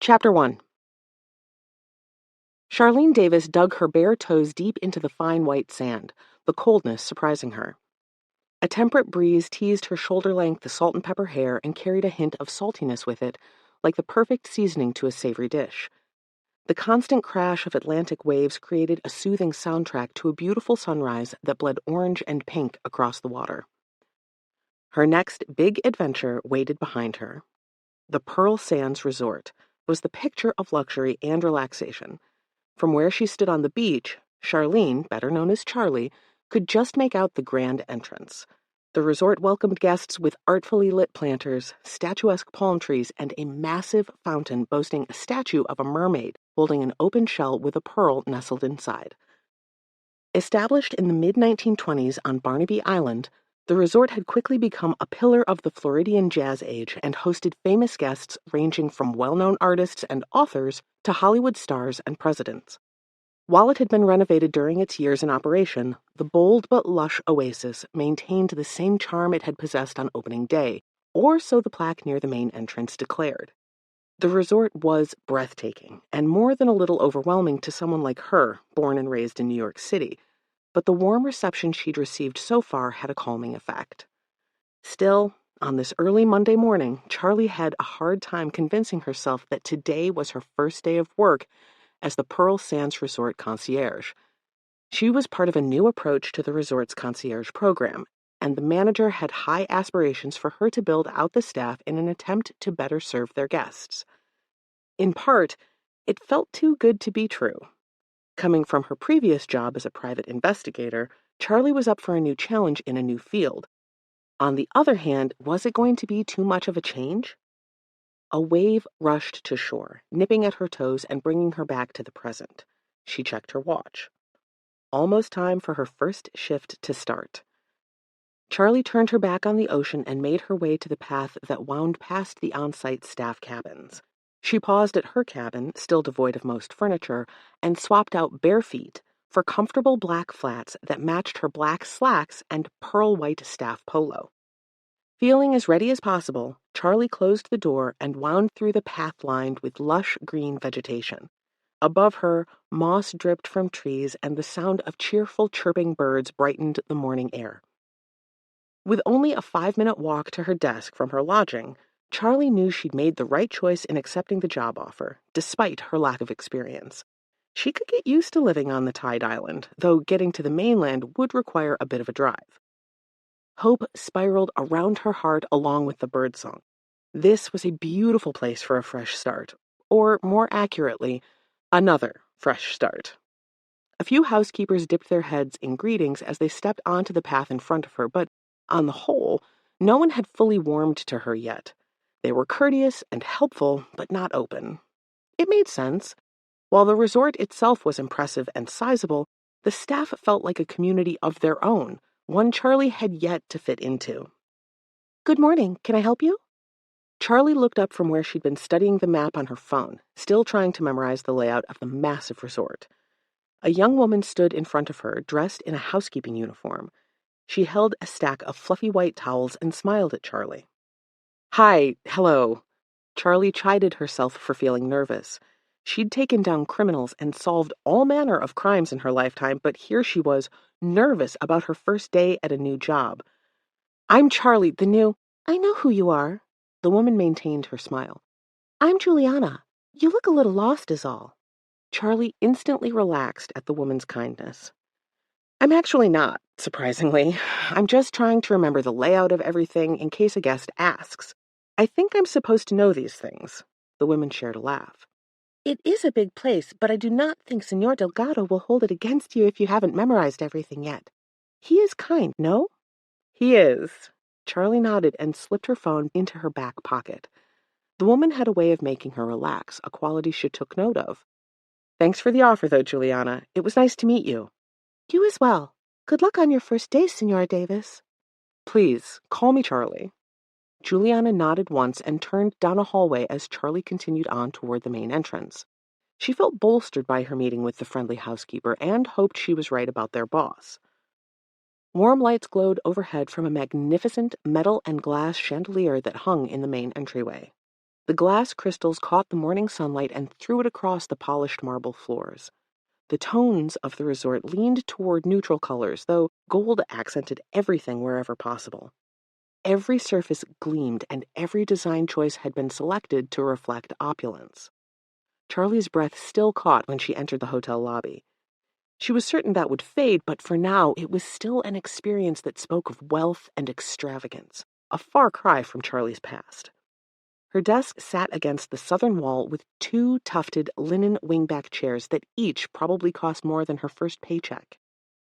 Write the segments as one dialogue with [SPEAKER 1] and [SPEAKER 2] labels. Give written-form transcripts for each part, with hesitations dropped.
[SPEAKER 1] Chapter 1. Charlene Davis dug her bare toes deep into the fine white sand, the coldness surprising her. A temperate breeze teased her shoulder-length salt and pepper hair and carried a hint of saltiness with it, like the perfect seasoning to a savory dish. The constant crash of Atlantic waves created a soothing soundtrack to a beautiful sunrise that bled orange and pink across the water. Her next big adventure waited behind her. The Pearl Sands Resort was the picture of luxury and relaxation. From where she stood on the beach, Charlene, better known as Charlie, could just make out the grand entrance. The resort welcomed guests with artfully lit planters, statuesque palm trees, and a massive fountain boasting a statue of a mermaid holding an open shell with a pearl nestled inside. Established in the mid-1920s on Barnaby Island, the resort had quickly become a pillar of the Floridian jazz age and hosted famous guests ranging from well-known artists and authors to Hollywood stars and presidents. While it had been renovated during its years in operation, the bold but lush oasis maintained the same charm it had possessed on opening day, or so the plaque near the main entrance declared. The resort was breathtaking, and more than a little overwhelming to someone like her, born and raised in New York City, but the warm reception she'd received so far had a calming effect. Still, on this early Monday morning, Charlie had a hard time convincing herself that today was her first day of work as the Pearl Sands Resort concierge. She was part of a new approach to the resort's concierge program, and the manager had high aspirations for her to build out the staff in an attempt to better serve their guests. In part, it felt too good to be true. Coming from her previous job as a private investigator, Charlie was up for a new challenge in a new field. On the other hand, was it going to be too much of a change? A wave rushed to shore, nipping at her toes and bringing her back to the present. She checked her watch. Almost time for her first shift to start. Charlie turned her back on the ocean and made her way to the path that wound past the on-site staff cabins. She paused at her cabin, still devoid of most furniture, and swapped out bare feet for comfortable black flats that matched her black slacks and pearl-white staff polo. Feeling as ready as possible, Charlie closed the door and wound through the path lined with lush green vegetation. Above her, moss dripped from trees and the sound of cheerful chirping birds brightened the morning air. With only a 5-minute walk to her desk from her lodging, Charlie knew she'd made the right choice in accepting the job offer, despite her lack of experience. She could get used to living on the Tide Island, though getting to the mainland would require a bit of a drive. Hope spiraled around her heart along with the birdsong. This was a beautiful place for a fresh start, or more accurately, another fresh start. A few housekeepers dipped their heads in greetings as they stepped onto the path in front of her, but on the whole, no one had fully warmed to her yet. They were courteous and helpful, but not open. It made sense. While the resort itself was impressive and sizable, the staff felt like a community of their own, one Charlie had yet to fit into. "Good morning. Can I help you?" Charlie looked up from where she'd been studying the map on her phone, still trying to memorize the layout of the massive resort. A young woman stood in front of her, dressed in a housekeeping uniform. She held a stack of fluffy white towels and smiled at Charlie. "Hi, hello." Charlie chided herself for feeling nervous. She'd taken down criminals and solved all manner of crimes in her lifetime, but here she was, nervous about her first day at a new job. "I'm Charlie, the new—" "I know who you are." The woman maintained her smile. "I'm Juliana. You look a little lost is all." Charlie instantly relaxed at the woman's kindness. "I'm actually not, surprisingly. I'm just trying to remember the layout of everything in case a guest asks. I think I'm supposed to know these things." The woman shared a laugh. "It is a big place, but I do not think Señor Delgado will hold it against you if you haven't memorized everything yet. He is kind, no?" "He is." Charlie nodded and slipped her phone into her back pocket. The woman had a way of making her relax, a quality she took note of. "Thanks for the offer, though, Juliana. It was nice to meet you." "You as well. Good luck on your first day, Señor Davis." "Please, call me Charlie." Juliana nodded once and turned down a hallway as Charlie continued on toward the main entrance. She felt bolstered by her meeting with the friendly housekeeper and hoped she was right about their boss. Warm lights glowed overhead from a magnificent metal and glass chandelier that hung in the main entryway. The glass crystals caught the morning sunlight and threw it across the polished marble floors. The tones of the resort leaned toward neutral colors, though gold accented everything wherever possible. Every surface gleamed, and every design choice had been selected to reflect opulence. Charlie's breath still caught when she entered the hotel lobby. She was certain that would fade, but for now it was still an experience that spoke of wealth and extravagance, a far cry from Charlie's past. Her desk sat against the southern wall with two tufted linen wingback chairs that each probably cost more than her first paycheck.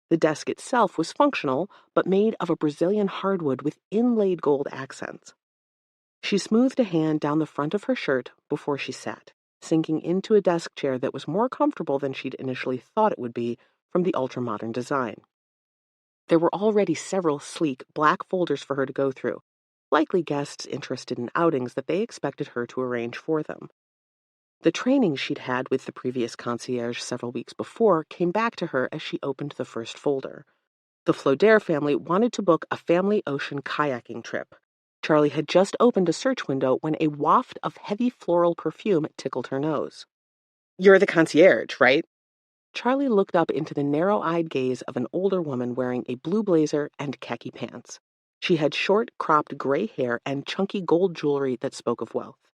[SPEAKER 1] The desk itself was functional, but made of a Brazilian hardwood with inlaid gold accents. She smoothed a hand down the front of her shirt before she sat, sinking into a desk chair that was more comfortable than she'd initially thought it would be from the ultra-modern design. There were already several sleek black folders for her to go through, likely guests interested in outings that they expected her to arrange for them. The training she'd had with the previous concierge several weeks before came back to her as she opened the first folder. The Flodere family wanted to book a family ocean kayaking trip. Charlie had just opened a search window when a waft of heavy floral perfume tickled her nose. "You're the concierge, right?" Charlie looked up into the narrow-eyed gaze of an older woman wearing a blue blazer and khaki pants. She had short, cropped gray hair and chunky gold jewelry that spoke of wealth.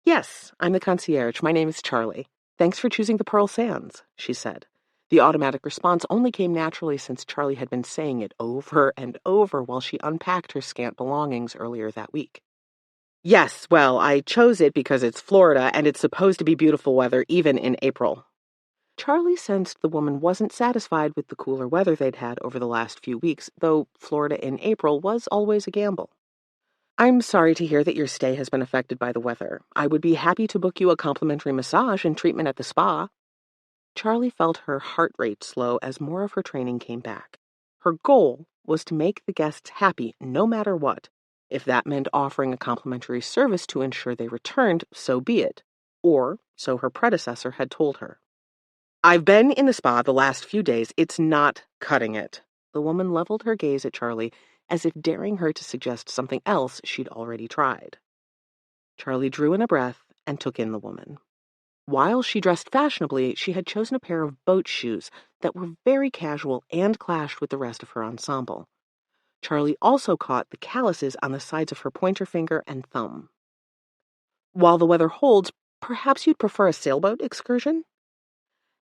[SPEAKER 1] "Yes, I'm the concierge. My name is Charlie. Thanks for choosing the Pearl Sands," she said. The automatic response only came naturally since Charlie had been saying it over and over while she unpacked her scant belongings earlier that week. "Yes, well, I chose it because it's Florida and it's supposed to be beautiful weather even in April." Charlie sensed the woman wasn't satisfied with the cooler weather they'd had over the last few weeks, though Florida in April was always a gamble. "I'm sorry to hear that your stay has been affected by the weather. I would be happy to book you a complimentary massage and treatment at the spa." Charlie felt her heart rate slow as more of her training came back. Her goal was to make the guests happy no matter what. If that meant offering a complimentary service to ensure they returned, so be it. Or so her predecessor had told her. "I've been in the spa the last few days. It's not cutting it." The woman leveled her gaze at Charlie, as if daring her to suggest something else she'd already tried. Charlie drew in a breath and took in the woman. While she dressed fashionably, she had chosen a pair of boat shoes that were very casual and clashed with the rest of her ensemble. Charlie also caught the calluses on the sides of her pointer finger and thumb. "While the weather holds, perhaps you'd prefer a sailboat excursion?"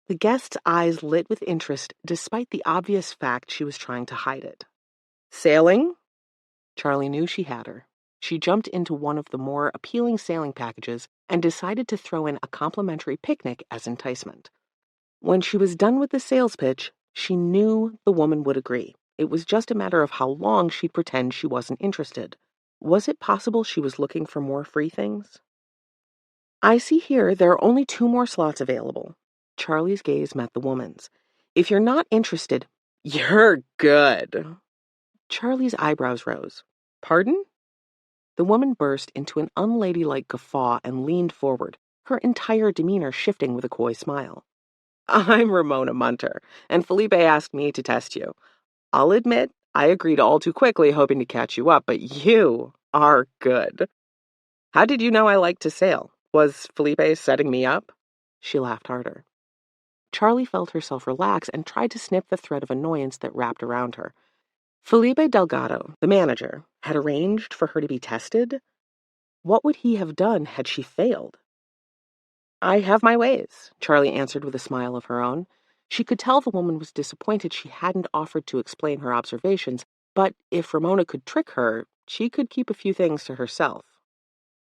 [SPEAKER 1] The guest's eyes lit with interest despite the obvious fact she was trying to hide it. "Sailing?" Charlie knew she had her. She jumped into one of the more appealing sailing packages and decided to throw in a complimentary picnic as enticement. When she was done with the sales pitch, she knew the woman would agree. It was just a matter of how long she'd pretend she wasn't interested. Was it possible she was looking for more free things? "I see here there are only 2 more slots available." Charlie's gaze met the woman's. "If you're not interested, you're good." Charlie's eyebrows rose. "Pardon?" The woman burst into an unladylike guffaw and leaned forward, her entire demeanor shifting with a coy smile. "I'm Ramona Munter, and Felipe asked me to test you. I'll admit, I agreed all too quickly, hoping to catch you up, but you are good." "How did you know I liked to sail? Was Felipe setting me up?" She laughed harder. Charlie felt herself relax and tried to snip the thread of annoyance that wrapped around her. Felipe Delgado, the manager, had arranged for her to be tested? What would he have done had she failed? "I have my ways," Charlie answered with a smile of her own. She could tell the woman was disappointed she hadn't offered to explain her observations, but if Ramona could trick her, she could keep a few things to herself.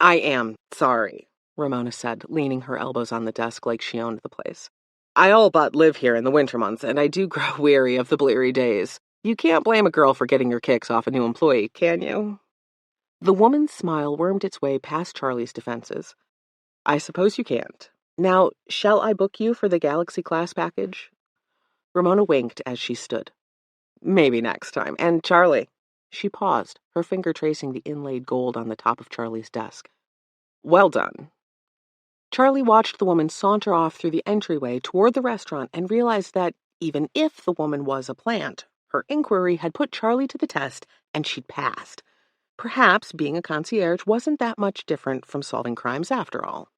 [SPEAKER 1] "I am sorry," Ramona said, leaning her elbows on the desk like she owned the place. "I all but live here in the winter months, and I do grow weary of the bleary days. You can't blame a girl for getting your kicks off a new employee, can you?" The woman's smile wormed its way past Charlie's defenses. "I suppose you can't. Now, shall I book you for the Galaxy class package?" Ramona winked as she stood. "Maybe next time. And Charlie." She paused, her finger tracing the inlaid gold on the top of Charlie's desk. "Well done." Charlie watched the woman saunter off through the entryway toward the restaurant and realized that, even if the woman was a plant, her inquiry had put Charlie to the test and she'd passed. Perhaps being a concierge wasn't that much different from solving crimes after all.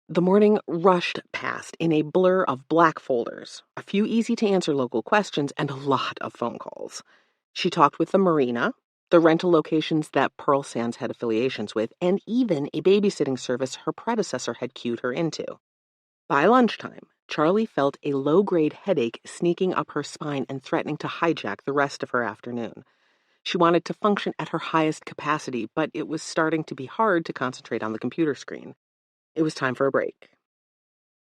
[SPEAKER 1] The morning rushed past in a blur of black folders, a few easy-to-answer local questions, and a lot of phone calls. She talked with the marina, the rental locations that Pearl Sands had affiliations with, and even a babysitting service her predecessor had cued her into. By lunchtime, Charlie felt a low-grade headache sneaking up her spine and threatening to hijack the rest of her afternoon. She wanted to function at her highest capacity, but it was starting to be hard to concentrate on the computer screen. It was time for a break.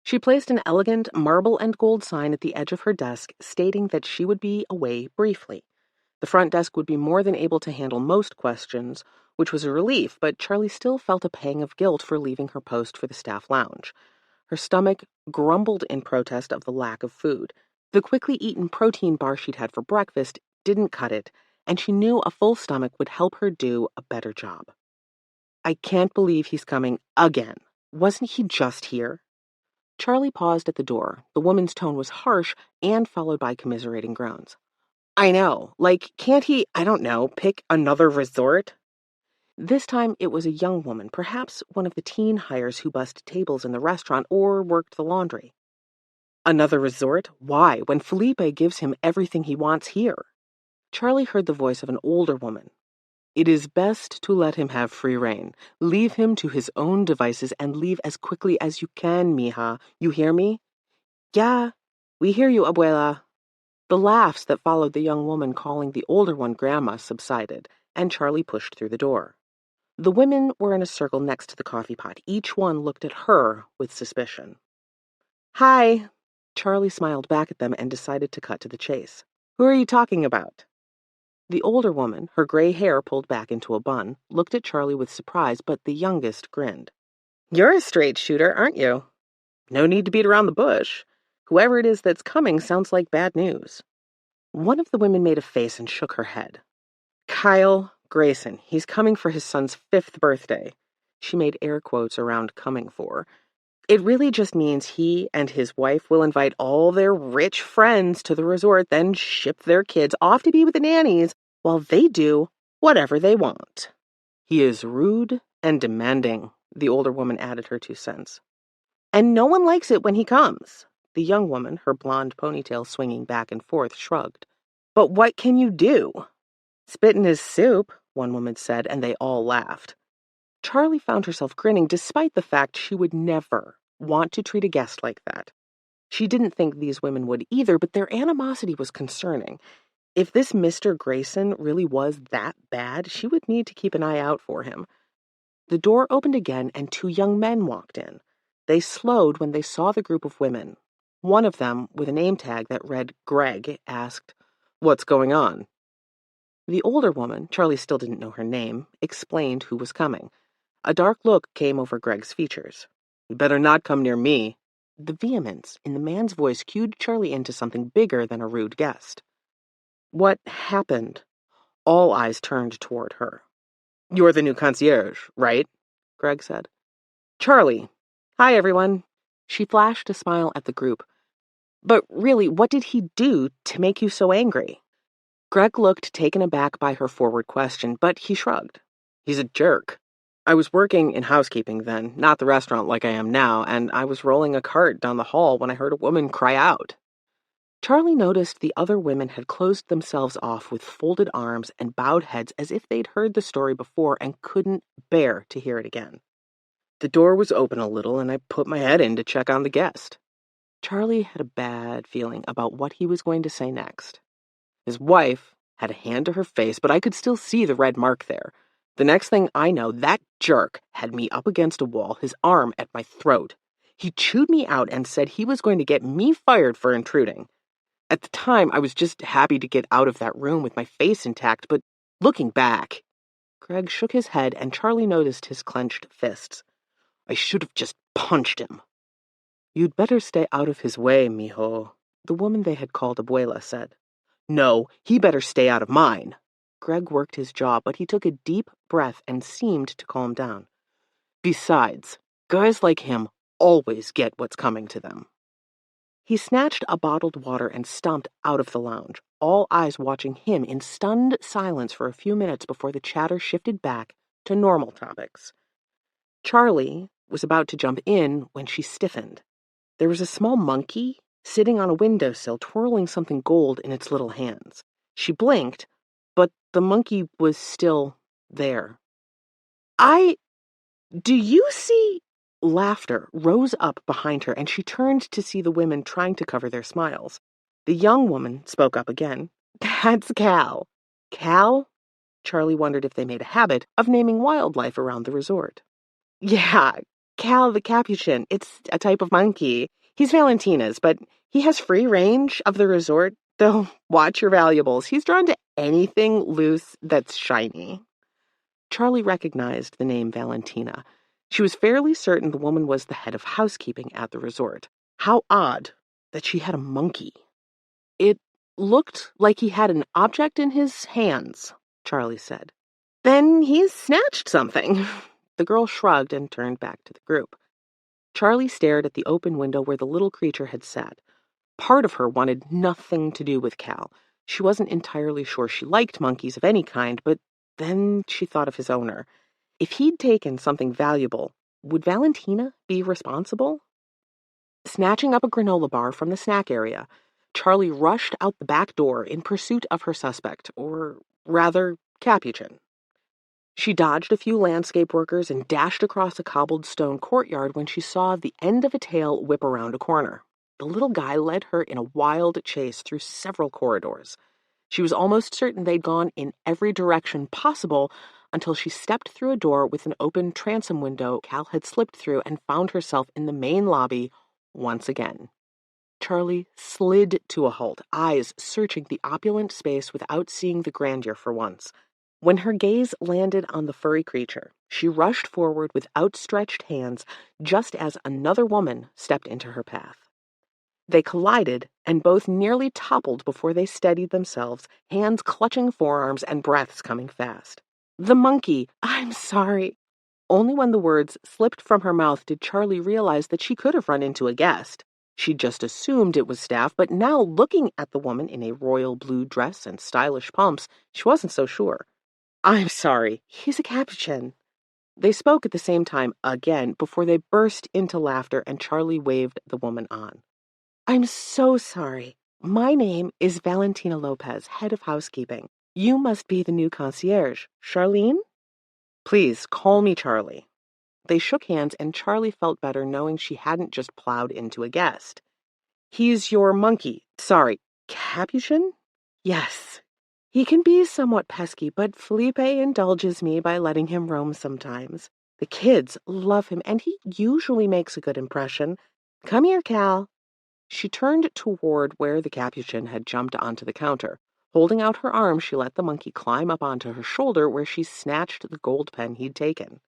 [SPEAKER 1] She placed an elegant marble and gold sign at the edge of her desk stating that she would be away briefly. The front desk would be more than able to handle most questions, which was a relief, but Charlie still felt a pang of guilt for leaving her post for the staff lounge. Her stomach grumbled in protest of the lack of food. The quickly eaten protein bar she'd had for breakfast didn't cut it, and she knew a full stomach would help her do a better job. I can't believe he's coming again. Wasn't he just here? Charlie paused at the door. The woman's tone was harsh and followed by commiserating groans. I know. Like, can't he, I don't know, pick another resort? This time it was a young woman, perhaps one of the teen hires who bussed tables in the restaurant or worked the laundry. Another resort? Why, when Felipe gives him everything he wants here? Charlie heard the voice of an older woman. It is best to let him have free rein. Leave him to his own devices and leave as quickly as you can, mija. You hear me? Yeah, we hear you, abuela. The laughs that followed the young woman calling the older one grandma subsided, and Charlie pushed through the door. The women were in a circle next to the coffee pot. Each one looked at her with suspicion. Hi. Charlie smiled back at them and decided to cut to the chase. Who are you talking about? The older woman, her gray hair pulled back into a bun, looked at Charlie with surprise, but the youngest grinned. You're a straight shooter, aren't you? No need to beat around the bush. Whoever it is that's coming sounds like bad news. One of the women made a face and shook her head. Kyle Grayson. He's coming for his son's 5th birthday. She made air quotes around coming for. It really just means he and his wife will invite all their rich friends to the resort, then ship their kids off to be with the nannies while they do whatever they want. He is rude and demanding, the older woman added her 2 cents. And no one likes it when he comes. The young woman, her blonde ponytail swinging back and forth, shrugged. But what can you do? Spit in his soup, one woman said, and they all laughed. Charlie found herself grinning despite the fact she would never want to treat a guest like that. She didn't think these women would either, but their animosity was concerning. If this Mr. Grayson really was that bad, she would need to keep an eye out for him. The door opened again and 2 young men walked in. They slowed when they saw the group of women. One of them, with a name tag that read Greg, asked, What's going on? The older woman, Charlie still didn't know her name, explained who was coming. A dark look came over Greg's features. You better not come near me. The vehemence in the man's voice cued Charlie into something bigger than a rude guest. What happened? All eyes turned toward her. You're the new concierge, right? Greg said. Charlie. Hi, everyone. She flashed a smile at the group. But really, what did he do to make you so angry? Greg looked taken aback by her forward question, but he shrugged. He's a jerk. I was working in housekeeping then, not the restaurant like I am now, and I was rolling a cart down the hall when I heard a woman cry out. Charlie noticed the other women had closed themselves off with folded arms and bowed heads as if they'd heard the story before and couldn't bear to hear it again. The door was open a little, and I put my head in to check on the guest. Charlie had a bad feeling about what he was going to say next. His wife had a hand to her face, but I could still see the red mark there. The next thing I know, that jerk had me up against a wall, his arm at my throat. He chewed me out and said he was going to get me fired for intruding. At the time, I was just happy to get out of that room with my face intact, but looking back... Greg shook his head and Charlie noticed his clenched fists. I should have just punched him. You'd better stay out of his way, mijo, the woman they had called abuela said. No, he better stay out of mine. Greg worked his jaw, but he took a deep breath and seemed to calm down. Besides, guys like him always get what's coming to them. He snatched a bottled water and stomped out of the lounge. all eyes watching him in stunned silence for a few minutes before the chatter shifted back to normal topics. Charlie was about to jump in when she stiffened. There was a small monkey sitting on a windowsill twirling something gold in its little hands. She blinked, but the monkey was still there. Do you see? Laughter rose up behind her, and she turned to see the women trying to cover their smiles. The young woman spoke up again. That's Cal. Cal? Charlie wondered if they made a habit of naming wildlife around the resort. Yeah, Cal the capuchin. It's a type of monkey. He's Valentina's, but he has free range of the resort, though watch your valuables. He's drawn to anything loose that's shiny. Charlie recognized the name Valentina. She was fairly certain the woman was the head of housekeeping at the resort. How odd that she had a monkey. It looked like he had an object in his hands, Charlie said. Then he's snatched something. The girl shrugged and turned back to the group. Charlie stared at the open window where the little creature had sat. Part of her wanted nothing to do with Cal. She wasn't entirely sure she liked monkeys of any kind, but then she thought of his owner. If he'd taken something valuable, would Valentina be responsible? Snatching up a granola bar from the snack area, Charlie rushed out the back door in pursuit of her suspect, or rather, capuchin. She dodged a few landscape workers and dashed across a cobbled stone courtyard when she saw the end of a tail whip around a corner. The little guy led her in a wild chase through several corridors. She was almost certain they'd gone in every direction possible until she stepped through a door with an open transom window Cal had slipped through and found herself in the main lobby once again. Charlie slid to a halt, eyes searching the opulent space without seeing the grandeur for once. When her gaze landed on the furry creature, she rushed forward with outstretched hands just as another woman stepped into her path. They collided and both nearly toppled before they steadied themselves, hands clutching forearms and breaths coming fast. The monkey, I'm sorry. Only when the words slipped from her mouth did Charlie realize that she could have run into a guest. She'd just assumed it was staff, but now looking at the woman in a royal blue dress and stylish pumps, she wasn't so sure. I'm sorry, he's a capuchin. They spoke at the same time again before they burst into laughter and Charlie waved the woman on. I'm so sorry. My name is Valentina Lopez, head of housekeeping. You must be the new concierge, Charlene? Please, call me Charlie. They shook hands and Charlie felt better knowing she hadn't just plowed into a guest. He's your monkey. Sorry, capuchin? Yes. He can be somewhat pesky, but Felipe indulges me by letting him roam sometimes. The kids love him, and he usually makes a good impression. Come here, Cal. She turned toward where the capuchin had jumped onto the counter. Holding out her arm, she let the monkey climb up onto her shoulder where she snatched the gold pen he'd taken.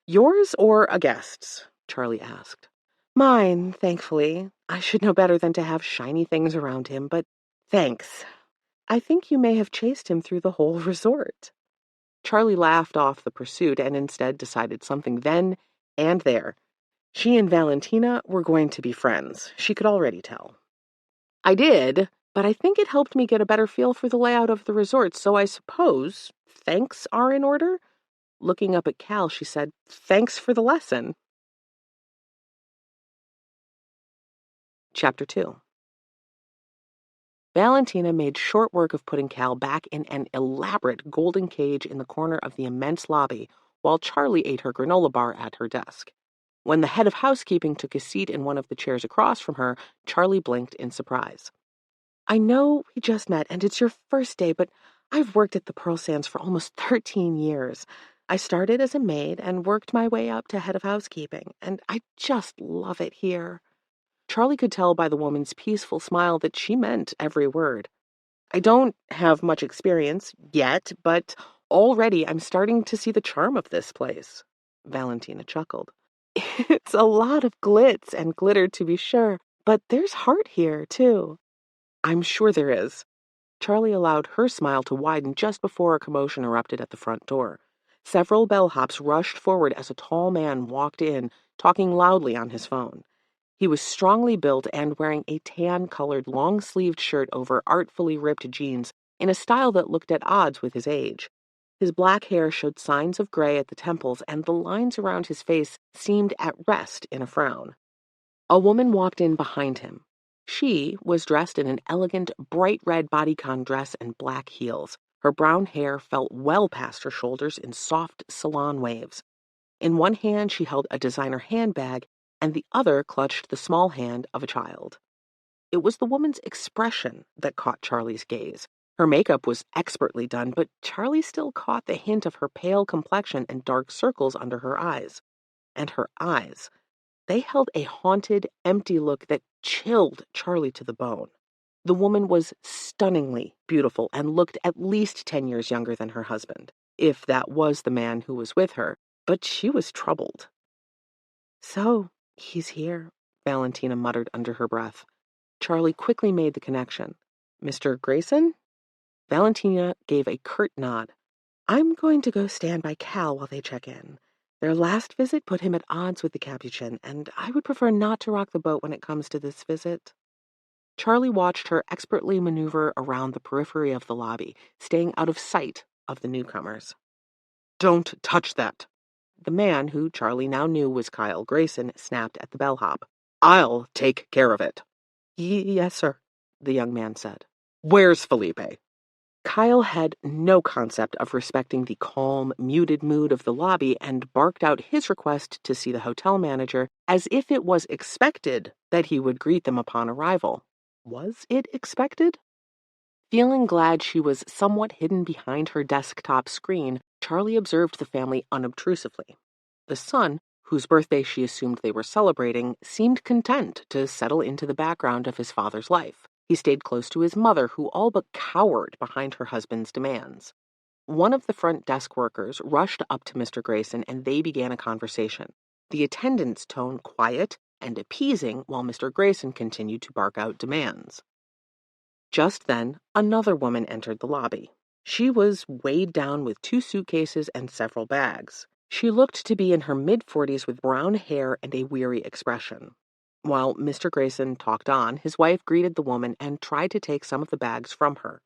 [SPEAKER 1] Yours or a guest's? Charlie asked. Mine, thankfully. I should know better than to have shiny things around him, but thanks. I think you may have chased him through the whole resort. Charlie laughed off the pursuit and instead decided something then and there. She and Valentina were going to be friends. She could already tell. I did, but I think it helped me get a better feel for the layout of the resort, so I suppose thanks are in order? Looking up at Cal, she said, Thanks for the lesson. Chapter 2. Valentina made short work of putting Cal back in an elaborate golden cage in the corner of the immense lobby, while Charlie ate her granola bar at her desk. When the head of housekeeping took a seat in one of the chairs across from her, Charlie blinked in surprise. I know we just met and it's your first day, but I've worked at the Pearl Sands for almost 13 years. I started as a maid and worked my way up to head of housekeeping, and I just love it here. Charlie could tell by the woman's peaceful smile that she meant every word. I don't have much experience yet, but already I'm starting to see the charm of this place. Valentina chuckled. It's a lot of glitz and glitter, to be sure, but there's heart here, too. I'm sure there is. Charlie allowed her smile to widen just before a commotion erupted at the front door. Several bellhops rushed forward as a tall man walked in, talking loudly on his phone. He was strongly built and wearing a tan-colored long-sleeved shirt over artfully ripped jeans in a style that looked at odds with his age. His black hair showed signs of gray at the temples, and the lines around his face seemed at rest in a frown. A woman walked in behind him. She was dressed in an elegant, bright red bodycon dress and black heels. Her brown hair fell well past her shoulders in soft salon waves. In one hand she held a designer handbag, and the other clutched the small hand of a child. It was the woman's expression that caught Charlie's gaze. Her makeup was expertly done, but Charlie still caught the hint of her pale complexion and dark circles under her eyes. And her eyes. They held a haunted, empty look that chilled Charlie to the bone. The woman was stunningly beautiful and looked at least 10 years younger than her husband, if that was the man who was with her, but she was troubled. "So, he's here," Valentina muttered under her breath. Charlie quickly made the connection. "Mr. Grayson?" Valentina gave a curt nod. "I'm going to go stand by Cal while they check in. Their last visit put him at odds with the Capuchin, and I would prefer not to rock the boat when it comes to this visit." Charlie watched her expertly maneuver around the periphery of the lobby, staying out of sight of the newcomers. "Don't touch that!" The man, who Charlie now knew was Kyle Grayson, snapped at the bellhop. "I'll take care of it." "Yes, sir," the young man said. "Where's Felipe?" Kyle had no concept of respecting the calm, muted mood of the lobby and barked out his request to see the hotel manager as if it was expected that he would greet them upon arrival. Was it expected? Feeling glad she was somewhat hidden behind her desktop screen, Charlie observed the family unobtrusively. The son, whose birthday she assumed they were celebrating, seemed content to settle into the background of his father's life. He stayed close to his mother, who all but cowered behind her husband's demands. One of the front desk workers rushed up to Mr. Grayson and they began a conversation, the attendant's tone quiet and appeasing while Mr. Grayson continued to bark out demands. Just then, another woman entered the lobby. She was weighed down with 2 suitcases and several bags. She looked to be in her mid-40s with brown hair and a weary expression. While Mr. Grayson talked on, his wife greeted the woman and tried to take some of the bags from her.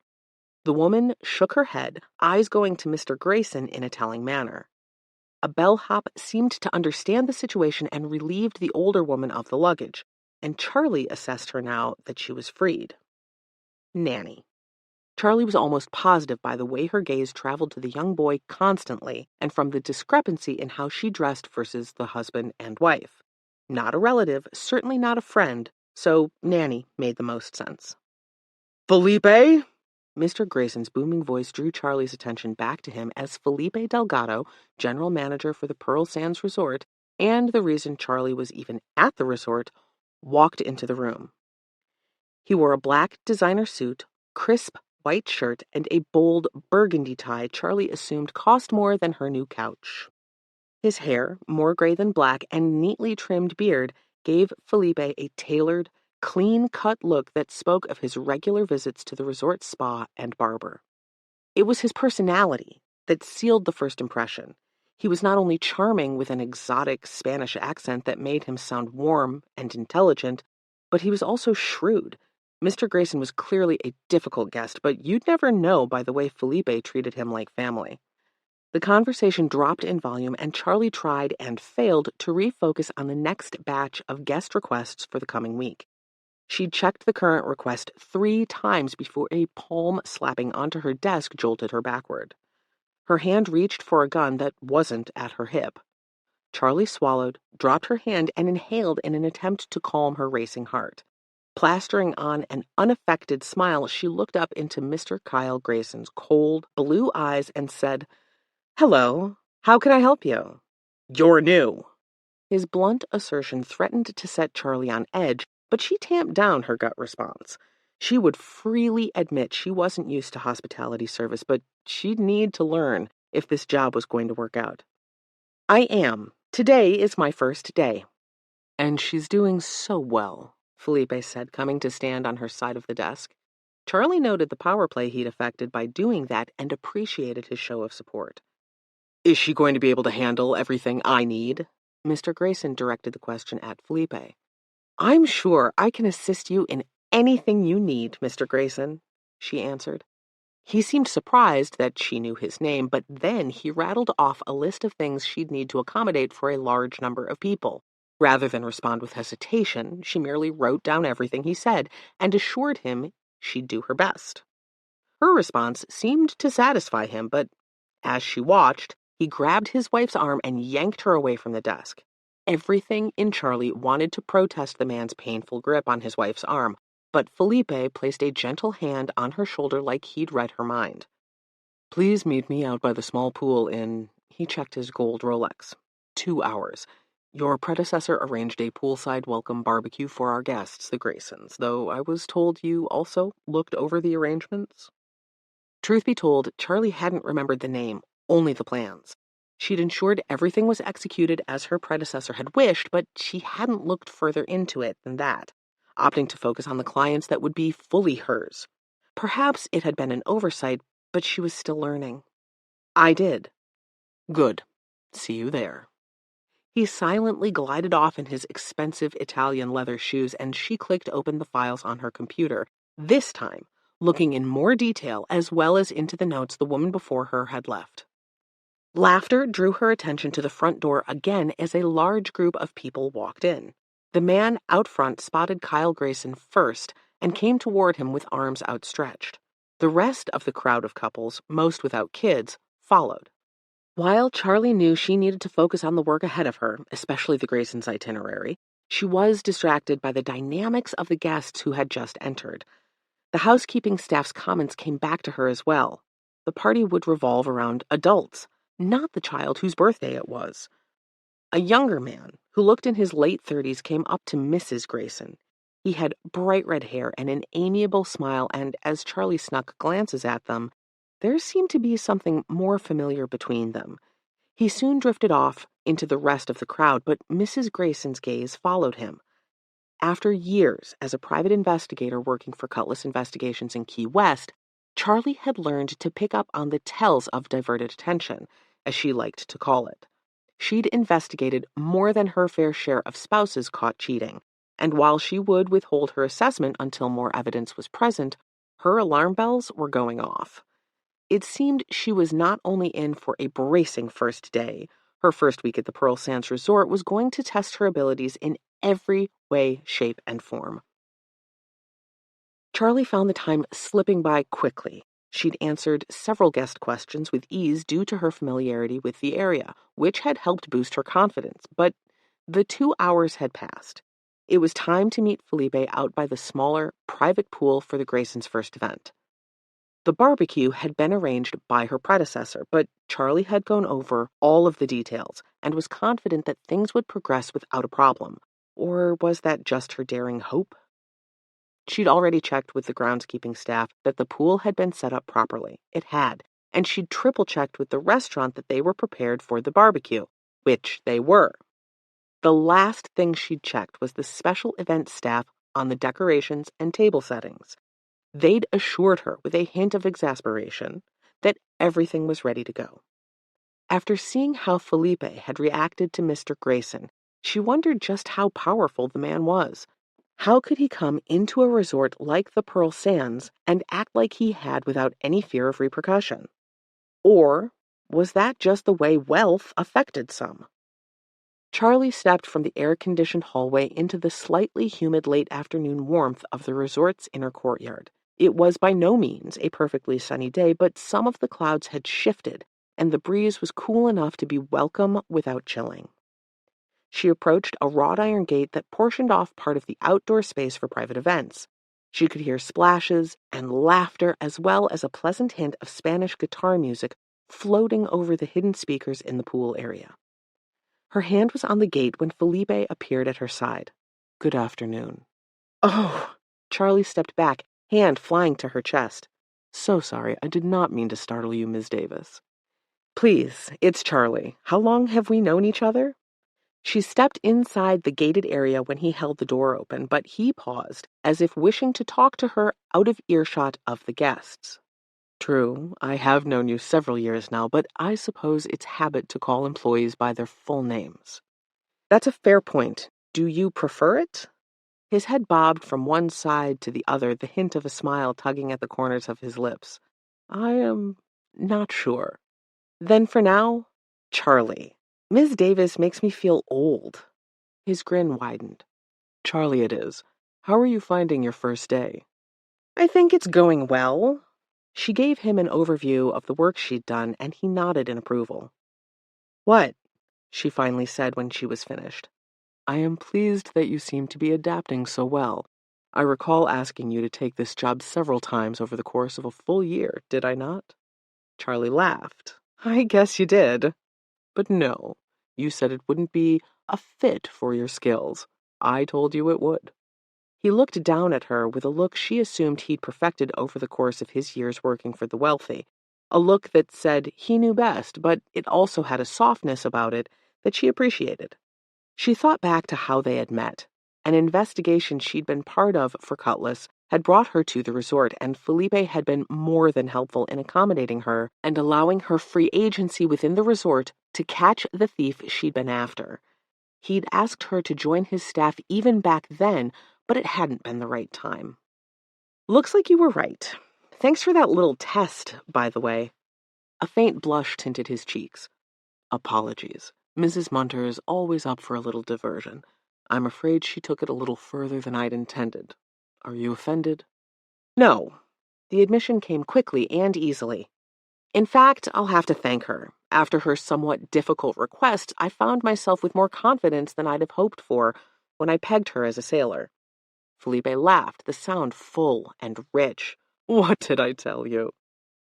[SPEAKER 1] The woman shook her head, eyes going to Mr. Grayson in a telling manner. A bellhop seemed to understand the situation and relieved the older woman of the luggage, and Charlie assessed her now that she was freed. Nanny. Charlie was almost positive by the way her gaze traveled to the young boy constantly and from the discrepancy in how she dressed versus the husband and wife. Not a relative, certainly not a friend, so Nanny made the most sense. "Felipe?" Mr. Grayson's booming voice drew Charlie's attention back to him as Felipe Delgado, general manager for the Pearl Sands Resort, and the reason Charlie was even at the resort, walked into the room. He wore a black designer suit, crisp white shirt, and a bold burgundy tie Charlie assumed cost more than her new couch. His hair, more gray than black, and neatly trimmed beard gave Felipe a tailored, clean-cut look that spoke of his regular visits to the resort spa and barber. It was his personality that sealed the first impression. He was not only charming with an exotic Spanish accent that made him sound warm and intelligent, but he was also shrewd. Mr. Grayson was clearly a difficult guest, but you'd never know by the way Felipe treated him like family. The conversation dropped in volume, and Charlie tried and failed to refocus on the next batch of guest requests for the coming week. She checked the current request 3 times before a palm slapping onto her desk jolted her backward. Her hand reached for a gun that wasn't at her hip. Charlie swallowed, dropped her hand, and inhaled in an attempt to calm her racing heart. Plastering on an unaffected smile, she looked up into Mr. Kyle Grayson's cold, blue eyes and said, "Hello, how can I help you?" "You're new." His blunt assertion threatened to set Charlie on edge, but she tamped down her gut response. She would freely admit she wasn't used to hospitality service, but she'd need to learn if this job was going to work out. "I am. Today is my first day." "And she's doing so well," Felipe said, coming to stand on her side of the desk. Charlie noted the power play he'd effected by doing that and appreciated his show of support. "Is she going to be able to handle everything I need?" Mr. Grayson directed the question at Felipe. "I'm sure I can assist you in anything you need, Mr. Grayson," she answered. He seemed surprised that she knew his name, but then he rattled off a list of things she'd need to accommodate for a large number of people. Rather than respond with hesitation, she merely wrote down everything he said and assured him she'd do her best. Her response seemed to satisfy him, but as she watched, he grabbed his wife's arm and yanked her away from the desk. Everything in Charlie wanted to protest the man's painful grip on his wife's arm, but Felipe placed a gentle hand on her shoulder like he'd read her mind. "Please meet me out by the small pool in," he checked his gold Rolex, "2 hours. Your predecessor arranged a poolside welcome barbecue for our guests, the Graysons, though I was told you also looked over the arrangements." Truth be told, Charlie hadn't remembered the name, only the plans. She'd ensured everything was executed as her predecessor had wished, but she hadn't looked further into it than that, opting to focus on the clients that would be fully hers. Perhaps it had been an oversight, but she was still learning. "I did." "Good. See you there." He silently glided off in his expensive Italian leather shoes, and she clicked open the files on her computer, this time looking in more detail as well as into the notes the woman before her had left. Laughter drew her attention to the front door again as a large group of people walked in. The man out front spotted Kyle Grayson first and came toward him with arms outstretched. The rest of the crowd of couples, most without kids, followed. While Charlie knew she needed to focus on the work ahead of her, especially the Graysons' itinerary, she was distracted by the dynamics of the guests who had just entered. The housekeeping staff's comments came back to her as well. The party would revolve around adults, not the child whose birthday it was. A younger man, who looked in his late 30s, came up to Mrs. Grayson. He had bright red hair and an amiable smile, and as Charlie snuck glances at them, there seemed to be something more familiar between them. He soon drifted off into the rest of the crowd, but Mrs. Grayson's gaze followed him. After years as a private investigator working for Cutlass Investigations in Key West, Charlie had learned to pick up on the tells of diverted attention, as she liked to call it. She'd investigated more than her fair share of spouses caught cheating, and while she would withhold her assessment until more evidence was present, her alarm bells were going off. It seemed she was not only in for a bracing first day. Her first week at the Pearl Sands Resort was going to test her abilities in every way, shape, and form. Charlie found the time slipping by quickly. She'd answered several guest questions with ease due to her familiarity with the area, which had helped boost her confidence, but the 2 hours had passed. It was time to meet Felipe out by the smaller, private pool for the Graysons' first event. The barbecue had been arranged by her predecessor, but Charlie had gone over all of the details and was confident that things would progress without a problem. Or was that just her daring hope? She'd already checked with the groundskeeping staff that the pool had been set up properly. It had, and she'd triple-checked with the restaurant that they were prepared for the barbecue, which they were. The last thing she'd checked was the special event staff on the decorations and table settings. They'd assured her, with a hint of exasperation, that everything was ready to go. After seeing how Felipe had reacted to Mr. Grayson, she wondered just how powerful the man was. How could he come into a resort like the Pearl Sands and act like he had without any fear of repercussion? Or was that just the way wealth affected some? Charlie stepped from the air-conditioned hallway into the slightly humid late afternoon warmth of the resort's inner courtyard. It was by no means a perfectly sunny day, but some of the clouds had shifted, and the breeze was cool enough to be welcome without chilling. She approached a wrought iron gate that portioned off part of the outdoor space for private events. She could hear splashes and laughter, as well as a pleasant hint of Spanish guitar music floating over the hidden speakers in the pool area. Her hand was on the gate when Felipe appeared at her side. "Good afternoon." "Oh!" Charlie stepped back, hand flying to her chest. "So sorry, I did not mean to startle you, Ms. Davis." "Please, it's Charlie. How long have we known each other?" She stepped inside the gated area when he held the door open, but he paused, as if wishing to talk to her out of earshot of the guests. "True, I have known you several years now, but I suppose it's habit to call employees by their full names." "That's a fair point. Do you prefer it?" His head bobbed from one side to the other, the hint of a smile tugging at the corners of his lips. I am not sure. Then for now, Charlie. Ms. Davis makes me feel old. His grin widened. Charlie it is. How are you finding your first day? I think it's going well. She gave him an overview of the work she'd done, and he nodded in approval. What? She finally said when she was finished. I am pleased that you seem to be adapting so well. I recall asking you to take this job several times over the course of a full year, did I not? Charlie laughed. I guess you did. But no, you said it wouldn't be a fit for your skills. I told you it would. He looked down at her with a look she assumed he'd perfected over the course of his years working for the wealthy, a look that said he knew best, but it also had a softness about it that she appreciated. She thought back to how they had met. An investigation she'd been part of for Cutlass had brought her to the resort, and Felipe had been more than helpful in accommodating her and allowing her free agency within the resort to catch the thief she'd been after. He'd asked her to join his staff even back then, but it hadn't been the right time. Looks like you were right. Thanks for that little test, by the way. A faint blush tinted his cheeks. Apologies. Mrs. Munter is always up for a little diversion. I'm afraid she took it a little further than I'd intended. Are you offended? No. The admission came quickly and easily. In fact, I'll have to thank her. After her somewhat difficult request, I found myself with more confidence than I'd have hoped for when I pegged her as a sailor. Felipe laughed, the sound full and rich. What did I tell you?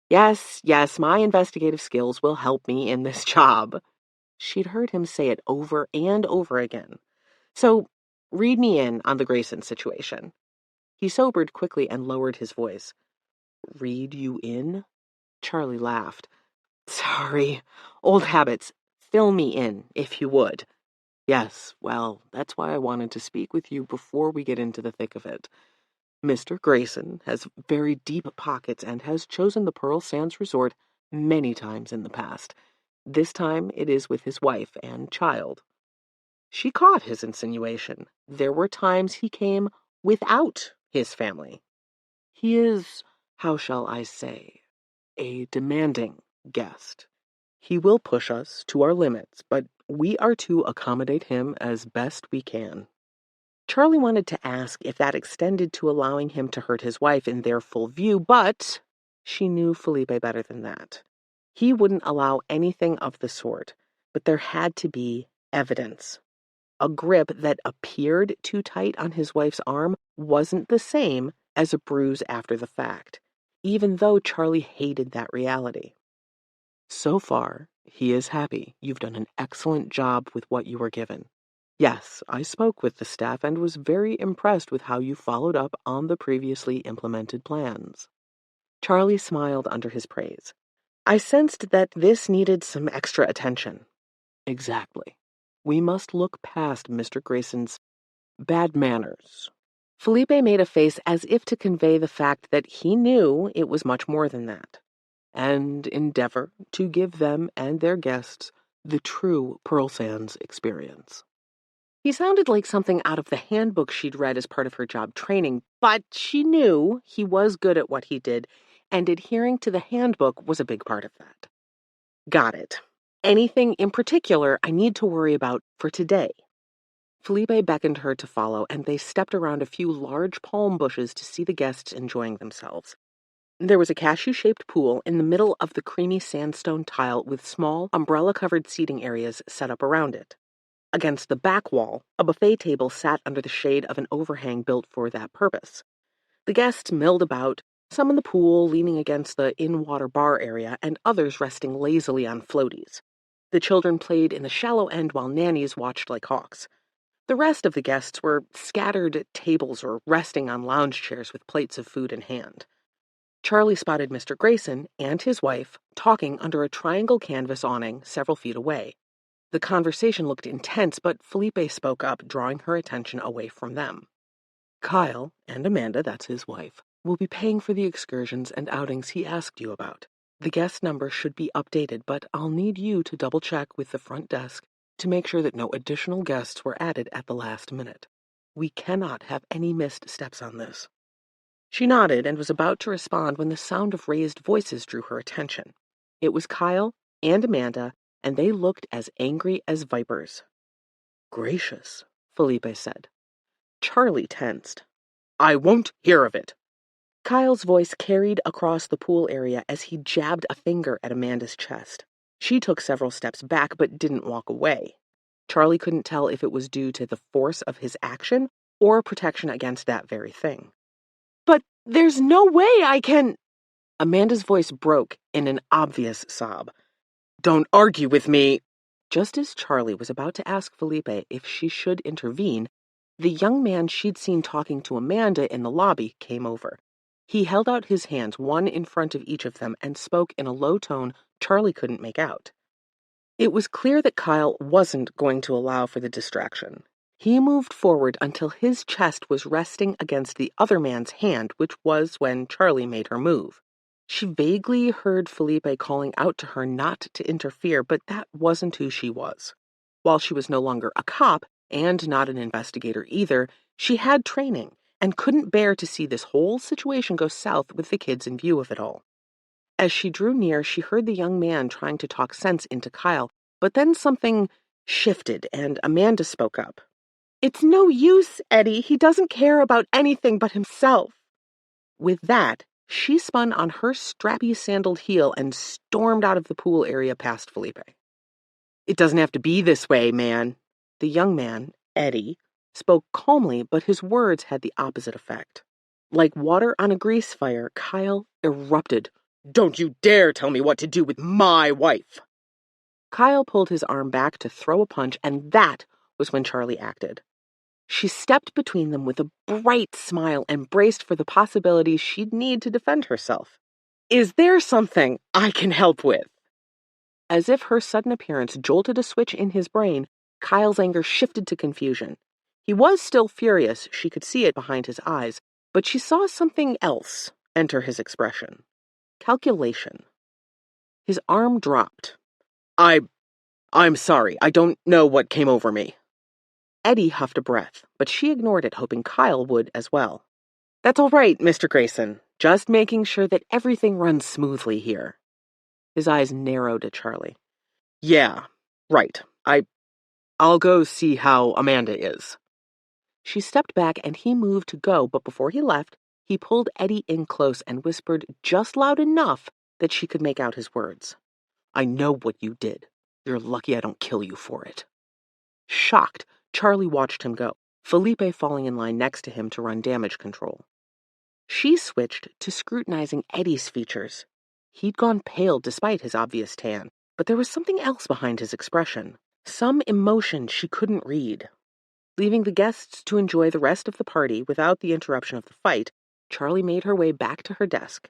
[SPEAKER 1] Yes, my investigative skills will help me in this job. She'd heard him say it over and over again. So, read me in on the Grayson situation. He sobered quickly and lowered his voice. Read you in? Charlie laughed. Sorry, old habits. Fill me in, if you would. Yes, well, that's why I wanted to speak with you before we get into the thick of it. Mr. Grayson has very deep pockets and has chosen the Pearl Sands Resort many times in the past. This time it is with his wife and child. She caught his insinuation. There were times he came without his family. He is, how shall I say, a demanding guest. He will push us to our limits, but we are to accommodate him as best we can. Charlie wanted to ask if that extended to allowing him to hurt his wife in their full view, but she knew Felipe better than that. He wouldn't allow anything of the sort, but there had to be evidence. A grip that appeared too tight on his wife's arm wasn't the same as a bruise after the fact, even though Charlie hated that reality. So far, he is happy. You've done an excellent job with what you were given. Yes, I spoke with the staff and was very impressed with how you followed up on the previously implemented plans. Charlie smiled under his praise. I sensed that this needed some extra attention. Exactly. We must look past Mr. Grayson's bad manners. Felipe made a face as if to convey the fact that he knew it was much more than that, and endeavor to give them and their guests the true Pearl Sands experience. He sounded like something out of the handbook she'd read as part of her job training, but she knew he was good at what he did, and adhering to the handbook was a big part of that. Got it. Anything in particular I need to worry about for today? Felipe beckoned her to follow, and they stepped around a few large palm bushes to see the guests enjoying themselves. There was a cashew-shaped pool in the middle of the creamy sandstone tile with small, umbrella-covered seating areas set up around it. Against the back wall, a buffet table sat under the shade of an overhang built for that purpose. The guests milled about, some in the pool leaning against the in-water bar area, and others resting lazily on floaties. The children played in the shallow end while nannies watched like hawks. The rest of the guests were scattered at tables or resting on lounge chairs with plates of food in hand. Charlie spotted Mr. Grayson and his wife talking under a triangle canvas awning several feet away. The conversation looked intense, but Felipe spoke up, drawing her attention away from them. Kyle and Amanda, that's his wife, will be paying for the excursions and outings he asked you about. The guest number should be updated, but I'll need you to double-check with the front desk to make sure that no additional guests were added at the last minute. We cannot have any missed steps on this. She nodded and was about to respond when the sound of raised voices drew her attention. It was Kyle and Amanda, and they looked as angry as vipers. Gracious, Felipe said. Charlie tensed. I won't hear of it. Kyle's voice carried across the pool area as he jabbed a finger at Amanda's chest. She took several steps back but didn't walk away. Charlie couldn't tell if it was due to the force of his action or protection against that very thing. But there's no way I can... Amanda's voice broke in an obvious sob. Don't argue with me. Just as Charlie was about to ask Felipe if she should intervene, the young man she'd seen talking to Amanda in the lobby came over. He held out his hands, one in front of each of them, and spoke in a low tone Charlie couldn't make out. It was clear that Kyle wasn't going to allow for the distraction. He moved forward until his chest was resting against the other man's hand, which was when Charlie made her move. She vaguely heard Felipe calling out to her not to interfere, but that wasn't who she was. While she was no longer a cop, and not an investigator either, she had training, and couldn't bear to see this whole situation go south with the kids in view of it all. As she drew near, she heard the young man trying to talk sense into Kyle, but then something shifted, and Amanda spoke up. It's no use, Eddie. He doesn't care about anything but himself. With that, she spun on her strappy sandaled heel and stormed out of the pool area past Felipe. It doesn't have to be this way, man. The young man, Eddie, spoke calmly, but his words had the opposite effect. Like water on a grease fire, Kyle erupted. Don't you dare tell me what to do with my wife! Kyle pulled his arm back to throw a punch, and that was when Charlie acted. She stepped between them with a bright smile and braced for the possibility she'd need to defend herself. Is there something I can help with? As if her sudden appearance jolted a switch in his brain, Kyle's anger shifted to confusion. He was still furious, she could see it behind his eyes, but she saw something else enter his expression. Calculation. His arm dropped. I'm sorry, I don't know what came over me. Eddie huffed a breath, but she ignored it, hoping Kyle would as well. That's all right, Mr. Grayson. Just making sure that everything runs smoothly here. His eyes narrowed at Charlie. Yeah, right. I'll go see how Amanda is. She stepped back and he moved to go, but before he left, he pulled Eddie in close and whispered just loud enough that she could make out his words. I know what you did. You're lucky I don't kill you for it. Shocked, Charlie watched him go, Felipe falling in line next to him to run damage control. She switched to scrutinizing Eddie's features. He'd gone pale despite his obvious tan, but there was something else behind his expression, some emotion she couldn't read. Leaving the guests to enjoy the rest of the party without the interruption of the fight, Charlie made her way back to her desk.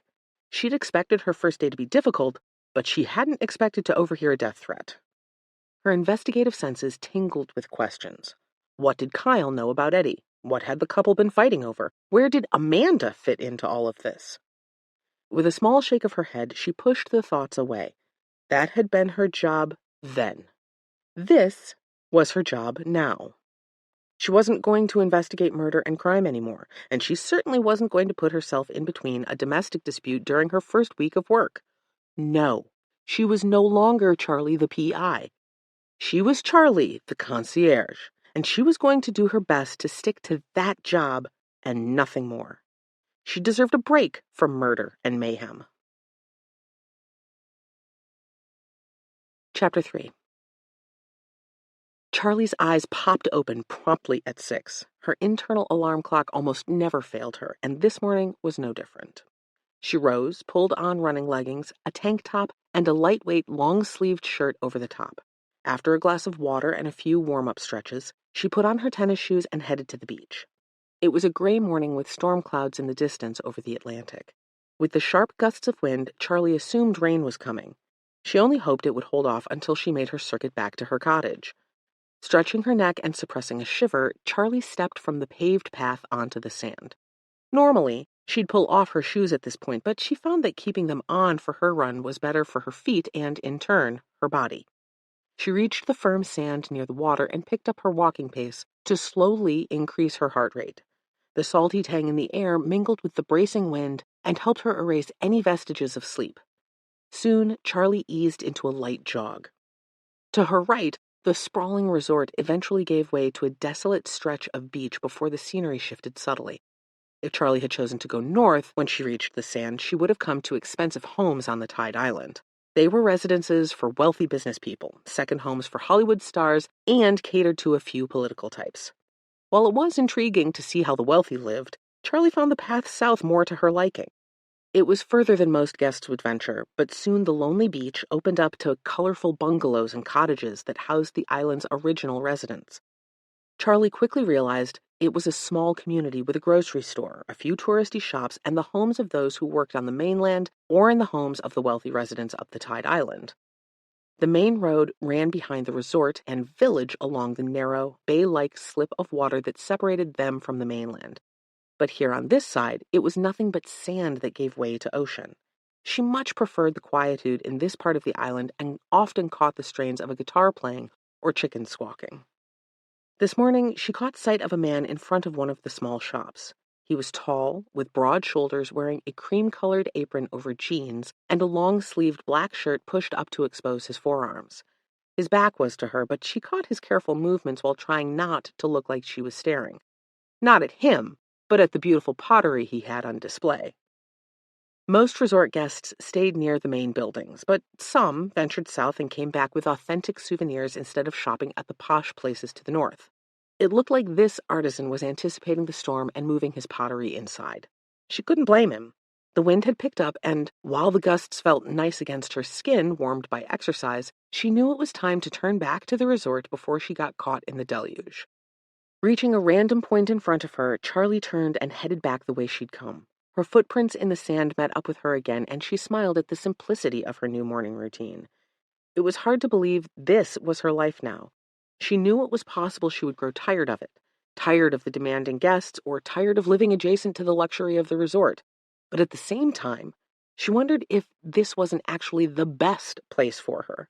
[SPEAKER 1] She'd expected her first day to be difficult, but she hadn't expected to overhear a death threat. Her investigative senses tingled with questions. What did Kyle know about Eddie? What had the couple been fighting over? Where did Amanda fit into all of this? With a small shake of her head, she pushed the thoughts away. That had been her job then. This was her job now. She wasn't going to investigate murder and crime anymore, and she certainly wasn't going to put herself in between a domestic dispute during her first week of work. No, she was no longer Charlie the PI. She was Charlie the concierge, and she was going to do her best to stick to that job and nothing more. She deserved a break from murder and mayhem. Chapter 3. Charlie's eyes popped open promptly at 6. Her internal alarm clock almost never failed her, and this morning was no different. She rose, pulled on running leggings, a tank top, and a lightweight, long-sleeved shirt over the top. After a glass of water and a few warm-up stretches, she put on her tennis shoes and headed to the beach. It was a gray morning with storm clouds in the distance over the Atlantic. With the sharp gusts of wind, Charlie assumed rain was coming. She only hoped it would hold off until she made her circuit back to her cottage. Stretching her neck and suppressing a shiver, Charlie stepped from the paved path onto the sand. Normally, she'd pull off her shoes at this point, but she found that keeping them on for her run was better for her feet and, in turn, her body. She reached the firm sand near the water and picked up her walking pace, to slowly increase her heart rate. The salty tang in the air mingled with the bracing wind and helped her erase any vestiges of sleep. Soon, Charlie eased into a light jog. To her right, the sprawling resort eventually gave way to a desolate stretch of beach before the scenery shifted subtly. If Charlie had chosen to go north when she reached the sand, she would have come to expensive homes on the Tide Island. They were residences for wealthy business people, second homes for Hollywood stars, and catered to a few political types. While it was intriguing to see how the wealthy lived, Charlie found the path south more to her liking. It was further than most guests would venture, but soon the lonely beach opened up to colorful bungalows and cottages that housed the island's original residents. Charlie quickly realized it was a small community with a grocery store, a few touristy shops, and the homes of those who worked on the mainland or in the homes of the wealthy residents of the Tide Island. The main road ran behind the resort and village along the narrow, bay-like slip of water that separated them from the mainland. But here on this side, it was nothing but sand that gave way to ocean. She much preferred the quietude in this part of the island and often caught the strains of a guitar playing or chickens squawking. This morning, she caught sight of a man in front of one of the small shops. He was tall, with broad shoulders, wearing a cream-colored apron over jeans and a long-sleeved black shirt pushed up to expose his forearms. His back was to her, but she caught his careful movements while trying not to look like she was staring. Not at him, but at the beautiful pottery he had on display. Most resort guests stayed near the main buildings, but some ventured south and came back with authentic souvenirs instead of shopping at the posh places to the north. It looked like this artisan was anticipating the storm and moving his pottery inside. She couldn't blame him. The wind had picked up, and while the gusts felt nice against her skin, warmed by exercise, she knew it was time to turn back to the resort before she got caught in the deluge. Reaching a random point in front of her, Charlie turned and headed back the way she'd come. Her footprints in the sand met up with her again, and she smiled at the simplicity of her new morning routine. It was hard to believe this was her life now. She knew it was possible she would grow tired of it, tired of the demanding guests, or tired of living adjacent to the luxury of the resort. But at the same time, she wondered if this wasn't actually the best place for her.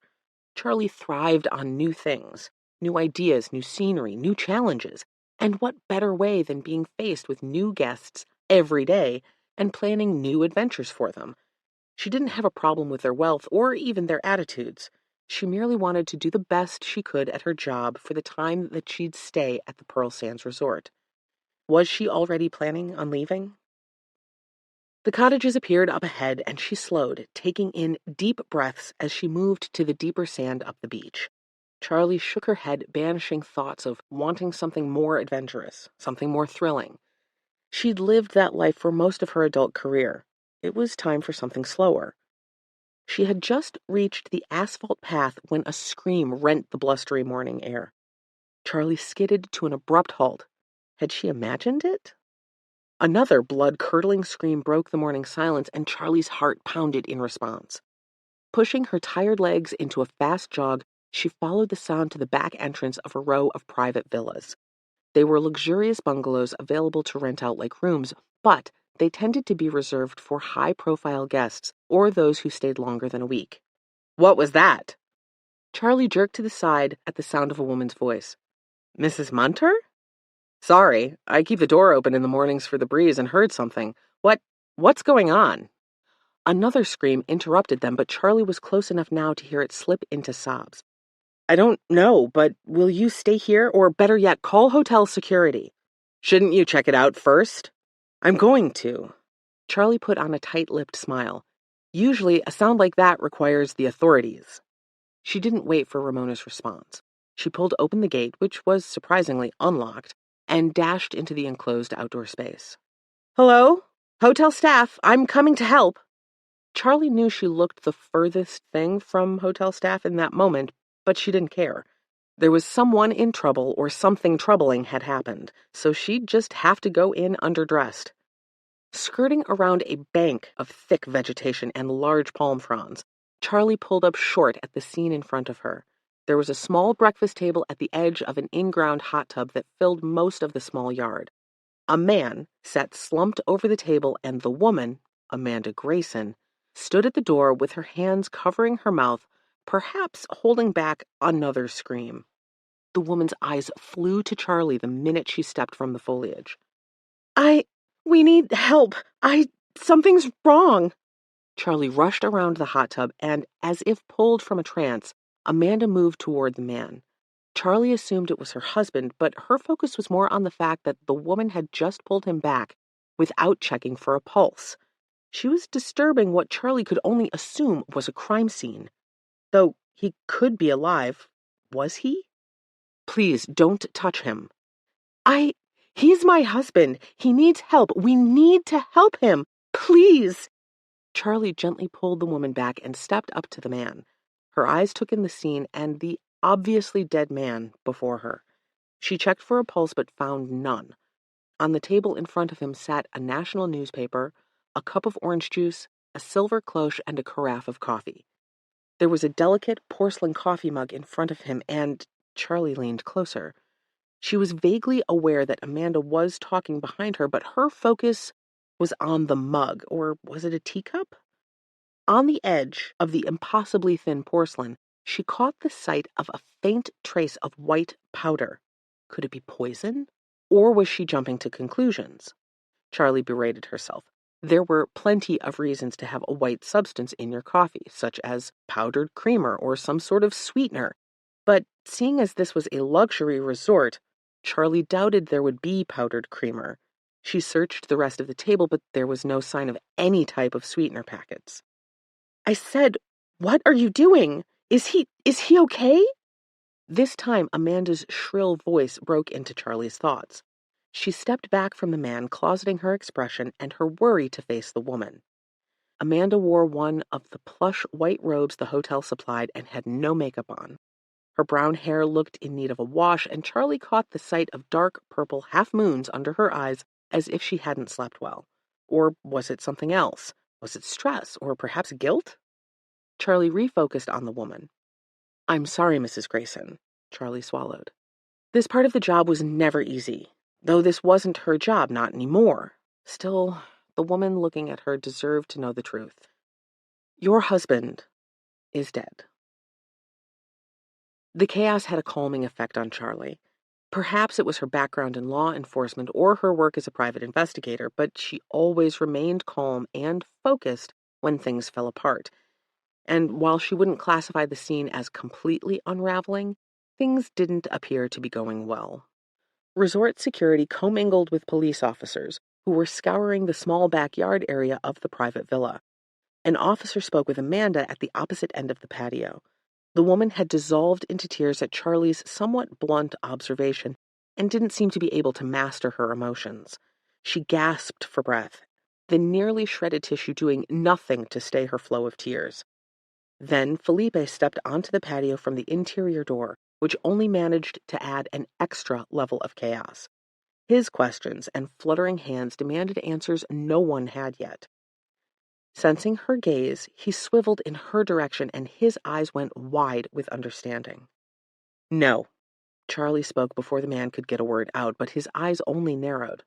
[SPEAKER 1] Charlie thrived on new things, new ideas, new scenery, new challenges. And what better way than being faced with new guests every day and planning new adventures for them? She didn't have a problem with their wealth or even their attitudes. She merely wanted to do the best she could at her job for the time that she'd stay at the Pearl Sands Resort. Was she already planning on leaving? The cottages appeared up ahead, and she slowed, taking in deep breaths as she moved to the deeper sand up the beach. Charlie shook her head, banishing thoughts of wanting something more adventurous, something more thrilling. She'd lived that life for most of her adult career. It was time for something slower. She had just reached the asphalt path when a scream rent the blustery morning air. Charlie skidded to an abrupt halt. Had she imagined it? Another blood-curdling scream broke the morning silence, and Charlie's heart pounded in response. Pushing her tired legs into a fast jog, she followed the sound to the back entrance of a row of private villas. They were luxurious bungalows available to rent out like rooms, but they tended to be reserved for high-profile guests or those who stayed longer than a week. What was that? Charlie jerked to the side at the sound of a woman's voice. Mrs. Munter? Sorry, I keep the door open in the mornings for the breeze and heard something. What's going on? Another scream interrupted them, but Charlie was close enough now to hear it slip into sobs. I don't know, but will you stay here, or better yet, call hotel security? Shouldn't you check it out first? I'm going to. Charlie put on a tight-lipped smile. Usually, a sound like that requires the authorities. She didn't wait for Ramona's response. She pulled open the gate, which was surprisingly unlocked, and dashed into the enclosed outdoor space. Hello? Hotel staff, I'm coming to help. Charlie knew she looked the furthest thing from hotel staff in that moment, but she didn't care. There was someone in trouble or something troubling had happened, so she'd just have to go in underdressed. Skirting around a bank of thick vegetation and large palm fronds, Charlie pulled up short at the scene in front of her. There was a small breakfast table at the edge of an in-ground hot tub that filled most of the small yard. A man sat slumped over the table, and the woman, Amanda Grayson, stood at the door with her hands covering her mouth, perhaps holding back another scream. The woman's eyes flew to Charlie the minute she stepped from the foliage. We need help. Something's wrong. Charlie rushed around the hot tub and, as if pulled from a trance, Amanda moved toward the man. Charlie assumed it was her husband, but her focus was more on the fact that the woman had just pulled him back without checking for a pulse. She was disturbing what Charlie could only assume was a crime scene. Though he could be alive. Was he? Please, don't touch him. He's my husband. He needs help. We need to help him. Please. Charlie gently pulled the woman back and stepped up to the man. Her eyes took in the scene and the obviously dead man before her. She checked for a pulse but found none. On the table in front of him sat a national newspaper, a cup of orange juice, a silver cloche, and a carafe of coffee. There was a delicate porcelain coffee mug in front of him, and Charlie leaned closer. She was vaguely aware that Amanda was talking behind her, but her focus was on the mug, or was it a teacup? On the edge of the impossibly thin porcelain, she caught the sight of a faint trace of white powder. Could it be poison? Or was she jumping to conclusions? Charlie berated herself. There were plenty of reasons to have a white substance in your coffee, such as powdered creamer or some sort of sweetener. But seeing as this was a luxury resort, Charlie doubted there would be powdered creamer. She searched the rest of the table, but there was no sign of any type of sweetener packets. I said, "What are you doing? Is he okay?" This time, Amanda's shrill voice broke into Charlie's thoughts. She stepped back from the man, closeting her expression and her worry to face the woman. Amanda wore one of the plush white robes the hotel supplied and had no makeup on. Her brown hair looked in need of a wash, and Charlie caught the sight of dark purple half-moons under her eyes as if she hadn't slept well. Or was it something else? Was it stress, or perhaps guilt? Charlie refocused on the woman. "I'm sorry, Mrs. Grayson," Charlie swallowed. "This part of the job was never easy, though this wasn't her job, not anymore. Still, the woman looking at her deserved to know the truth. Your husband is dead." The chaos had a calming effect on Charlie. Perhaps it was her background in law enforcement or her work as a private investigator, but she always remained calm and focused when things fell apart. And while she wouldn't classify the scene as completely unraveling, things didn't appear to be going well. Resort security commingled with police officers who were scouring the small backyard area of the private villa. An officer spoke with Amanda at the opposite end of the patio. The woman had dissolved into tears at Charlie's somewhat blunt observation and didn't seem to be able to master her emotions. She gasped for breath, the nearly shredded tissue doing nothing to stay her flow of tears. Then Felipe stepped onto the patio from the interior door, which only managed to add an extra level of chaos. His questions and fluttering hands demanded answers no one had yet. Sensing her gaze, he swiveled in her direction and his eyes went wide with understanding. "No." Charlie spoke before the man could get a word out, but his eyes only narrowed.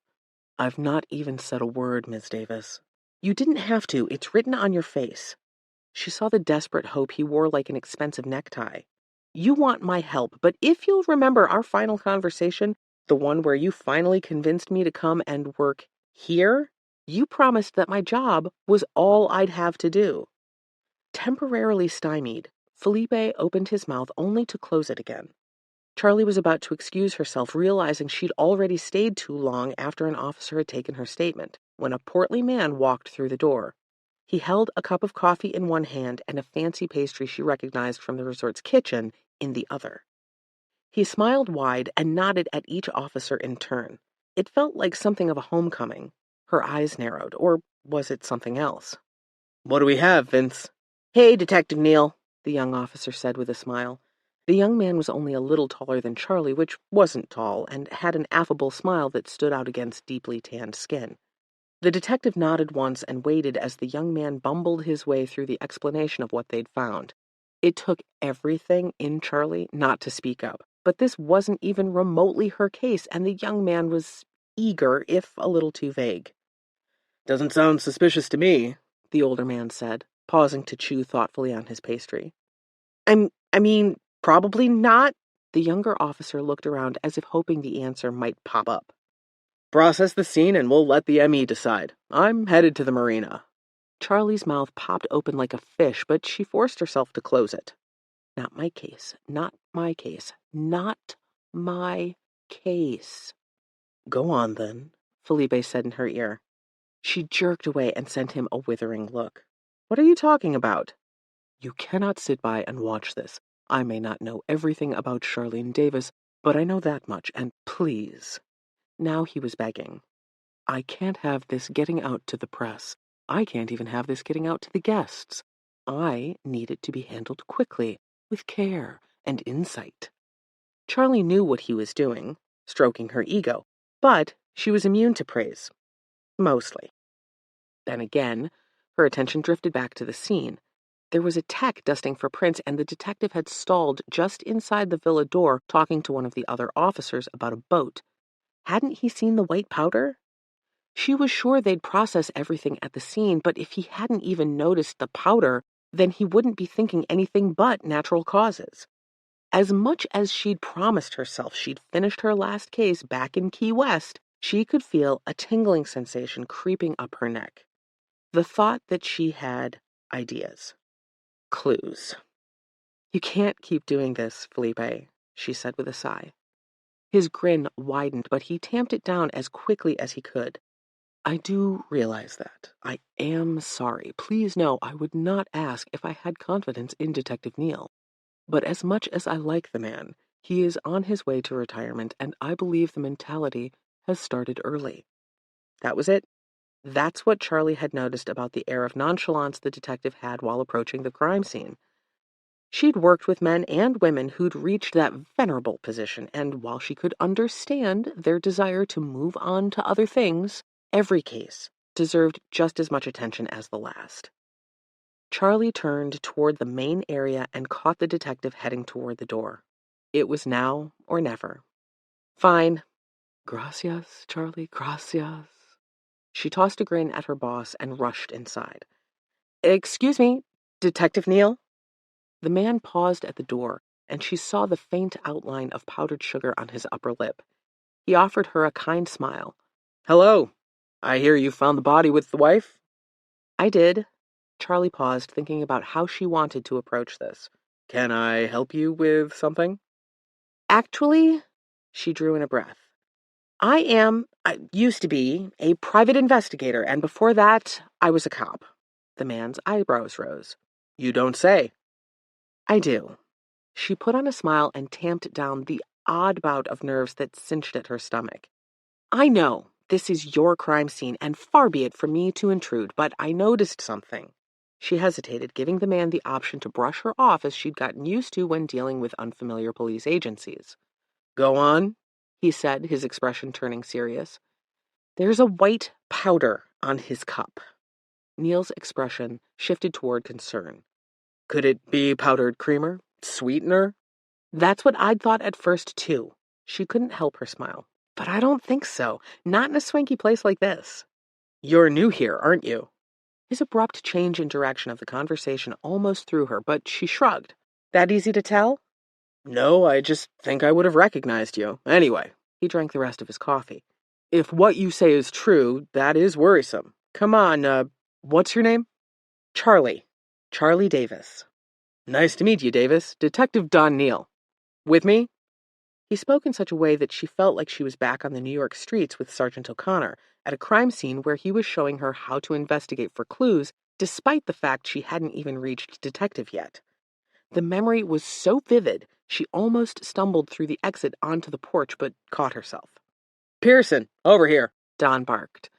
[SPEAKER 1] "I've not even said a word, Ms. Davis." "You didn't have to. It's written on your face." She saw the desperate hope he wore like an expensive necktie. "You want my help, but if you'll remember our final conversation, the one where you finally convinced me to come and work here, you promised that my job was all I'd have to do." Temporarily stymied, Felipe opened his mouth only to close it again. Charlie was about to excuse herself, realizing she'd already stayed too long after an officer had taken her statement, when a portly man walked through the door. He held a cup of coffee in one hand and a fancy pastry she recognized from the resort's kitchen in the other. He smiled wide and nodded at each officer in turn. It felt like something of a homecoming. Her eyes narrowed, or was it something else? "What do we have, Vince?" "Hey, Detective Neal," the young officer said with a smile. The young man was only a little taller than Charlie, which wasn't tall, and had an affable smile that stood out against deeply tanned skin. The detective nodded once and waited as the young man bumbled his way through the explanation of what they'd found. It took everything in Charlie not to speak up, but this wasn't even remotely her case, and the young man was eager, if a little too vague. "Doesn't sound suspicious to me," the older man said, pausing to chew thoughtfully on his pastry. I mean, probably not," The younger officer looked around as if hoping the answer might pop up. Process the scene and we'll let the ME decide. I'm headed to the marina. Charlie's mouth popped open like a fish, but she forced herself to close it. Not my case. Not my case. Not my case. Go on, then, Felipe said in her ear. She jerked away and sent him a withering look. What are you talking about? You cannot sit by and watch this. I may not know everything about Charlene Davis, but I know that much, and please. Now he was begging. I can't have this getting out to the press. I can't even have this getting out to the guests. I need it to be handled quickly, with care and insight. Charlie knew what he was doing, stroking her ego, but she was immune to praise. Mostly. Then again, her attention drifted back to the scene. There was a tech dusting for prints, and the detective had stalled just inside the villa door talking to one of the other officers about a boat. Hadn't he seen the white powder? She was sure they'd process everything at the scene, but if he hadn't even noticed the powder, then he wouldn't be thinking anything but natural causes. As much as she'd promised herself she'd finished her last case back in Key West, she could feel a tingling sensation creeping up her neck. The thought that she had ideas. Clues. You can't keep doing this, Felipe, she said with a sigh. His grin widened, but he tamped it down as quickly as he could. I do realize that. I am sorry. Please know I would not ask if I had confidence in Detective Neal. But as much as I like the man, he is on his way to retirement, and I believe the mentality has started early. That was it. That's what Charlie had noticed about the air of nonchalance the detective had while approaching the crime scene. She'd worked with men and women who'd reached that venerable position, and while she could understand their desire to move on to other things, every case deserved just as much attention as the last. Charlie turned toward the main area and caught the detective heading toward the door. It was now or never. Fine. Gracias, Charlie, gracias. She tossed a grin at her boss and rushed inside. Excuse me, Detective Neal? The man paused at the door, and she saw the faint outline of powdered sugar on his upper lip. He offered her a kind smile. Hello. I hear you found the body with the wife? I did. Charlie paused, thinking about how she wanted to approach this. Can I help you with something? Actually, she drew in a breath. I used to be, a private investigator, and before that, I was a cop. The man's eyebrows rose. You don't say. I do. She put on a smile and tamped down the odd bout of nerves that cinched at her stomach. I know, this is your crime scene, and far be it from me to intrude, but I noticed something. She hesitated, giving the man the option to brush her off as she'd gotten used to when dealing with unfamiliar police agencies. Go on, he said, his expression turning serious. There's a white powder on his cup. Neal's expression shifted toward concern. Could it be powdered creamer? Sweetener? That's what I'd thought at first, too. She couldn't help her smile. But I don't think so. Not in a swanky place like this. You're new here, aren't you? His abrupt change in direction of the conversation almost threw her, but she shrugged. That easy to tell? No, I just think I would have recognized you. Anyway, he drank the rest of his coffee. If what you say is true, that is worrisome. Come on, what's your name? Charlie. Charlie Davis. Nice to meet you, Davis. Detective Don Neal. With me? He spoke in such a way that she felt like she was back on the New York streets with Sergeant O'Connor, at a crime scene where he was showing her how to investigate for clues, despite the fact she hadn't even reached detective yet. The memory was so vivid, she almost stumbled through the exit onto the porch, but caught herself. Pearson, over here, Don barked.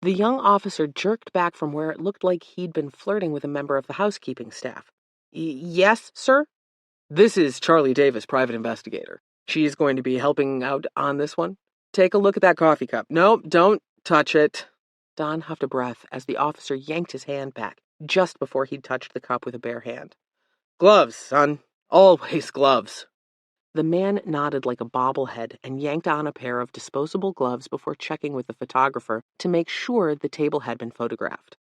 [SPEAKER 1] The young officer jerked back from where it looked like he'd been flirting with a member of the housekeeping staff. Yes, sir? This is Charlie Davis, private investigator. She's going to be helping out on this one. Take a look at that coffee cup. No, don't touch it. Don huffed a breath as the officer yanked his hand back, just before he'd touched the cup with a bare hand. Gloves, son. Always gloves. The man nodded like a bobblehead and yanked on a pair of disposable gloves before checking with the photographer to make sure the table had been photographed.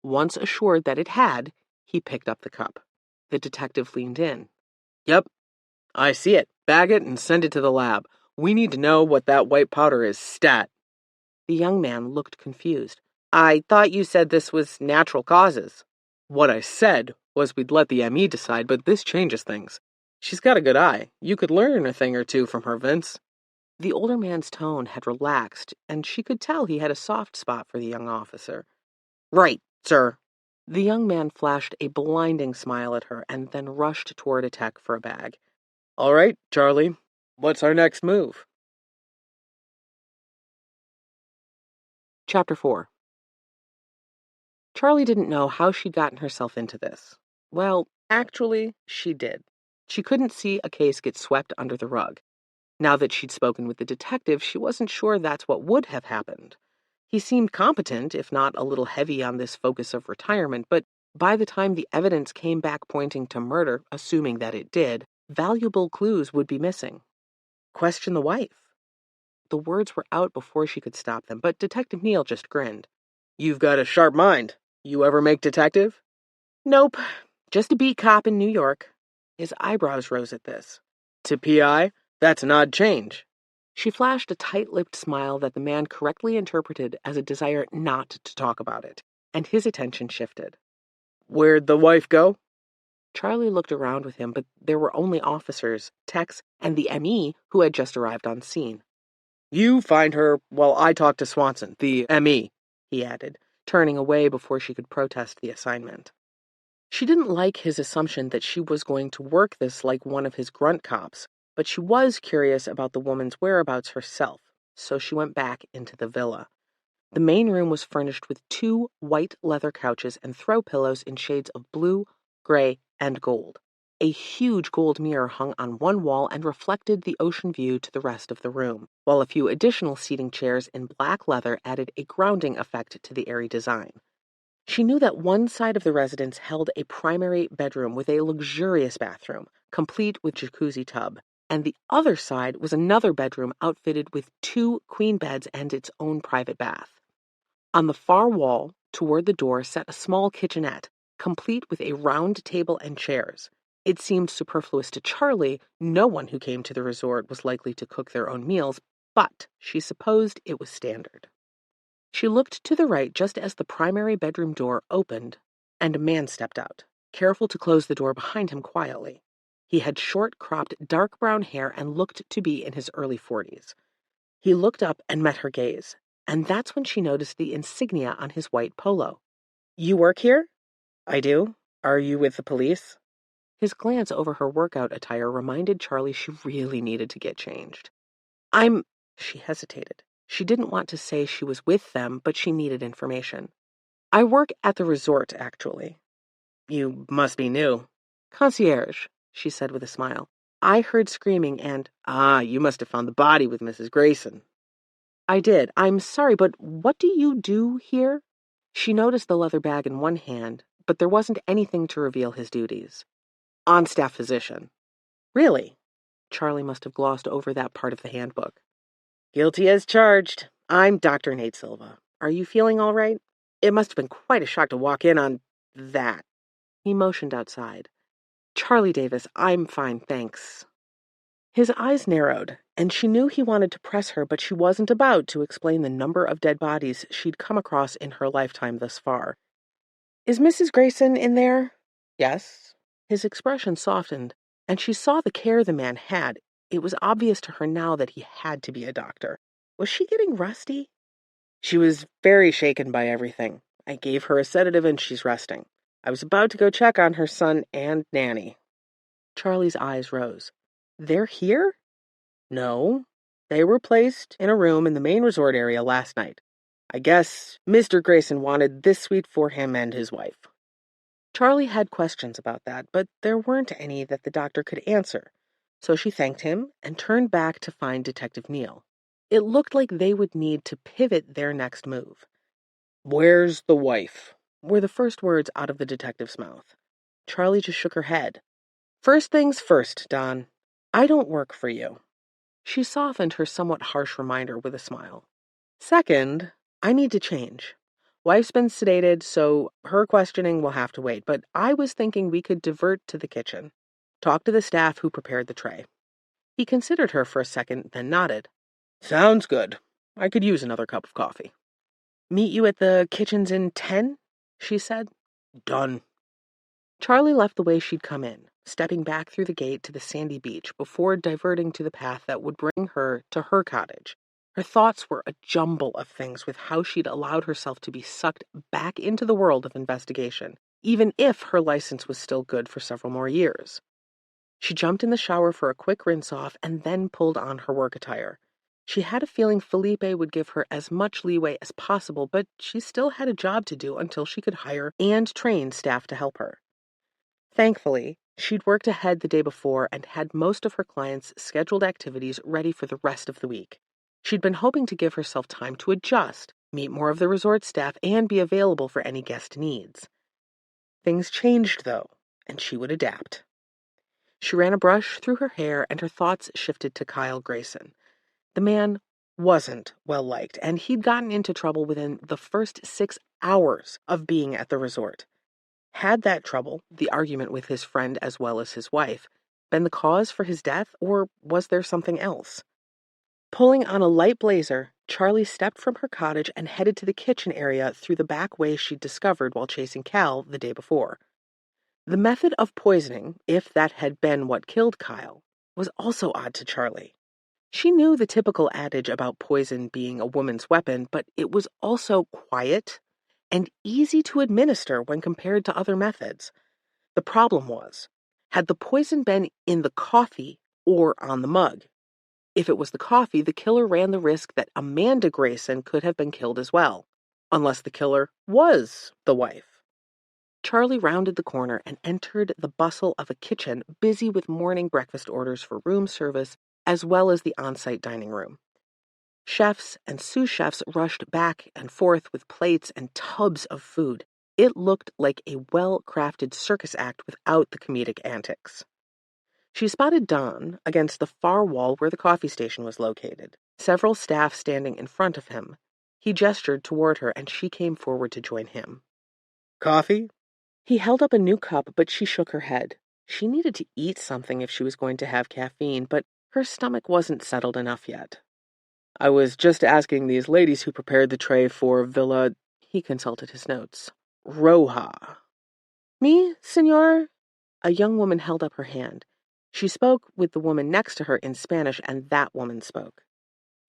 [SPEAKER 1] Once assured that it had, he picked up the cup. The detective leaned in. Yep, I see it. Bag it and send it to the lab. We need to know what that white powder is, stat." The young man looked confused. "I thought you said this was natural causes." "What I said was we'd let the ME decide, but this changes things. She's got a good eye. You could learn a thing or two from her, Vince." The older man's tone had relaxed, and she could tell he had a soft spot for the young officer. "Right, sir." The young man flashed a blinding smile at her and then rushed toward a tech for a bag. "All right, Charlie. What's our next move?" Chapter 4. Charlie didn't know how she'd gotten herself into this. Well, actually, she did. She couldn't see a case get swept under the rug. Now that she'd spoken with the detective, she wasn't sure that's what would have happened. He seemed competent, if not a little heavy on this focus of retirement, but by the time the evidence came back pointing to murder, assuming that it did, valuable clues would be missing. Question the wife. The words were out before she could stop them, but Detective Neal just grinned. "You've got a sharp mind. You ever make detective?" "Nope. Just a beat cop in New York." His eyebrows rose at this. "To PI? That's an odd change." She flashed a tight-lipped smile that the man correctly interpreted as a desire not to talk about it, and his attention shifted. "Where'd the wife go?" Charlie looked around with him, but there were only officers, techs, and the ME who had just arrived on scene. "You find her while I talk to Swanson, the ME," he added, turning away before she could protest the assignment. She didn't like his assumption that she was going to work this like one of his grunt cops, but she was curious about the woman's whereabouts herself, so she went back into the villa. The main room was furnished with 2 white leather couches and throw pillows in shades of blue, gray, and gold. A huge gold mirror hung on one wall and reflected the ocean view to the rest of the room, while a few additional seating chairs in black leather added a grounding effect to the airy design. She knew that one side of the residence held a primary bedroom with a luxurious bathroom, complete with jacuzzi tub, and the other side was another bedroom outfitted with 2 queen beds and its own private bath. On the far wall, toward the door, sat a small kitchenette, complete with a round table and chairs. It seemed superfluous to Charlie. No one who came to the resort was likely to cook their own meals, but she supposed it was standard. She looked to the right just as the primary bedroom door opened, and a man stepped out, careful to close the door behind him quietly. He had short, cropped, dark brown hair and looked to be in his early 40s. He looked up and met her gaze, and that's when she noticed the insignia on his white polo. "You work here?" "I do. Are you with the police?" His glance over her workout attire reminded Charlie she really needed to get changed. She hesitated. She didn't want to say she was with them, but she needed information. "I work at the resort, actually." "You must be new." "Concierge," she said with a smile. "I heard screaming and—" "You must have found the body with Mrs. Grayson." "I did. I'm sorry, but what do you do here?" She noticed the leather bag in one hand, but there wasn't anything to reveal his duties. "On-staff physician." "Really?" Charlie must have glossed over that part of the handbook. "Guilty as charged. I'm Dr. Nate Silva. Are you feeling all right? It must have been quite a shock to walk in on that." He motioned outside. "Charlie Davis, I'm fine, thanks." His eyes narrowed, and she knew he wanted to press her, but she wasn't about to explain the number of dead bodies she'd come across in her lifetime thus far. "Is Mrs. Grayson in there?" "Yes." His expression softened, and she saw the care the man had. It was obvious to her now that he had to be a doctor. Was she getting rusty? "She was very shaken by everything. I gave her a sedative and she's resting. I was about to go check on her son and nanny." Charlie's eyes rose. "They're here?" "No. They were placed in a room in the main resort area last night. I guess Mr. Grayson wanted this suite for him and his wife." Charlie had questions about that, but there weren't any that the doctor could answer, so she thanked him and turned back to find Detective Neal. It looked like they would need to pivot their next move. "Where's the wife?" were the first words out of the detective's mouth. Charlie just shook her head. "First things first, Don. I don't work for you." She softened her somewhat harsh reminder with a smile. "Second, I need to change. Wife's been sedated, so her questioning will have to wait, but I was thinking we could divert to the kitchen. Talk to the staff who prepared the tray." He considered her for a second, then nodded. Sounds good. I could use another cup of coffee. Meet you at the kitchens in 10? She said. Done. Charlie left the way she'd come in, stepping back through the gate to the sandy beach before diverting to the path that would bring her to her cottage. Her thoughts were a jumble of things with how she'd allowed herself to be sucked back into the world of investigation, even if her license was still good for several more years. She jumped in the shower for a quick rinse-off and then pulled on her work attire. She had a feeling Felipe would give her as much leeway as possible, but she still had a job to do until she could hire and train staff to help her. Thankfully, she'd worked ahead the day before and had most of her clients' scheduled activities ready for the rest of the week. She'd been hoping to give herself time to adjust, meet more of the resort staff, and be available for any guest needs. Things changed, though, and she would adapt. She ran a brush through her hair, and her thoughts shifted to Kyle Grayson. The man wasn't well-liked, and he'd gotten into trouble within the first 6 hours of being at the resort. Had that trouble, the argument with his friend as well as his wife, been the cause for his death, or was there something else? Pulling on a light blazer, Charlie stepped from her cottage and headed to the kitchen area through the back way she'd discovered while chasing Cal the day before. The method of poisoning, if that had been what killed Kyle, was also odd to Charlie. She knew the typical adage about poison being a woman's weapon, but it was also quiet and easy to administer when compared to other methods. The problem was, had the poison been in the coffee or on the mug? If it was the coffee, the killer ran the risk that Amanda Grayson could have been killed as well, unless the killer was the wife. Charlie rounded the corner and entered the bustle of a kitchen busy with morning breakfast orders for room service as well as the on-site dining room. Chefs and sous chefs rushed back and forth with plates and tubs of food. It looked like a well-crafted circus act without the comedic antics. She spotted Don against the far wall where the coffee station was located, several staff standing in front of him. He gestured toward her, and she came forward to join him. Coffee? He held up a new cup, but she shook her head. She needed to eat something if she was going to have caffeine, but her stomach wasn't settled enough yet. I was just asking these ladies who prepared the tray for Villa... He consulted his notes. Roja. Me, senor? A young woman held up her hand. She spoke with the woman next to her in Spanish, and that woman spoke.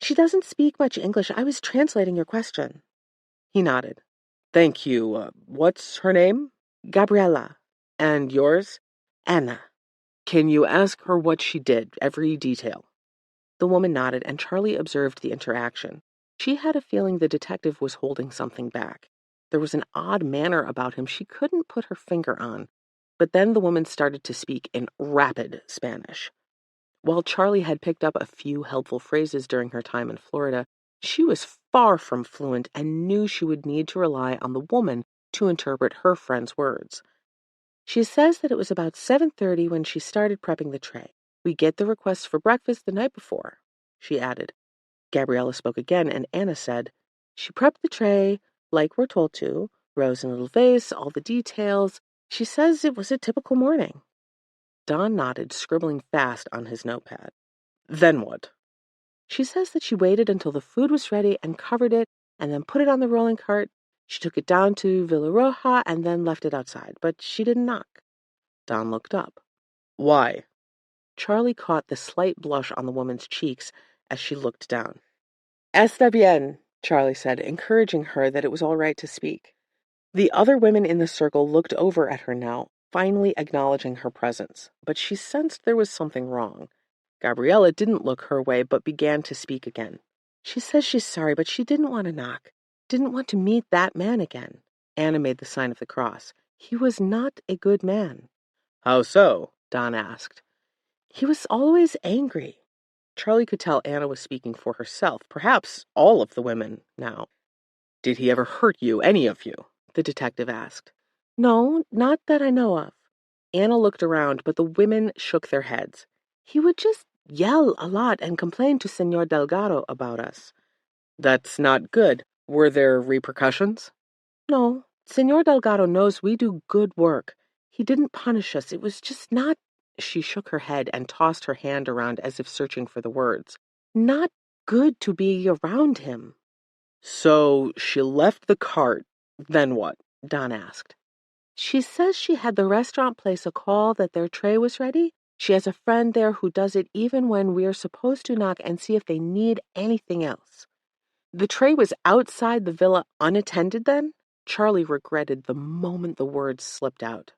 [SPEAKER 1] She doesn't speak much English. I was translating your question. He nodded. Thank you. What's her name? Gabriela. And yours? Anna. Can you ask her what she did, every detail? The woman nodded, and Charlie observed the interaction. She had a feeling the detective was holding something back. There was an odd manner about him she couldn't put her finger on. But then the woman started to speak in rapid Spanish. While Charlie had picked up a few helpful phrases during her time in Florida, she was far from fluent and knew she would need to rely on the woman to interpret her friend's words. She says that it was about 7:30 when she started prepping the tray. We get the requests for breakfast the night before, she added. Gabriella spoke again, and Anna said, she prepped the tray, like we're told to, rose in a little vase, all the details. She says it was a typical morning. Don nodded, scribbling fast on his notepad. Then what? She says that she waited until the food was ready and covered it, and then put it on the rolling cart. She took it down to Villa Roja and then left it outside, but she didn't knock. Don looked up. Why? Charlie caught the slight blush on the woman's cheeks as she looked down. Está bien, Charlie said, encouraging her that it was all right to speak. The other women in the circle looked over at her now, finally acknowledging her presence, but she sensed there was something wrong. Gabriella didn't look her way, but began to speak again. She says she's sorry, but she didn't want to knock. Didn't want to meet that man again. Anna made the sign of the cross. He was not a good man. How so? Don asked. He was always angry. Charlie could tell Anna was speaking for herself, perhaps all of the women now. Did he ever hurt you, any of you? The detective asked. No, not that I know of. Anna looked around, but the women shook their heads. He would just yell a lot and complain to Senor Delgado about us. That's not good. Were there repercussions? No. Senor Delgado knows we do good work. He didn't punish us. It was just not She shook her head and tossed her hand around as if searching for the words. Not good to be around him. So she left the cart. Then what? Don asked. She says she had the restaurant place a call that their tray was ready. She has a friend there who does it even when we're supposed to knock and see if they need anything else. The tray was outside the villa unattended then? Charlie regretted the moment the words slipped out.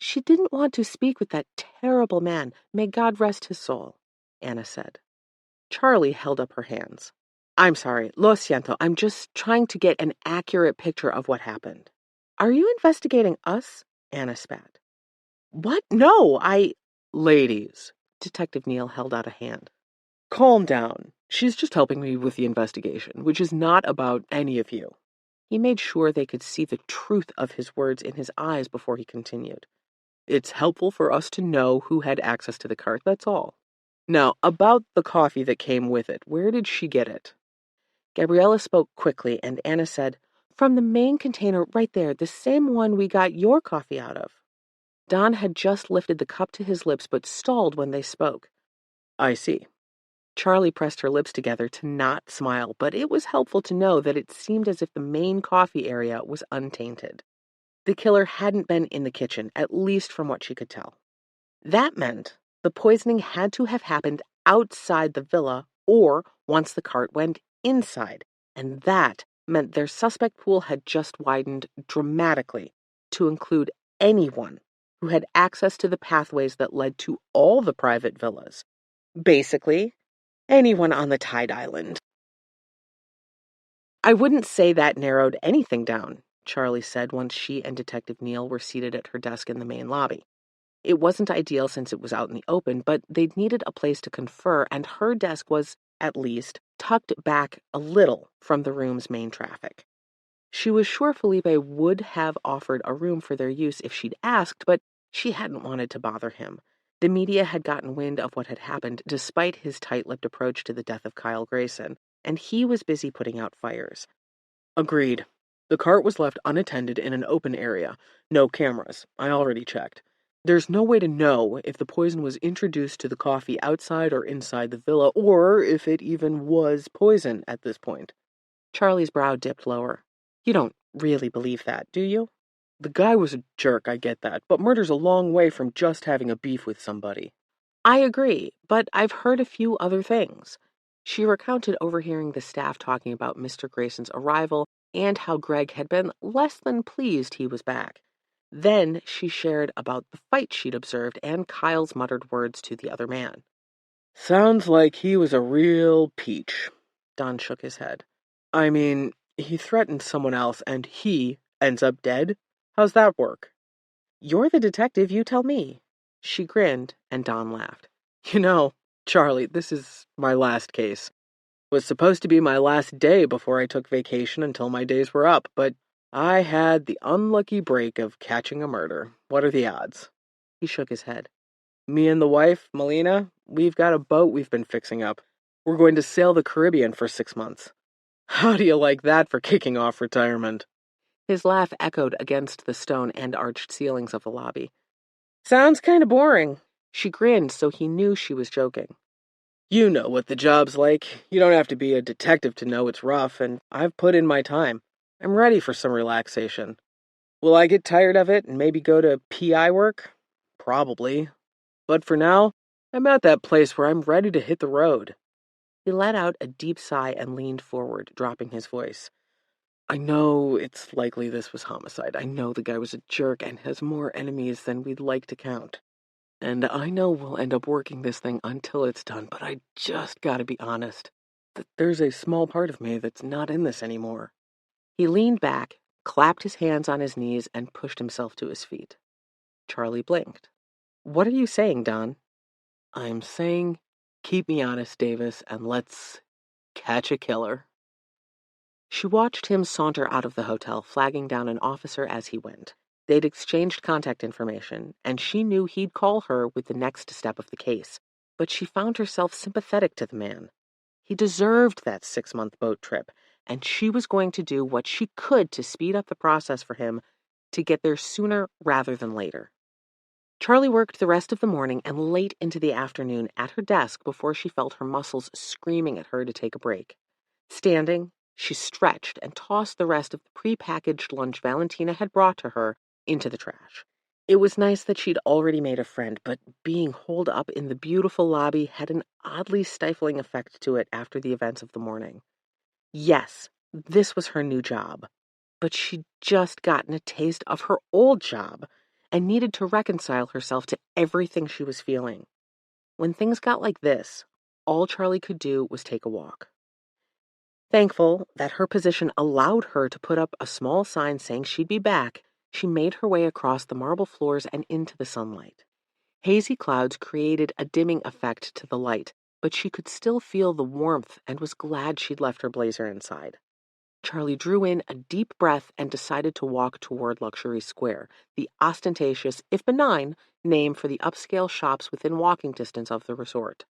[SPEAKER 1] She didn't want to speak with that terrible man. May God rest his soul, Anna said. Charlie held up her hands. I'm sorry, lo siento. I'm just trying to get an accurate picture of what happened. Are you investigating us? Anna spat. What? No, Ladies, Detective Neal held out a hand. Calm down. She's just helping me with the investigation, which is not about any of you. He made sure they could see the truth of his words in his eyes before he continued. It's helpful for us to know who had access to the cart, that's all. Now, about the coffee that came with it, where did she get it? Gabriella spoke quickly, and Anna said, From the main container right there, the same one we got your coffee out of. Don had just lifted the cup to his lips but stalled when they spoke. I see. Charlie pressed her lips together to not smile, but it was helpful to know that it seemed as if the main coffee area was untainted. The killer hadn't been in the kitchen, at least from what she could tell. That meant the poisoning had to have happened outside the villa or once the cart went inside, and that meant their suspect pool had just widened dramatically to include anyone who had access to the pathways that led to all the private villas. Basically, anyone on the Tide Island. I wouldn't say that narrowed anything down, Charlie said once she and Detective Neal were seated at her desk in the main lobby. It wasn't ideal since it was out in the open, but they'd needed a place to confer, and her desk was, at least, tucked back a little from the room's main traffic. She was sure Felipe would have offered a room for their use if she'd asked, but she hadn't wanted to bother him. The media had gotten wind of what had happened, despite his tight-lipped approach to the death of Kyle Grayson, and he was busy putting out fires. Agreed. The cart was left unattended in an open area. No cameras. I already checked. There's no way to know if the poison was introduced to the coffee outside or inside the villa, or if it even was poison at this point. Charlie's brow dipped lower. You don't really believe that, do you? The guy was a jerk, I get that, but murder's a long way from just having a beef with somebody. I agree, but I've heard a few other things. She recounted overhearing the staff talking about Mr. Grayson's arrival and how Greg had been less than pleased he was back. Then she shared about the fight she'd observed and Kyle's muttered words to the other man. Sounds like he was a real peach. Don shook his head. I mean, he threatened someone else and he ends up dead? How's that work? You're the detective, you tell me. She grinned, and Don laughed. You know, Charlie, this is my last case. It was supposed to be my last day before I took vacation until my days were up, but I had the unlucky break of catching a murder. What are the odds? He shook his head. Me and the wife, Melina, we've got a boat we've been fixing up. We're going to sail the Caribbean for 6 months. How do you like that for kicking off retirement? His laugh echoed against the stone and arched ceilings of the lobby. Sounds kind of boring. She grinned so he knew she was joking. You know what the job's like. You don't have to be a detective to know it's rough, and I've put in my time. I'm ready for some relaxation. Will I get tired of it and maybe go to PI work? Probably. But for now, I'm at that place where I'm ready to hit the road. He let out a deep sigh and leaned forward, dropping his voice. I know it's likely this was homicide. I know the guy was a jerk and has more enemies than we'd like to count. And I know we'll end up working this thing until it's done, but I just gotta be honest. There's a small part of me that's not in this anymore. He leaned back, clapped his hands on his knees, and pushed himself to his feet. Charlie blinked. What are you saying, Don? I'm saying, keep me honest, Davis, and let's catch a killer. She watched him saunter out of the hotel, flagging down an officer as he went. They'd exchanged contact information, and she knew he'd call her with the next step of the case. But she found herself sympathetic to the man. He deserved that 6-month boat trip, and she was going to do what she could to speed up the process for him to get there sooner rather than later. Charlie worked the rest of the morning and late into the afternoon at her desk before she felt her muscles screaming at her to take a break. Standing, she stretched and tossed the rest of the pre-packaged lunch Valentina had brought to her into the trash. It was nice that she'd already made a friend, but being holed up in the beautiful lobby had an oddly stifling effect to it after the events of the morning. Yes, this was her new job, but she'd just gotten a taste of her old job and needed to reconcile herself to everything she was feeling. When things got like this, all Charlie could do was take a walk. Thankful that her position allowed her to put up a small sign saying she'd be back, she made her way across the marble floors and into the sunlight. Hazy clouds created a dimming effect to the light, but she could still feel the warmth and was glad she'd left her blazer inside. Charlie drew in a deep breath and decided to walk toward Luxury Square, the ostentatious, if benign, name for the upscale shops within walking distance of the resort.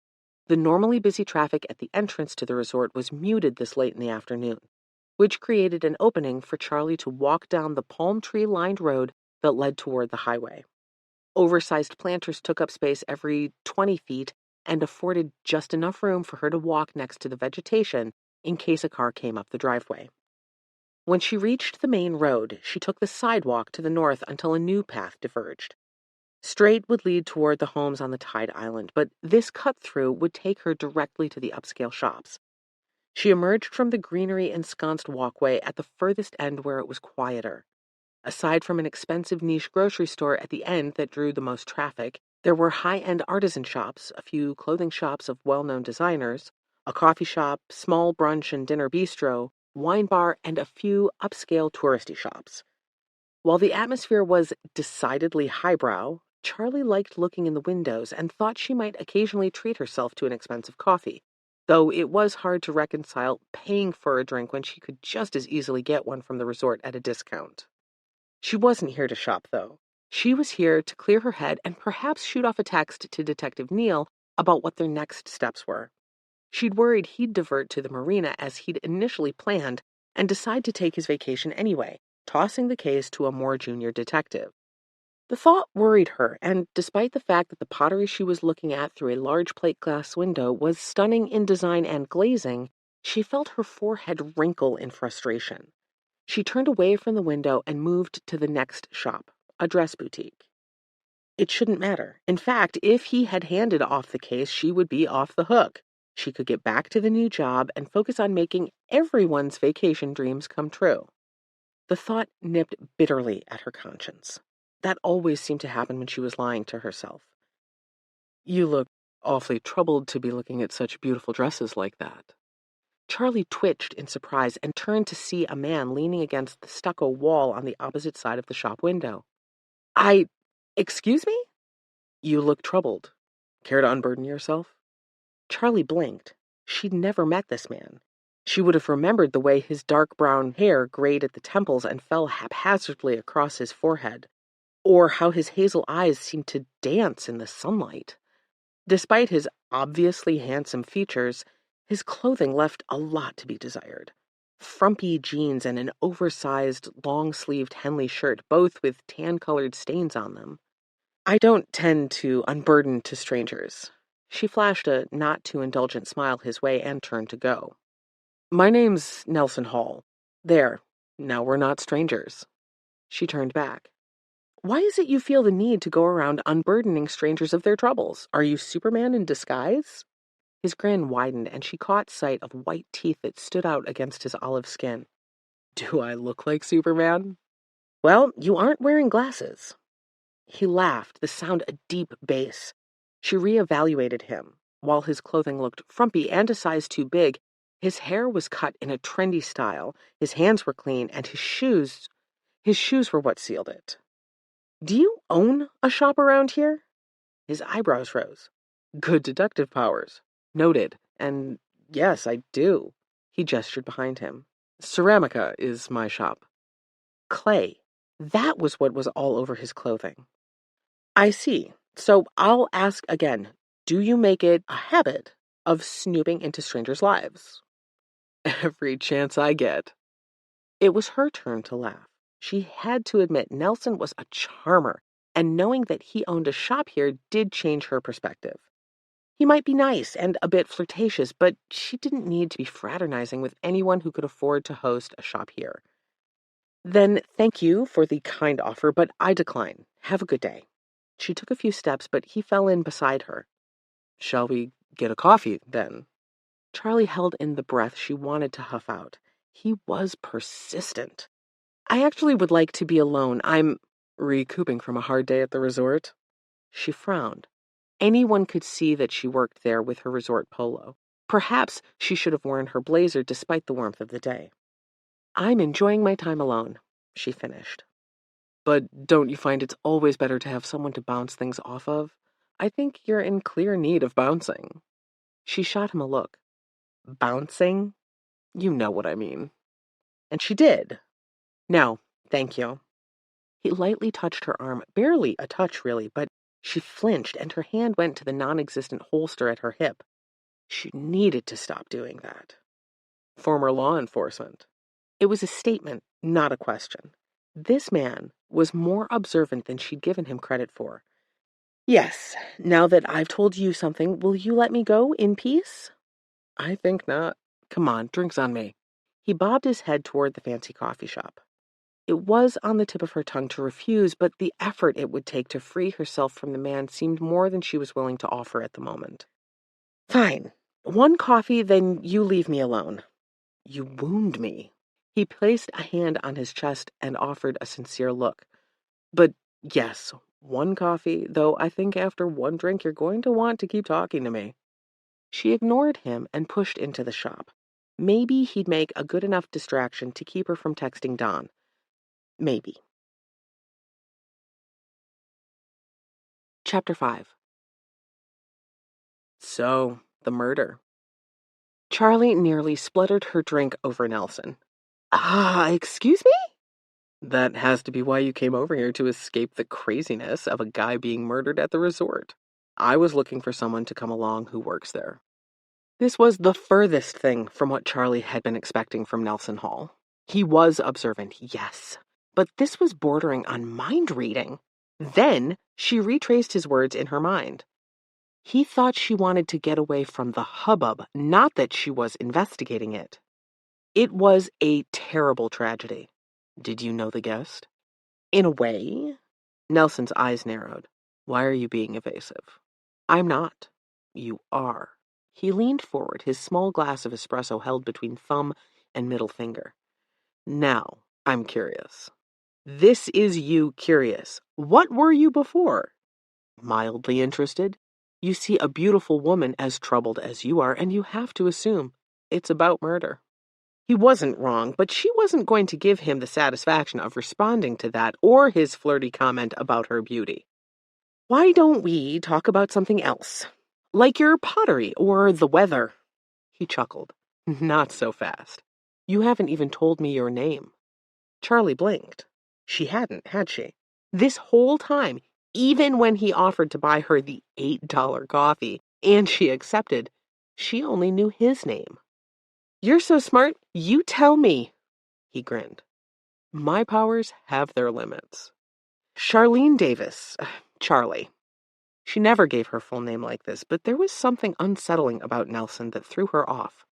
[SPEAKER 1] The normally busy traffic at the entrance to the resort was muted this late in the afternoon, which created an opening for Charlie to walk down the palm tree-lined road that led toward the highway. Oversized planters took up space every 20 feet and afforded just enough room for her to walk next to the vegetation in case a car came up the driveway. When she reached the main road, she took the sidewalk to the north until a new path diverged. Straight would lead toward the homes on the Tide Island, but this cut-through would take her directly to the upscale shops. She emerged from the greenery-ensconced walkway at the furthest end where it was quieter. Aside from an expensive niche grocery store at the end that drew the most traffic, there were high-end artisan shops, a few clothing shops of well-known designers, a coffee shop, small brunch and dinner bistro, wine bar, and a few upscale touristy shops. While the atmosphere was decidedly highbrow, Charlie liked looking in the windows and thought she might occasionally treat herself to an expensive coffee, though it was hard to reconcile paying for a drink when she could just as easily get one from the resort at a discount. She wasn't here to shop, though. She was here to clear her head and perhaps shoot off a text to Detective Neal about what their next steps were. She'd worried he'd divert to the marina as he'd initially planned and decide to take his vacation anyway, tossing the case to a more junior detective. The thought worried her, and despite the fact that the pottery she was looking at through a large plate glass window was stunning in design and glazing, she felt her forehead wrinkle in frustration. She turned away from the window and moved to the next shop, a dress boutique. It shouldn't matter. In fact, if he had handed off the case, she would be off the hook. She could get back to the new job and focus on making everyone's vacation dreams come true. The thought nipped bitterly at her conscience. That always seemed to happen when she was lying to herself. You look awfully troubled to be looking at such beautiful dresses like that. Charlie twitched in surprise and turned to see a man leaning against the stucco wall on the opposite side of the shop window. Excuse me? You look troubled. Care to unburden yourself? Charlie blinked. She'd never met this man. She would have remembered the way his dark brown hair grayed at the temples and fell haphazardly across his forehead, or how his hazel eyes seemed to dance in the sunlight. Despite his obviously handsome features, his clothing left a lot to be desired. Frumpy jeans and an oversized, long-sleeved Henley shirt, both with tan-colored stains on them. I don't tend to unburden to strangers. She flashed a not-too-indulgent smile his way and turned to go. My name's Nelson Hall. There, now we're not strangers. She turned back. Why is it you feel the need to go around unburdening strangers of their troubles? Are you Superman in disguise? His grin widened, and she caught sight of white teeth that stood out against his olive skin. Do I look like Superman? Well, you aren't wearing glasses. He laughed, the sound a deep bass. She reevaluated him. While his clothing looked frumpy and a size too big, his hair was cut in a trendy style, his hands were clean, and his shoes were what sealed it. Do you own a shop around here? His eyebrows rose. Good deductive powers. Noted. And yes, I do. He gestured behind him. Ceramica is my shop. Clay. That was what was all over his clothing. I see. So I'll ask again. Do you make it a habit of snooping into strangers' lives? Every chance I get. It was her turn to laugh. She had to admit Nelson was a charmer, and knowing that he owned a shop here did change her perspective. He might be nice and a bit flirtatious, but she didn't need to be fraternizing with anyone who could afford to host a shop here. Then thank you for the kind offer, but I decline. Have a good day. She took a few steps, but he fell in beside her. Shall we get a coffee, then? Charlie held in the breath she wanted to huff out. He was persistent. I actually would like to be alone. I'm recouping from a hard day at the resort. She frowned. Anyone could see that she worked there with her resort polo. Perhaps she should have worn her blazer despite the warmth of the day. I'm enjoying my time alone, she finished. But don't you find it's always better to have someone to bounce things off of? I think you're in clear need of bouncing. She shot him a look. Bouncing? You know what I mean. And she did. No, thank you. He lightly touched her arm, barely a touch really, but she flinched and her hand went to the non-existent holster at her hip. She needed to stop doing that. Former law enforcement. It was a statement, not a question. This man was more observant than she'd given him credit for. Yes, now that I've told you something, will you let me go in peace? I think not. Come on, drinks on me. He bobbed his head toward the fancy coffee shop. It was on the tip of her tongue to refuse, but the effort it would take to free herself from the man seemed more than she was willing to offer at the moment. Fine. One coffee, then you leave me alone. You wound me. He placed a hand on his chest and offered a sincere look. But yes, one coffee, though I think after one drink you're going to want to keep talking to me. She ignored him and pushed into the shop. Maybe he'd make a good enough distraction to keep her from texting Don. Maybe. Chapter 5. So, the murder. Charlie nearly spluttered her drink over Nelson. Excuse me? That has to be why you came over here, to escape the craziness of a guy being murdered at the resort. I was looking for someone to come along who works there. This was the furthest thing from what Charlie had been expecting from Nelson Hall. He was observant, yes, but this was bordering on mind reading. Then she retraced his words in her mind. He thought she wanted to get away from the hubbub, not that she was investigating it. It was a terrible tragedy. Did you know the guest? In a way. Nelson's eyes narrowed. Why are you being evasive? I'm not. You are. He leaned forward, his small glass of espresso held between thumb and middle finger. Now, I'm curious. This is you curious. What were you before? Mildly interested. You see a beautiful woman as troubled as you are, and you have to assume it's about murder. He wasn't wrong, but she wasn't going to give him the satisfaction of responding to that or his flirty comment about her beauty. Why don't we talk about something else? Like your pottery or the weather. He chuckled. Not so fast. You haven't even told me your name. Charlie blinked. She hadn't, had she? This whole time, even when he offered to buy her the $8 coffee, and she accepted, she only knew his name. You're so smart, you tell me, he grinned. My powers have their limits. Charlene Davis, Charlie. She never gave her full name like this, but there was something unsettling about Nelson that threw her off.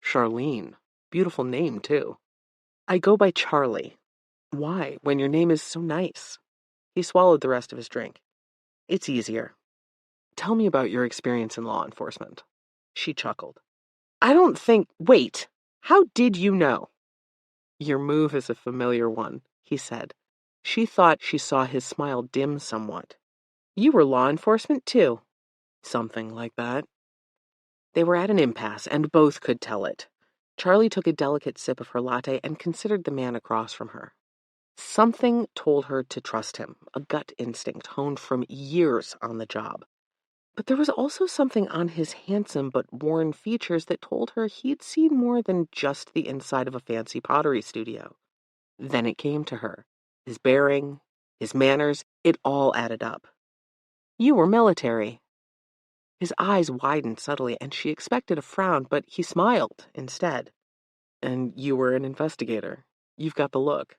[SPEAKER 1] Charlene. Beautiful name, too. I go by Charlie. Why, when your name is so nice? He swallowed the rest of his drink. It's easier. Tell me about your experience in law enforcement. She chuckled. Wait, how did you know? Your move is a familiar one, he said. She thought she saw his smile dim somewhat. You were law enforcement, too. Something like that. They were at an impasse, and both could tell it. Charlie took a delicate sip of her latte and considered the man across from her. Something told her to trust him, a gut instinct honed from years on the job. But there was also something on his handsome but worn features that told her he'd seen more than just the inside of a fancy pottery studio. Then it came to her. His bearing, his manners, it all added up. You were military. His eyes widened subtly, and she expected a frown, but he smiled instead. And you were an investigator. You've got the look.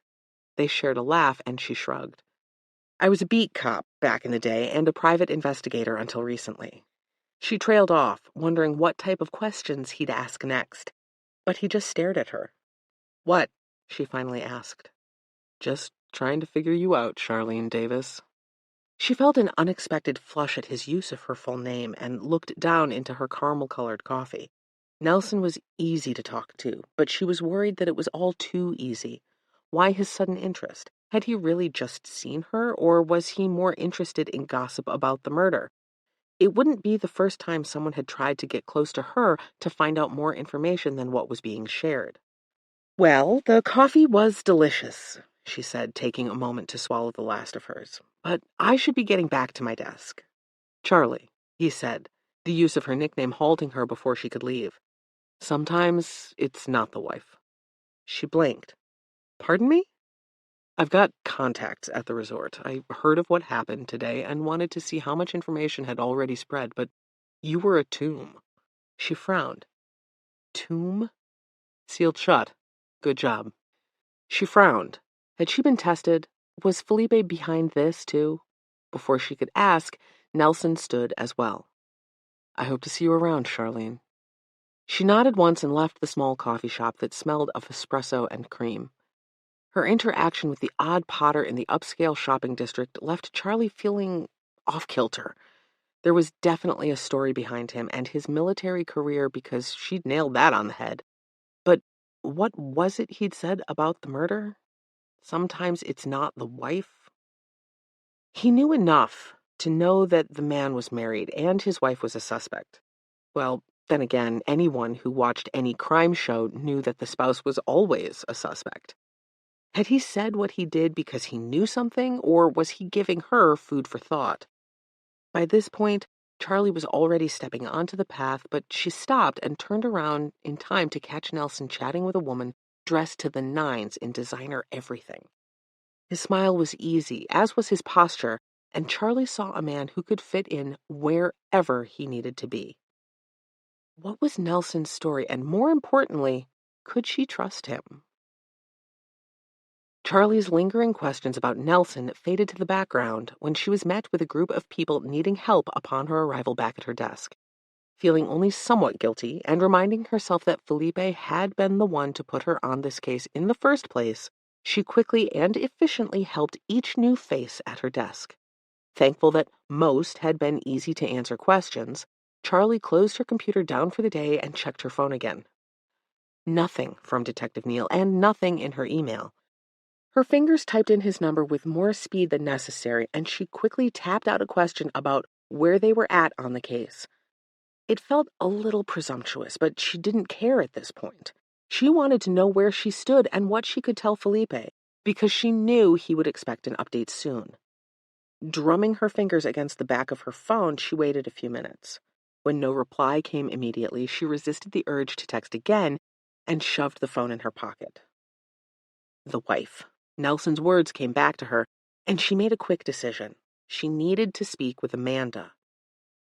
[SPEAKER 1] They shared a laugh, and she shrugged. I was a beat cop back in the day and a private investigator until recently. She trailed off, wondering what type of questions he'd ask next, but he just stared at her. What? She finally asked. Just trying to figure you out, Charlene Davis. She felt an unexpected flush at his use of her full name and looked down into her caramel-colored coffee. Nelson was easy to talk to, but she was worried that it was all too easy. Why his sudden interest? Had he really just seen her, or was he more interested in gossip about the murder? It wouldn't be the first time someone had tried to get close to her to find out more information than what was being shared. Well, the coffee was delicious, she said, taking a moment to swallow the last of hers. But I should be getting back to my desk. Charlie, he said, the use of her nickname halting her before she could leave. Sometimes it's not the wife. She blinked. Pardon me? I've got contacts at the resort. I heard of what happened today and wanted to see how much information had already spread, but you were a tomb. She frowned. Tomb? Sealed shut. Good job. She frowned. Had she been tested? Was Felipe behind this, too? Before she could ask, Nelson stood as well. I hope to see you around, Charlene. She nodded once and left the small coffee shop that smelled of espresso and cream. Her interaction with the odd potter in the upscale shopping district left Charlie feeling off-kilter. There was definitely a story behind him and his military career because she'd nailed that on the head. But what was it he'd said about the murder? Sometimes it's not the wife. He knew enough to know that the man was married and his wife was a suspect. Well, then again, anyone who watched any crime show knew that the spouse was always a suspect. Had he said what he did because he knew something, or was he giving her food for thought? By this point, Charlie was already stepping onto the path, but she stopped and turned around in time to catch Nelson chatting with a woman dressed to the nines in designer everything. His smile was easy, as was his posture, and Charlie saw a man who could fit in wherever he needed to be. What was Nelson's story, and more importantly, could she trust him? Charlie's lingering questions about Nelson faded to the background when she was met with a group of people needing help upon her arrival back at her desk. Feeling only somewhat guilty and reminding herself that Felipe had been the one to put her on this case in the first place, she quickly and efficiently helped each new face at her desk. Thankful that most had been easy to answer questions, Charlie closed her computer down for the day and checked her phone again. Nothing from Detective Neal and nothing in her email. Her fingers typed in his number with more speed than necessary, and she quickly tapped out a question about where they were at on the case. It felt a little presumptuous, but she didn't care at this point. She wanted to know where she stood and what she could tell Felipe, because she knew he would expect an update soon. Drumming her fingers against the back of her phone, she waited a few minutes. When no reply came immediately, she resisted the urge to text again and shoved the phone in her pocket. The wife. Nelson's words came back to her, and she made a quick decision. She needed to speak with Amanda.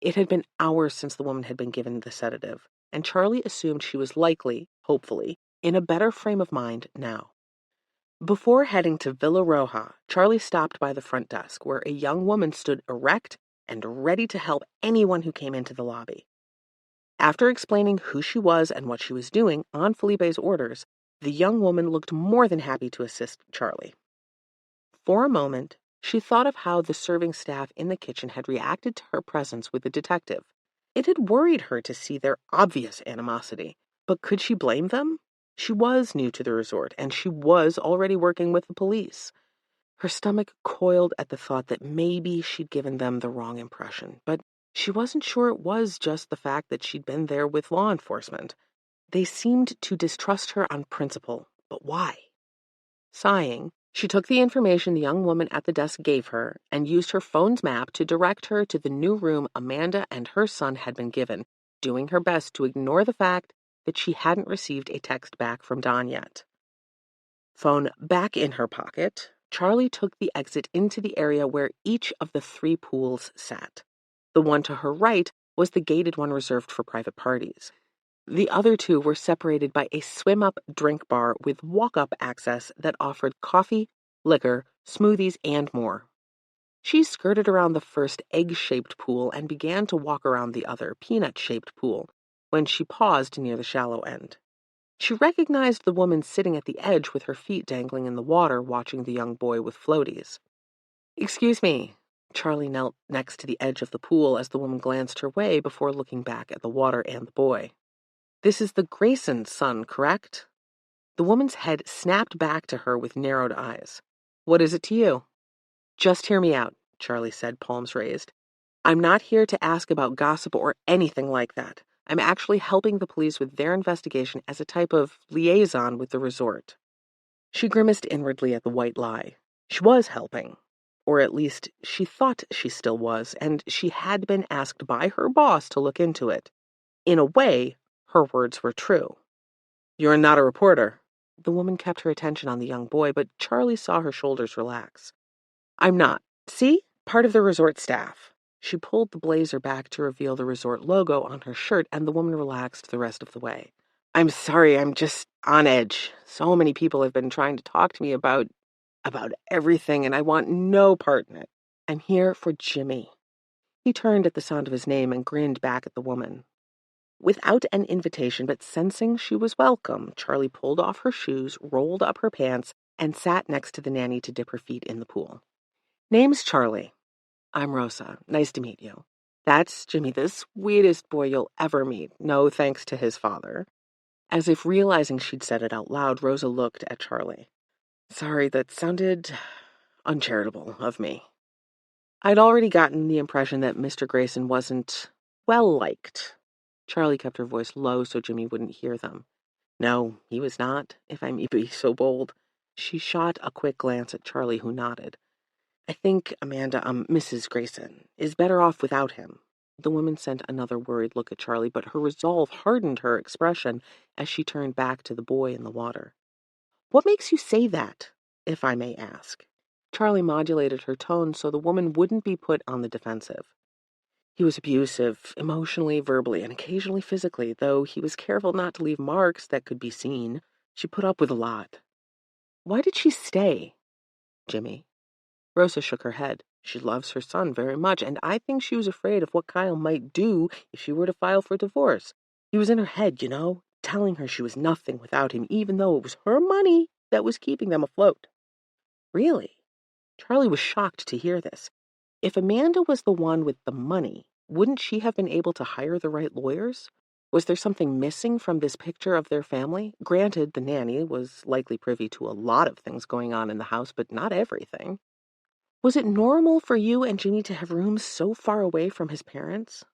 [SPEAKER 1] It had been hours since the woman had been given the sedative, and Charlie assumed she was likely, hopefully, in a better frame of mind now. Before heading to Villa Roja, Charlie stopped by the front desk, where a young woman stood erect and ready to help anyone who came into the lobby. After explaining who she was and what she was doing on Felipe's orders, the young woman looked more than happy to assist Charlie. For a moment, she thought of how the serving staff in the kitchen had reacted to her presence with the detective. It had worried her to see their obvious animosity, but could she blame them? She was new to the resort, and she was already working with the police. Her stomach coiled at the thought that maybe she'd given them the wrong impression, but she wasn't sure it was just the fact that she'd been there with law enforcement. They seemed to distrust her on principle, but why? Sighing, she took the information the young woman at the desk gave her and used her phone's map to direct her to the new room Amanda and her son had been given, doing her best to ignore the fact that she hadn't received a text back from Don yet. Phone back in her pocket, Charlie took the exit into the area where each of the 3 pools sat. The one to her right was the gated one reserved for private parties. The other 2 were separated by a swim-up drink bar with walk-up access that offered coffee, liquor, smoothies, and more. She skirted around the first egg-shaped pool and began to walk around the other peanut-shaped pool when she paused near the shallow end. She recognized the woman sitting at the edge with her feet dangling in the water, watching the young boy with floaties. "Excuse me." Charlie knelt next to the edge of the pool as the woman glanced her way before looking back at the water and the boy. "This is the Grayson son, correct?" The woman's head snapped back to her with narrowed eyes. "What is it to you?" "Just hear me out," Charlie said, palms raised. "I'm not here to ask about gossip or anything like that. I'm actually helping the police with their investigation as a type of liaison with the resort." She grimaced inwardly at the white lie. She was helping. Or at least she thought she still was, and she had been asked by her boss to look into it. In a way, her words were true. "You're not a reporter." The woman kept her attention on the young boy, but Charlie saw her shoulders relax. "I'm not. See? Part of the resort staff." She pulled the blazer back to reveal the resort logo on her shirt, and the woman relaxed the rest of the way. "I'm sorry, I'm just on edge. So many people have been trying to talk to me about everything, and I want no part in it. I'm here for Jimmy." He turned at the sound of his name and grinned back at the woman. Without an invitation, but sensing she was welcome, Charlie pulled off her shoes, rolled up her pants, and sat next to the nanny to dip her feet in the pool. "Name's Charlie. I'm Rosa. Nice to meet you. That's Jimmy, the sweetest boy you'll ever meet, no thanks to his father." As if realizing she'd said it out loud, Rosa looked at Charlie. "Sorry, that sounded uncharitable of me." I'd already gotten the impression that Mr. Grayson wasn't well-liked. Charlie kept her voice low so Jimmy wouldn't hear them. "No, he was not, if I may be so bold." She shot a quick glance at Charlie, who nodded. "I think Mrs. Grayson, is better off without him." The woman sent another worried look at Charlie, but her resolve hardened her expression as she turned back to the boy in the water. "What makes you say that, if I may ask?" Charlie modulated her tone so the woman wouldn't be put on the defensive. "He was abusive, emotionally, verbally, and occasionally physically, though he was careful not to leave marks that could be seen. She put up with a lot." "Why did she stay?" "Jimmy." Rosa shook her head. "She loves her son very much, and I think she was afraid of what Kyle might do if she were to file for divorce. He was in her head, telling her she was nothing without him, even though it was her money that was keeping them afloat." "Really?" Charlie was shocked to hear this. If Amanda was the one with the money, wouldn't she have been able to hire the right lawyers? Was there something missing from this picture of their family? Granted, the nanny was likely privy to a lot of things going on in the house, but not everything. "Was it normal for you and Jimmy to have rooms so far away from his parents?"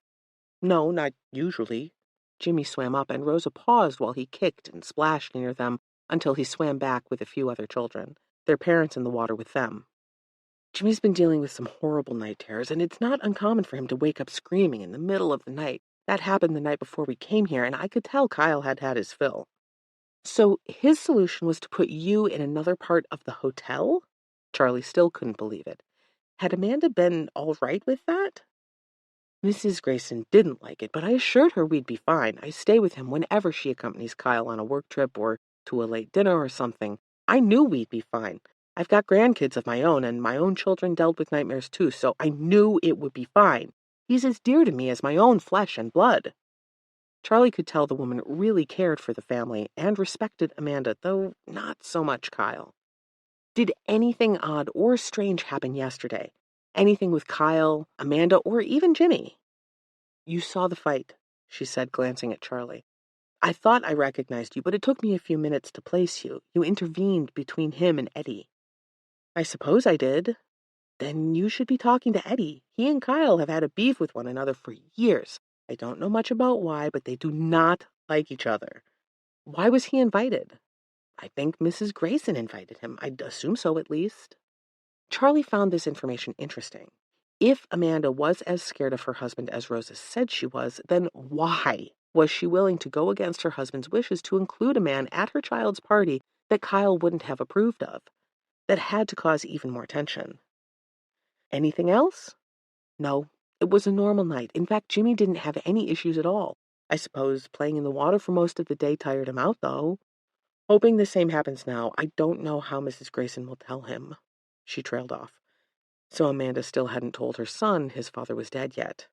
[SPEAKER 1] "No, not usually." Jimmy swam up, and Rosa paused while he kicked and splashed near them until he swam back with a few other children, their parents in the water with them. "Jimmy's been dealing with some horrible night terrors, and it's not uncommon for him to wake up screaming in the middle of the night. That happened the night before we came here, and I could tell Kyle had had his fill." "So his solution was to put you in another part of the hotel?" Charlie still couldn't believe it. Had Amanda been all right with that? "Mrs. Grayson didn't like it, but I assured her we'd be fine. I stay with him whenever she accompanies Kyle on a work trip or to a late dinner or something. I knew we'd be fine. I've got grandkids of my own, and my own children dealt with nightmares too, so I knew it would be fine. He's as dear to me as my own flesh and blood." Charlie could tell the woman really cared for the family and respected Amanda, though not so much Kyle. "Did anything odd or strange happen yesterday? Anything with Kyle, Amanda, or even Jimmy?" "You saw the fight," she said, glancing at Charlie. "I thought I recognized you, but it took me a few minutes to place you. You intervened between him and Eddie." "I suppose I did." "Then you should be talking to Eddie. He and Kyle have had a beef with one another for years. I don't know much about why, but they do not like each other." "Why was he invited?" "I think Mrs. Grayson invited him. I'd assume so, at least." Charlie found this information interesting. If Amanda was as scared of her husband as Rosa said she was, then why was she willing to go against her husband's wishes to include a man at her child's party that Kyle wouldn't have approved of? That had to cause even more tension. "Anything else?" "No, it was a normal night. In fact, Jimmy didn't have any issues at all. I suppose playing in the water for most of the day tired him out, though. Hoping the same happens now. I don't know how Mrs. Grayson will tell him." She trailed off. So Amanda still hadn't told her son his father was dead yet.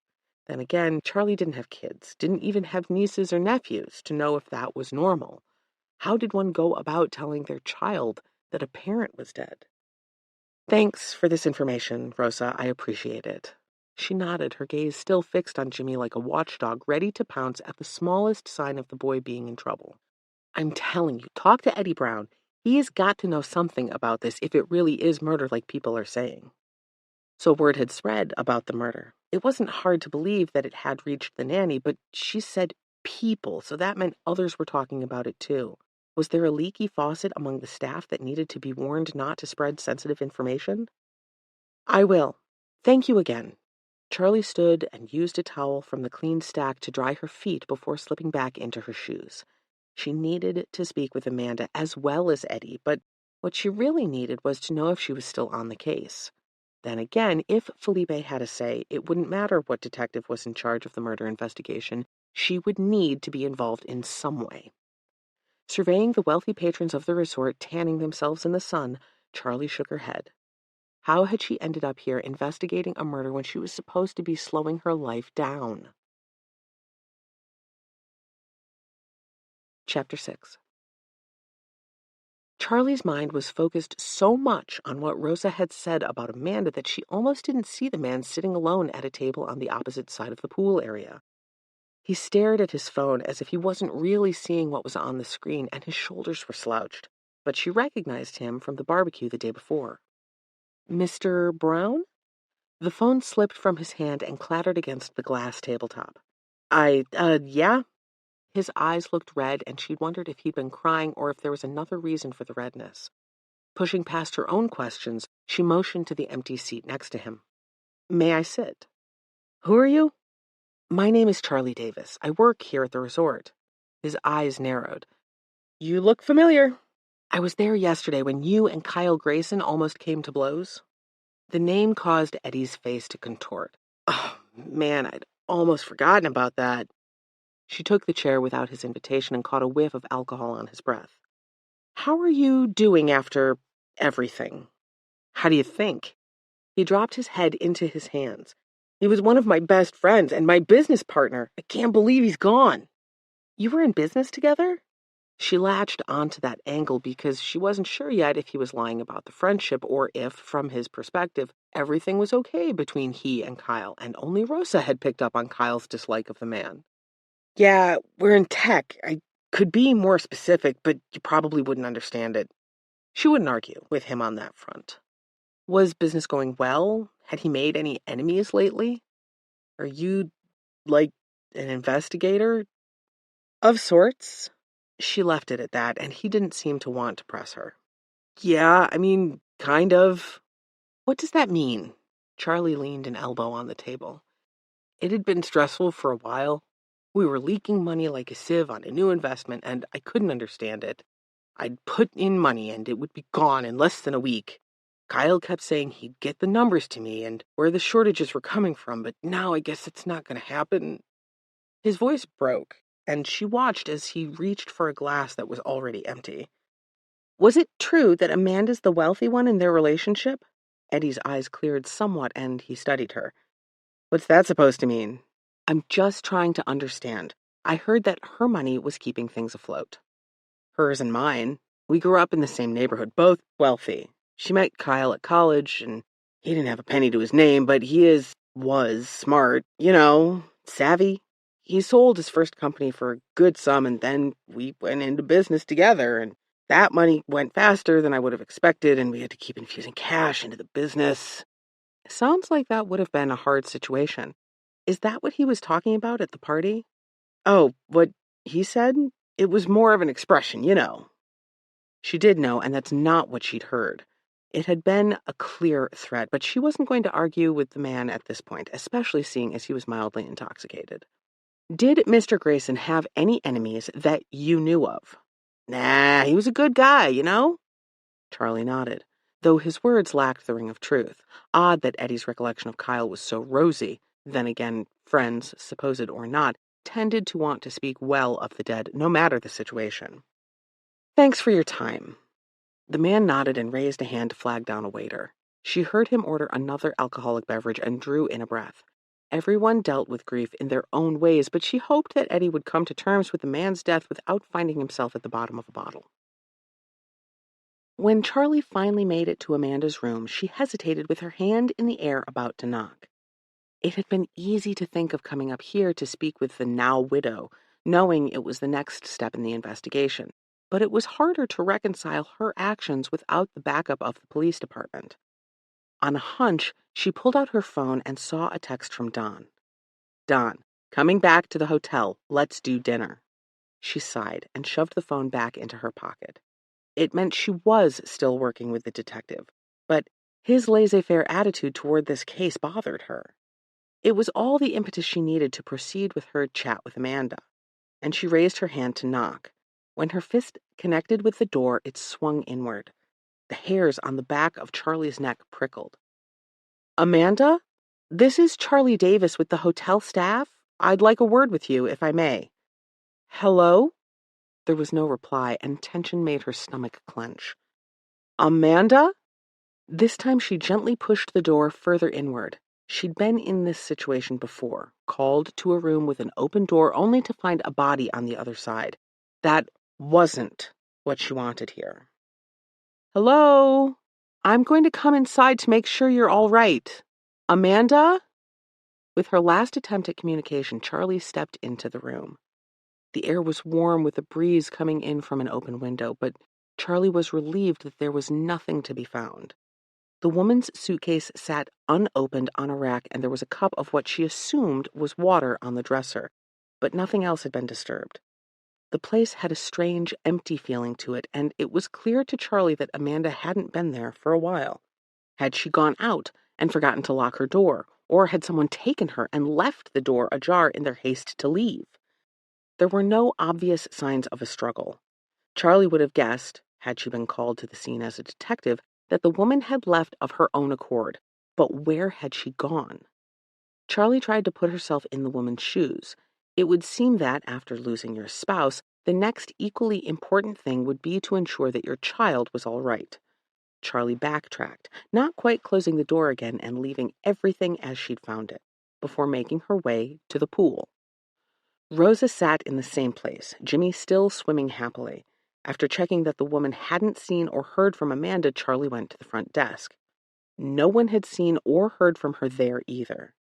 [SPEAKER 1] Then again, Charlie didn't have kids, didn't even have nieces or nephews to know if that was normal. How did one go about telling their child that a parent was dead? Thanks for this information, Rosa. I appreciate it. She nodded, her gaze still fixed on Jimmy like a watchdog, ready to pounce at the smallest sign of the boy being in trouble. I'm telling you, talk to Eddie Brown. He has got to know something about this if it really is murder like people are saying. So word had spread about the murder. It wasn't hard to believe that it had reached the nanny, but she said people, so that meant others were talking about it too. Was there a leaky faucet among the staff that needed to be warned not to spread sensitive information? I will. Thank you again. Charlie stood and used a towel from the clean stack to dry her feet before slipping back into her shoes. She needed to speak with Amanda as well as Eddie, but what she really needed was to know if she was still on the case. Then again, if Felipe had a say, it wouldn't matter what detective was in charge of the murder investigation. She would need to be involved in some way. Surveying the wealthy patrons of the resort tanning themselves in the sun, Charlie shook her head. How had she ended up here investigating a murder when she was supposed to be slowing her life down? Chapter 6. Charlie's mind was focused so much on what Rosa had said about Amanda that she almost didn't see the man sitting alone at a table on the opposite side of the pool area. He stared at his phone as if he wasn't really seeing what was on the screen, and his shoulders were slouched, but she recognized him from the barbecue the day before. Mr. Brown? The phone slipped from his hand and clattered against the glass tabletop. Yeah? His eyes looked red, and she'd wondered if he'd been crying or if there was another reason for the redness. Pushing past her own questions, she motioned to the empty seat next to him. May I sit? Who are you? My name is Charlie Davis. I work here at the resort. His eyes narrowed. You look familiar. I was there yesterday when you and Kyle Grayson almost came to blows. The name caused Eddie's face to contort. Oh, man, I'd almost forgotten about that. She took the chair without his invitation and caught a whiff of alcohol on his breath. How are you doing after everything? How do you think? He dropped his head into his hands. He was one of my best friends and my business partner. I can't believe he's gone. You were in business together? She latched onto that angle because she wasn't sure yet if he was lying about the friendship or if, from his perspective, everything was okay between he and Kyle, and only Rosa had picked up on Kyle's dislike of the man. Yeah, we're in tech. I could be more specific, but you probably wouldn't understand it. She wouldn't argue with him on that front. Was business going well? Had he made any enemies lately? Are you, like, an investigator? Of sorts. She left it at that, and he didn't seem to want to press her. Yeah, I mean, kind of. What does that mean? Charlie leaned an elbow on the table. It had been stressful for a while. We were leaking money like a sieve on a new investment, and I couldn't understand it. I'd put in money, and it would be gone in less than a week. Kyle kept saying he'd get the numbers to me and where the shortages were coming from, but now I guess it's not going to happen. His voice broke, and she watched as he reached for a glass that was already empty. Was it true that Amanda's the wealthy one in their relationship? Eddie's eyes cleared somewhat, and he studied her. What's that supposed to mean? I'm just trying to understand. I heard that her money was keeping things afloat. Hers and mine. We grew up in the same neighborhood, both wealthy. She met Kyle at college, and he didn't have a penny to his name, but was smart, savvy. He sold his first company for a good sum, and then we went into business together, and that money went faster than I would have expected, and we had to keep infusing cash into the business. Sounds like that would have been a hard situation. Is that what he was talking about at the party? Oh, what he said? It was more of an expression. She did know, and that's not what she'd heard. It had been a clear threat, but she wasn't going to argue with the man at this point, especially seeing as he was mildly intoxicated. Did Mr. Grayson have any enemies that you knew of? Nah, he was a good guy. Charlie nodded, though his words lacked the ring of truth. Odd that Eddie's recollection of Kyle was so rosy. Then again, friends, supposed or not, tended to want to speak well of the dead, no matter the situation. Thanks for your time. The man nodded and raised a hand to flag down a waiter. She heard him order another alcoholic beverage and drew in a breath. Everyone dealt with grief in their own ways, but she hoped that Eddie would come to terms with the man's death without finding himself at the bottom of a bottle. When Charlie finally made it to Amanda's room, she hesitated with her hand in the air about to knock. It had been easy to think of coming up here to speak with the now widow, knowing it was the next step in the investigation, but it was harder to reconcile her actions without the backup of the police department. On a hunch, she pulled out her phone and saw a text from Don. Don, coming back to the hotel, let's do dinner. She sighed and shoved the phone back into her pocket. It meant she was still working with the detective, but his laissez-faire attitude toward this case bothered her. It was all the impetus she needed to proceed with her chat with Amanda, and she raised her hand to knock. When her fist connected with the door, it swung inward. The hairs on the back of Charlie's neck prickled. Amanda? This is Charlie Davis with the hotel staff. I'd like a word with you, if I may. Hello? There was no reply, and tension made her stomach clench. Amanda? This time she gently pushed the door further inward. She'd been in this situation before, called to a room with an open door only to find a body on the other side. That wasn't what she wanted here. Hello? I'm going to come inside to make sure you're all right. Amanda? With her last attempt at communication, Charlie stepped into the room. The air was warm with a breeze coming in from an open window, but Charlie was relieved that there was nothing to be found. The woman's suitcase sat unopened on a rack, and there was a cup of what she assumed was water on the dresser, but nothing else had been disturbed. The place had a strange, empty feeling to it, and it was clear to Charlie that Amanda hadn't been there for a while. Had she gone out and forgotten to lock her door, or had someone taken her and left the door ajar in their haste to leave? There were no obvious signs of a struggle. Charlie would have guessed, had she been called to the scene as a detective, that the woman had left of her own accord. But where had she gone? Charlie tried to put herself in the woman's shoes. It would seem that, after losing your spouse, the next equally important thing would be to ensure that your child was all right. Charlie backtracked, not quite closing the door again and leaving everything as she'd found it, before making her way to the pool. Rosa sat in the same place, Jimmy still swimming happily. After checking that the woman hadn't seen or heard from Amanda, Charlie went to the front desk. No one had seen or heard from her there either.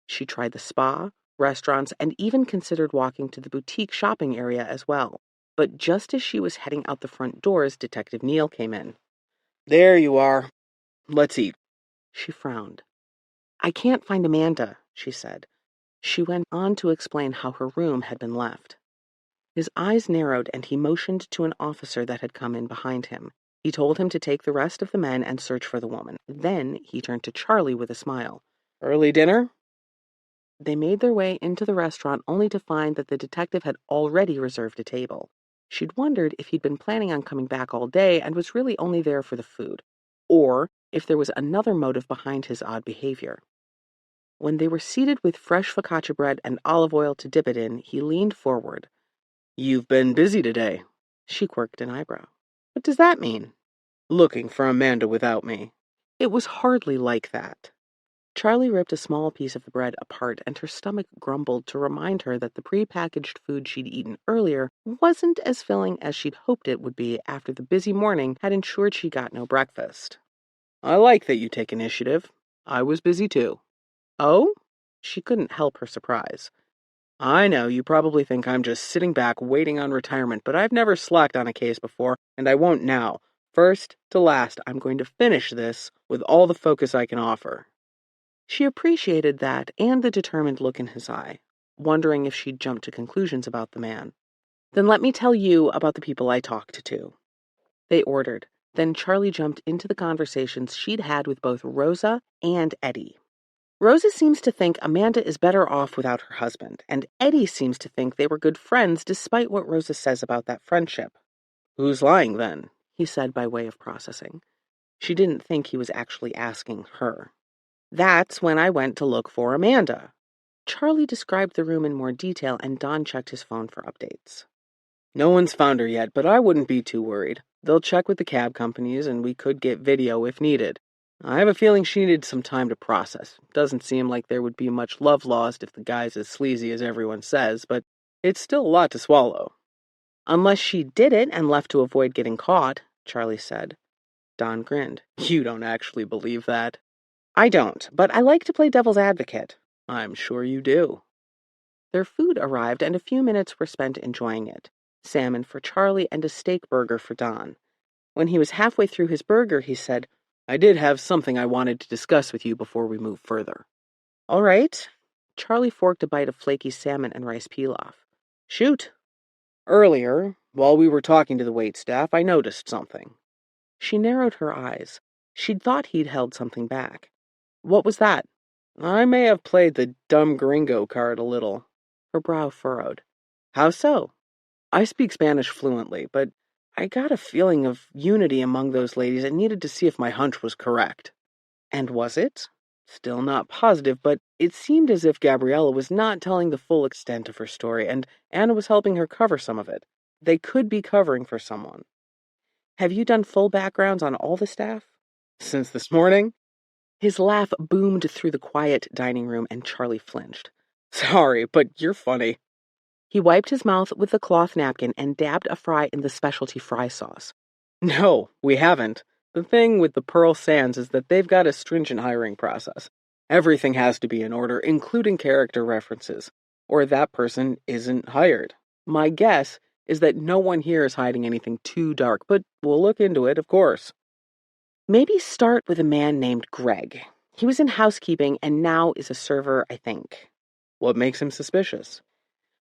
[SPEAKER 1] She tried the spa, restaurants, and even considered walking to the boutique shopping area as well. But just as she was heading out the front doors, Detective Neal came in. There you are. Let's eat. She frowned. I can't find Amanda, she said. She went on to explain how her room had been left. His eyes narrowed, and he motioned to an officer that had come in behind him. He told him to take the rest of the men and search for the woman. Then he turned to Charlie with a smile. Early dinner? They made their way into the restaurant only to find that the detective had already reserved a table. She'd wondered if he'd been planning on coming back all day and was really only there for the food, or if there was another motive behind his odd behavior. When they were seated with fresh focaccia bread and olive oil to dip it in, he leaned forward. You've been busy today. She quirked an eyebrow. What does that mean? Looking for Amanda without me. It was hardly like that. Charlie ripped a small piece of the bread apart, and her stomach grumbled to remind her that the pre-packaged food she'd eaten earlier wasn't as filling as she'd hoped it would be after the busy morning had ensured she got no breakfast. I like that you take initiative. I was busy too. Oh? She couldn't help her surprise. I know you probably think I'm just sitting back waiting on retirement, but I've never slacked on a case before, and I won't now. First to last, I'm going to finish this with all the focus I can offer. She appreciated that and the determined look in his eye, wondering if she'd jumped to conclusions about the man. Then let me tell you about the people I talked to. They ordered. Then Charlie jumped into the conversations she'd had with both Rosa and Eddie. Rosa seems to think Amanda is better off without her husband, and Eddie seems to think they were good friends despite what Rosa says about that friendship. Who's lying, then? He said by way of processing. She didn't think he was actually asking her. That's when I went to look for Amanda. Charlie described the room in more detail, and Don checked his phone for updates. No one's found her yet, but I wouldn't be too worried. They'll check with the cab companies, and we could get video if needed.
[SPEAKER 2] I have a feeling she needed some time to process. Doesn't seem like there would be much love lost if the guy's as sleazy as everyone says, but it's still a lot to swallow.
[SPEAKER 1] Unless she did it and left to avoid getting caught, Charlie said.
[SPEAKER 2] Don grinned. You don't actually believe that?
[SPEAKER 1] I don't, but I like to play devil's advocate.
[SPEAKER 2] I'm sure you do.
[SPEAKER 1] Their food arrived, and a few minutes were spent enjoying it. Salmon for Charlie and a steak burger for Don. When he was halfway through his burger, he said,
[SPEAKER 2] I did have something I wanted to discuss with you before we move further.
[SPEAKER 1] All right. Charlie forked a bite of flaky salmon and rice pilaf.
[SPEAKER 2] Shoot. Earlier, while we were talking to the waitstaff, I noticed something.
[SPEAKER 1] She narrowed her eyes. She'd thought he'd held something back. What was that?
[SPEAKER 2] I may have played the dumb gringo card a little.
[SPEAKER 1] Her brow furrowed.
[SPEAKER 2] How so? I speak Spanish fluently, but I got a feeling of unity among those ladies and needed to see if my hunch was correct.
[SPEAKER 1] And was it?
[SPEAKER 2] Still not positive, but it seemed as if Gabriella was not telling the full extent of her story, and Anna was helping her cover some of it. They could be covering for someone.
[SPEAKER 1] Have you done full backgrounds on all the staff?
[SPEAKER 2] Since this morning?
[SPEAKER 1] His laugh boomed through the quiet dining room, and Charlie flinched.
[SPEAKER 2] Sorry, but you're funny.
[SPEAKER 1] He wiped his mouth with the cloth napkin and dabbed a fry in the specialty fry sauce.
[SPEAKER 2] No, we haven't. The thing with the Pearl Sands is that they've got a stringent hiring process. Everything has to be in order, including character references, or that person isn't hired. My guess is that no one here is hiding anything too dark, but we'll look into it, of course.
[SPEAKER 1] Maybe start with a man named Greg. He was in housekeeping and now is a server, I think.
[SPEAKER 2] What makes him suspicious?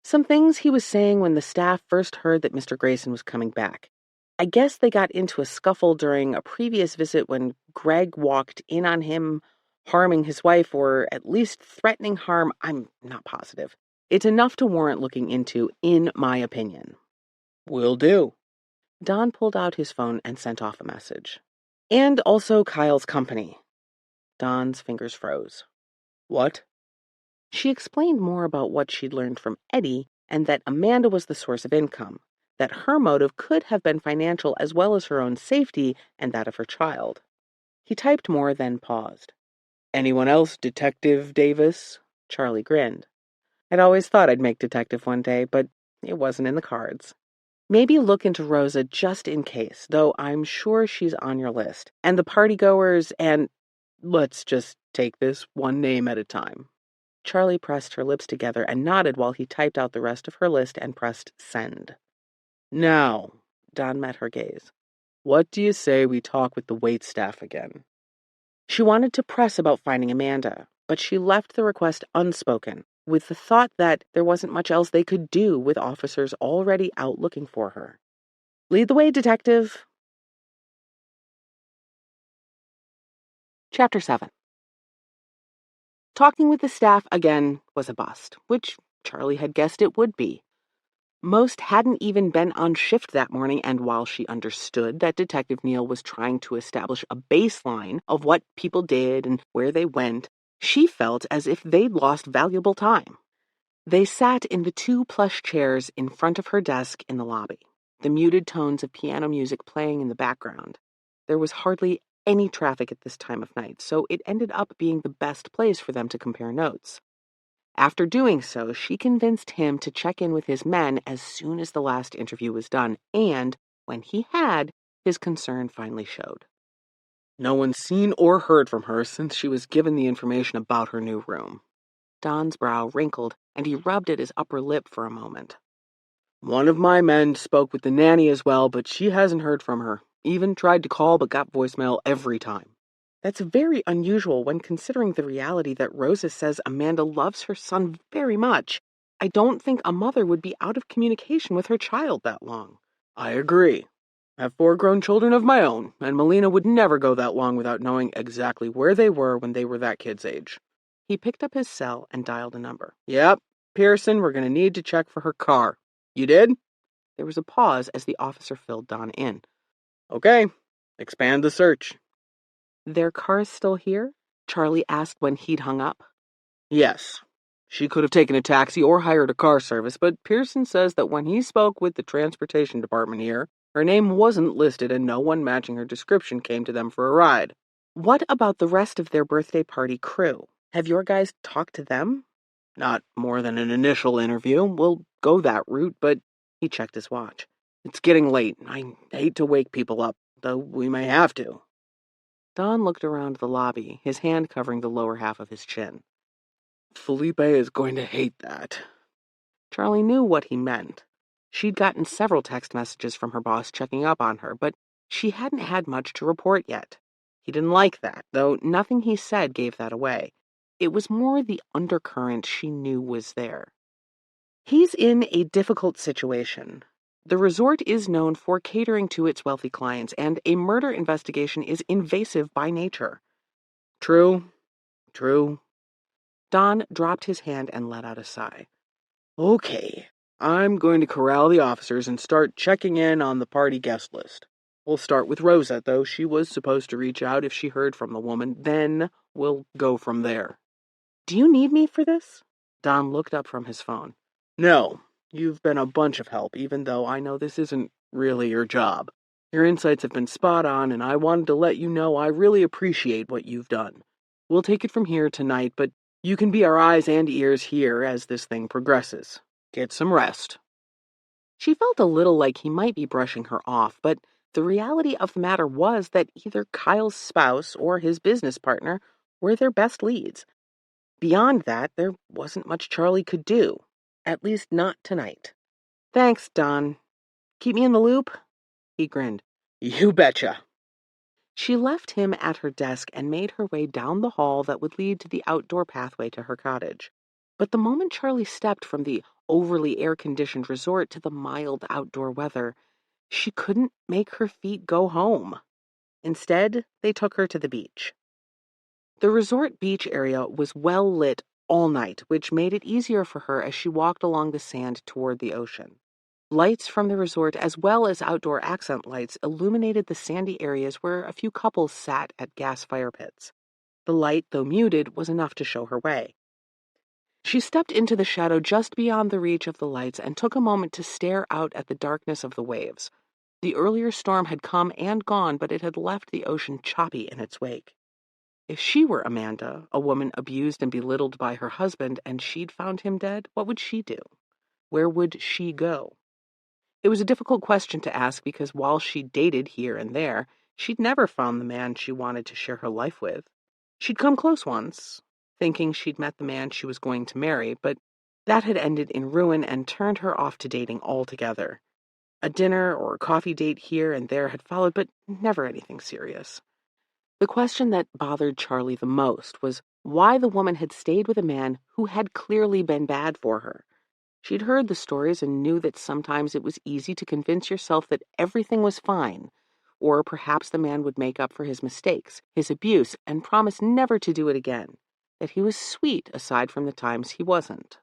[SPEAKER 1] Some things he was saying when the staff first heard that Mr. Grayson was coming back. I guess they got into a scuffle during a previous visit when Greg walked in on him harming his wife, or at least threatening harm. I'm not positive. It's enough to warrant looking into, in my opinion.
[SPEAKER 2] Will do.
[SPEAKER 1] Don pulled out his phone and sent off a message. And also Kyle's company. Don's fingers froze.
[SPEAKER 2] What?
[SPEAKER 1] She explained more about what she'd learned from Eddie, and that Amanda was the source of income, that her motive could have been financial as well as her own safety and that of her child. He typed more, then paused.
[SPEAKER 2] Anyone else, Detective Davis?
[SPEAKER 1] Charlie grinned. I'd always thought I'd make detective one day, but it wasn't in the cards. Maybe look into Rosa just in case, though I'm sure she's on your list. And the partygoers and...
[SPEAKER 2] Let's just take this one name at a time.
[SPEAKER 1] Charlie pressed her lips together and nodded while he typed out the rest of her list and pressed send.
[SPEAKER 2] Now,
[SPEAKER 1] Don met her gaze.
[SPEAKER 2] What do you say we talk with the waitstaff again?
[SPEAKER 1] She wanted to press about finding Amanda, but she left the request unspoken, with the thought that there wasn't much else they could do with officers already out looking for her. Lead the way, detective. Chapter 7. Talking with the staff again was a bust, which Charlie had guessed it would be. Most hadn't even been on shift that morning, and while she understood that Detective Neal was trying to establish a baseline of what people did and where they went, she felt as if they'd lost valuable time. They sat in the 2 plush chairs in front of her desk in the lobby, the muted tones of piano music playing in the background. There was hardly any traffic at this time of night, so it ended up being the best place for them to compare notes. After doing so, she convinced him to check in with his men as soon as the last interview was done, and when he had, his concern finally showed.
[SPEAKER 2] No one's seen or heard from her since she was given the information about her new room.
[SPEAKER 1] Don's brow wrinkled, and he rubbed at his upper lip for a moment.
[SPEAKER 2] One of my men spoke with the nanny as well, but she hasn't heard from her. Even tried to call, but got voicemail every time.
[SPEAKER 1] That's very unusual when considering the reality that Rosa says Amanda loves her son very much. I don't think a mother would be out of communication with her child that long.
[SPEAKER 2] I agree. I have 4 grown children of my own, and Melina would never go that long without knowing exactly where they were when they were that kid's age.
[SPEAKER 1] He picked up his cell and dialed a number.
[SPEAKER 2] Yep, Pearson, we're going to need to check for her car. You did?
[SPEAKER 1] There was a pause as the officer filled Don in.
[SPEAKER 2] Okay, expand the search.
[SPEAKER 1] Their car's still here? Charlie asked when he'd hung up.
[SPEAKER 2] Yes. She could have taken a taxi or hired a car service, but Pearson says that when he spoke with the transportation department here, her name wasn't listed and no one matching her description came to them for a ride.
[SPEAKER 1] What about the rest of their birthday party crew? Have your guys talked to them?
[SPEAKER 2] Not more than an initial interview. We'll go that route, but he checked his watch. It's getting late. I hate to wake people up, though we may have to.
[SPEAKER 1] Don looked around the lobby, his hand covering the lower half of his chin.
[SPEAKER 2] Felipe is going to hate that.
[SPEAKER 1] Charlie knew what he meant. She'd gotten several text messages from her boss checking up on her, but she hadn't had much to report yet. He didn't like that, though nothing he said gave that away. It was more the undercurrent she knew was there. He's in a difficult situation. The resort is known for catering to its wealthy clients, and a murder investigation is invasive by nature.
[SPEAKER 2] True.
[SPEAKER 1] Don dropped his hand and let out a sigh.
[SPEAKER 2] Okay, I'm going to corral the officers and start checking in on the party guest list. We'll start with Rosa, though she was supposed to reach out if she heard from the woman. Then we'll go from there.
[SPEAKER 1] Do you need me for this? Don looked up from his phone.
[SPEAKER 2] No, you've been a bunch of help, even though I know this isn't really your job. Your insights have been spot on, and I wanted to let you know I really appreciate what you've done. We'll take it from here tonight, but you can be our eyes and ears here as this thing progresses. Get some rest.
[SPEAKER 1] She felt a little like he might be brushing her off, but the reality of the matter was that either Kyle's spouse or his business partner were their best leads. Beyond that, there wasn't much Charlie could do. At least not tonight. Thanks, Don. Keep me in the loop? He grinned.
[SPEAKER 2] You betcha.
[SPEAKER 1] She left him at her desk and made her way down the hall that would lead to the outdoor pathway to her cottage. But the moment Charlie stepped from the overly air-conditioned resort to the mild outdoor weather, she couldn't make her feet go home. Instead, they took her to the beach. The resort beach area was well lit all night, which made it easier for her as she walked along the sand toward the ocean. Lights from the resort, as well as outdoor accent lights, illuminated the sandy areas where a few couples sat at gas fire pits. The light, though muted, was enough to show her way. She stepped into the shadow just beyond the reach of the lights and took a moment to stare out at the darkness of the waves. The earlier storm had come and gone, but it had left the ocean choppy in its wake. If she were Amanda, a woman abused and belittled by her husband, and she'd found him dead, what would she do? Where would she go? It was a difficult question to ask because while she dated here and there, she'd never found the man she wanted to share her life with. She'd come close once, thinking she'd met the man she was going to marry, but that had ended in ruin and turned her off to dating altogether. A dinner or coffee date here and there had followed, but never anything serious. The question that bothered Charlie the most was why the woman had stayed with a man who had clearly been bad for her. She'd heard the stories and knew that sometimes it was easy to convince yourself that everything was fine, or perhaps the man would make up for his mistakes, his abuse, and promise never to do it again, that he was sweet aside from the times he wasn't.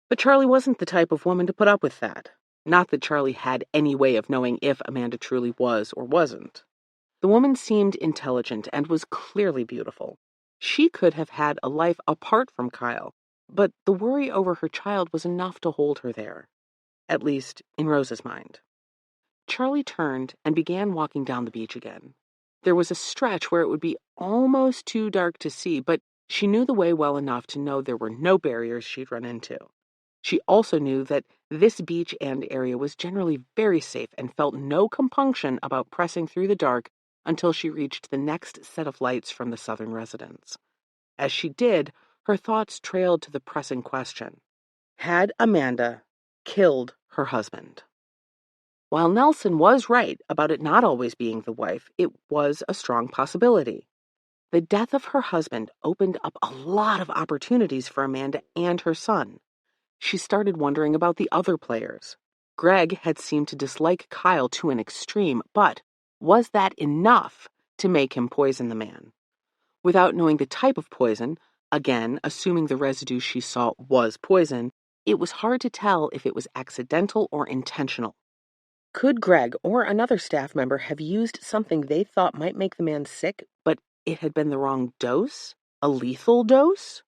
[SPEAKER 1] But Charlie wasn't the type of woman to put up with that. Not that Charlie had any way of knowing if Amanda truly was or wasn't. The woman seemed intelligent and was clearly beautiful. She could have had a life apart from Kyle, but the worry over her child was enough to hold her there, at least in Rose's mind. Charlie turned and began walking down the beach again. There was a stretch where it would be almost too dark to see, but she knew the way well enough to know there were no barriers she'd run into. She also knew that this beach and area was generally very safe and felt no compunction about pressing through the dark until she reached the next set of lights from the southern residence. As she did, her thoughts trailed to the pressing question. Had Amanda killed her husband? While Nelson was right about it not always being the wife, it was a strong possibility. The death of her husband opened up a lot of opportunities for Amanda and her son. She started wondering about the other players. Greg had seemed to dislike Kyle to an extreme, but was that enough to make him poison the man? Without knowing the type of poison, again, assuming the residue she saw was poison, it was hard to tell if it was accidental or intentional. Could Greg or another staff member have used something they thought might make the man sick, but it had been the wrong dose? A lethal dose?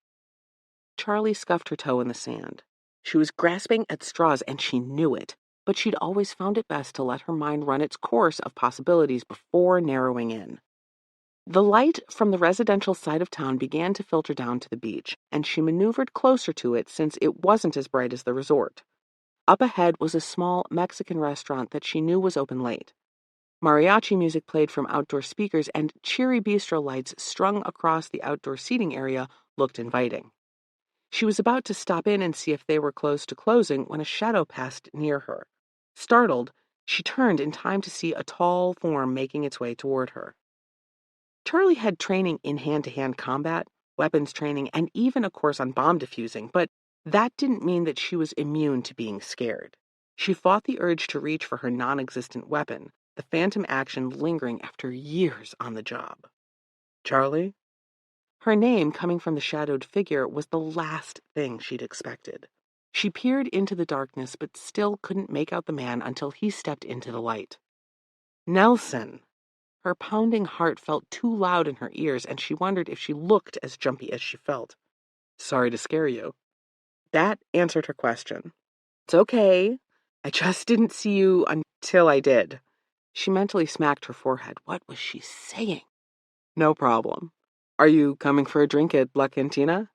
[SPEAKER 1] Charlie scuffed her toe in the sand. She was grasping at straws, and she knew it, but she'd always found it best to let her mind run its course of possibilities before narrowing in. The light from the residential side of town began to filter down to the beach, and she maneuvered closer to it since it wasn't as bright as the resort. Up ahead was a small Mexican restaurant that she knew was open late. Mariachi music played from outdoor speakers, and cheery bistro lights strung across the outdoor seating area looked inviting. She was about to stop in and see if they were close to closing when a shadow passed near her. Startled, she turned in time to see a tall form making its way toward her. Charlie had training in hand-to-hand combat, weapons training, and even a course on bomb defusing, but that didn't mean that she was immune to being scared. She fought the urge to reach for her non-existent weapon, the phantom action lingering after years on the job. Charlie? Her name, coming from the shadowed figure, was the last thing she'd expected. She peered into the darkness, but still couldn't make out the man until he stepped into the light. Nelson! Her pounding heart felt too loud in her ears, and she wondered if she looked as jumpy as she felt. Sorry to scare you. That answered her question. It's okay. I just didn't see you until I did. She mentally smacked her forehead. What was she saying? No problem. Are you coming for a drink at La Cantina?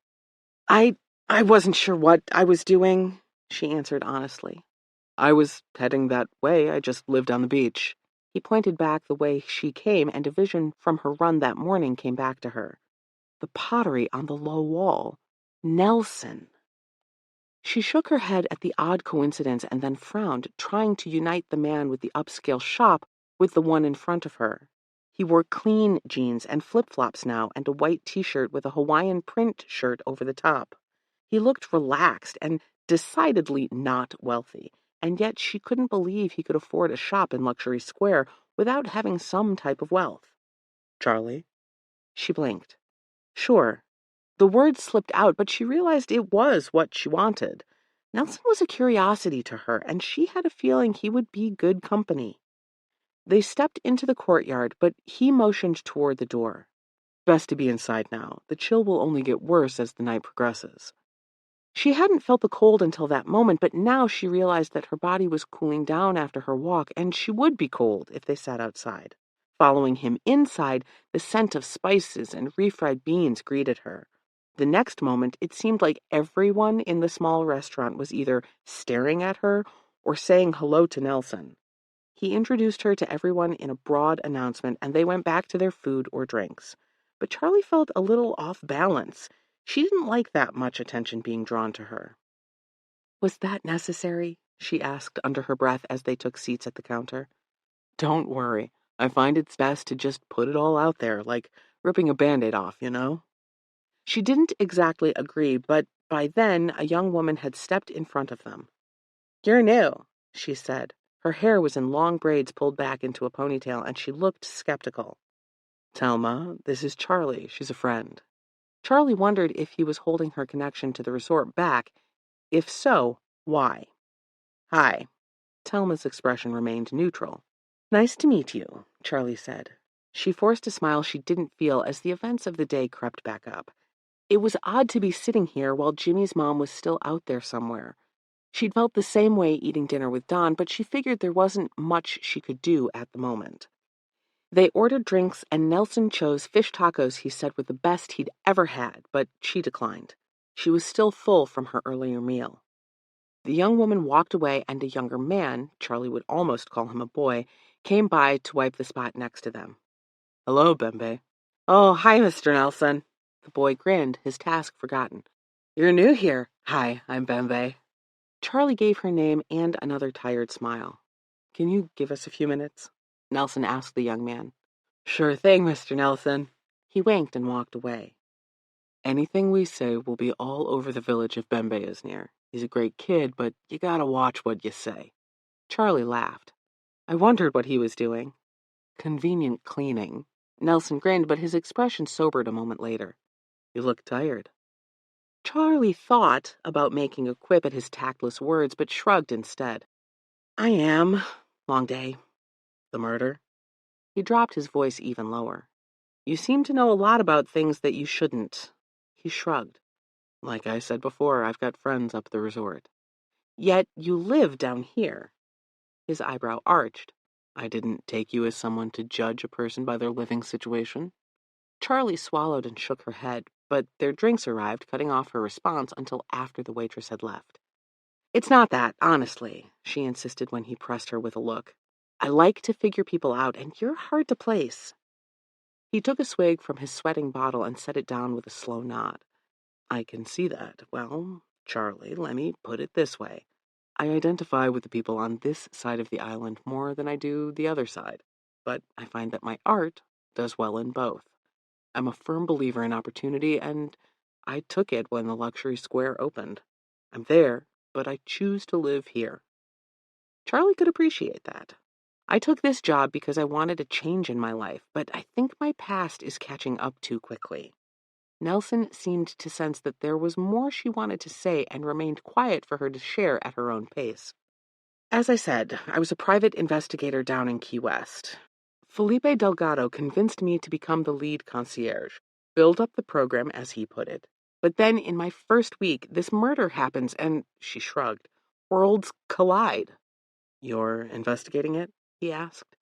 [SPEAKER 1] I wasn't sure what I was doing, she answered honestly. I was heading that way. I just lived on the beach. He pointed back the way she came, and a vision from her run that morning came back to her. The pottery on the low wall. Nelson. She shook her head at the odd coincidence and then frowned, trying to unite the man with the upscale shop with the one in front of her. He wore clean jeans and flip-flops now, and a white t-shirt with a Hawaiian print shirt over the top. He looked relaxed and decidedly not wealthy, and yet she couldn't believe he could afford a shop in Luxury Square without having some type of wealth. Charlie? She blinked. Sure. The words slipped out, but she realized it was what she wanted. Nelson was a curiosity to her, and she had a feeling he would be good company. They stepped into the courtyard, but he motioned toward the door. Best to be inside now. The chill will only get worse as the night progresses. She hadn't felt the cold until that moment, but now she realized that her body was cooling down after her walk, and she would be cold if they sat outside. Following him inside, the scent of spices and refried beans greeted her. The next moment, it seemed like everyone in the small restaurant was either staring at her or saying hello to Nelson. He introduced her to everyone in a broad announcement, and they went back to their food or drinks. But Charlie felt a little off balance. She didn't like that much attention being drawn to her. Was that necessary? She asked under her breath as they took seats at the counter. Don't worry. I find it's best to just put it all out there, like ripping a Band-Aid off, you know? She didn't exactly agree, but by then a young woman had stepped in front of them. You're new, she said. Her hair was in long braids pulled back into a ponytail, and she looked skeptical. Thelma, this is Charlie. She's a friend. Charlie wondered if he was holding her connection to the resort back. If so, why? Hi. Thelma's expression remained neutral. Nice to meet you, Charlie said. She forced a smile she didn't feel as the events of the day crept back up. It was odd to be sitting here while Jimmy's mom was still out there somewhere. She'd felt the same way eating dinner with Don, but she figured there wasn't much she could do at the moment. They ordered drinks, and Nelson chose fish tacos he said were the best he'd ever had, but she declined. She was still full from her earlier meal. The young woman walked away, and a younger man, Charlie would almost call him a boy, came by to wipe the spot next to them. Hello, Bembe. Oh, hi, Mr. Nelson. The boy grinned, his task forgotten. You're new here. Hi, I'm Bembe. Charlie gave her name and another tired smile. Can you give us a few minutes? Nelson asked the young man. Sure thing, Mr. Nelson. He winked and walked away. Anything we say will be all over the village if Bembe is near. He's a great kid, but you gotta watch what you say. Charlie laughed. I wondered what he was doing. Convenient cleaning. Nelson grinned, but his expression sobered a moment later. You look tired. Charlie thought about making a quip at his tactless words, but shrugged instead. I am. Long day. The murder? He dropped his voice even lower. You seem to know a lot about things that you shouldn't. He shrugged. Like I said before, I've got friends up the resort. Yet you live down here. His eyebrow arched. I didn't take you as someone to judge a person by their living situation. Charlie swallowed and shook her head, but their drinks arrived, cutting off her response until after the waitress had left. "It's not that, honestly," she insisted when he pressed her with a look. "I like to figure people out, and you're hard to place." He took a swig from his sweating bottle and set it down with a slow nod. "I can see that. Well, Charlie, let me put it this way. I identify with the people on this side of the island more than I do the other side, but I find that my art does well in both. I'm a firm believer in opportunity, and I took it when the luxury square opened. I'm there, but I choose to live here." Charlie could appreciate that. "I took this job because I wanted a change in my life, but I think my past is catching up too quickly." Nelson seemed to sense that there was more she wanted to say and remained quiet for her to share at her own pace. "As I said, I was a private investigator down in Key West. Felipe Delgado convinced me to become the lead concierge, build up the program, as he put it. But then in my first week, this murder happens and," she shrugged, "worlds collide." "You're investigating it?" he asked.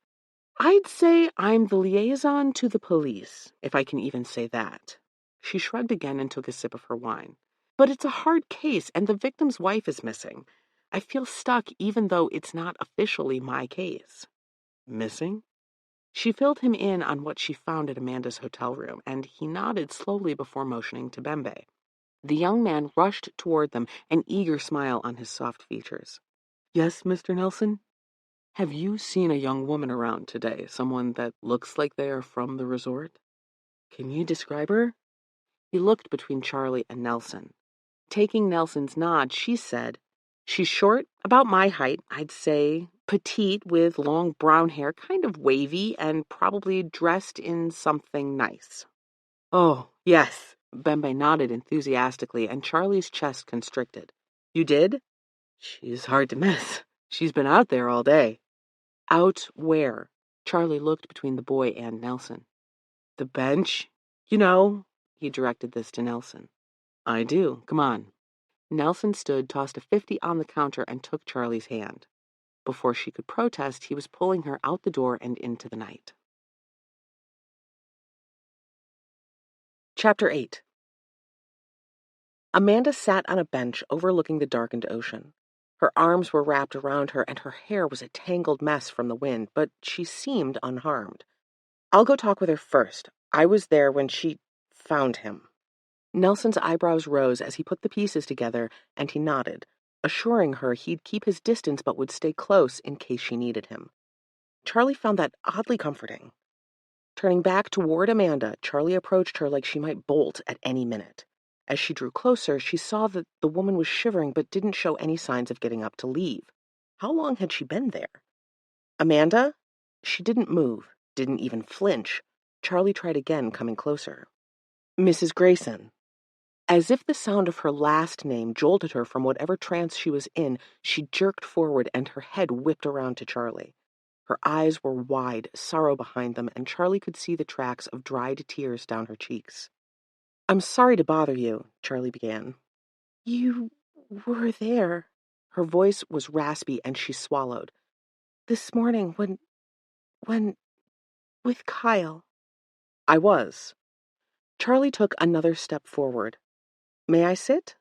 [SPEAKER 1] "I'd say I'm the liaison to the police, if I can even say that." She shrugged again and took a sip of her wine. "But it's a hard case, and the victim's wife is missing. I feel stuck even though it's not officially my case." "Missing?" She filled him in on what she found at Amanda's hotel room, and he nodded slowly before motioning to Bembe. The young man rushed toward them, an eager smile on his soft features. "Yes, Mr. Nelson? Have you seen a young woman around today, someone that looks like they are from the resort? Can you describe her?" He looked between Charlie and Nelson. Taking Nelson's nod, she said, "She's short, about my height, I'd say, petite with long brown hair, kind of wavy, and probably dressed in something nice." "Oh, yes." Bembe nodded enthusiastically, and Charlie's chest constricted. "You did?" "She's hard to miss. She's been out there all day." "Out where?" Charlie looked between the boy and Nelson. "The bench. You know," he directed this to Nelson. "I do. Come on." Nelson stood, tossed a 50 on the counter, and took Charlie's hand. Before she could protest, he was pulling her out the door and into the night. Chapter 8. Amanda sat on a bench overlooking the darkened ocean. Her arms were wrapped around her, and her hair was a tangled mess from the wind, but she seemed unharmed. "I'll go talk with her first. I was there when she found him." Nelson's eyebrows rose as he put the pieces together, and he nodded, assuring her he'd keep his distance but would stay close in case she needed him. Charlie found that oddly comforting. Turning back toward Amanda, Charlie approached her like she might bolt at any minute. As she drew closer, she saw that the woman was shivering but didn't show any signs of getting up to leave. How long had she been there? "Amanda?" She didn't move, didn't even flinch. Charlie tried again, coming closer. "Mrs. Grayson." As if the sound of her last name jolted her from whatever trance she was in, she jerked forward and her head whipped around to Charlie. Her eyes were wide, sorrow behind them, and Charlie could see the tracks of dried tears down her cheeks. "I'm sorry to bother you," Charlie began. "You were there." Her voice was raspy and she swallowed. "This morning when, with Kyle." "I was." Charlie took another step forward. "May I sit?"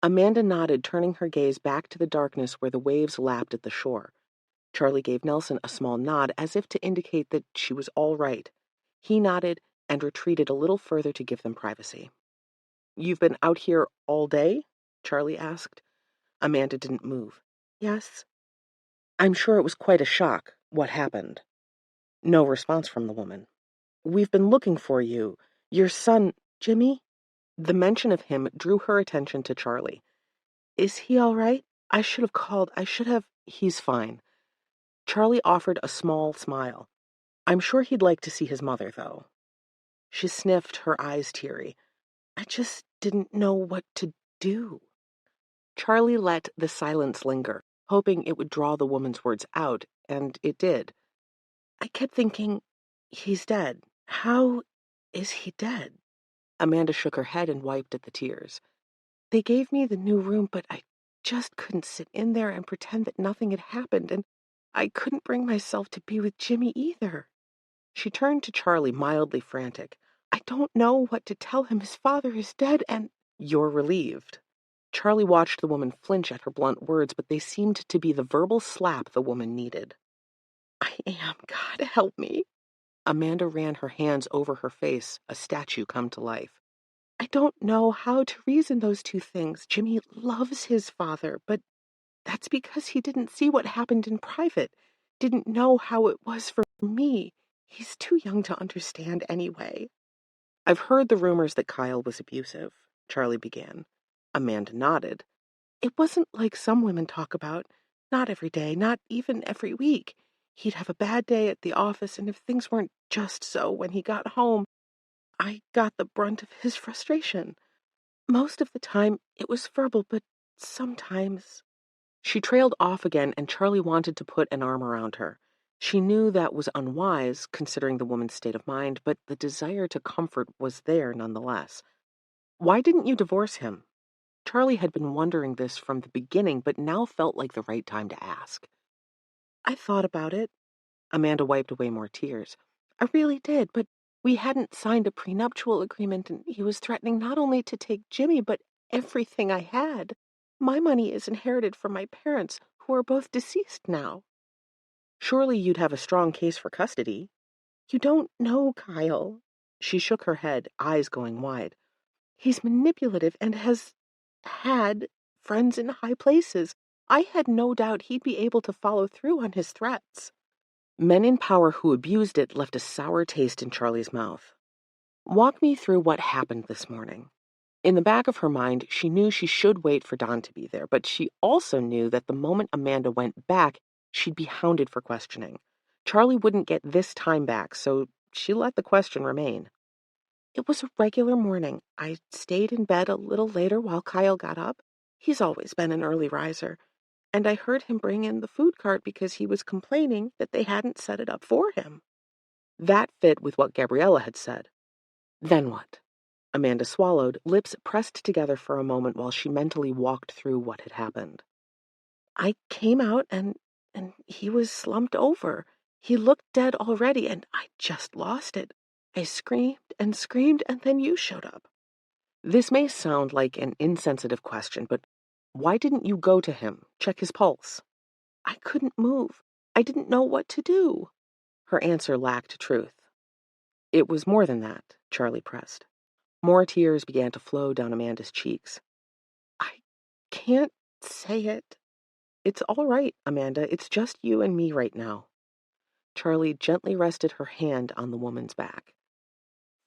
[SPEAKER 1] Amanda nodded, turning her gaze back to the darkness where the waves lapped at the shore. Charlie gave Nelson a small nod, as if to indicate that she was all right. He nodded and retreated a little further to give them privacy. "You've been out here all day?" Charlie asked. Amanda didn't move. "Yes." "I'm sure it was quite a shock. What happened?" No response from the woman. "We've been looking for you. Your son, Jimmy?" The mention of him drew her attention to Charlie. "Is he all right? I should have called. He's fine." Charlie offered a small smile. "I'm sure he'd like to see his mother, though." She sniffed, her eyes teary. "I just didn't know what to do." Charlie let the silence linger, hoping it would draw the woman's words out, and it did. "I kept thinking, he's dead. How is he dead?" Amanda shook her head and wiped at the tears. "They gave me the new room, but I just couldn't sit in there and pretend that nothing had happened, and I couldn't bring myself to be with Jimmy either." She turned to Charlie, mildly frantic. I don't know what to tell him. His father is dead and—" "You're relieved." Charlie watched the woman flinch at her blunt words, but they seemed to be the verbal slap the woman needed. "I am. God help me." Amanda ran her hands over her face, a statue come to life. "I don't know how to reason those two things. Jimmy loves his father, but that's because he didn't see what happened in private, didn't know how it was for me. He's too young to understand anyway." "I've heard the rumors that Kyle was abusive," Charlie began. Amanda nodded. "It wasn't like some women talk about. Not every day, not even every week. He'd have a bad day at the office, and if things weren't just so when he got home, I got the brunt of his frustration. Most of the time, it was verbal, but sometimes—" She trailed off again, and Charlie wanted to put an arm around her. She knew that was unwise, considering the woman's state of mind, but the desire to comfort was there nonetheless. "Why didn't you divorce him?" Charlie had been wondering this from the beginning, but now felt like the right time to ask. "I thought about it." Amanda wiped away more tears. "I really did, but we hadn't signed a prenuptial agreement, and he was threatening not only to take Jimmy, but everything I had. My money is inherited from my parents, who are both deceased now." "Surely you'd have a strong case for custody." "You don't know Kyle." She shook her head, eyes going wide. "He's manipulative and has had friends in high places. I had no doubt he'd be able to follow through on his threats." Men in power who abused it left a sour taste in Charlie's mouth. "Walk me through what happened this morning." In the back of her mind, she knew she should wait for Don to be there, but she also knew that the moment Amanda went back, she'd be hounded for questioning. Charlie wouldn't get this time back, so she let the question remain. "It was a regular morning. I stayed in bed a little later while Kyle got up. He's always been an early riser. And I heard him bring in the food cart because he was complaining that they hadn't set it up for him." That fit with what Gabriella had said. Then what? Amanda swallowed, lips pressed together for a moment while she mentally walked through what had happened. "I came out and he was slumped over. He looked dead already, and I just lost it. I screamed and then you showed up." This may sound like an insensitive question, but why didn't you go to him, check his pulse? "I couldn't move. I didn't know what to do." Her answer lacked truth. "It was more than that," Charlie pressed. More tears began to flow down Amanda's cheeks. "I can't say it." "It's all right, Amanda. It's just you and me right now." Charlie gently rested her hand on the woman's back.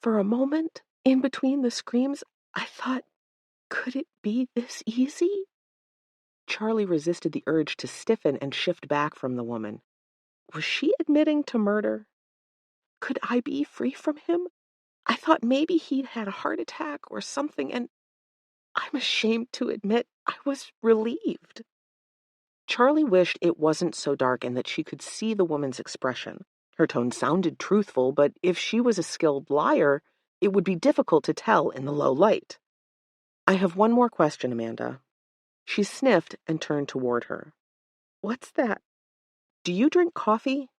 [SPEAKER 1] "For a moment, in between the screams, I thought, could it be this easy?" Charlie resisted the urge to stiffen and shift back from the woman. Was she admitting to murder? Could I be free from him? I thought maybe he'd had a heart attack or something, and I'm ashamed to admit I was relieved. Charlie wished it wasn't so dark and that she could see the woman's expression. Her tone sounded truthful, but if she was a skilled liar, it would be difficult to tell in the low light. "I have one more question, Amanda." She sniffed and turned toward her. "What's that?" "Do you drink coffee?"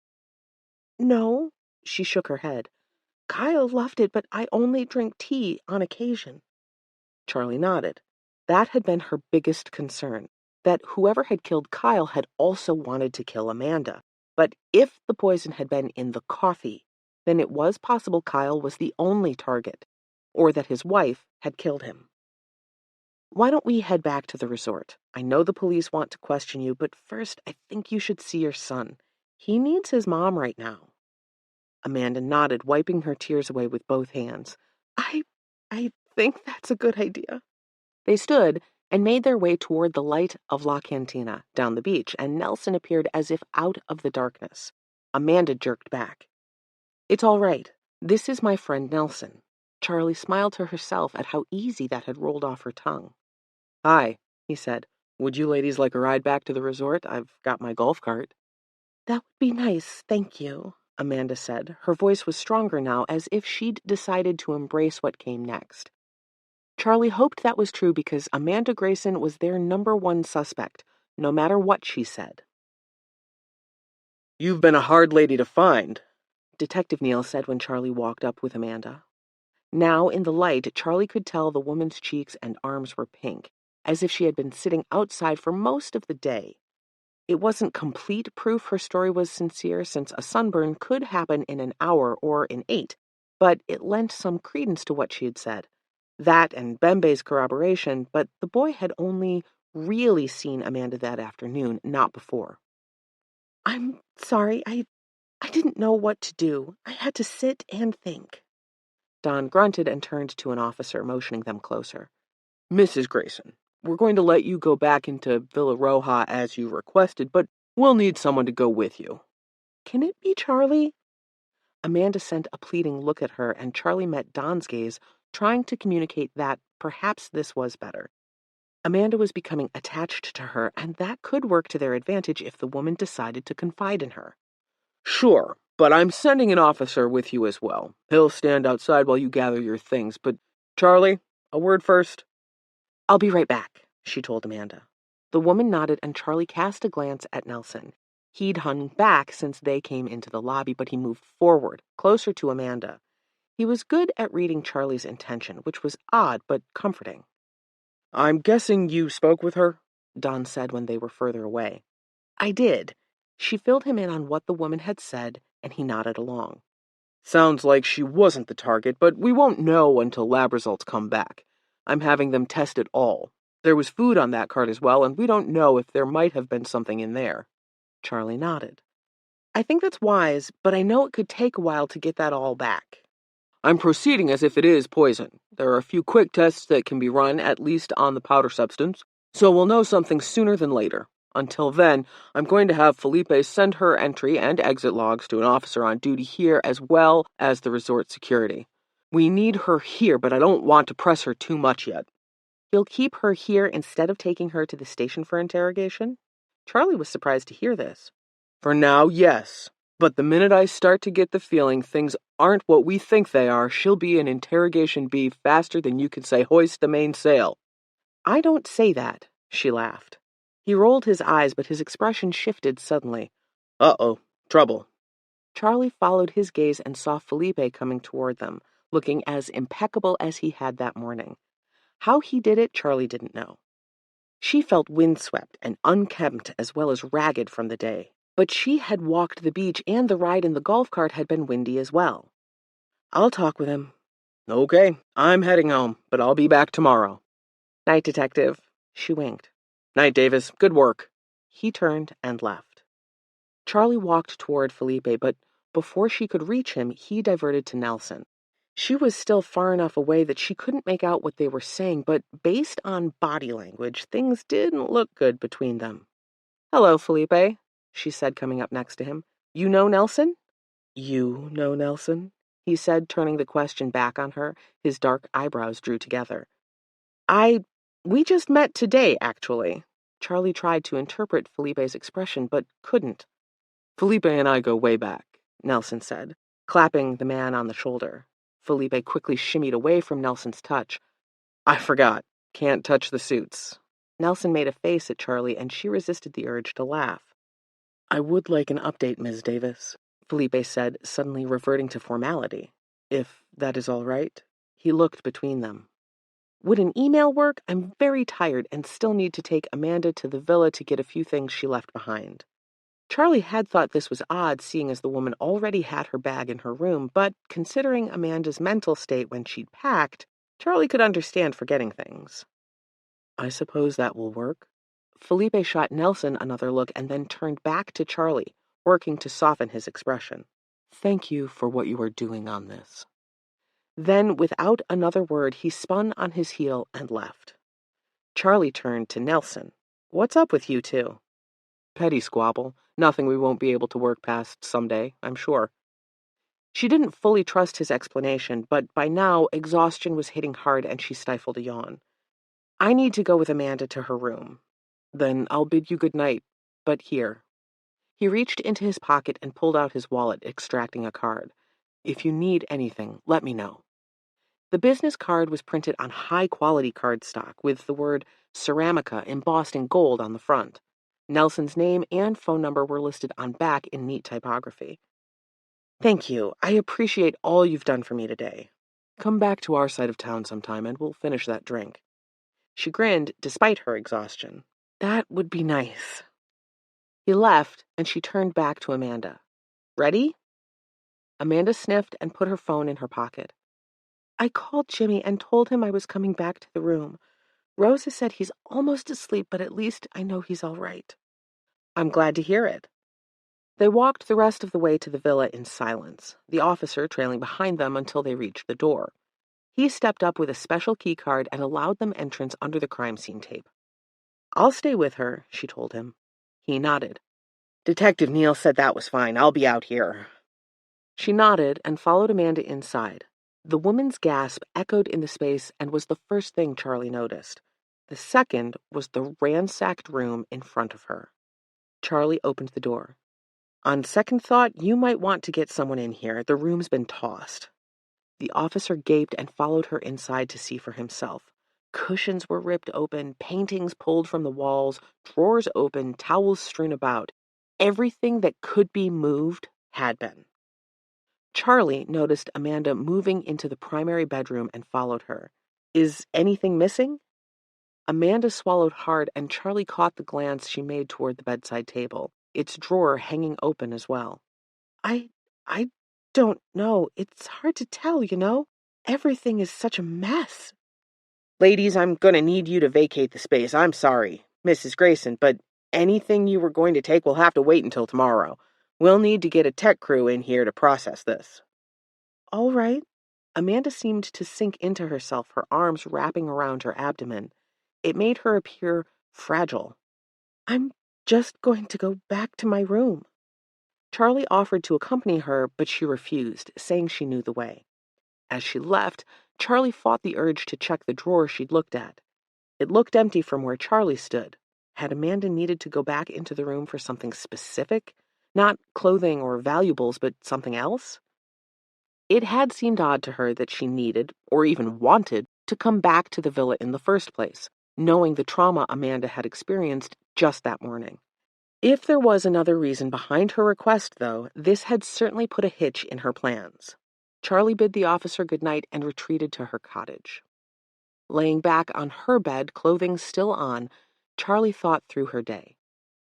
[SPEAKER 1] "No." She shook her head. "Kyle loved it, but I only drink tea on occasion." Charlie nodded. That had been her biggest concern, that whoever had killed Kyle had also wanted to kill Amanda. But if the poison had been in the coffee, then it was possible Kyle was the only target, or that his wife had killed him. "Why don't we head back to the resort? I know the police want to question you, but first I think you should see your son. He needs his mom right now." Amanda nodded, wiping her tears away with both hands. I think that's a good idea." They stood and made their way toward the light of La Cantina down the beach, and Nelson appeared as if out of the darkness. Amanda jerked back. "It's all right. This is my friend Nelson." Charlie smiled to herself at how easy that had rolled off her tongue. "Hi," he said. "Would you ladies like a ride back to the resort? I've got my golf cart." "That would be nice, thank you," Amanda said. Her voice was stronger now, as if she'd decided to embrace what came next. Charlie hoped that was true because Amanda Grayson was their number one suspect, no matter what she said. "You've been a hard lady to find," Detective Neal said when Charlie walked up with Amanda. Now, in the light, Charlie could tell the woman's cheeks and arms were pink, as if she had been sitting outside for most of the day. It wasn't complete proof her story was sincere, since a sunburn could happen in an hour or in 8, but it lent some credence to what she had said. That and Bembe's corroboration, but the boy had only really seen Amanda that afternoon, not before. "I'm sorry, I didn't know what to do. I had to sit and think." Don grunted and turned to an officer, motioning them closer. "Mrs. Grayson, we're going to let you go back into Villa Roja as you requested, but we'll need someone to go with you." "Can it be Charlie?" Amanda sent a pleading look at her, and Charlie met Don's gaze, trying to communicate that perhaps this was better. Amanda was becoming attached to her, and that could work to their advantage if the woman decided to confide in her. "Sure, but I'm sending an officer with you as well. He'll stand outside while you gather your things, but Charlie, a word first." "I'll be right back," she told Amanda. The woman nodded, and Charlie cast a glance at Nelson. He'd hung back since they came into the lobby, but he moved forward, closer to Amanda. He was good at reading Charlie's intention, which was odd but comforting. "I'm guessing you spoke with her?" Don said when they were further away. "I did." She filled him in on what the woman had said, and he nodded along. "Sounds like she wasn't the target, but we won't know until lab results come back. I'm having them test it all. There was food on that cart as well, and we don't know if there might have been something in there." Charlie nodded. "I think that's wise, but I know it could take a while to get that all back." "I'm proceeding as if it is poison. There are a few quick tests that can be run, at least on the powder substance, so we'll know something sooner than later. Until then, I'm going to have Felipe send her entry and exit logs to an officer on duty here as well as the resort security. We need her here, but I don't want to press her too much yet." "You'll keep her here instead of taking her to the station for interrogation?" Charlie was surprised to hear this. "For now, yes. But the minute I start to get the feeling things aren't what we think they are, she'll be an interrogation bee faster than you can say hoist the mainsail." "I don't say that," she laughed. He rolled his eyes, but his expression shifted suddenly. "Uh-oh, trouble." Charlie followed his gaze and saw Felipe coming toward them, looking as impeccable as he had that morning. How he did it, Charlie didn't know. She felt windswept and unkempt as well as ragged from the day, but she had walked the beach and the ride in the golf cart had been windy as well. "I'll talk with him." "Okay, I'm heading home, but I'll be back tomorrow." "Night, Detective." She winked. "Night, Davis. Good work." He turned and left. Charlie walked toward Felipe, but before she could reach him, he diverted to Nelson. She was still far enough away that she couldn't make out what they were saying, but based on body language, things didn't look good between them. "Hello, Felipe," she said, coming up next to him. "You know Nelson?" "You know Nelson?" he said, turning the question back on her. His dark eyebrows drew together. We just met today, actually." Charlie tried to interpret Felipe's expression, but couldn't. "Felipe and I go way back," Nelson said, clapping the man on the shoulder. Felipe quickly shimmied away from Nelson's touch. "I forgot. Can't touch the suits." Nelson made a face at Charlie, and she resisted the urge to laugh. "I would like an update, Ms. Davis," Felipe said, suddenly reverting to formality. "If that is all right." He looked between them. "Would an email work? I'm very tired and still need to take Amanda to the villa to get a few things she left behind." Charlie had thought this was odd, seeing as the woman already had her bag in her room, but considering Amanda's mental state when she'd packed, Charlie could understand forgetting things. "I suppose that will work." Felipe shot Nelson another look and then turned back to Charlie, working to soften his expression. "Thank you for what you are doing on this." Then, without another word, he spun on his heel and left. Charlie turned to Nelson. "What's up with you two?" "Petty squabble. Nothing we won't be able to work past someday, I'm sure." She didn't fully trust his explanation, but by now exhaustion was hitting hard and she stifled a yawn. "I need to go with Amanda to her room." "Then I'll bid you good night. But here." He reached into his pocket and pulled out his wallet, extracting a card. "If you need anything, let me know." The business card was printed on high-quality cardstock with the word Ceramica embossed in gold on the front. Nelson's name and phone number were listed on back in neat typography. "Thank you. I appreciate all you've done for me today." Come back to our side of town sometime and we'll finish that drink. She grinned despite her exhaustion. That would be nice. He left, and she turned back to Amanda. Ready? Amanda sniffed and put her phone in her pocket. I called Jimmy and told him I was coming back to the room. Rosa said he's almost asleep, but at least I know he's all right. I'm glad to hear it. They walked the rest of the way to the villa in silence, the officer trailing behind them until they reached the door. He stepped up with a special key card and allowed them entrance under the crime scene tape. I'll stay with her, she told him. He nodded. Detective Neal said that was fine. I'll be out here. She nodded and followed Amanda inside. The woman's gasp echoed in the space and was the first thing Charlie noticed. The second was the ransacked room in front of her. Charlie opened the door. On second thought, you might want to get someone in here. The room's been tossed. The officer gaped and followed her inside to see for himself. Cushions were ripped open, paintings pulled from the walls, drawers open, towels strewn about. Everything that could be moved had been. Charlie noticed Amanda moving into the primary bedroom and followed her. Is anything missing? Amanda swallowed hard, and Charlie caught the glance she made toward the bedside table, its drawer hanging open as well. I don't know. It's hard to tell, you know? Everything is such a mess. Ladies, I'm gonna need you to vacate the space. I'm sorry, Mrs. Grayson, but anything you were going to take will have to wait until tomorrow. We'll need to get a tech crew in here to process this. All right. Amanda seemed to sink into herself, her arms wrapping around her abdomen. It made her appear fragile. I'm just going to go back to my room. Charlie offered to accompany her, but she refused, saying she knew the way. As she left, Charlie fought the urge to check the drawer she'd looked at. It looked empty from where Charlie stood. Had Amanda needed to go back into the room for something specific? Not clothing or valuables, but something else? It had seemed odd to her that she needed, or even wanted, to come back to the villa in the first place, knowing the trauma Amanda had experienced just that morning. If there was another reason behind her request, though, this had certainly put a hitch in her plans. Charlie bid the officer goodnight and retreated to her cottage. Laying back on her bed, clothing still on, Charlie thought through her day.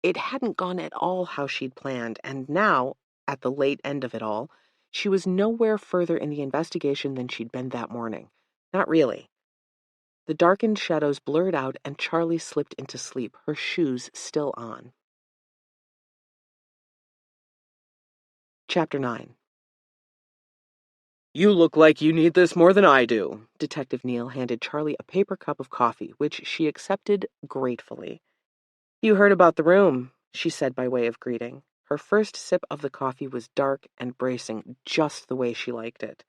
[SPEAKER 1] It hadn't gone at all how she'd planned, and now, at the late end of it all, she was nowhere further in the investigation than she'd been that morning. Not really. The darkened shadows blurred out, and Charlie slipped into sleep, her shoes still on. Chapter 9. You look like you need this more than I do. Detective Neal handed Charlie a paper cup of coffee, which she accepted gratefully. You heard about the room, she said by way of greeting. Her first sip of the coffee was dark and bracing, just the way she liked it.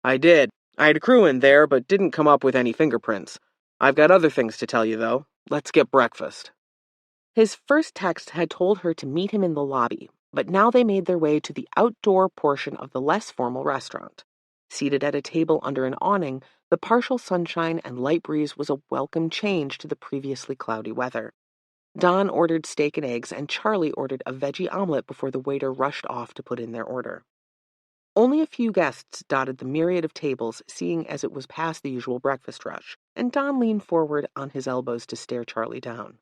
[SPEAKER 1] I did. I had a crew in there, but didn't come up with any fingerprints. I've got other things to tell you, though. Let's get breakfast. His first text had told her to meet him in the lobby, but now they made their way to the outdoor portion of the less formal restaurant. Seated at a table under an awning, the partial sunshine and light breeze was a welcome change to the previously cloudy weather. Don ordered steak and eggs, and Charlie ordered a veggie omelet before the waiter rushed off to put in their order. Only a few guests dotted the myriad of tables, seeing as it was past the usual breakfast rush, and Don leaned forward on his elbows to stare Charlie down.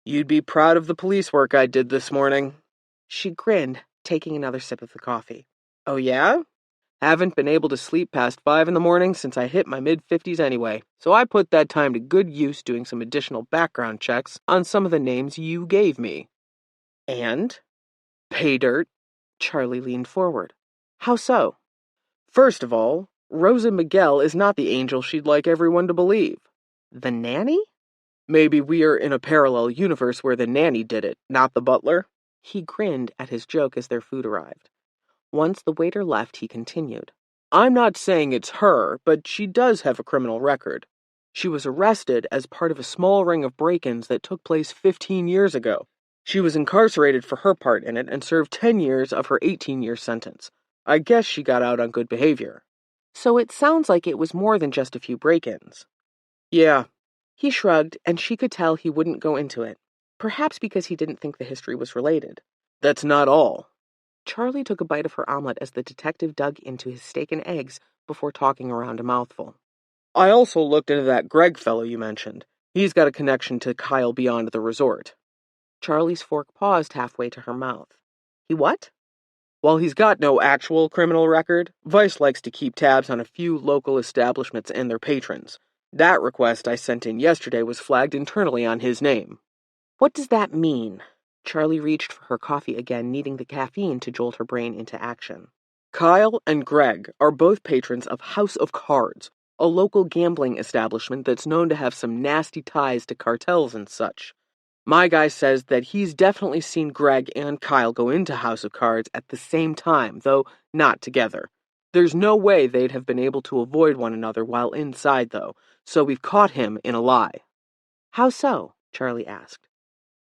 [SPEAKER 1] You'd be proud of the police work I did this morning. She grinned, taking another sip of the coffee. Oh yeah? Haven't been able to sleep past 5 in the morning since I hit my mid-50s anyway, so I put that time to good use doing some additional background checks on some of the names you gave me. And? Pay dirt. Charlie leaned forward. How so? First of all, Rosa Miguel is not the angel she'd like everyone to believe. The nanny? Maybe we are in a parallel universe where the nanny did it, not the butler. He grinned at his joke as their food arrived. Once the waiter left, he continued. I'm not saying it's her, but she does have a criminal record. She was arrested as part of a small ring of break-ins that took place 15 years ago. She was incarcerated for her part in it and served 10 years of her 18-year sentence. I guess she got out on good behavior. So it sounds like it was more than just a few break-ins. Yeah. He shrugged, and she could tell he wouldn't go into it. Perhaps because he didn't think the history was related. That's not all. Charlie took a bite of her omelet as the detective dug into his steak and eggs, before talking around a mouthful.
[SPEAKER 2] I also looked into that Greg fellow you mentioned. He's got a connection to Kyle beyond the resort.
[SPEAKER 1] Charlie's fork paused halfway to her mouth. He what?
[SPEAKER 2] While he's got no actual criminal record, Vice likes to keep tabs on a few local establishments and their patrons. That request I sent in yesterday was flagged internally on his name.
[SPEAKER 1] What does that mean? Charlie reached for her coffee again, needing the caffeine to jolt her brain into action.
[SPEAKER 2] Kyle and Greg are both patrons of House of Cards, a local gambling establishment that's known to have some nasty ties to cartels and such. My guy says that he's definitely seen Greg and Kyle go into House of Cards at the same time, though not together. There's no way they'd have been able to avoid one another while inside, though, so we've caught him in a lie.
[SPEAKER 1] How so? Charlie asked.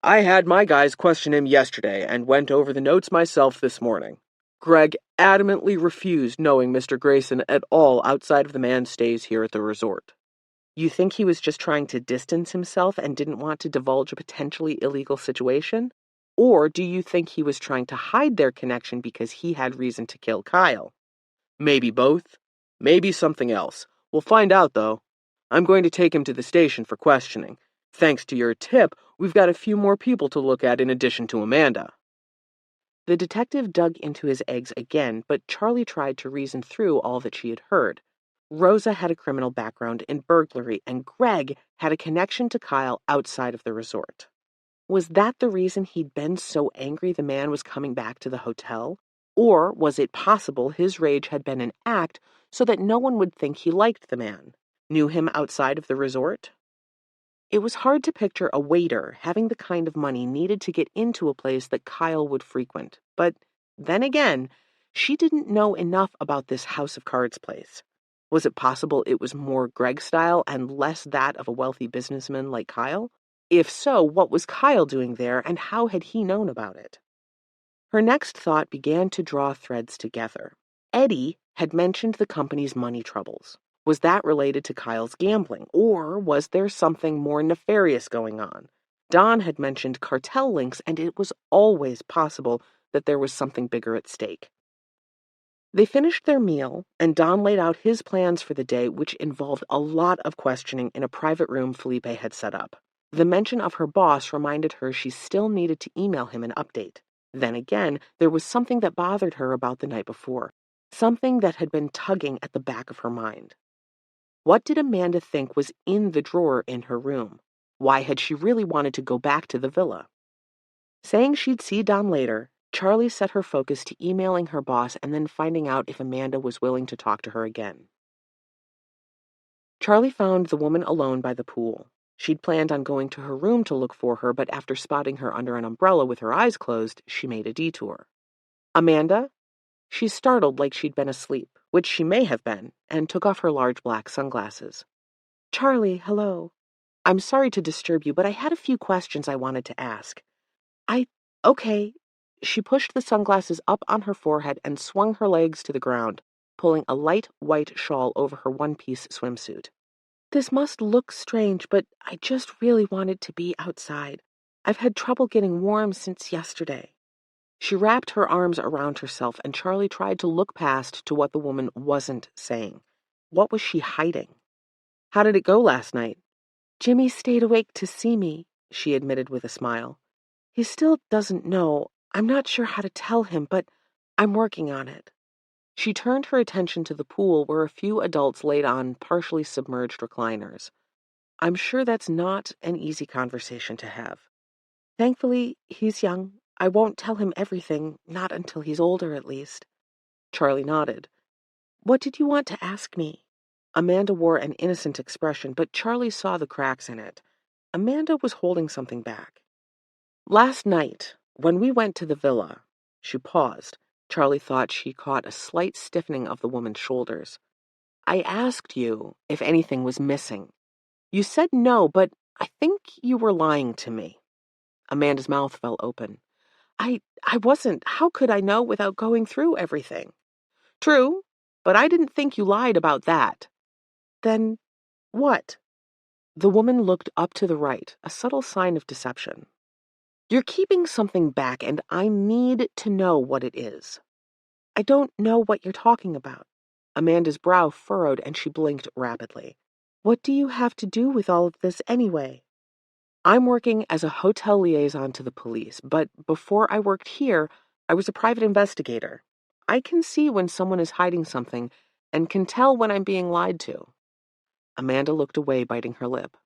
[SPEAKER 2] I had my guys question him yesterday and went over the notes myself this morning. Greg adamantly refused knowing Mr. Grayson at all outside of the man's stays here at the resort.
[SPEAKER 1] You think he was just trying to distance himself and didn't want to divulge a potentially illegal situation? Or do you think he was trying to hide their connection because he had reason to kill Kyle?
[SPEAKER 2] Maybe both. Maybe something else. We'll find out, though. I'm going to take him to the station for questioning. Thanks to your tip, we've got a few more people to look at in addition to Amanda.
[SPEAKER 1] The detective dug into his eggs again, but Charlie tried to reason through all that she had heard. Rosa had a criminal background in burglary, and Greg had a connection to Kyle outside of the resort. Was that the reason he'd been so angry the man was coming back to the hotel? Or was it possible his rage had been an act so that no one would think he liked the man, knew him outside of the resort? It was hard to picture a waiter having the kind of money needed to get into a place that Kyle would frequent. But then again, she didn't know enough about this House of Cards place. Was it possible it was more Greg style and less that of a wealthy businessman like Kyle? If so, what was Kyle doing there and how had he known about it? Her next thought began to draw threads together. Eddie had mentioned the company's money troubles. Was that related to Kyle's gambling, or was there something more nefarious going on? Don had mentioned cartel links, and it was always possible that there was something bigger at stake. They finished their meal, and Don laid out his plans for the day, which involved a lot of questioning in a private room Felipe had set up. The mention of her boss reminded her she still needed to email him an update. Then again, there was something that bothered her about the night before, something that had been tugging at the back of her mind. What did Amanda think was in the drawer in her room? Why had she really wanted to go back to the villa? Saying she'd see Don later, Charlie set her focus to emailing her boss and then finding out if Amanda was willing to talk to her again. Charlie found the woman alone by the pool. She'd planned on going to her room to look for her, but after spotting her under an umbrella with her eyes closed, she made a detour. Amanda? She startled like she'd been asleep, which she may have been, and took off her large black sunglasses. Charlie, hello. I'm sorry to disturb you, but I had a few questions I wanted to ask. Okay. She pushed the sunglasses up on her forehead and swung her legs to the ground, pulling a light white shawl over her one-piece swimsuit. This must look strange, but I just really wanted to be outside. I've had trouble getting warm since yesterday. She wrapped her arms around herself, and Charlie tried to look past to what the woman wasn't saying. What was she hiding? How did it go last night? Jimmy stayed awake to see me, she admitted with a smile. He still doesn't know. I'm not sure how to tell him, but I'm working on it. She turned her attention to the pool where a few adults laid on partially submerged recliners. I'm sure that's not an easy conversation to have. Thankfully, he's young. I won't tell him everything, not until he's older at least. Charlie nodded. What did you want to ask me? Amanda wore an innocent expression, but Charlie saw the cracks in it. Amanda was holding something back. Last night, when we went to the villa, she paused. Charlie thought she caught a slight stiffening of the woman's shoulders. I asked you if anything was missing. You said no, but I think you were lying to me. Amanda's mouth fell open. I wasn't. How could I know without going through everything? True, but I didn't think you lied about that. Then what? The woman looked up to the right, a subtle sign of deception. You're keeping something back, and I need to know what it is. I don't know what you're talking about. Amanda's brow furrowed and she blinked rapidly. What do you have to do with all of this anyway? I'm working as a hotel liaison to the police, but before I worked here, I was a private investigator. I can see when someone is hiding something and can tell when I'm being lied to. Amanda looked away, biting her lip.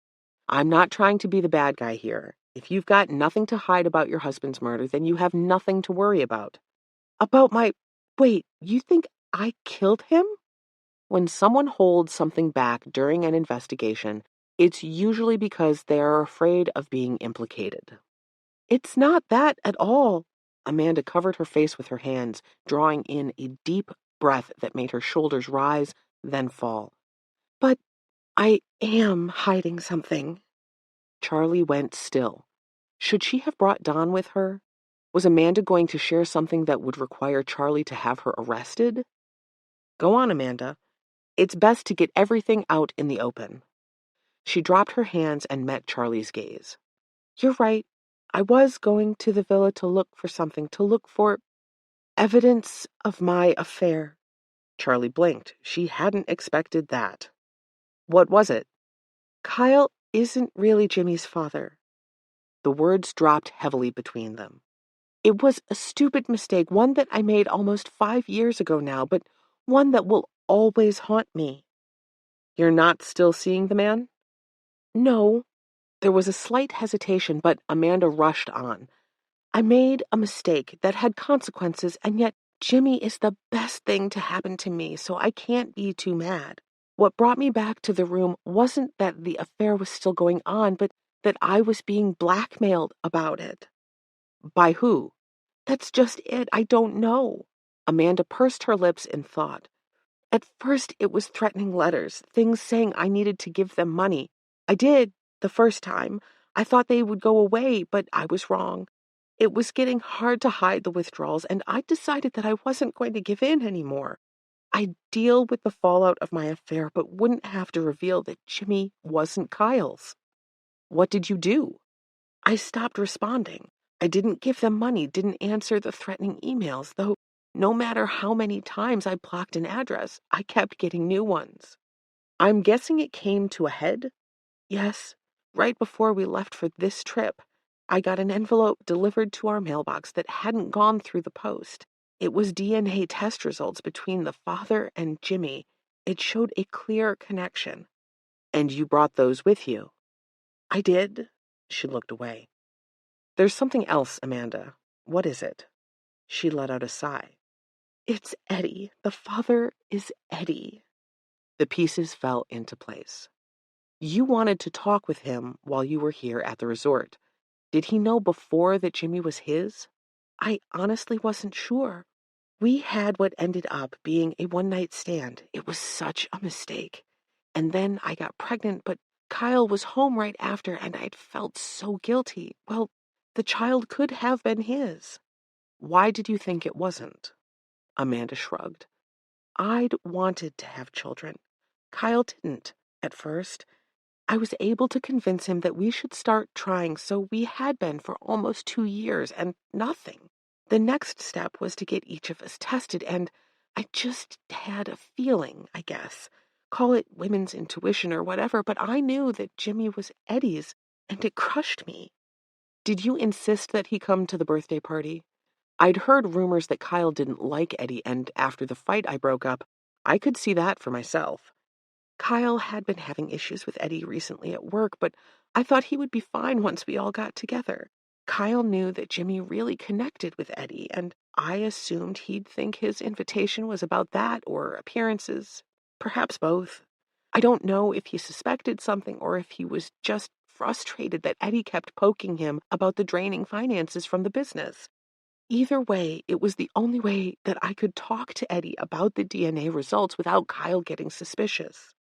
[SPEAKER 1] I'm not trying to be the bad guy here. If you've got nothing to hide about your husband's murder, then you have nothing to worry about. About my... Wait, you think I killed him? When someone holds something back during an investigation, it's usually because they are afraid of being implicated. It's not that at all. Amanda covered her face with her hands, drawing in a deep breath that made her shoulders rise, then fall. But I am hiding something. Charlie went still. Should she have brought Don with her? Was Amanda going to share something that would require Charlie to have her arrested? Go on, Amanda. It's best to get everything out in the open. She dropped her hands and met Charlie's gaze. You're right. I was going to the villa to look for something, to look for evidence of my affair. Charlie blinked. She hadn't expected that. What was it? Kyle isn't really Jimmy's father. The words dropped heavily between them. It was a stupid mistake, one that I made almost 5 years ago now, but one that will always haunt me. You're not still seeing the man? No. There was a slight hesitation, but Amanda rushed on. I made a mistake that had consequences, and yet Jimmy is the best thing to happen to me, so I can't be too mad. What brought me back to the room wasn't that the affair was still going on, but that I was being blackmailed about it. By who? That's just it. I don't know. Amanda pursed her lips in thought. At first, it was threatening letters, things saying I needed to give them money. I did, the first time. I thought they would go away, but I was wrong. It was getting hard to hide the withdrawals, and I decided that I wasn't going to give in anymore. I'd deal with the fallout of my affair, but wouldn't have to reveal that Jimmy wasn't Kyle's. What did you do? I stopped responding. I didn't give them money, didn't answer the threatening emails, though no matter how many times I blocked an address, I kept getting new ones. I'm guessing it came to a head? Yes. Right before we left for this trip, I got an envelope delivered to our mailbox that hadn't gone through the post. It was DNA test results between the father and Jimmy. It showed a clear connection. And you brought those with you? I did. She looked away. There's something else, Amanda. What is it? She let out a sigh. It's Eddie. The father is Eddie. The pieces fell into place. You wanted to talk with him while you were here at the resort. Did he know before that Jimmy was his? I honestly wasn't sure. We had what ended up being a one-night stand. It was such a mistake. And then I got pregnant, but Kyle was home right after, and I'd felt so guilty. Well, the child could have been his. Why did you think it wasn't? Amanda shrugged. I'd wanted to have children. Kyle didn't, at first. I was able to convince him that we should start trying, so we had been for almost 2 years, and nothing. The next step was to get each of us tested, and I just had a feeling, I guess. Call it women's intuition or whatever, but I knew that Jimmy was Eddie's, and it crushed me. Did you insist that he come to the birthday party? I'd heard rumors that Kyle didn't like Eddie, and after the fight I broke up, I could see that for myself. Kyle had been having issues with Eddie recently at work, but I thought he would be fine once we all got together. Kyle knew that Jimmy really connected with Eddie, and I assumed he'd think his invitation was about that or appearances. Perhaps both. I don't know if he suspected something or if he was just frustrated that Eddie kept poking him about the draining finances from the business. Either way, it was the only way that I could talk to Eddie about the DNA results without Kyle getting suspicious.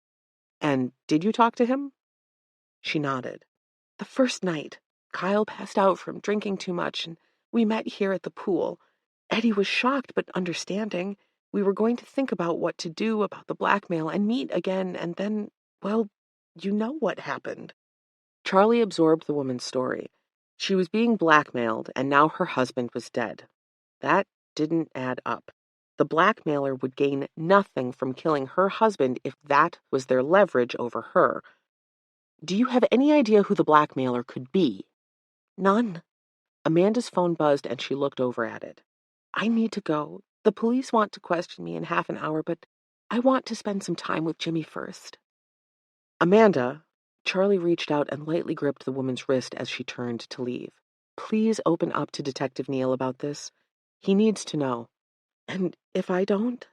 [SPEAKER 1] And did you talk to him? She nodded. The first night, Kyle passed out from drinking too much, and we met here at the pool. Eddie was shocked but understanding. We were going to think about what to do about the blackmail and meet again, and then, well, you know what happened. Charlie absorbed the woman's story. She was being blackmailed, and now her husband was dead. That didn't add up. The blackmailer would gain nothing from killing her husband if that was their leverage over her. Do you have any idea who the blackmailer could be? None. Amanda's phone buzzed and she looked over at it. I need to go. The police want to question me in half an hour, but I want to spend some time with Jimmy first. Amanda, Charlie reached out and lightly gripped the woman's wrist as she turned to leave. Please open up to Detective Neal about this. He needs to know. And if I don't?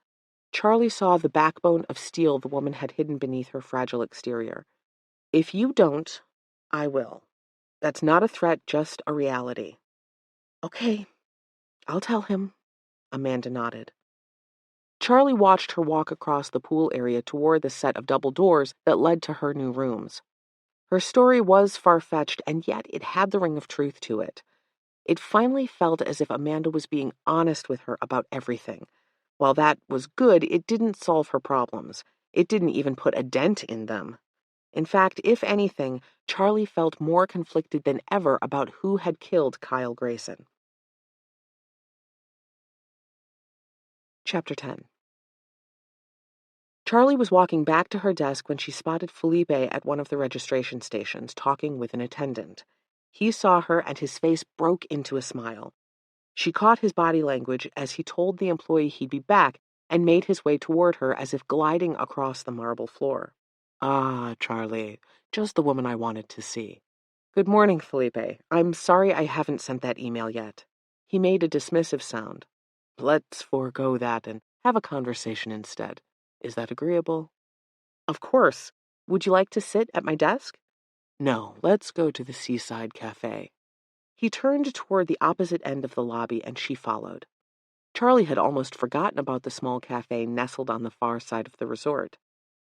[SPEAKER 1] Charlie saw the backbone of steel the woman had hidden beneath her fragile exterior. If you don't, I will. That's not a threat, just a reality. Okay, I'll tell him. Amanda nodded. Charlie watched her walk across the pool area toward the set of double doors that led to her new rooms. Her story was far-fetched, and yet it had the ring of truth to it. It finally felt as if Amanda was being honest with her about everything. While that was good, it didn't solve her problems. It didn't even put a dent in them. In fact, if anything, Charlie felt more conflicted than ever about who had killed Kyle Grayson. Chapter 10. Charlie was walking back to her desk when she spotted Felipe at one of the registration stations, talking with an attendant. He saw her and his face broke into a smile. She caught his body language as he told the employee he'd be back and made his way toward her as if gliding across the marble floor. Ah, Charlie, just the woman I wanted to see. Good morning, Felipe. I'm sorry I haven't sent that email yet. He made a dismissive sound. Let's forego that and have a conversation instead. Is that agreeable? Of course. Would you like to sit at my desk? No, let's go to the Seaside Cafe. He turned toward the opposite end of the lobby and she followed. Charlie had almost forgotten about the small cafe nestled on the far side of the resort.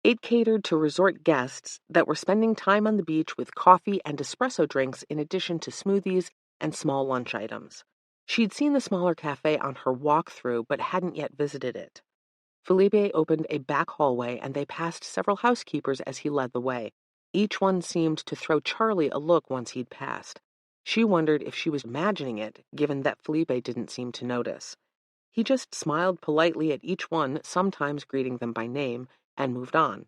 [SPEAKER 1] It catered to resort guests that were spending time on the beach with coffee and espresso drinks in addition to smoothies and small lunch items. She'd seen the smaller cafe on her walk-through but hadn't yet visited it. Felipe opened a back hallway and they passed several housekeepers as he led the way. Each one seemed to throw Charlie a look once he'd passed. She wondered if she was imagining it, given that Felipe didn't seem to notice. He just smiled politely at each one, sometimes greeting them by name, and moved on.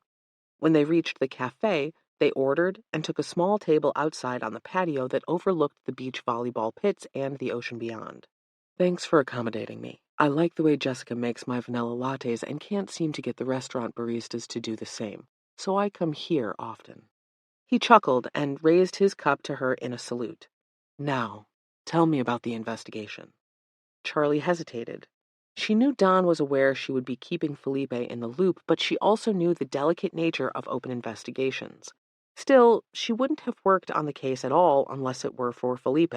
[SPEAKER 1] When they reached the cafe, they ordered and took a small table outside on the patio that overlooked the beach volleyball pits and the ocean beyond. Thanks for accommodating me. I like the way Jessica makes my vanilla lattes and can't seem to get the restaurant baristas to do the same, so I come here often. He chuckled and raised his cup to her in a salute. Now, tell me about the investigation. Charlie hesitated. She knew Don was aware she would be keeping Felipe in the loop, but she also knew the delicate nature of open investigations. Still, she wouldn't have worked on the case at all unless it were for Felipe.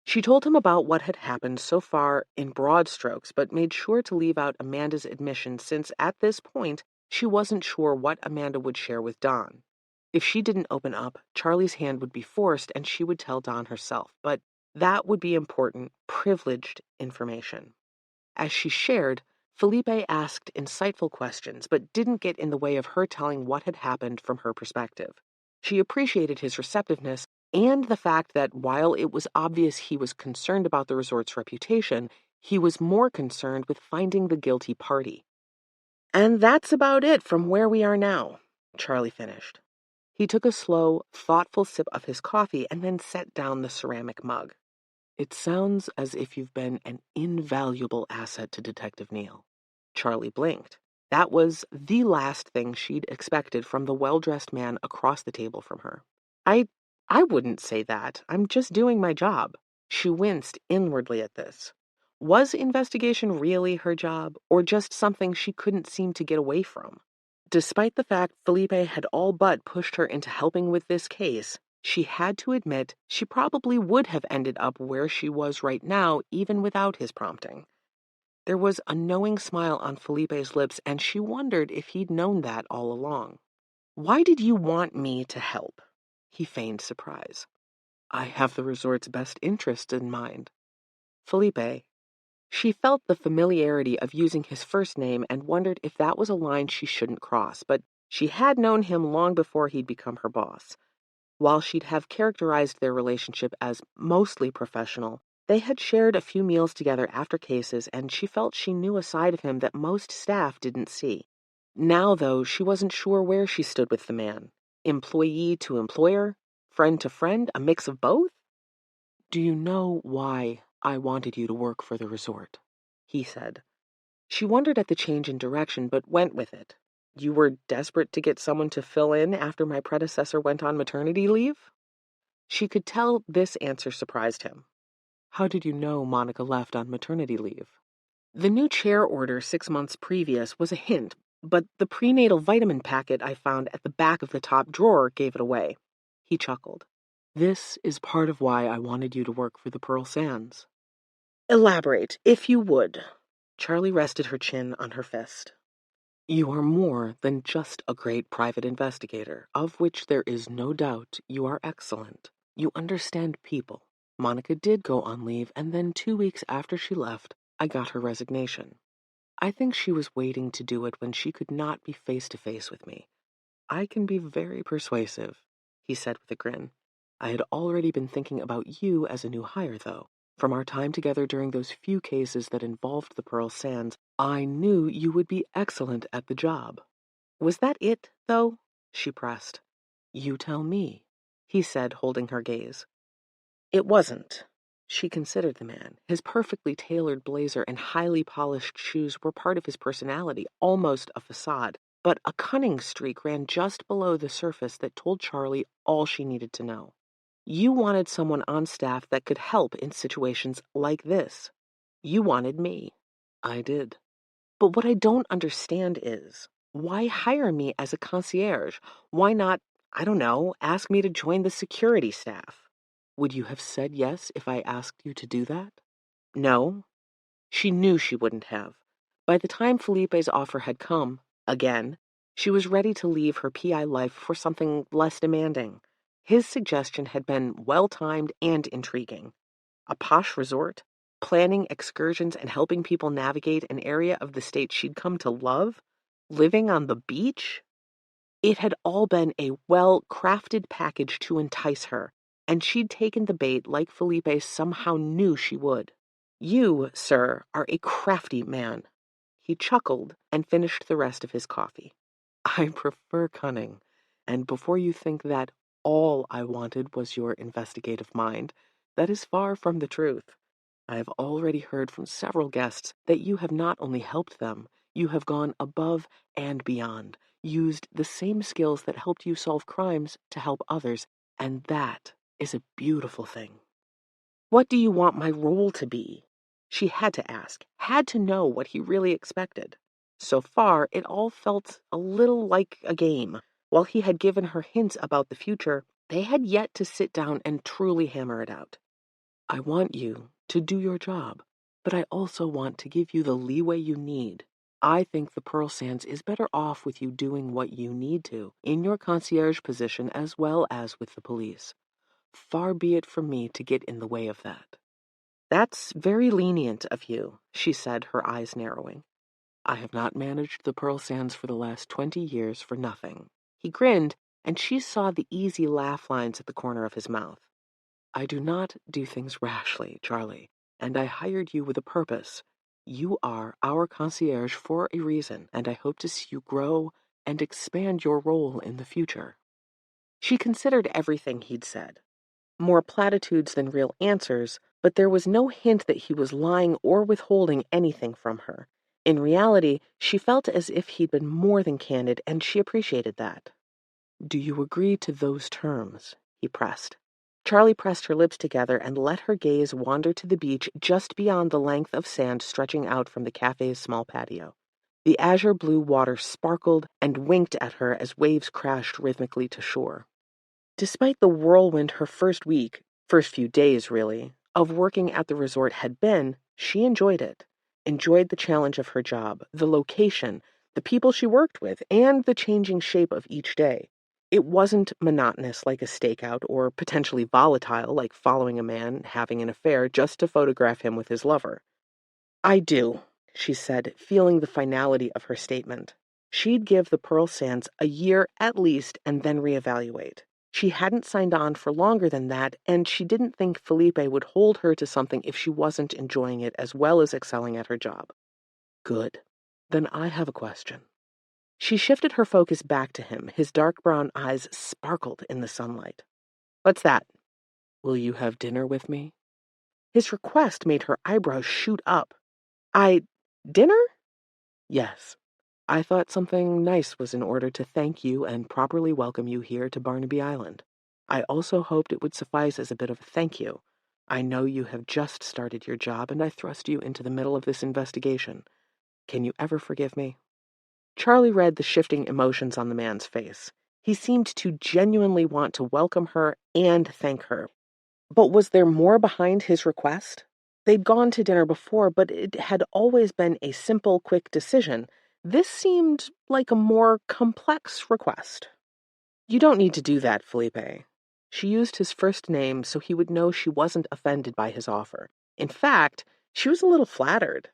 [SPEAKER 1] She told him about what had happened so far in broad strokes, but made sure to leave out Amanda's admission since, at this point, she wasn't sure what Amanda would share with Don. If she didn't open up, Charlie's hand would be forced and she would tell Don herself, but that would be important, privileged information. As she shared, Felipe asked insightful questions, but didn't get in the way of her telling what had happened from her perspective. She appreciated his receptiveness and the fact that while it was obvious he was concerned about the resort's reputation, he was more concerned with finding the guilty party. And that's about it from where we are now, Charlie finished. He took a slow, thoughtful sip of his coffee and then set down the ceramic mug. It sounds as if you've been an invaluable asset to Detective Neal. Charlie blinked. That was the last thing she'd expected from the well-dressed man across the table from her. I wouldn't say that. I'm just doing my job. She winced inwardly at this. Was investigation really her job, or just something she couldn't seem to get away from? Despite the fact Felipe had all but pushed her into helping with this case, she had to admit she probably would have ended up where she was right now even without his prompting. There was a knowing smile on Felipe's lips, and she wondered if he'd known that all along. Why did you want me to help? He feigned surprise. I have the resort's best interests in mind. Felipe. She felt the familiarity of using his first name and wondered if that was a line she shouldn't cross, but she had known him long before he'd become her boss. While she'd have characterized their relationship as mostly professional, They had shared a few meals together after cases, and she felt she knew a side of him that most staff didn't see. Now, though, she wasn't sure where she stood with the man. Employee to employer? Friend to friend? A mix of both? "Do you know why I wanted you to work for the resort?" he said. She wondered at the change in direction, but went with it. "You were desperate to get someone to fill in after my predecessor went on maternity leave?" She could tell this answer surprised him. "How did you know Monica left on maternity leave?" The new chair order 6 months previous was a hint, but the prenatal vitamin packet I found at the back of the top drawer gave it away. He chuckled. "This is part of why I wanted you to work for the Pearl Sands." "Elaborate, if you would." Charlie rested her chin on her fist. "You are more than just a great private investigator, of which there is no doubt you are excellent. You understand people. Monica did go on leave, and then 2 weeks after she left, I got her resignation. I think she was waiting to do it when she could not be face to face with me. I can be very persuasive," he said with a grin. "I had already been thinking about you as a new hire, though. From our time together during those few cases that involved the Pearl Sands, I knew you would be excellent at the job." "Was that it, though?" she pressed. "You tell me," he said, holding her gaze. "It wasn't." She considered the man. His perfectly tailored blazer and highly polished shoes were part of his personality, almost a facade, but a cunning streak ran just below the surface that told Charlie all she needed to know. You wanted someone on staff that could help in situations like this. You wanted me. I did. But what I don't understand is, why hire me as a concierge? Why not, I don't know, ask me to join the security staff? Would you have said yes if I asked you to do that? No. She knew she wouldn't have. By the time Felipe's offer had come, again, she was ready to leave her PI life for something less demanding. His suggestion had been well-timed and intriguing. A posh resort, planning excursions and helping people navigate an area of the state she'd come to love, living on the beach. It had all been a well-crafted package to entice her, and she'd taken the bait like Felipe somehow knew she would. "You, sir, are a crafty man." He chuckled and finished the rest of his coffee. "I prefer cunning, and before you think that all I wanted was your investigative mind, that is far from the truth. I have already heard from several guests that you have not only helped them, you have gone above and beyond, used the same skills that helped you solve crimes to help others, and that is a beautiful thing." "What do you want my role to be?" She had to ask, had to know what he really expected. So far, it all felt a little like a game. While he had given her hints about the future, they had yet to sit down and truly hammer it out. "I want you to do your job, but I also want to give you the leeway you need. I think the Pearl Sands is better off with you doing what you need to, in your concierge position as well as with the police. Far be it from me to get in the way of that." "That's very lenient of you," she said, her eyes narrowing. "I have not managed the Pearl Sands for the last 20 years for nothing." He grinned, and she saw the easy laugh lines at the corner of his mouth. "I do not do things rashly, Charlie, and I hired you with a purpose. You are our concierge for a reason, and I hope to see you grow and expand your role in the future." She considered everything he'd said. More platitudes than real answers, but there was no hint that he was lying or withholding anything from her. In reality, she felt as if he'd been more than candid, and she appreciated that. "Do you agree to those terms?" he pressed. Charlie pressed her lips together and let her gaze wander to the beach just beyond the length of sand stretching out from the cafe's small patio. The azure blue water sparkled and winked at her as waves crashed rhythmically to shore. Despite the whirlwind her first few days really, of working at the resort had been, she enjoyed it. Enjoyed the challenge of her job, the location, the people she worked with, and the changing shape of each day. It wasn't monotonous like a stakeout or potentially volatile like following a man having an affair just to photograph him with his lover. "I do," she said, feeling the finality of her statement. She'd give the Pearl Sands a year at least and then reevaluate. She hadn't signed on for longer than that, and she didn't think Felipe would hold her to something if she wasn't enjoying it as well as excelling at her job. Good. Then I have a question. She shifted her focus back to him. His dark brown eyes sparkled in the sunlight. What's that? Will you have dinner with me? His request made her eyebrows shoot up. Dinner? Yes. I thought something nice was in order to thank you and properly welcome you here to Barnaby Island. I also hoped it would suffice as a bit of a thank you. I know you have just started your job, and I thrust you into the middle of this investigation. Can you ever forgive me? Charlie read the shifting emotions on the man's face. He seemed to genuinely want to welcome her and thank her. But was there more behind his request? They'd gone to dinner before, but it had always been a simple, quick decision. This seemed like a more complex request. You don't need to do that, Felipe. She used his first name so he would know she wasn't offended by his offer. In fact, she was a little flattered.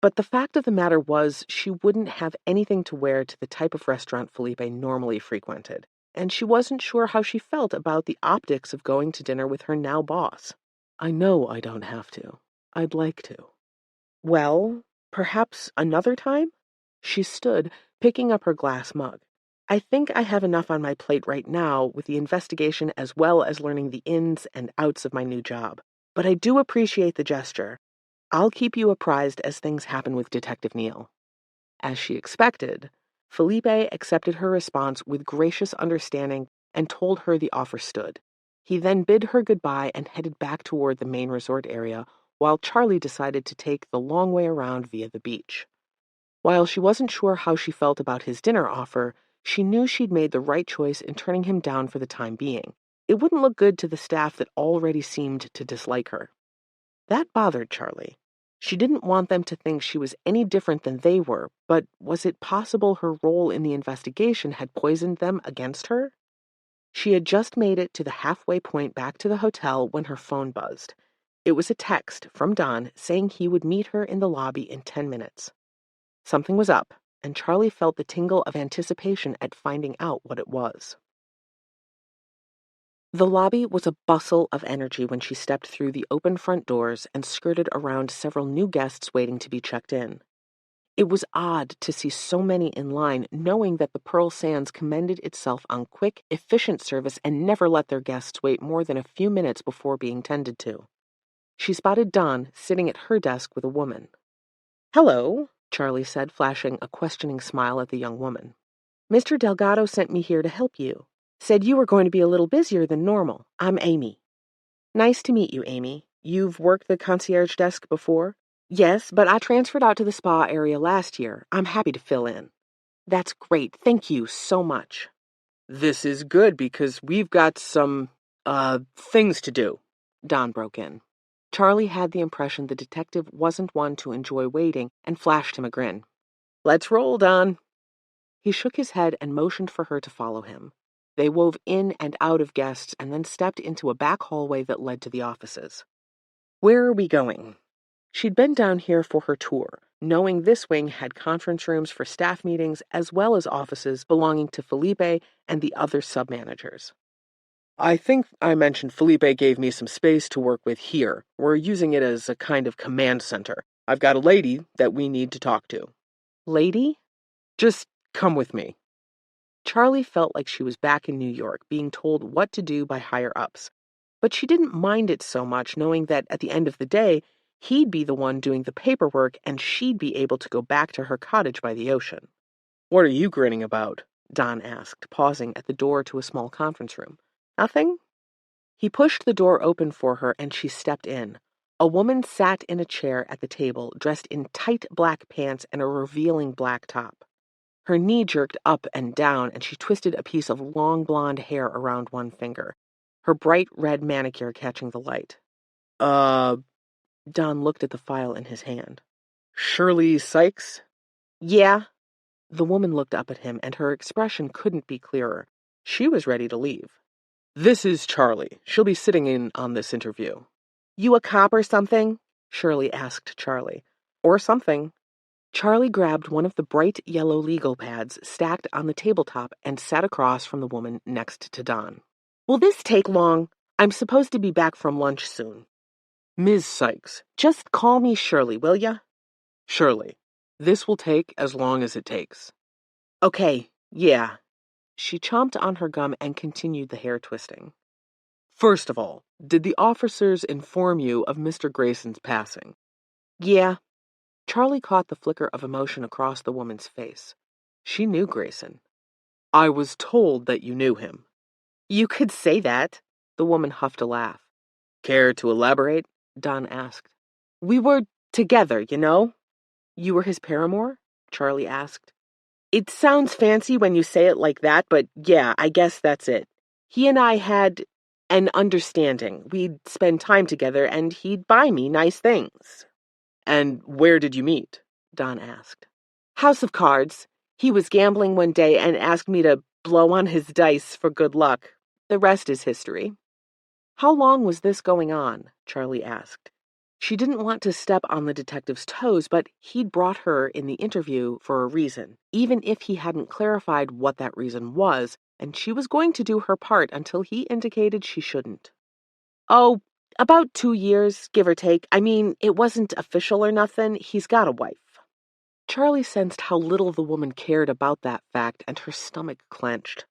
[SPEAKER 1] But the fact of the matter was she wouldn't have anything to wear to the type of restaurant Felipe normally frequented, and she wasn't sure how she felt about the optics of going to dinner with her now boss. I know I don't have to. I'd like to. Well, perhaps another time? She stood, picking up her glass mug. I think I have enough on my plate right now with the investigation as well as learning the ins and outs of my new job. But I do appreciate the gesture. I'll keep you apprised as things happen with Detective Neal. As she expected, Felipe accepted her response with gracious understanding and told her the offer stood. He then bid her goodbye and headed back toward the main resort area, while Charlie decided to take the long way around via the beach. While she wasn't sure how she felt about his dinner offer, she knew she'd made the right choice in turning him down for the time being. It wouldn't look good to the staff that already seemed to dislike her. That bothered Charlie. She didn't want them to think she was any different than they were, but was it possible her role in the investigation had poisoned them against her? She had just made it to the halfway point back to the hotel when her phone buzzed. It was a text from Don saying he would meet her in the lobby in 10 minutes. Something was up, and Charlie felt the tingle of anticipation at finding out what it was. The lobby was a bustle of energy when she stepped through the open front doors and skirted around several new guests waiting to be checked in. It was odd to see so many in line, knowing that the Pearl Sands commended itself on quick, efficient service and never let their guests wait more than a few minutes before being tended to. She spotted Dawn sitting at her desk with a woman. "Hello," Charlie said, flashing a questioning smile at the young woman. "Mr. Delgado sent me here to help you. Said you were going to be a little busier than normal. I'm Amy." "Nice to meet you, Amy. You've worked the concierge desk before?" "Yes, but I transferred out to the spa area last year. I'm happy to fill in." "That's great. Thank you so much."
[SPEAKER 2] This is good because we've got some, things to do,"
[SPEAKER 1] Don broke in. Charlie had the impression the detective wasn't one to enjoy waiting and flashed him a grin.
[SPEAKER 2] "Let's roll, Don."
[SPEAKER 1] He shook his head and motioned for her to follow him. They wove in and out of guests and then stepped into a back hallway that led to the offices. "Where are we going?" She'd been down here for her tour, knowing this wing had conference rooms for staff meetings as well as offices belonging to Felipe and the other sub-managers.
[SPEAKER 2] I think I mentioned Felipe gave me some space to work with here. We're using it as a kind of command center. I've got a lady that we need to talk to.
[SPEAKER 1] Lady?
[SPEAKER 2] Just come with me.
[SPEAKER 1] Charlie felt like she was back in New York, being told what to do by higher-ups. But she didn't mind it so much, knowing that at the end of the day, he'd be the one doing the paperwork and she'd be able to go back to her cottage by the ocean.
[SPEAKER 2] What are you grinning about?
[SPEAKER 1] Don asked, pausing at the door to a small conference room. Nothing? He pushed the door open for her and she stepped in. A woman sat in a chair at the table, dressed in tight black pants and a revealing black top. Her knee jerked up and down, and she twisted a piece of long blonde hair around one finger, her bright red manicure catching the light. Don looked at the file in his hand.
[SPEAKER 2] Shirley Sykes?
[SPEAKER 1] Yeah. The woman looked up at him, and her expression couldn't be clearer. She was ready to leave.
[SPEAKER 2] This is Charlie. She'll be sitting in on this interview.
[SPEAKER 1] You a cop or something? Shirley asked Charlie. Or something. Charlie grabbed one of the bright yellow legal pads stacked on the tabletop and sat across from the woman next to Don. Will this take long? I'm supposed to be back from lunch soon.
[SPEAKER 2] Ms. Sykes.
[SPEAKER 1] Just call me Shirley, will ya?
[SPEAKER 2] Shirley. This will take as long as it takes.
[SPEAKER 1] Okay, yeah. She chomped on her gum and continued the hair twisting.
[SPEAKER 2] First of all, did the officers inform you of Mr. Grayson's passing?
[SPEAKER 1] Yeah. Charlie caught the flicker of emotion across the woman's face. She knew Grayson.
[SPEAKER 2] I was told that you knew him.
[SPEAKER 1] You could say that. The woman huffed a laugh.
[SPEAKER 2] Care to elaborate?
[SPEAKER 1] Don asked. We were together, you know? You were his paramour? Charlie asked. It sounds fancy when you say it like that, but yeah, I guess that's it. He and I had an understanding. We'd spend time together and he'd buy me nice things.
[SPEAKER 2] And where did you meet?
[SPEAKER 1] Don asked. House of Cards. He was gambling one day and asked me to blow on his dice for good luck. The rest is history. How long was this going on? Charlie asked. She didn't want to step on the detective's toes, but he'd brought her in the interview for a reason, even if he hadn't clarified what that reason was, and she was going to do her part until he indicated she shouldn't. Oh, about 2 years, give or take. I mean, it wasn't official or nothing. He's got a wife. Charlie sensed how little the woman cared about that fact, and her stomach clenched.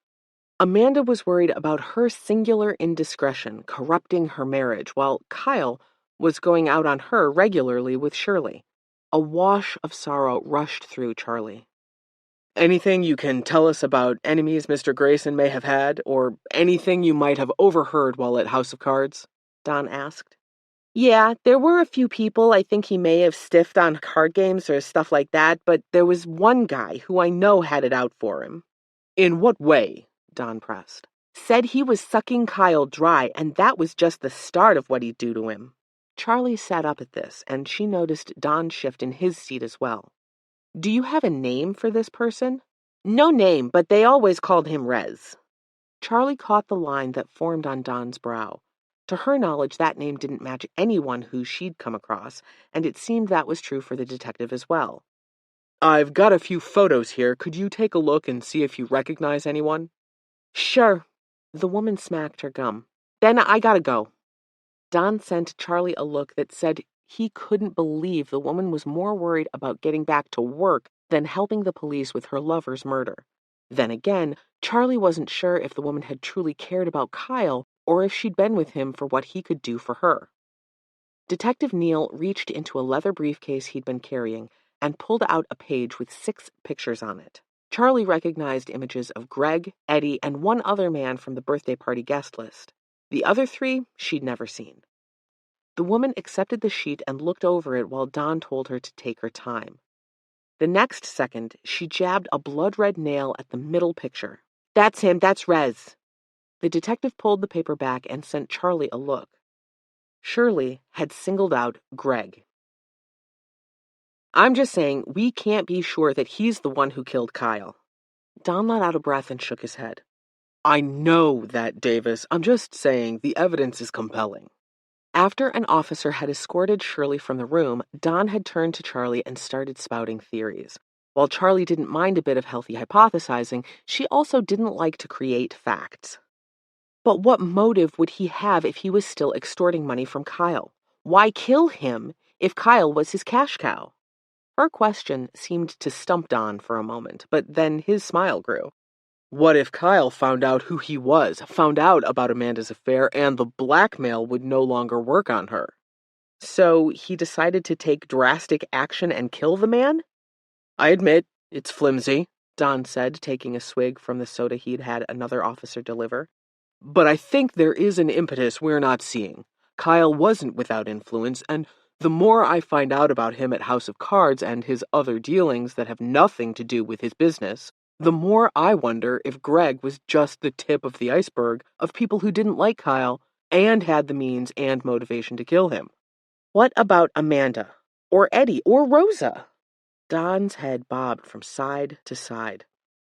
[SPEAKER 1] Amanda was worried about her singular indiscretion corrupting her marriage, while Kyle was going out on her regularly with Shirley. A wash of sorrow rushed through Charlie.
[SPEAKER 2] Anything you can tell us about enemies Mr. Grayson may have had, or anything you might have overheard while at House of Cards?
[SPEAKER 1] Don asked. Yeah, there were a few people I think he may have stiffed on card games or stuff like that, but there was one guy who I know had it out for him.
[SPEAKER 2] In what way?
[SPEAKER 1] Don pressed. Said he was sucking Kyle dry, and that was just the start of what he'd do to him. Charlie sat up at this, and she noticed Don shift in his seat as well. Do you have a name for this person? No name, but they always called him Rez. Charlie caught the line that formed on Don's brow. To her knowledge, that name didn't match anyone who she'd come across, and it seemed that was true for the detective as well.
[SPEAKER 2] I've got a few photos here. Could you take a look and see if you recognize anyone?
[SPEAKER 1] Sure. The woman smacked her gum. Then I gotta go. Don sent Charlie a look that said he couldn't believe the woman was more worried about getting back to work than helping the police with her lover's murder. Then again, Charlie wasn't sure if the woman had truly cared about Kyle or if she'd been with him for what he could do for her. Detective Neal reached into a leather briefcase he'd been carrying and pulled out a page with 6 pictures on it. Charlie recognized images of Greg, Eddie, and one other man from the birthday party guest list. The other 3 she'd never seen. The woman accepted the sheet and looked over it while Don told her to take her time. The next second, she jabbed a blood-red nail at the middle picture. That's him, that's Rez. The detective pulled the paper back and sent Charlie a look. Shirley had singled out Greg. I'm just saying, we can't be sure that he's the one who killed Kyle. Don let out a breath and shook his head.
[SPEAKER 2] I know that, Davis. I'm just saying the evidence is compelling.
[SPEAKER 1] After an officer had escorted Shirley from the room, Don had turned to Charlie and started spouting theories. While Charlie didn't mind a bit of healthy hypothesizing, she also didn't like to create facts. But what motive would he have if he was still extorting money from Kyle? Why kill him if Kyle was his cash cow? Her question seemed to stump Don for a moment, but then his smile grew.
[SPEAKER 2] What if Kyle found out who he was, found out about Amanda's affair, and the blackmail would no longer work on her?
[SPEAKER 1] So he decided to take drastic action and kill the man?
[SPEAKER 2] I admit, it's flimsy,
[SPEAKER 1] Don said, taking a swig from the soda he'd had another officer deliver.
[SPEAKER 2] But I think there is an impetus we're not seeing. Kyle wasn't without influence, and the more I find out about him at House of Cards and his other dealings that have nothing to do with his business, the more I wonder if Greg was just the tip of the iceberg of people who didn't like Kyle and had the means and motivation to kill him.
[SPEAKER 1] What about Amanda? Or Eddie? Or Rosa? Don's head bobbed from side to side.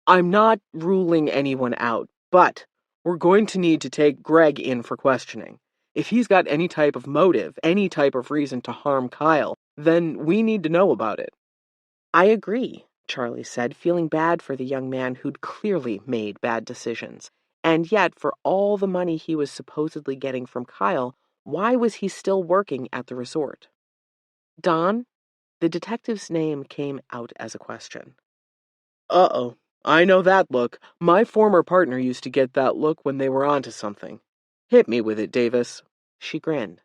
[SPEAKER 2] I'm not ruling anyone out, but we're going to need to take Greg in for questioning. If he's got any type of motive, any type of reason to harm Kyle, then we need to know about it.
[SPEAKER 1] I agree, Charlie said, feeling bad for the young man who'd clearly made bad decisions. And yet, for all the money he was supposedly getting from Kyle, why was he still working at the resort? Don? The detective's name came out as a question.
[SPEAKER 2] Uh-oh. I know that look. My former partner used to get that look when they were onto something. Hit me with it, Davis.
[SPEAKER 1] She grinned.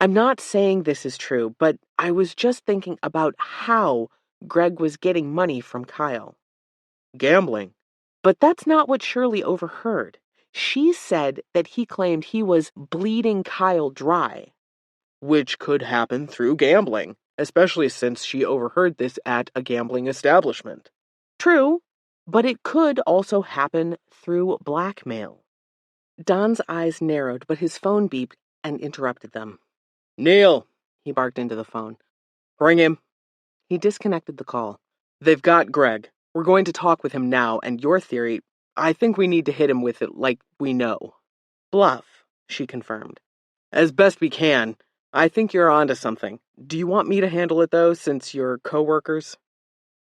[SPEAKER 1] I'm not saying this is true, but I was just thinking about how Greg was getting money from Kyle.
[SPEAKER 2] Gambling.
[SPEAKER 1] But that's not what Shirley overheard. She said that he claimed he was bleeding Kyle dry.
[SPEAKER 2] Which could happen through gambling, especially since she overheard this at a gambling establishment.
[SPEAKER 1] True, but it could also happen through blackmail. Don's eyes narrowed, but his phone beeped and interrupted them.
[SPEAKER 2] Neil,
[SPEAKER 1] He barked into the phone.
[SPEAKER 2] bring him.
[SPEAKER 1] He disconnected the call.
[SPEAKER 2] They've got Greg. We're going to talk with him now, and your theory, I think we need to hit him with it like we know.
[SPEAKER 1] Bluff, she confirmed.
[SPEAKER 2] As best we can. I think you're onto something. Do you want me to handle it, though, since you're co-workers?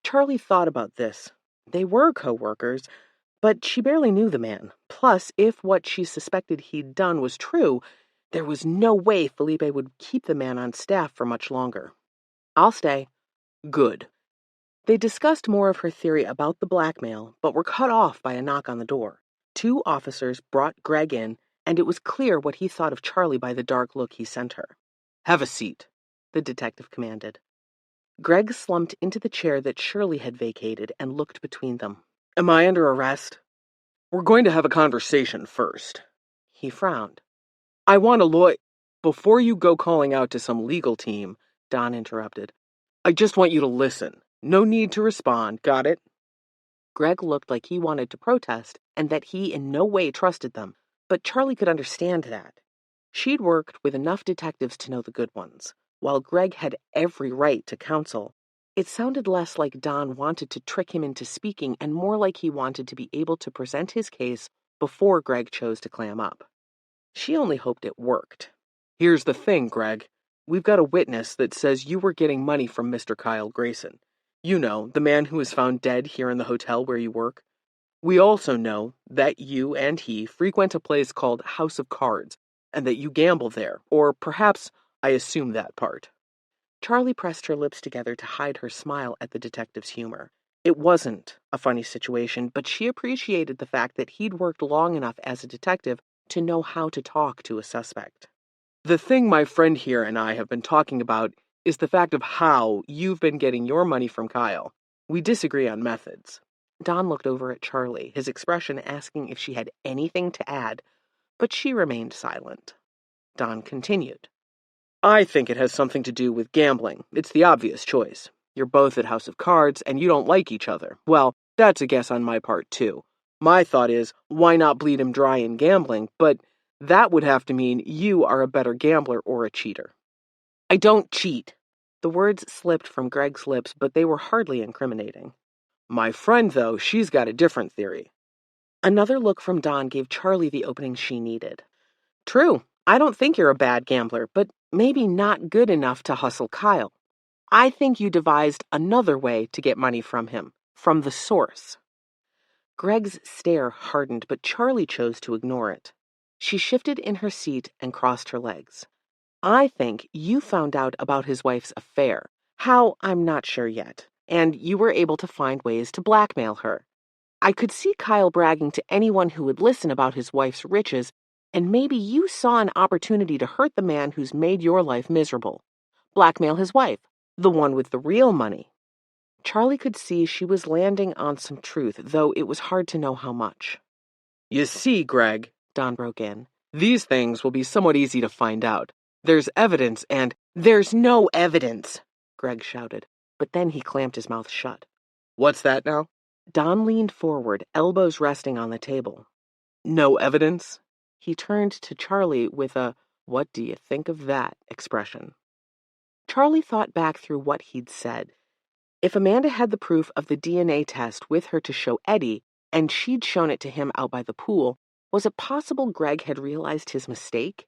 [SPEAKER 1] Charlie thought about this. They were co-workers, but she barely knew the man. Plus, if what she suspected he'd done was true, there was no way Felipe would keep the man on staff for much longer. I'll stay.
[SPEAKER 2] Good.
[SPEAKER 1] They discussed more of her theory about the blackmail, but were cut off by a knock on the door. 2 officers brought Greg in, and it was clear what he thought of Charlie by the dark look he sent her.
[SPEAKER 2] Have a seat,
[SPEAKER 1] The detective commanded. Greg slumped into the chair that Shirley had vacated and looked between them.
[SPEAKER 2] Am I under arrest? We're going to have a conversation first.
[SPEAKER 1] He frowned.
[SPEAKER 2] I want a lawyer. Before you go calling out to some legal team,
[SPEAKER 1] Don interrupted.
[SPEAKER 2] I just want you to listen. No need to respond, got it?
[SPEAKER 1] Greg looked like he wanted to protest and that he in no way trusted them, but Charlie could understand that. She'd worked with enough detectives to know the good ones. While Greg had every right to counsel, it sounded less like Don wanted to trick him into speaking and more like he wanted to be able to present his case before Greg chose to clam up. She only hoped it worked.
[SPEAKER 2] Here's the thing, Greg. We've got a witness that says you were getting money from Mr. Kyle Grayson. You know, the man who was found dead here in the hotel where you work. We also know that you and he frequent a place called House of Cards, and that you gamble there, or perhaps I assume that part.
[SPEAKER 1] Charlie pressed her lips together to hide her smile at the detective's humor. It wasn't a funny situation, but she appreciated the fact that he'd worked long enough as a detective to know how to talk to a suspect.
[SPEAKER 2] The thing my friend here and I have been talking about is the fact of how you've been getting your money from Kyle. We disagree on methods.
[SPEAKER 1] Don looked over at Charlie, his expression asking if she had anything to add, but she remained silent. Don continued.
[SPEAKER 2] I think it has something to do with gambling. It's the obvious choice. You're both at House of Cards, and you don't like each other. Well, that's a guess on my part, too. My thought is, why not bleed him dry in gambling? But that would have to mean you are a better gambler or a cheater.
[SPEAKER 1] I don't cheat. The words slipped from Greg's lips, but they were hardly incriminating.
[SPEAKER 2] My friend, though, she's got a different theory.
[SPEAKER 1] Another look from Don gave Charlie the opening she needed. True, I don't think you're a bad gambler, but maybe not good enough to hustle Kyle. I think you devised another way to get money from him, from the source. Greg's stare hardened, but Charlie chose to ignore it. She shifted in her seat and crossed her legs. I think you found out about his wife's affair. How, I'm not sure yet. And you were able to find ways to blackmail her. I could see Kyle bragging to anyone who would listen about his wife's riches, and maybe you saw an opportunity to hurt the man who's made your life miserable. Blackmail his wife, the one with the real money. Charlie could see she was landing on some truth, though it was hard to know how much.
[SPEAKER 2] You see, Greg,
[SPEAKER 1] Don broke in,
[SPEAKER 2] these things will be somewhat easy to find out. There's evidence and...
[SPEAKER 1] There's no evidence, Greg shouted, but then he clamped his mouth shut.
[SPEAKER 2] What's that now?
[SPEAKER 1] Don leaned forward, elbows resting on the table.
[SPEAKER 2] No evidence?
[SPEAKER 1] He turned to Charlie with a, "What do you think of that?" expression. Charlie thought back through what he'd said. If Amanda had the proof of the DNA test with her to show Eddie, and she'd shown it to him out by the pool, was it possible Greg had realized his mistake?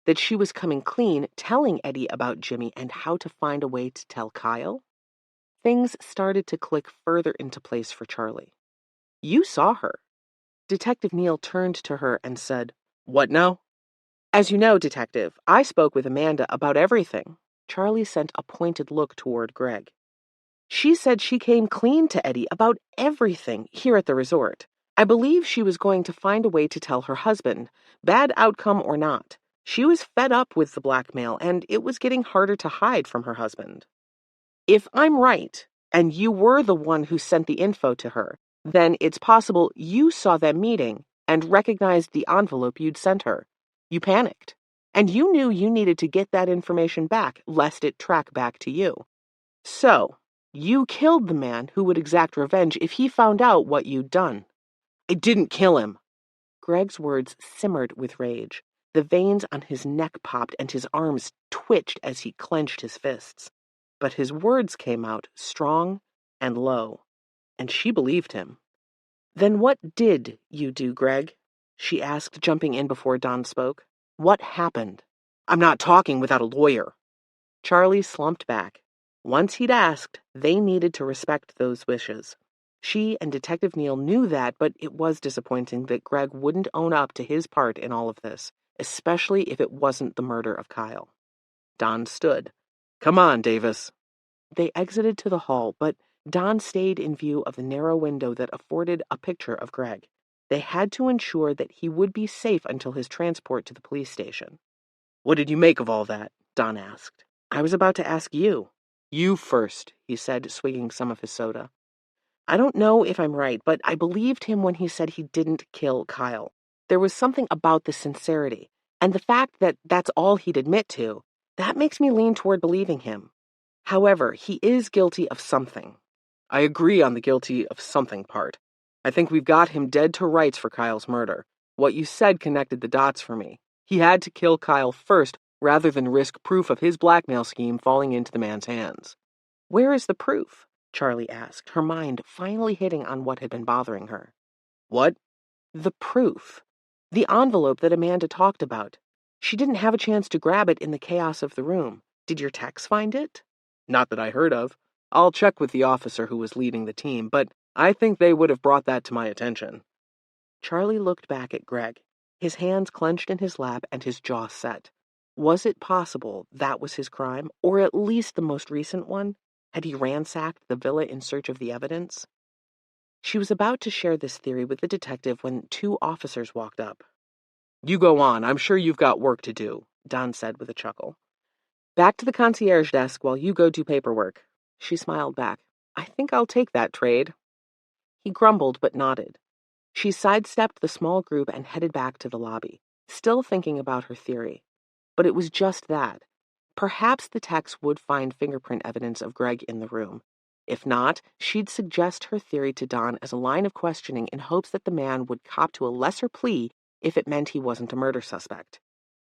[SPEAKER 1] That she was coming clean, telling Eddie about Jimmy and how to find a way to tell Kyle? Things started to click further into place for Charlie. You saw her. Detective Neal turned to her and said,
[SPEAKER 2] "What now?"
[SPEAKER 1] "As you know, Detective, I spoke with Amanda about everything." Charlie sent a pointed look toward Greg. "She said she came clean to Eddie about everything here at the resort. I believe she was going to find a way to tell her husband, bad outcome or not. She was fed up with the blackmail, and it was getting harder to hide from her husband. If I'm right, and you were the one who sent the info to her, then it's possible you saw them meeting and recognized the envelope you'd sent her. You panicked, and you knew you needed to get that information back, lest it track back to you. So, you killed the man who would exact revenge if he found out what you'd done."
[SPEAKER 2] "I didn't kill him."
[SPEAKER 1] Greg's words simmered with rage. The veins on his neck popped and his arms twitched as he clenched his fists. But his words came out strong and low, and she believed him. "Then what did you do, Greg?" she asked, jumping in before Don spoke. "What happened?"
[SPEAKER 2] "I'm not talking without a lawyer."
[SPEAKER 1] Charlie slumped back. Once he'd asked, they needed to respect those wishes. She and Detective Neal knew that, but it was disappointing that Greg wouldn't own up to his part in all of this, especially if it wasn't the murder of Kyle. Don stood.
[SPEAKER 2] "Come on, Davis."
[SPEAKER 1] They exited to the hall, but Don stayed in view of the narrow window that afforded a picture of Greg. They had to ensure that he would be safe until his transport to the police station.
[SPEAKER 2] "What did you make of all that?"
[SPEAKER 1] Don asked. "I was about to ask you."
[SPEAKER 2] "You first,"
[SPEAKER 1] he said, swigging some of his soda. "I don't know if I'm right, but I believed him when he said he didn't kill Kyle. There was something about the sincerity, and the fact that that's all he'd admit to, that makes me lean toward believing him. However, he is guilty of something."
[SPEAKER 2] "I agree on the guilty of something part. I think we've got him dead to rights for Kyle's murder. What you said connected the dots for me. He had to kill Kyle first rather than risk proof of his blackmail scheme falling into the man's hands."
[SPEAKER 1] "Where is the proof?" Charlie asked, her mind finally hitting on what had been bothering her.
[SPEAKER 2] "What?"
[SPEAKER 1] "The proof. The envelope that Amanda talked about. She didn't have a chance to grab it in the chaos of the room. Did your techs find it?"
[SPEAKER 2] "Not that I heard of. I'll check with the officer who was leading the team, but I think they would have brought that to my attention."
[SPEAKER 1] Charlie looked back at Greg, his hands clenched in his lap and his jaw set. Was it possible that was his crime, or at least the most recent one? Had he ransacked the villa in search of the evidence? She was about to share this theory with the detective when two officers walked up.
[SPEAKER 2] "You go on. I'm sure you've got work to do,"
[SPEAKER 1] Don said with a chuckle. "Back to the concierge desk while you go do paperwork." She smiled back. "I think I'll take that trade." He grumbled but nodded. She sidestepped the small group and headed back to the lobby, still thinking about her theory. But it was just that. Perhaps the techs would find fingerprint evidence of Greg in the room. If not, she'd suggest her theory to Don as a line of questioning in hopes that the man would cop to a lesser plea if it meant he wasn't a murder suspect.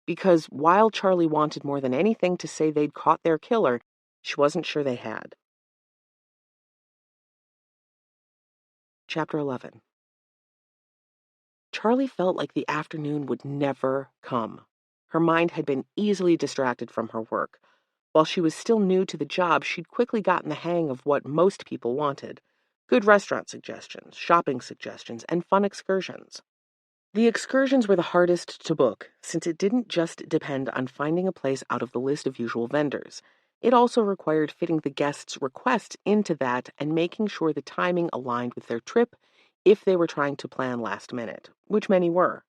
[SPEAKER 1] Because while Charlie wanted more than anything to say they'd caught their killer, she wasn't sure they had. Chapter 11. Charlie felt like the afternoon would never come. Her mind had been easily distracted from her work. While she was still new to the job, she'd quickly gotten the hang of what most people wanted: good restaurant suggestions, shopping suggestions, and fun excursions. The excursions were the hardest to book, since it didn't just depend on finding a place out of the list of usual vendors. It also required fitting the guests' requests into that and making sure the timing aligned with their trip if they were trying to plan last minute, which many were.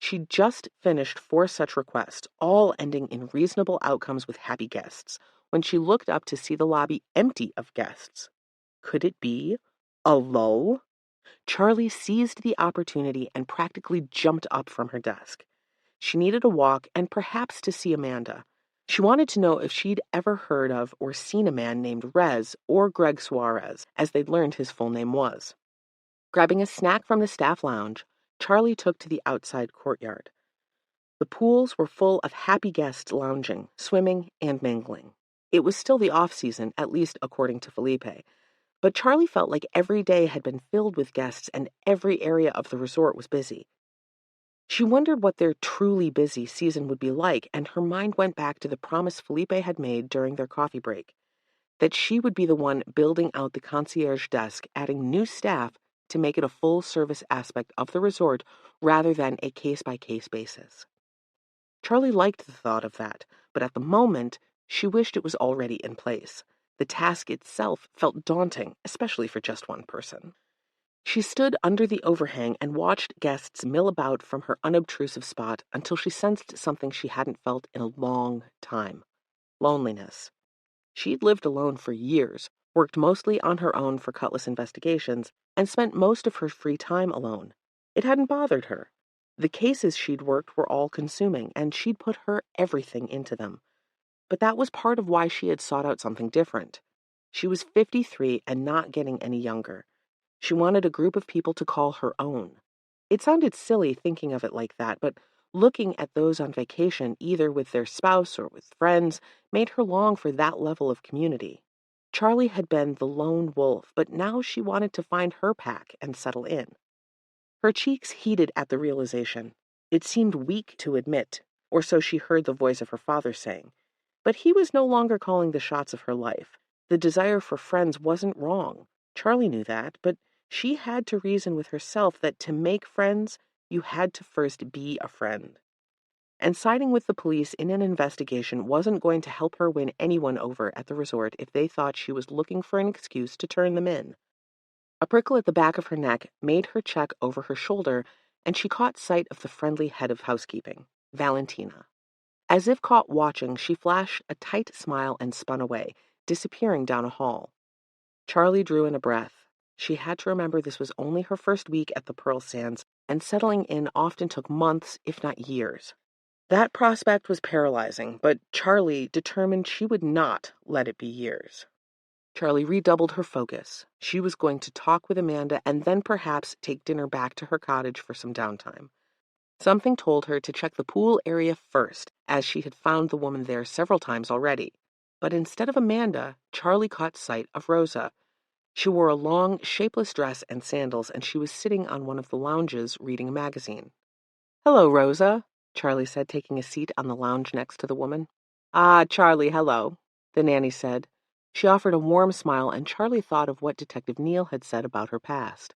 [SPEAKER 1] She'd just finished 4 such requests, all ending in reasonable outcomes with happy guests, when she looked up to see the lobby empty of guests. Could it be a lull? Charlie seized the opportunity and practically jumped up from her desk. She needed a walk and perhaps to see Amanda. She wanted to know if she'd ever heard of or seen a man named Rez or Greg Suarez, as they'd learned his full name was. Grabbing a snack from the staff lounge, Charlie took to the outside courtyard. The pools were full of happy guests lounging, swimming, and mingling. It was still the off-season, at least according to Felipe, but Charlie felt like every day had been filled with guests and every area of the resort was busy. She wondered what their truly busy season would be like, and her mind went back to the promise Felipe had made during their coffee break, that she would be the one building out the concierge desk, adding new staff, to make it a full-service aspect of the resort rather than a case-by-case basis. Charlie liked the thought of that, but at the moment, she wished it was already in place. The task itself felt daunting, especially for just one person. She stood under the overhang and watched guests mill about from her unobtrusive spot until she sensed something she hadn't felt in a long time: loneliness. She'd lived alone for years, worked mostly on her own for Cutlass investigations, and spent most of her free time alone. It hadn't bothered her. The cases she'd worked were all consuming, and she'd put her everything into them. But that was part of why she had sought out something different. She was 53 and not getting any younger. She wanted a group of people to call her own. It sounded silly thinking of it like that, but looking at those on vacation, either with their spouse or with friends, made her long for that level of community. Charlie had been the lone wolf, but now she wanted to find her pack and settle in. Her cheeks heated at the realization. It seemed weak to admit, or so she heard the voice of her father saying. But he was no longer calling the shots of her life. The desire for friends wasn't wrong. Charlie knew that, but she had to reason with herself that to make friends, you had to first be a friend. And siding with the police in an investigation wasn't going to help her win anyone over at the resort if they thought she was looking for an excuse to turn them in. A prickle at the back of her neck made her check over her shoulder, and she caught sight of the friendly head of housekeeping, Valentina. As if caught watching, she flashed a tight smile and spun away, disappearing down a hall. Charlie drew in a breath. She had to remember this was only her first week at the Pearl Sands, and settling in often took months, if not years. That prospect was paralyzing, but Charlie determined she would not let it be years. Charlie redoubled her focus. She was going to talk with Amanda and then perhaps take dinner back to her cottage for some downtime. Something told her to check the pool area first, as she had found the woman there several times already. But instead of Amanda, Charlie caught sight of Rosa. She wore a long, shapeless dress and sandals, and she was sitting on one of the lounges reading a magazine. "Hello, Rosa," Charlie said, taking a seat on the lounge next to the woman. "Ah, Charlie, hello," the nanny said. She offered a warm smile, and Charlie thought of what Detective Neal had said about her past.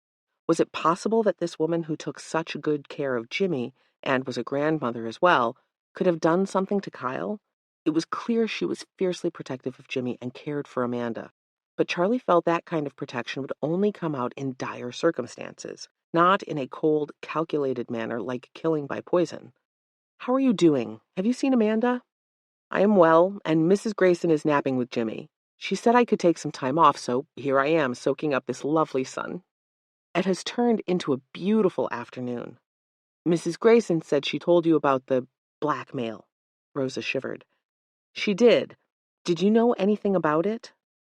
[SPEAKER 1] Was it possible that this woman who took such good care of Jimmy, and was a grandmother as well, could have done something to Kyle? It was clear she was fiercely protective of Jimmy and cared for Amanda. But Charlie felt that kind of protection would only come out in dire circumstances, not in a cold, calculated manner like killing by poison. "How are you doing? Have you seen Amanda?" "I am well, and Mrs. Grayson is napping with Jimmy. She said I could take some time off, so here I am, soaking up this lovely sun. It has turned into a beautiful afternoon." "Mrs. Grayson said she told you about the blackmail." Rosa shivered. "She did. Did you know anything about it?"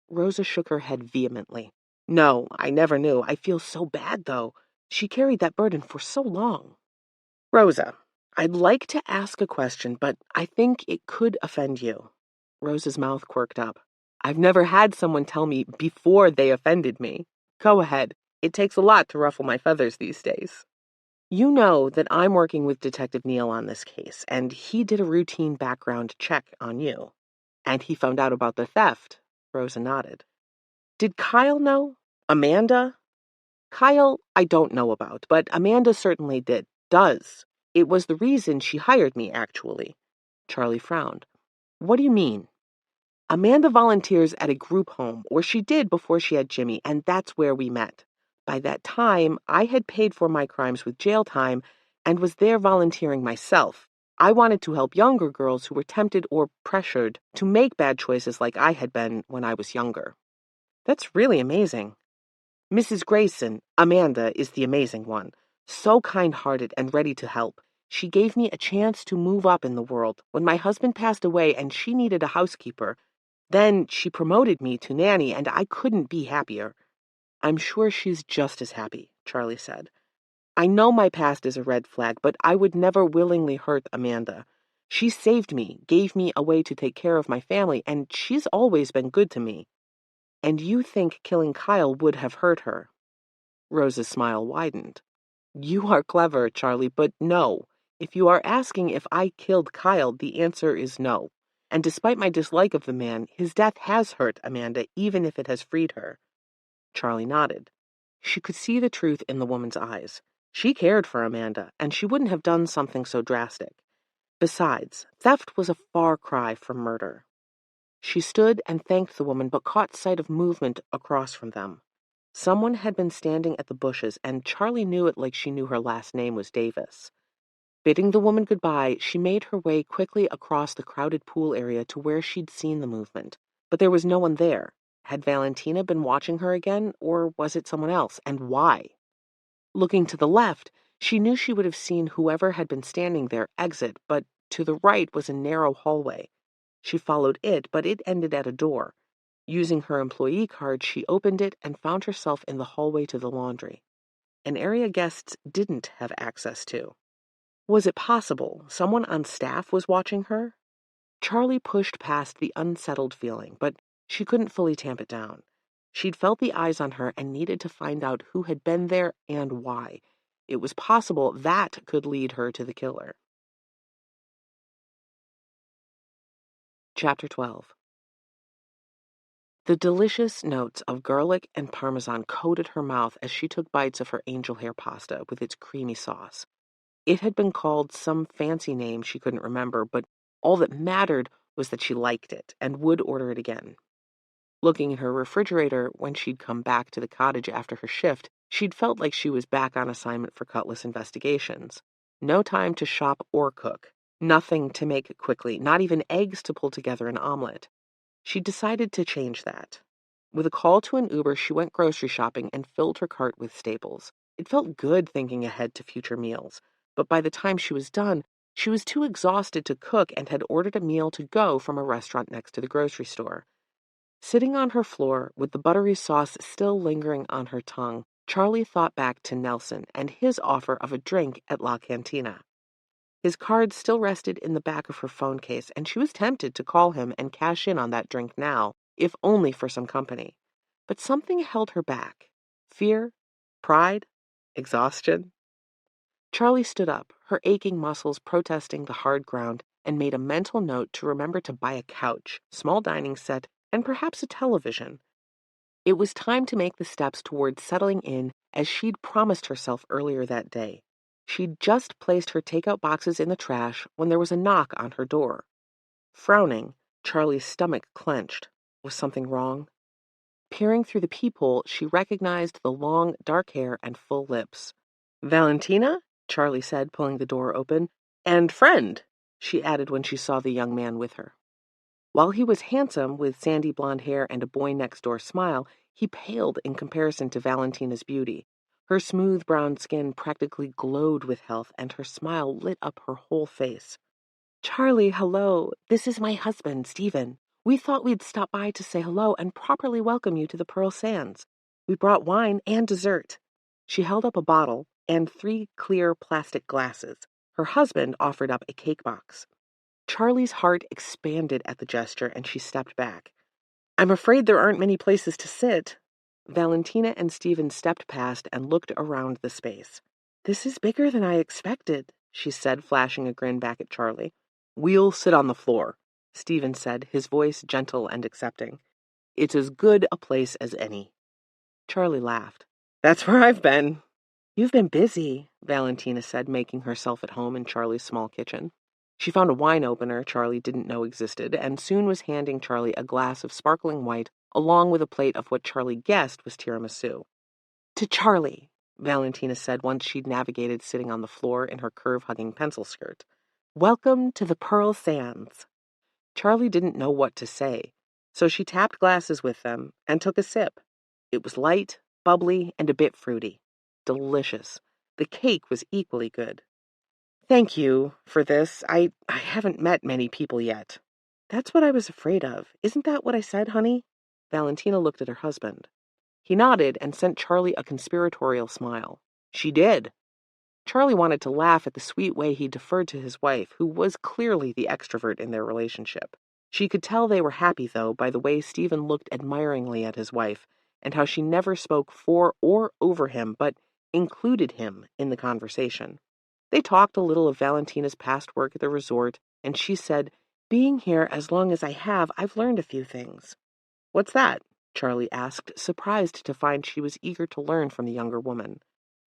[SPEAKER 1] Rosa shook her head vehemently. "No, I never knew. I feel so bad, though. She carried that burden for so long." "Rosa, I'd like to ask a question, but I think it could offend you." Rosa's mouth quirked up. "I've never had someone tell me before they offended me. Go ahead. It takes a lot to ruffle my feathers these days." "You know that I'm working with Detective Neal on this case, and he did a routine background check on you. And he found out about the theft." Rosa nodded. "Did Kyle know? Amanda?" "Kyle, I don't know about, but Amanda certainly does. It was the reason she hired me, actually." Charlie frowned. "What do you mean?" "Amanda volunteers at a group home, or she did before she had Jimmy, and that's where we met. By that time, I had paid for my crimes with jail time and was there volunteering myself. I wanted to help younger girls who were tempted or pressured to make bad choices like I had been when I was younger." "That's really amazing." "Mrs. Grayson, Amanda, is the amazing one. So kind-hearted and ready to help. She gave me a chance to move up in the world when my husband passed away and she needed a housekeeper. Then she promoted me to nanny, and I couldn't be happier." "I'm sure she's just as happy," Charlie said. "I know my past is a red flag, but I would never willingly hurt Amanda. She saved me, gave me a way to take care of my family, and she's always been good to me." "And you think killing Kyle would have hurt her?" Rosa's smile widened. "You are clever, Charlie, but no. If you are asking if I killed Kyle, the answer is no. And despite my dislike of the man, his death has hurt Amanda, even if it has freed her." Charlie nodded. She could see the truth in the woman's eyes. She cared for Amanda, and she wouldn't have done something so drastic. Besides, theft was a far cry from murder. She stood and thanked the woman, but caught sight of movement across from them. Someone had been standing at the bushes, and Charlie knew it like she knew her last name was Davis. Bidding the woman goodbye, she made her way quickly across the crowded pool area to where she'd seen the movement. But there was no one there. Had Valentina been watching her again, or was it someone else, and why? Looking to the left, she knew she would have seen whoever had been standing there exit, but to the right was a narrow hallway. She followed it, but it ended at a door. Using her employee card, she opened it and found herself in the hallway to the laundry, an area guests didn't have access to. Was it possible someone on staff was watching her? Charlie pushed past the unsettled feeling, but she couldn't fully tamp it down. She'd felt the eyes on her and needed to find out who had been there and why. It was possible that could lead her to the killer. Chapter 12. The delicious notes of garlic and parmesan coated her mouth as she took bites of her angel hair pasta with its creamy sauce. It had been called some fancy name she couldn't remember, but all that mattered was that she liked it and would order it again. Looking in her refrigerator when she'd come back to the cottage after her shift, she'd felt like she was back on assignment for Cutlass Investigations. No time to shop or cook. Nothing to make quickly, not even eggs to pull together an omelet. She decided to change that. With a call to an Uber, she went grocery shopping and filled her cart with staples. It felt good thinking ahead to future meals, but by the time she was done, she was too exhausted to cook and had ordered a meal to go from a restaurant next to the grocery store. Sitting on her floor, with the buttery sauce still lingering on her tongue, Charlie thought back to Nelson and his offer of a drink at La Cantina. His card still rested in the back of her phone case, and she was tempted to call him and cash in on that drink now, if only for some company. But something held her back. Fear? Pride? Exhaustion? Charlie stood up, her aching muscles protesting the hard ground, and made a mental note to remember to buy a couch, small dining set, and perhaps a television. It was time to make the steps toward settling in as she'd promised herself earlier that day. She'd just placed her takeout boxes in the trash when there was a knock on her door. Frowning, Charlie's stomach clenched. Was something wrong? Peering through the peephole, she recognized the long, dark hair and full lips. "Valentina?" Charlie said, pulling the door open. "And friend," she added when she saw the young man with her. While he was handsome, with sandy blonde hair and a boy-next-door smile, he paled in comparison to Valentina's beauty. Her smooth brown skin practically glowed with health, and her smile lit up her whole face. "Charlie, hello. This is my husband, Stephen. We thought we'd stop by to say hello and properly welcome you to the Pearl Sands. We brought wine and dessert." She held up a bottle and 3 clear plastic glasses. Her husband offered up a cake box. Charlie's heart expanded at the gesture, and she stepped back. "I'm afraid there aren't many places to sit." Valentina and Stephen stepped past and looked around the space. "This is bigger than I expected," she said, flashing a grin back at Charlie. "We'll sit on the floor," Stephen said, his voice gentle and accepting. "It's as good a place as any." Charlie laughed. "That's where I've been." "You've been busy," Valentina said, making herself at home in Charlie's small kitchen. She found a wine opener Charlie didn't know existed, and soon was handing Charlie a glass of sparkling white along with a plate of what Charlie guessed was tiramisu. "To Charlie," Valentina said once she'd navigated sitting on the floor in her curve-hugging pencil skirt. "Welcome to the Pearl Sands." Charlie didn't know what to say, so she tapped glasses with them and took a sip. It was light, bubbly, and a bit fruity. Delicious. The cake was equally good. "Thank you for this. I haven't met many people yet." "That's what I was afraid of. Isn't that what I said, honey?" Valentina looked at her husband. He nodded and sent Charlie a conspiratorial smile. "She did." Charlie wanted to laugh at the sweet way he deferred to his wife, who was clearly the extrovert in their relationship. She could tell they were happy, though, by the way Stephen looked admiringly at his wife, and how she never spoke for or over him, but included him in the conversation. They talked a little of Valentina's past work at the resort, and she said, "Being here as long as I have, I've learned a few things." "What's that?" Charlie asked, surprised to find she was eager to learn from the younger woman.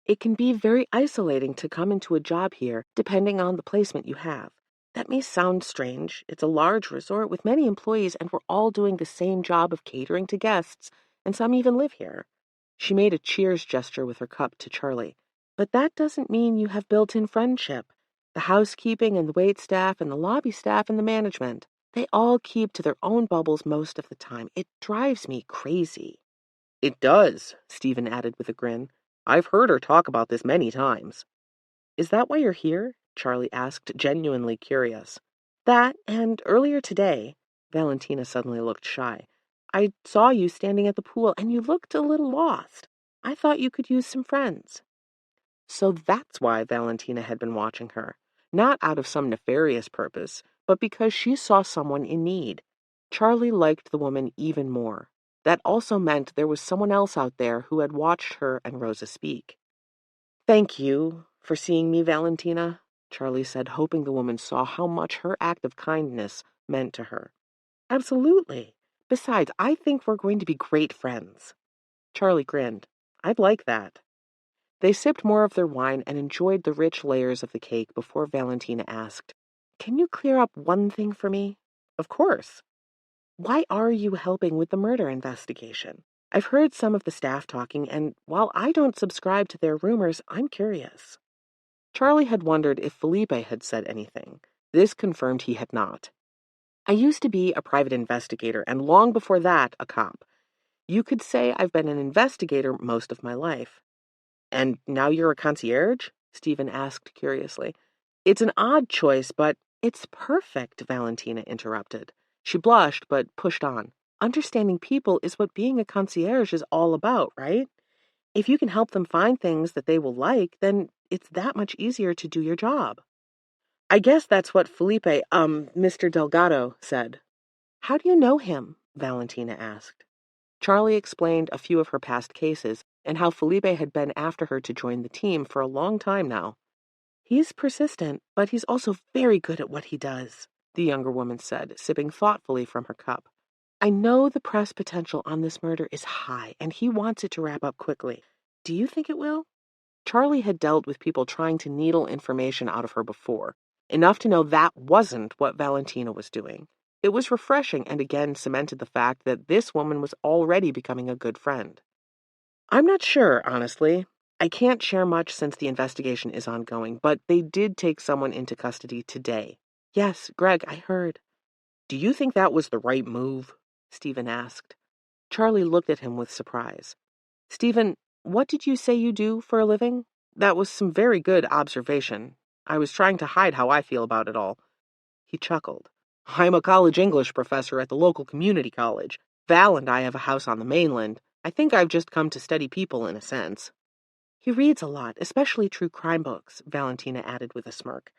[SPEAKER 1] It can be very isolating to come into a job here, depending on the placement you have. That may sound strange. It's a large resort with many employees, and we're all doing the same job of catering to guests, and some even live here. She made a cheers gesture with her cup to Charlie. But that doesn't mean you have built-in friendship. The housekeeping and the wait staff and the lobby staff and the management, they all keep to their own bubbles most of the time. It drives me crazy.
[SPEAKER 2] It does, Stephen added with a grin. I've heard her talk about this many times.
[SPEAKER 1] Is that why you're here? Charlie asked, genuinely curious. That, and earlier today, Valentina suddenly looked shy. I saw you standing at the pool, and you looked a little lost. I thought you could use some friends. So that's why Valentina had been watching her. Not out of some nefarious purpose, but because she saw someone in need. Charlie liked the woman even more. That also meant there was someone else out there who had watched her and Rosa speak. Thank you for seeing me, Valentina, Charlie said, hoping the woman saw how much her act of kindness meant to her. Absolutely. Besides, I think we're going to be great friends. Charlie grinned. I'd like that. They sipped more of their wine and enjoyed the rich layers of the cake before Valentina asked, Can you clear up one thing for me? Of course. Why are you helping with the murder investigation? I've heard some of the staff talking, and while I don't subscribe to their rumors, I'm curious. Charlie had wondered if Felipe had said anything. This confirmed he had not. I used to be a private investigator, and long before that, a cop. You could say I've been an investigator most of my life. And now you're a concierge? Stephen asked curiously. It's an odd choice, but it's perfect, Valentina interrupted. She blushed, but pushed on. Understanding people is what being a concierge is all about, right? If you can help them find things that they will like, then it's that much easier to do your job. I guess that's what Felipe, Mr. Delgado, said. How do you know him? Valentina asked. Charlie explained a few of her past cases and how Felipe had been after her to join the team for a long time now. He's persistent, but he's also very good at what he does, the younger woman said, sipping thoughtfully from her cup. I know the press potential on this murder is high, and he wants it to wrap up quickly. Do you think it will? Charlie had dealt with people trying to needle information out of her before, enough to know that wasn't what Valentina was doing. It was refreshing and again cemented the fact that this woman was already becoming a good friend. I'm not sure, honestly. I can't share much since the investigation is ongoing, but they did take someone into custody today. Yes, Greg, I heard. Do you think that was the right move? Stephen asked. Charlie looked at him with surprise. Stephen, what did you say you do for a living? That was some very good observation. I was trying to hide how I feel about it all. He chuckled. I'm a college English professor at the local community college. Val and I have a house on the mainland. I think I've just come to study people in a sense. He reads a lot, especially true crime books, Valentina added with a smirk.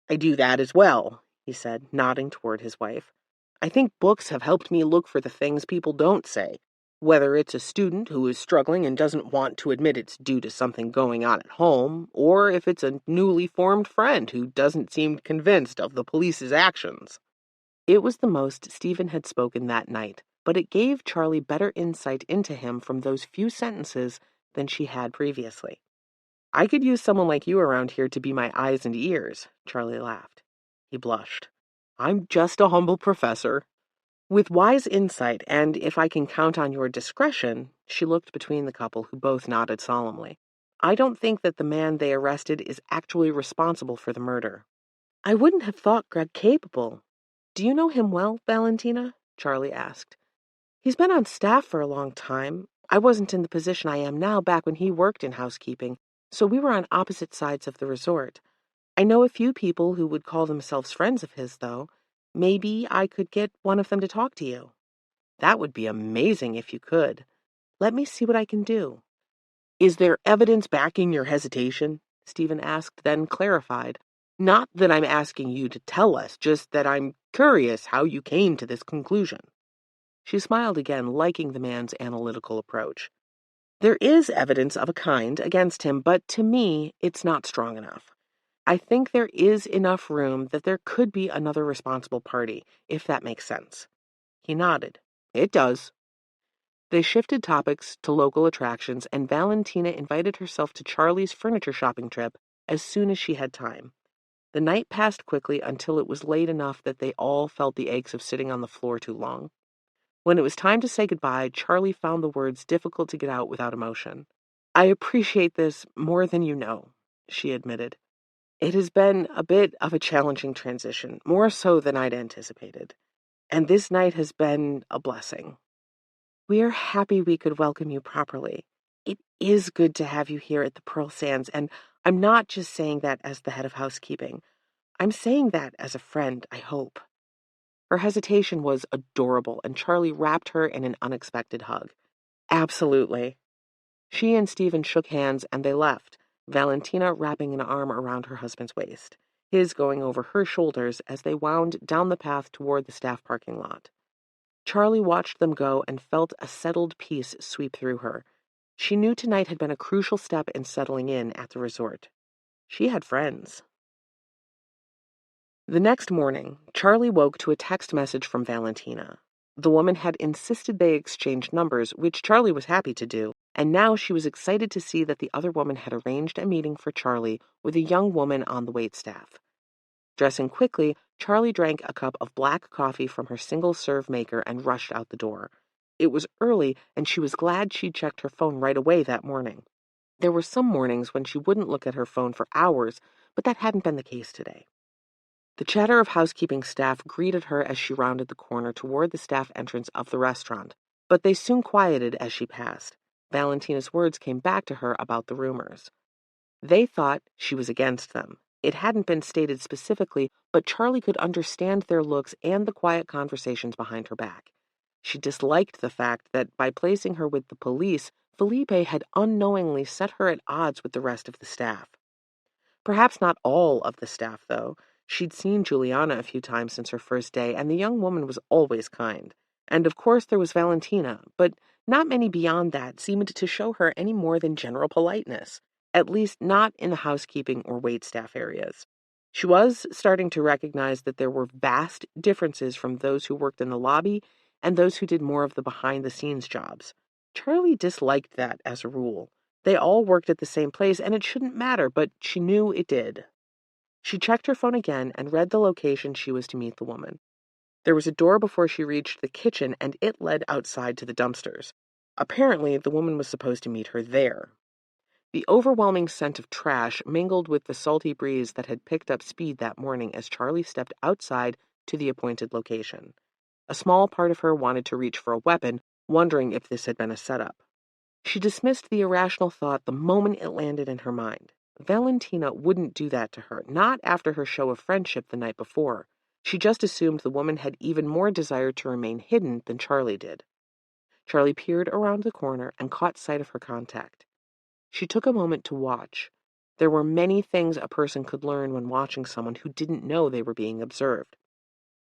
[SPEAKER 1] I do that as well, he said, nodding toward his wife. I think books have helped me look for the things people don't say, whether it's a student who is struggling and doesn't want to admit it's due to something going on at home, or if it's a newly formed friend who doesn't seem convinced of the police's actions. It was the most Stephen had spoken that night, but it gave Charlie better insight into him from those few sentences than she had previously. I could use someone like you around here to be my eyes and ears, Charlie laughed. He blushed. I'm just a humble professor. With wise insight, and if I can count on your discretion, she looked between the couple, who both nodded solemnly. I don't think that the man they arrested is actually responsible for the murder. I wouldn't have thought Greg capable. Do you know him well, Valentina? Charlie asked. He's been on staff for a long time. I wasn't in the position I am now back when he worked in housekeeping, so we were on opposite sides of the resort. I know a few people who would call themselves friends of his, though. Maybe I could get one of them to talk to you. That would be amazing if you could. Let me see what I can do. Is there evidence backing your hesitation? Stephen asked, then clarified. Not that I'm asking you to tell us, just that I'm curious how you came to this conclusion. She smiled again, liking the man's analytical approach. There is evidence of a kind against him, but to me, it's not strong enough. I think there is enough room that there could be another responsible party, if that makes sense. He nodded. It does. They shifted topics to local attractions, and Valentina invited herself to Charlie's furniture shopping trip as soon as she had time. The night passed quickly until it was late enough that they all felt the aches of sitting on the floor too long. When it was time to say goodbye, Charlie found the words difficult to get out without emotion. "I appreciate this more than you know," she admitted. "It has been a bit of a challenging transition, more so than I'd anticipated. And this night has been a blessing. We are happy we could welcome you properly. It is good to have you here at the Pearl Sands, and I'm not just saying that as the head of housekeeping. I'm saying that as a friend, I hope." Her hesitation was adorable, and Charlie wrapped her in an unexpected hug. "Absolutely." She and Stephen shook hands, and they left, Valentina wrapping an arm around her husband's waist, his going over her shoulders as they wound down the path toward the staff parking lot. Charlie watched them go and felt a settled peace sweep through her. She knew tonight had been a crucial step in settling in at the resort. She had friends. The next morning, Charlie woke to a text message from Valentina. The woman had insisted they exchange numbers, which Charlie was happy to do, and now she was excited to see that the other woman had arranged a meeting for Charlie with a young woman on the waitstaff. Dressing quickly, Charlie drank a cup of black coffee from her single-serve maker and rushed out the door. It was early, and she was glad she'd checked her phone right away that morning. There were some mornings when she wouldn't look at her phone for hours, but that hadn't been the case today. The chatter of housekeeping staff greeted her as she rounded the corner toward the staff entrance of the restaurant, but they soon quieted as she passed. Valentina's words came back to her about the rumors. They thought she was against them. It hadn't been stated specifically, but Charlie could understand their looks and the quiet conversations behind her back. She disliked the fact that by placing her with the police, Felipe had unknowingly set her at odds with the rest of the staff. Perhaps not all of the staff, though. She'd seen Juliana a few times since her first day, and the young woman was always kind. And of course there was Valentina, but not many beyond that seemed to show her any more than general politeness, at least not in the housekeeping or waitstaff areas. She was starting to recognize that there were vast differences from those who worked in the lobby and those who did more of the behind-the-scenes jobs. Charlie disliked that as a rule. They all worked at the same place, and it shouldn't matter, but she knew it did. She checked her phone again and read the location she was to meet the woman. There was a door before she reached the kitchen, and it led outside to the dumpsters. Apparently, the woman was supposed to meet her there. The overwhelming scent of trash mingled with the salty breeze that had picked up speed that morning as Charlie stepped outside to the appointed location. A small part of her wanted to reach for a weapon, wondering if this had been a setup. She dismissed the irrational thought the moment it landed in her mind. Valentina wouldn't do that to her, not after her show of friendship the night before. She just assumed the woman had even more desire to remain hidden than Charlie did. Charlie peered around the corner and caught sight of her contact. She took a moment to watch. There were many things a person could learn when watching someone who didn't know they were being observed.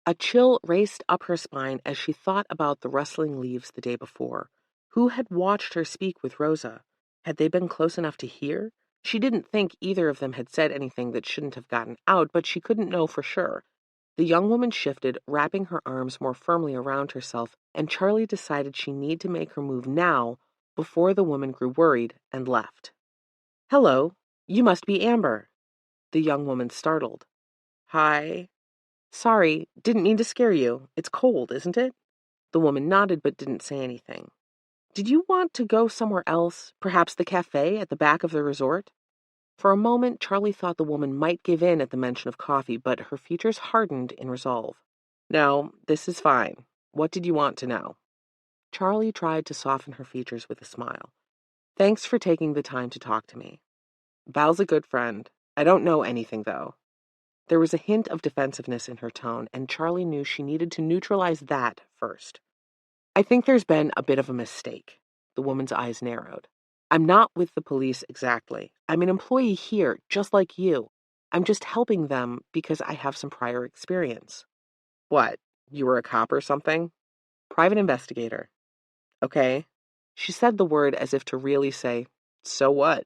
[SPEAKER 1] A chill raced up her spine as she thought about the rustling leaves the day before. Who had watched her speak with Rosa? Had they been close enough to hear? She didn't think either of them had said anything that shouldn't have gotten out, but she couldn't know for sure. The young woman shifted, wrapping her arms more firmly around herself, and Charlie decided she needed to make her move now before the woman grew worried and left. "Hello, you must be Amber." The young woman startled. "Hi." "Sorry, didn't mean to scare you. It's cold, isn't it?" The woman nodded but didn't say anything. "Did you want to go somewhere else? Perhaps the cafe at the back of the resort?" For a moment, Charlie thought the woman might give in at the mention of coffee, but her features hardened in resolve. "No, this is fine. What did you want to know?" Charlie tried to soften her features with a smile. "Thanks for taking the time to talk to me. Val's a good friend. I don't know anything, though." There was a hint of defensiveness in her tone, and Charlie knew she needed to neutralize that first. "I think there's been a bit of a mistake." The woman's eyes narrowed. "I'm not with the police exactly. I'm an employee here, just like you. I'm just helping them because I have some prior experience." "What, you were a cop or something?" "Private investigator." "Okay." She said the word as if to really say, "So what?"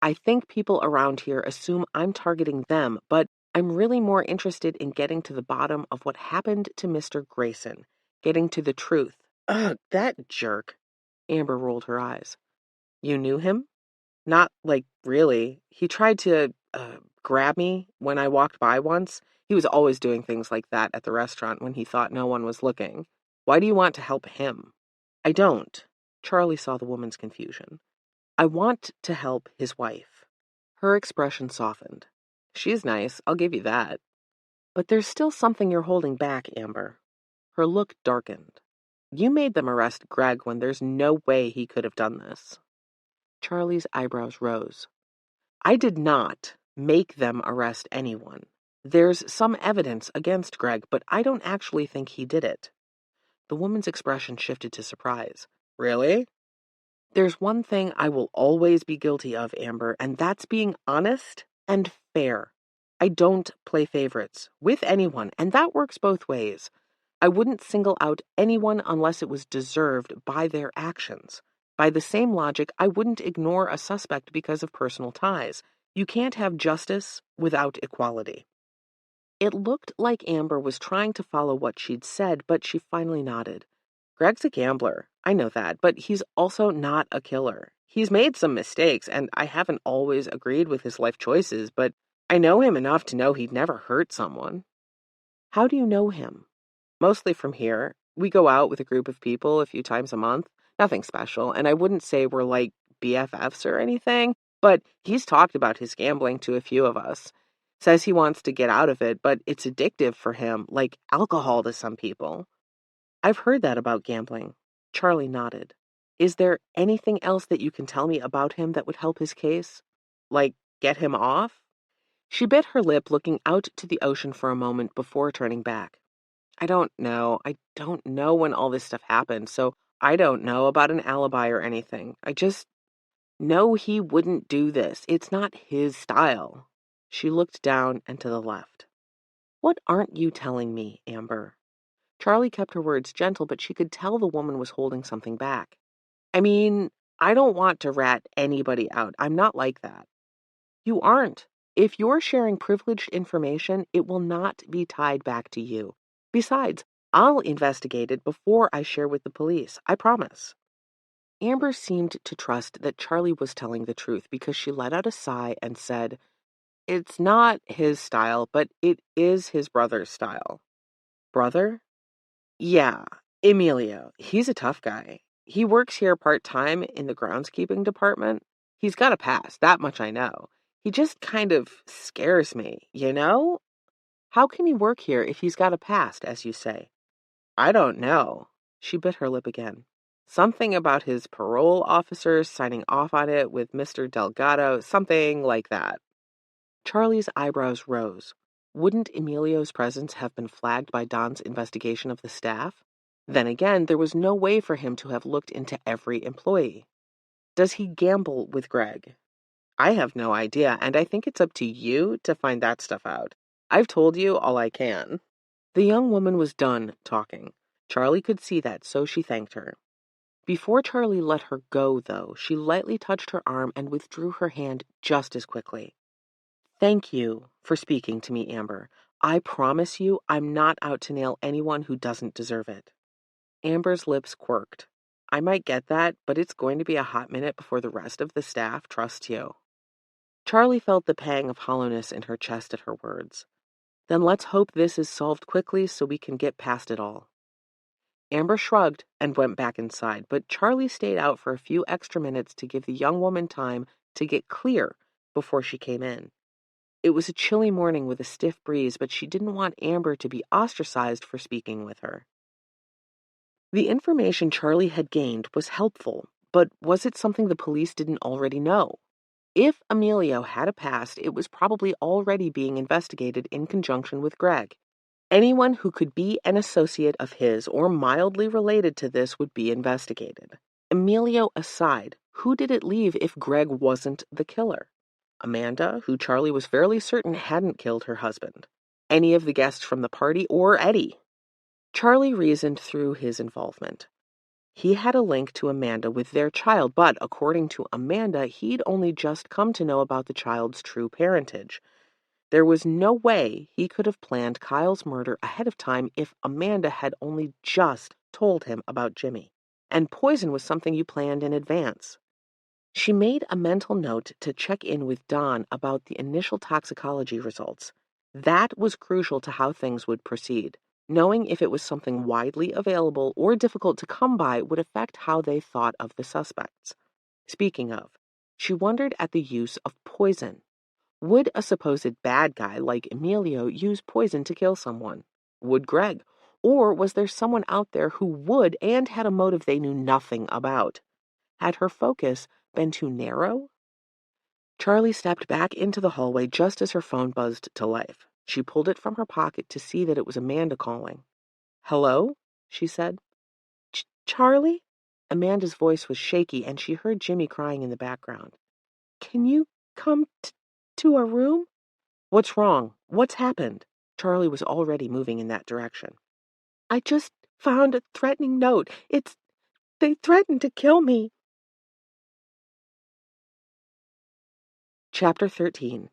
[SPEAKER 1] "I think people around here assume I'm targeting them, but I'm really more interested in getting to the bottom of what happened to Mr. Grayson, getting to the truth, Ugh, that jerk. Amber rolled her eyes. You knew him? Not, like, really. He tried to, grab me when I walked by once. He was always doing things like that at the restaurant when he thought no one was looking. Why do you want to help him? I don't. Charlie saw the woman's confusion. I want to help his wife. Her expression softened. She's nice, I'll give you that. But there's still something you're holding back, Amber. Her look darkened. You made them arrest Greg when there's no way he could have done this. Charlie's eyebrows rose. I did not make them arrest anyone. There's some evidence against Greg, but I don't actually think he did it. The woman's expression shifted to surprise. Really? There's one thing I will always be guilty of, Amber, and that's being honest and fair. I don't play favorites with anyone, and that works both ways. I wouldn't single out anyone unless it was deserved by their actions. By the same logic, I wouldn't ignore a suspect because of personal ties. You can't have justice without equality. It looked like Amber was trying to follow what she'd said, but she finally nodded. Greg's a gambler, I know that, but he's also not a killer. He's made some mistakes, and I haven't always agreed with his life choices, but I know him enough to know he'd never hurt someone. How do you know him? Mostly from here. We go out with a group of people a few times a month. Nothing special, and I wouldn't say we're like BFFs or anything, but he's talked about his gambling to a few of us. Says he wants to get out of it, but it's addictive for him, like alcohol to some people. I've heard that about gambling. Charlie nodded. Is there anything else that you can tell me about him that would help his case? Like, get him off? She bit her lip, looking out to the ocean for a moment before turning back. I don't know. I don't know when all this stuff happened, so I don't know about an alibi or anything. I just know he wouldn't do this. It's not his style. She looked down and to the left. What aren't you telling me, Amber? Charlie kept her words gentle, but she could tell the woman was holding something back. I mean, I don't want to rat anybody out. I'm not like that. You aren't. If you're sharing privileged information, it will not be tied back to you. Besides, I'll investigate it before I share with the police. I promise. Amber seemed to trust that Charlie was telling the truth because she let out a sigh and said, It's not his style, but it is his brother's style. Brother? Yeah, Emilio. He's a tough guy. He works here part-time in the groundskeeping department. He's got a past, that much I know. He just kind of scares me, you know? How can he work here if he's got a past, as you say? I don't know. She bit her lip again. Something about his parole officer signing off on it with Mr. Delgado, something like that. Charlie's eyebrows rose. Wouldn't Emilio's presence have been flagged by Don's investigation of the staff? Then again, there was no way for him to have looked into every employee. Does he gamble with Greg? I have no idea, and I think it's up to you to find that stuff out. I've told you all I can. The young woman was done talking. Charlie could see that, so she thanked her. Before Charlie let her go, though, she lightly touched her arm and withdrew her hand just as quickly. Thank you for speaking to me, Amber. I promise you I'm not out to nail anyone who doesn't deserve it. Amber's lips quirked. I might get that, but it's going to be a hot minute before the rest of the staff trusts you. Charlie felt the pang of hollowness in her chest at her words. Then let's hope this is solved quickly so we can get past it all. Amber shrugged and went back inside, but Charlie stayed out for a few extra minutes to give the young woman time to get clear before she came in. It was a chilly morning with a stiff breeze, but she didn't want Amber to be ostracized for speaking with her. The information Charlie had gained was helpful, but was it something the police didn't already know? If Emilio had a past, it was probably already being investigated in conjunction with Greg. Anyone who could be an associate of his or mildly related to this would be investigated. Emilio aside, who did it leave if Greg wasn't the killer? Amanda, who Charlie was fairly certain hadn't killed her husband. Any of the guests from the party, or Eddie. Charlie reasoned through his involvement. He had a link to Amanda with their child, but according to Amanda, he'd only just come to know about the child's true parentage. There was no way he could have planned Kyle's murder ahead of time if Amanda had only just told him about Jimmy, and poison was something you planned in advance. She made a mental note to check in with Don about the initial toxicology results. That was crucial to how things would proceed. Knowing if it was something widely available or difficult to come by would affect how they thought of the suspects. Speaking of, she wondered at the use of poison. Would a supposed bad guy like Emilio use poison to kill someone? Would Greg? Or was there someone out there who would and had a motive they knew nothing about? Had her focus been too narrow? Charlie stepped back into the hallway just as her phone buzzed to life. She pulled it from her pocket to see that it was Amanda calling. "Hello?" she said. "Charlie?" Amanda's voice was shaky, and she heard Jimmy crying in the background. "Can you come to our room?" "What's wrong? What's happened?" Charlie was already moving in that direction. "I just found a threatening note. They threatened to kill me." Chapter 13.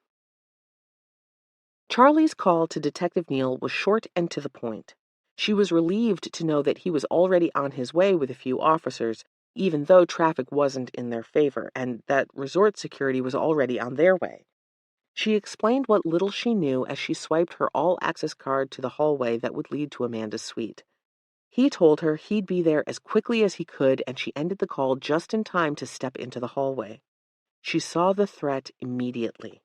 [SPEAKER 1] Charlie's call to Detective Neal was short and to the point. She was relieved to know that he was already on his way with a few officers, even though traffic wasn't in their favor, and that resort security was already on their way. She explained what little she knew as she swiped her all-access card to the hallway that would lead to Amanda's suite. He told her he'd be there as quickly as he could, and she ended the call just in time to step into the hallway. She saw the threat immediately.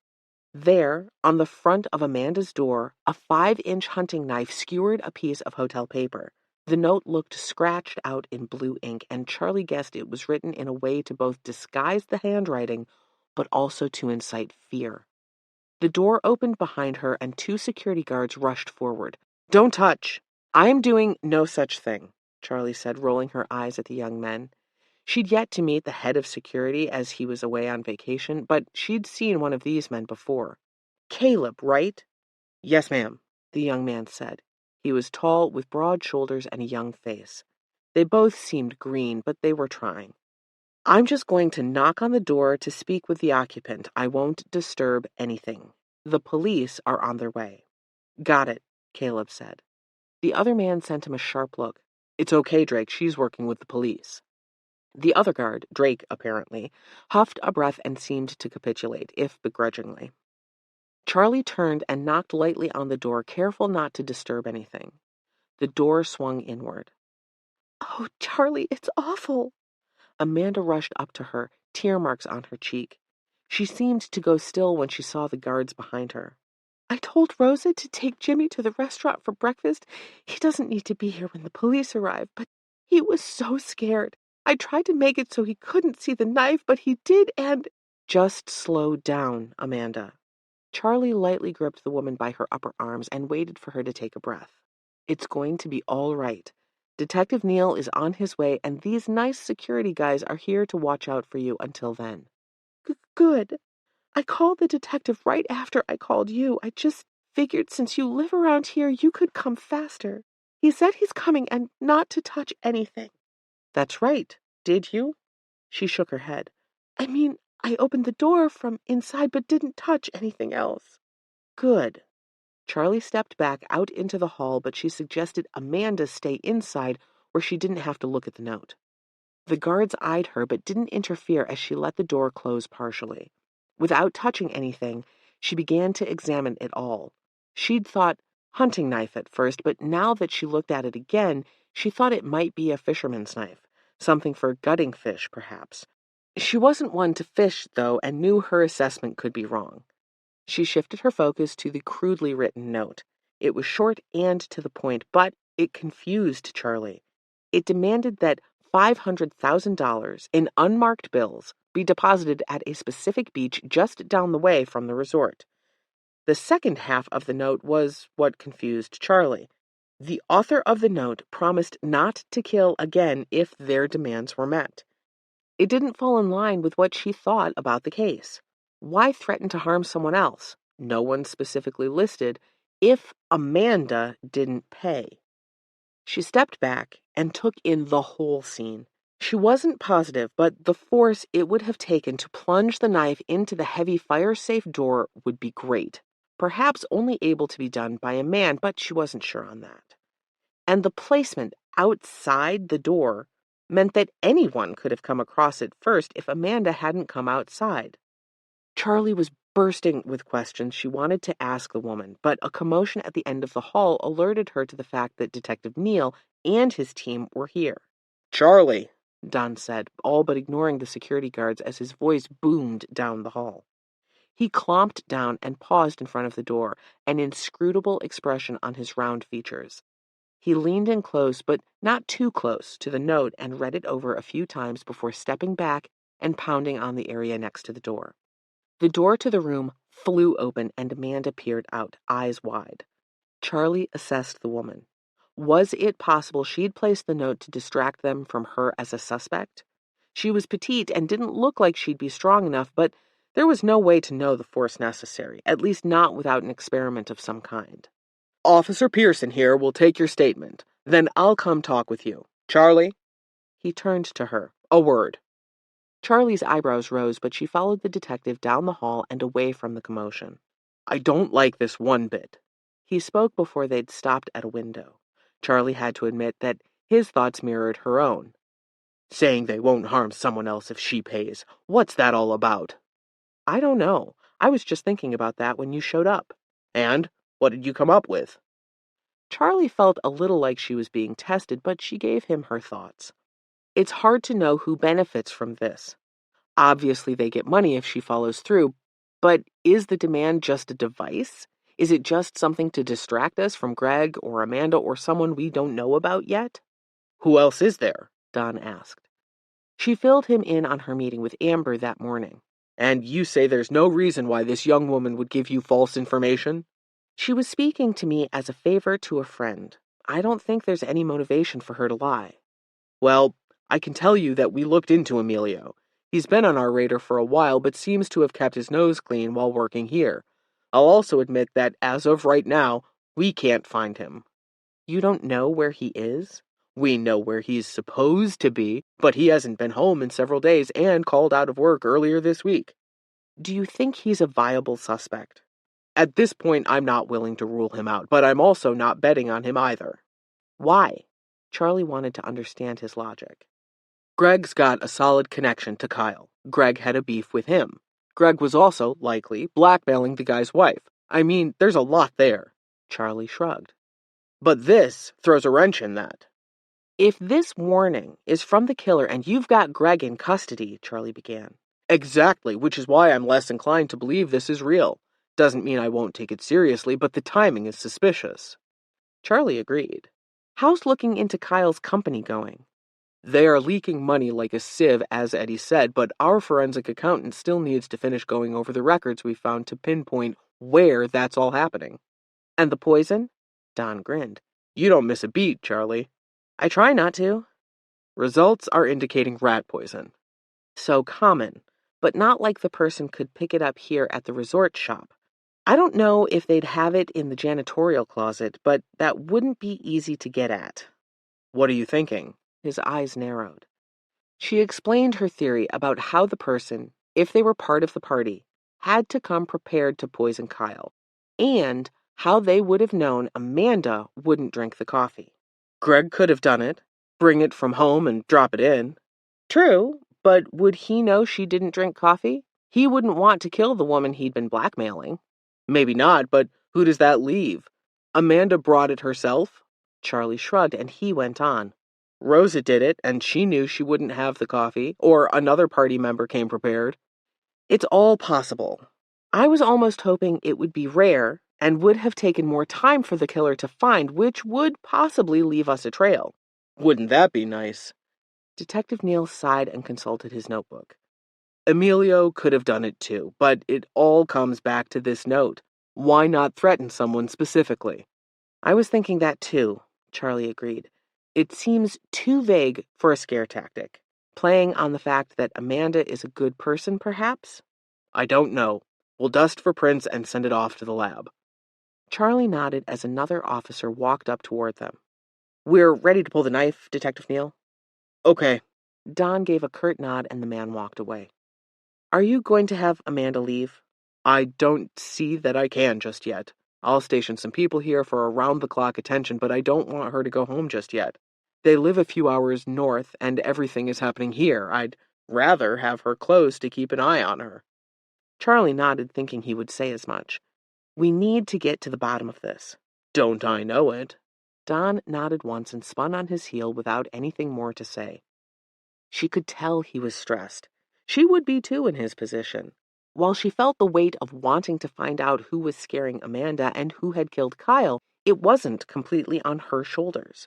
[SPEAKER 1] There, on the front of Amanda's door, a 5-inch hunting knife skewered a piece of hotel paper. The note looked scratched out in blue ink, and Charlie guessed it was written in a way to both disguise the handwriting, but also to incite fear. The door opened behind her, and 2 security guards rushed forward. "Don't touch! I am doing no such thing," Charlie said, rolling her eyes at the young men. She'd yet to meet the head of security as he was away on vacation, but she'd seen one of these men before. "Caleb, right?" "Yes, ma'am," the young man said. He was tall, with broad shoulders and a young face. They both seemed green, but they were trying. "I'm just going to knock on the door to speak with the occupant. I won't disturb anything. The police are on their way." "Got it," Caleb said. The other man sent him a sharp look. "It's okay, Drake. She's working with the police." The other guard, Drake apparently, huffed a breath and seemed to capitulate, if begrudgingly. Charlie turned and knocked lightly on the door, careful not to disturb anything. The door swung inward. "Oh, Charlie, it's awful." Amanda rushed up to her, tear marks on her cheek. She seemed to go still when she saw the guards behind her. "I told Rosa to take Jimmy to the restaurant for breakfast. He doesn't need to be here when the police arrive, but he was so scared. I tried to make it so he couldn't see the knife, but he did, and—" "Just slow down, Amanda." Charlie lightly gripped the woman by her upper arms and waited for her to take a breath. "It's going to be all right. Detective Neal is on his way, and these nice security guys are here to watch out for you until then." Good. I called the detective right after I called you. I just figured since you live around here, you could come faster. He said he's coming and not to touch anything." "That's right. Did you?" She shook her head. "I mean, I opened the door from inside but didn't touch anything else." "Good." Charlie stepped back out into the hall, but she suggested Amanda stay inside where she didn't have to look at the note. The guards eyed her but didn't interfere as she let the door close partially. Without touching anything, she began to examine it all. She'd thought hunting knife at first, but now that she looked at it again, she thought it might be a fisherman's knife, something for gutting fish, perhaps. She wasn't one to fish, though, and knew her assessment could be wrong. She shifted her focus to the crudely written note. It was short and to the point, but it confused Charlie. It demanded that $500,000 in unmarked bills be deposited at a specific beach just down the way from the resort. The second half of the note was what confused Charlie. The author of the note promised not to kill again if their demands were met. It didn't fall in line with what she thought about the case. Why threaten to harm someone else, no one specifically listed, if Amanda didn't pay? She stepped back and took in the whole scene. She wasn't positive, but the force it would have taken to plunge the knife into the heavy fire-safe door would be great. Perhaps only able to be done by a man, but she wasn't sure on that. And the placement, outside the door meant that anyone could have come across it first if Amanda hadn't come outside. Charlie was bursting with questions she wanted to ask the woman, but a commotion at the end of the hall alerted her to the fact that Detective Neal and his team were here.
[SPEAKER 2] "Charlie,"
[SPEAKER 1] Don said, all but ignoring the security guards as his voice boomed down the hall. He clomped down and paused in front of the door, an inscrutable expression on his round features. He leaned in close, but not too close, to the note and read it over a few times before stepping back and pounding on the area next to the door. The door to the room flew open and Amanda peered out, eyes wide. Charlie assessed the woman. Was it possible she'd placed the note to distract them from her as a suspect? She was petite and didn't look like she'd be strong enough, but there was no way to know the force necessary, at least not without an experiment of some kind.
[SPEAKER 2] "Officer Pearson here will take your statement. Then I'll come talk with you. Charlie?"
[SPEAKER 1] He turned to her. A word. Charlie's eyebrows rose, but she followed the detective down the hall and away from the commotion.
[SPEAKER 2] "I don't like this one bit."
[SPEAKER 1] He spoke before they'd stopped at a window. Charlie had to admit that his thoughts mirrored her own.
[SPEAKER 2] "Saying they won't harm someone else if she pays. What's that all about?"
[SPEAKER 1] I don't know. I was just thinking about that when you showed up.
[SPEAKER 2] "And what did you come up with?"
[SPEAKER 1] Charlie felt a little like she was being tested, but she gave him her thoughts. It's hard to know who benefits from this. Obviously, they get money if she follows through, but is the demand just a device? Is it just something to distract us from Greg or Amanda or someone we don't know about yet?
[SPEAKER 2] "Who else is there?"
[SPEAKER 1] Don asked. She filled him in on her meeting with Amber that morning.
[SPEAKER 2] "And you say there's no reason why this young woman would give you false information?"
[SPEAKER 1] She was speaking to me as a favor to a friend. I don't think there's any motivation for her to lie.
[SPEAKER 2] "Well, I can tell you that we looked into Emilio. He's been on our radar for a while, but seems to have kept his nose clean while working here. I'll also admit that as of right now, we can't find him."
[SPEAKER 1] You don't know where he is?
[SPEAKER 2] "We know where he's supposed to be, but he hasn't been home in several days and called out of work earlier this week."
[SPEAKER 1] Do you think he's a viable suspect?
[SPEAKER 2] "At this point, I'm not willing to rule him out, but I'm also not betting on him either."
[SPEAKER 1] Why? Charlie wanted to understand his logic.
[SPEAKER 2] "Greg's got a solid connection to Kyle. Greg had a beef with him. Greg was also, likely, blackmailing the guy's wife. I mean, there's a lot there."
[SPEAKER 1] Charlie shrugged.
[SPEAKER 2] "But this throws a wrench in that."
[SPEAKER 1] If this warning is from the killer and you've got Greg in custody, Charlie began.
[SPEAKER 2] "Exactly, which is why I'm less inclined to believe this is real. Doesn't mean I won't take it seriously, but the timing is suspicious."
[SPEAKER 1] Charlie agreed. How's looking into Kyle's company going?
[SPEAKER 2] "They are leaking money like a sieve, as Eddie said, but our forensic accountant still needs to finish going over the records we found to pinpoint where that's all happening."
[SPEAKER 1] And the poison? Don grinned.
[SPEAKER 2] "You don't miss a beat, Charlie."
[SPEAKER 1] I try not to.
[SPEAKER 2] "Results are indicating rat poison."
[SPEAKER 1] So common, but not like the person could pick it up here at the resort shop. I don't know if they'd have it in the janitorial closet, but that wouldn't be easy to get at.
[SPEAKER 2] "What are you thinking?"
[SPEAKER 1] His eyes narrowed. She explained her theory about how the person, if they were part of the party, had to come prepared to poison Kyle, and how they would have known Amanda wouldn't drink the coffee.
[SPEAKER 2] Greg could have done it. Bring it from home and drop it in.
[SPEAKER 1] True, but would he know she didn't drink coffee? He wouldn't want to kill the woman he'd been blackmailing.
[SPEAKER 2] Maybe not, but who does that leave? Amanda brought it herself?
[SPEAKER 1] Charlie shrugged, and he went on.
[SPEAKER 2] Rosa did it, and she knew she wouldn't have the coffee, or another party member came prepared.
[SPEAKER 1] It's all possible. I was almost hoping it would be rare and would have taken more time for the killer to find, which would possibly leave us a trail.
[SPEAKER 2] Wouldn't that be nice?
[SPEAKER 1] Detective Neal sighed and consulted his notebook.
[SPEAKER 2] Emilio could have done it too, but it all comes back to this note. Why not threaten someone specifically?
[SPEAKER 1] I was thinking that too, Charlie agreed. It seems too vague for a scare tactic. Playing on the fact that Amanda is a good person, perhaps?
[SPEAKER 2] I don't know. We'll dust for prints and send it off to the lab.
[SPEAKER 1] Charlie nodded as another officer walked up toward them. We're ready to pull the knife, Detective Neal.
[SPEAKER 2] Okay.
[SPEAKER 1] Don gave a curt nod and the man walked away. Are you going to have Amanda leave?
[SPEAKER 2] I don't see that I can just yet. I'll station some people here for around-the-clock attention, but I don't want her to go home just yet. They live a few hours north, and everything is happening here. I'd rather have her close to keep an eye on her."
[SPEAKER 1] Charlie nodded, thinking he would say as much. "We need to get to the bottom of this."
[SPEAKER 2] "Don't I know it?"
[SPEAKER 1] Don nodded once and spun on his heel without anything more to say. She could tell he was stressed. She would be too in his position. While she felt the weight of wanting to find out who was scaring Amanda and who had killed Kyle, it wasn't completely on her shoulders.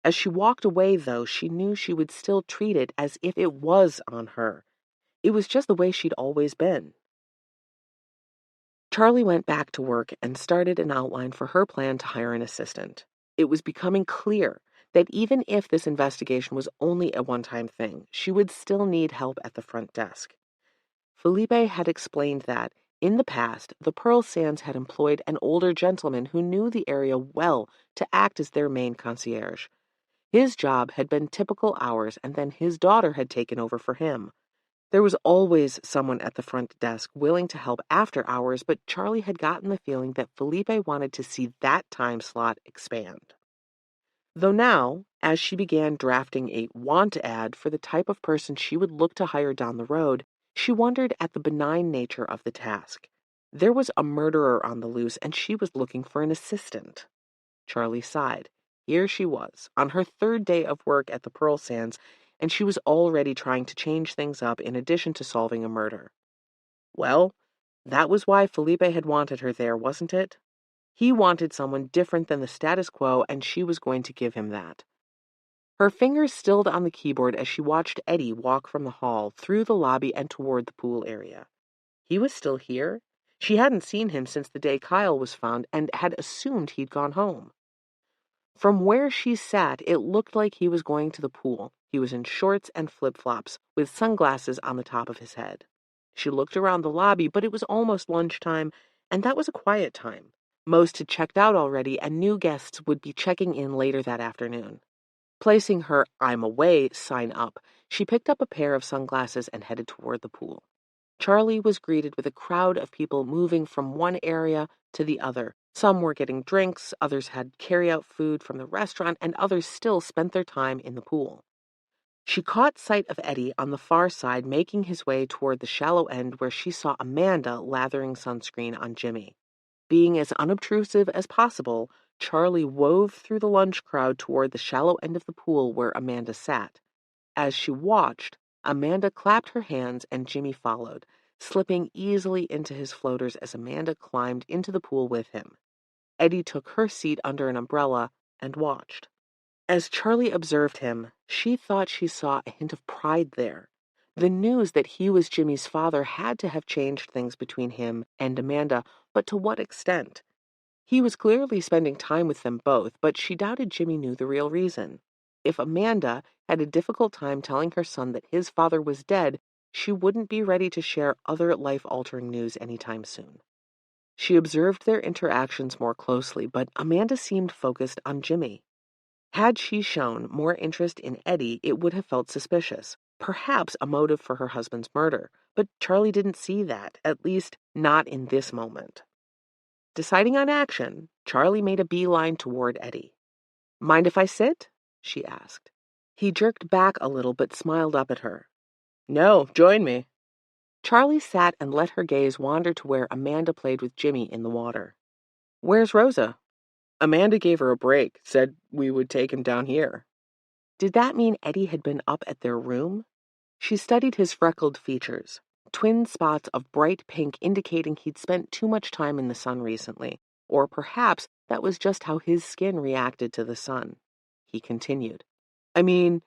[SPEAKER 1] As she walked away, though, she knew she would still treat it as if it was on her. It was just the way she'd always been. Charlie went back to work and started an outline for her plan to hire an assistant. It was becoming clear that even if this investigation was only a one-time thing, she would still need help at the front desk. Felipe had explained that, in the past, the Pearl Sands had employed an older gentleman who knew the area well to act as their main concierge. His job had been typical hours, and then his daughter had taken over for him. There was always someone at the front desk willing to help after hours, but Charlie had gotten the feeling that Felipe wanted to see that time slot expand. Though now, as she began drafting a want ad for the type of person she would look to hire down the road, she wondered at the benign nature of the task. There was a murderer on the loose, and she was looking for an assistant. Charlie sighed. Here she was, on her third day of work at the Pearl Sands, and she was already trying to change things up in addition to solving a murder. Well, that was why Felipe had wanted her there, wasn't it? He wanted someone different than the status quo, and she was going to give him that. Her fingers stilled on the keyboard as she watched Eddie walk from the hall, through the lobby, and toward the pool area. He was still here. She hadn't seen him since the day Kyle was found and had assumed he'd gone home. From where she sat, it looked like he was going to the pool. He was in shorts and flip-flops, with sunglasses on the top of his head. She looked around the lobby, but it was almost lunchtime, and that was a quiet time. Most had checked out already, and new guests would be checking in later that afternoon. Placing her "I'm away" sign up, she picked up a pair of sunglasses and headed toward the pool. Charlie was greeted with a crowd of people moving from one area to the other. Some were getting drinks, others had carry-out food from the restaurant, and others still spent their time in the pool. She caught sight of Eddie on the far side making his way toward the shallow end where she saw Amanda lathering sunscreen on Jimmy. Being as unobtrusive as possible, Charlie wove through the lunch crowd toward the shallow end of the pool where Amanda sat. As she watched, Amanda clapped her hands and Jimmy followed, slipping easily into his floaters as Amanda climbed into the pool with him. Eddie took her seat under an umbrella and watched. As Charlie observed him, she thought she saw a hint of pride there. The news that he was Jimmy's father had to have changed things between him and Amanda, but to what extent? He was clearly spending time with them both, but she doubted Jimmy knew the real reason. If Amanda had a difficult time telling her son that his father was dead, she wouldn't be ready to share other life-altering news anytime soon. She observed their interactions more closely, but Amanda seemed focused on Jimmy. Had she shown more interest in Eddie, it would have felt suspicious, perhaps a motive for her husband's murder, but Charlie didn't see that, at least not in this moment. Deciding on action, Charlie made a beeline toward Eddie. "Mind if I sit?" she asked. He jerked back a little but smiled up at her.
[SPEAKER 2] "No, join me."
[SPEAKER 1] Charlie sat and let her gaze wander to where Amanda played with Jimmy in the water. "Where's Rosa?"
[SPEAKER 2] Amanda gave her a break, said we would take him down here.
[SPEAKER 1] Did that mean Eddie had been up at their room? She studied his freckled features, twin spots of bright pink indicating he'd spent too much time in the sun recently, or perhaps that was just how his skin reacted to the sun. He continued.
[SPEAKER 2] I mean,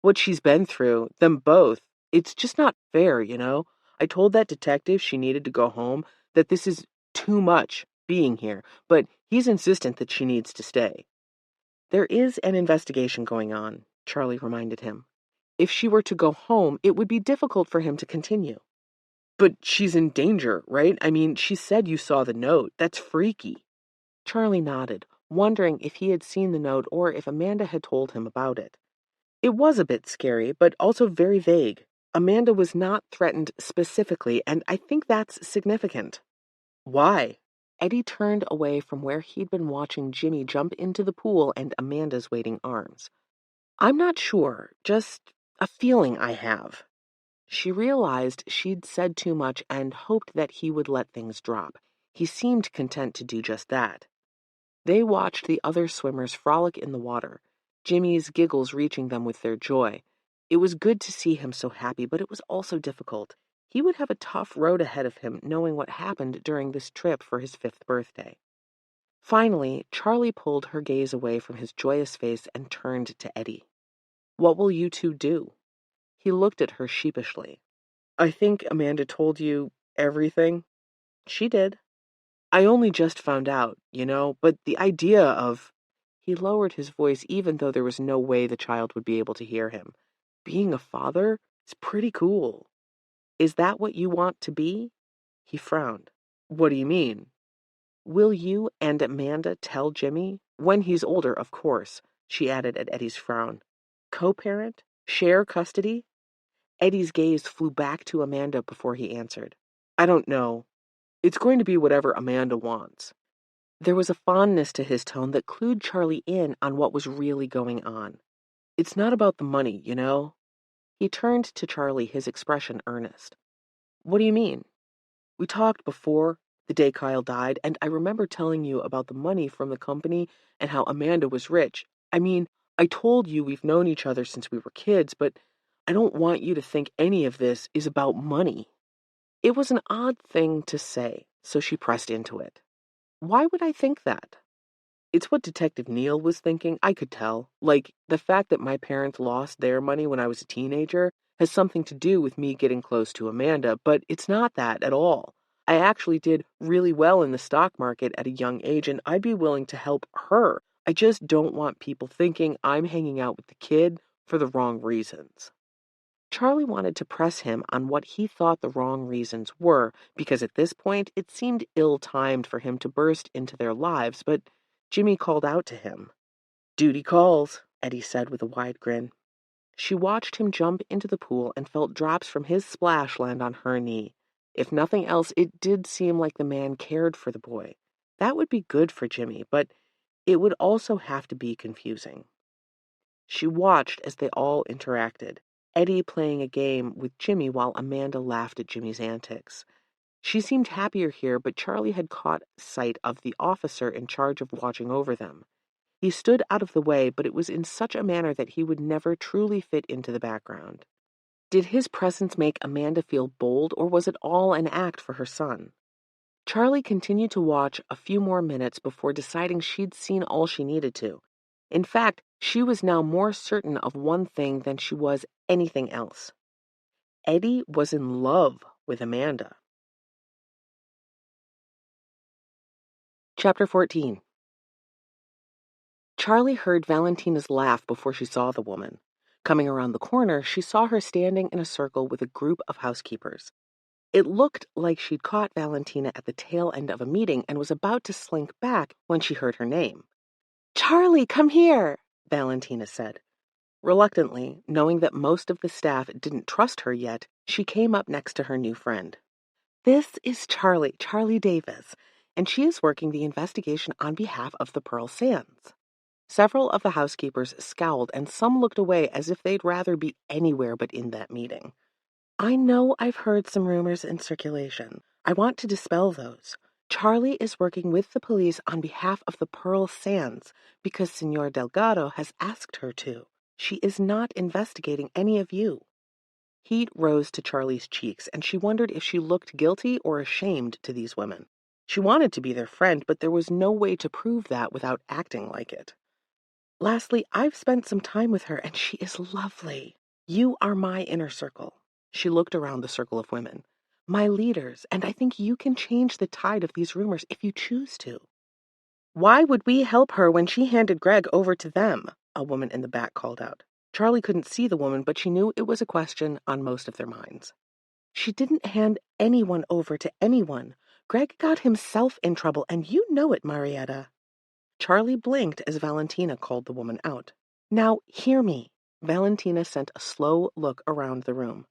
[SPEAKER 2] what she's been through, them both, it's just not fair, you know? I told that detective she needed to go home, that this is too much being here, but he's insistent that she needs to stay.
[SPEAKER 1] There is an investigation going on, Charlie reminded him. If she were to go home, it would be difficult for him to continue.
[SPEAKER 2] But she's in danger, right? I mean, she said you saw the note. That's freaky.
[SPEAKER 1] Charlie nodded, wondering if he had seen the note or if Amanda had told him about it. It was a bit scary, but also very vague. Amanda was not threatened specifically, and I think that's significant.
[SPEAKER 2] Why?
[SPEAKER 1] Eddie turned away from where he'd been watching Jimmy jump into the pool and Amanda's waiting arms. I'm not sure, just a feeling I have. She realized she'd said too much and hoped that he would let things drop. He seemed content to do just that. They watched the other swimmers frolic in the water, Jimmy's giggles reaching them with their joy. It was good to see him so happy, but it was also difficult. He would have a tough road ahead of him knowing what happened during this trip for his 5th birthday. Finally, Charlie pulled her gaze away from his joyous face and turned to Eddie. "What will you two do?" He looked at her sheepishly. "I think Amanda told you everything." "She did. I only just found out, but the idea of—" He lowered his voice even though there was no way the child would be able to hear him. "Being a father is pretty cool. Is that what you want to be?" He frowned. "What do you mean?" "Will you and Amanda tell Jimmy? When he's older, of course," she added at Eddie's frown. "Co-parent? Share custody?" Eddie's gaze flew back to Amanda before he answered. "I don't know. It's going to be whatever Amanda wants." There was a fondness to his tone that clued Charlie in on what was really going on. "It's not about the money, He turned to Charlie, his expression earnest. "What do you mean? We talked before, the day Kyle died, and I remember telling you about the money from the company and how Amanda was rich. I mean, I told you we've known each other since we were kids, but I don't want you to think any of this is about money." It was an odd thing to say, so she pressed into it. "Why would I think that?" "It's what Detective Neal was thinking, I could tell. Like, the fact that my parents lost their money when I was a teenager has something to do with me getting close to Amanda, but it's not that at all. I actually did really well in the stock market at a young age, and I'd be willing to help her. I just don't want people thinking I'm hanging out with the kid for the wrong reasons." Charlie wanted to press him on what he thought the wrong reasons were, because at this point it seemed ill-timed for him to burst into their lives, but Jimmy called out to him. "Duty calls," Eddie said with a wide grin. She watched him jump into the pool and felt drops from his splash land on her knee. If nothing else, it did seem like the man cared for the boy. That would be good for Jimmy, but it would also have to be confusing. She watched as they all interacted, Eddie playing a game with Jimmy while Amanda laughed at Jimmy's antics. She seemed happier here, but Charlie had caught sight of the officer in charge of watching over them. He stood out of the way, but it was in such a manner that he would never truly fit into the background. Did his presence make Amanda feel bold, or was it all an act for her son? Charlie continued to watch a few more minutes before deciding she'd seen all she needed to. In fact, she was now more certain of one thing than she was anything else. Eddie was in love with Amanda. Chapter 14. Charlie heard Valentina's laugh before she saw the woman. Coming around the corner, she saw her standing in a circle with a group of housekeepers. It looked like she'd caught Valentina at the tail end of a meeting and was about to slink back when she heard her name. "Charlie, come here," Valentina said. Reluctantly, knowing that most of the staff didn't trust her yet, she came up next to her new friend. "This is Charlie Davis, and she is working the investigation on behalf of the Pearl Sands." Several of the housekeepers scowled, and some looked away as if they'd rather be anywhere but in that meeting. "I know I've heard some rumors in circulation. I want to dispel those. Charlie is working with the police on behalf of the Pearl Sands because Senor Delgado has asked her to. She is not investigating any of you." Heat rose to Charlie's cheeks, and she wondered if she looked guilty or ashamed to these women. She wanted to be their friend, but there was no way to prove that without acting like it. "Lastly, I've spent some time with her, and she is lovely. You are my inner circle." She looked around the circle of women. "My leaders, and I think you can change the tide of these rumors if you choose to." "Why would we help her when she handed Greg over to them?" a woman in the back called out. Charlie couldn't see the woman, but she knew it was a question on most of their minds. "She didn't hand anyone over to anyone. Greg got himself in trouble, and you know it, Marietta." Charlie blinked as Valentina called the woman out. "Now, hear me." Valentina sent a slow look around the room.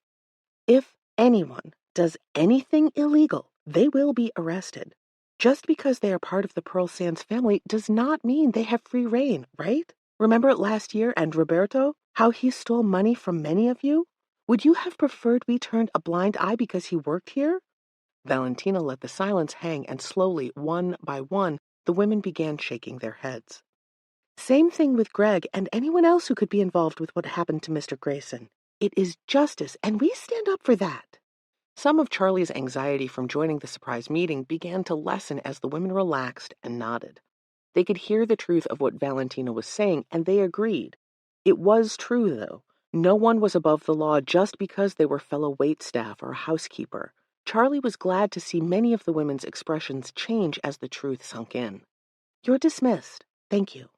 [SPEAKER 1] "If anyone does anything illegal, they will be arrested. Just because they are part of the Pearl Sands family does not mean they have free rein, right? Remember last year and Roberto? How he stole money from many of you? Would you have preferred we turned a blind eye because he worked here? Valentina let the silence hang, and slowly, one by one, the women began shaking their heads. Same thing with Greg and anyone else who could be involved with what happened to Mr. Grayson. It is justice, and we stand up for that. Some of Charlie's anxiety from joining the surprise meeting began to lessen as the women relaxed and nodded. They could hear the truth of what Valentina was saying, and they agreed. It was true, though. No one was above the law just because they were fellow waitstaff or housekeeper. Charlie was glad to see many of the women's expressions change as the truth sunk in. You're dismissed. Thank you.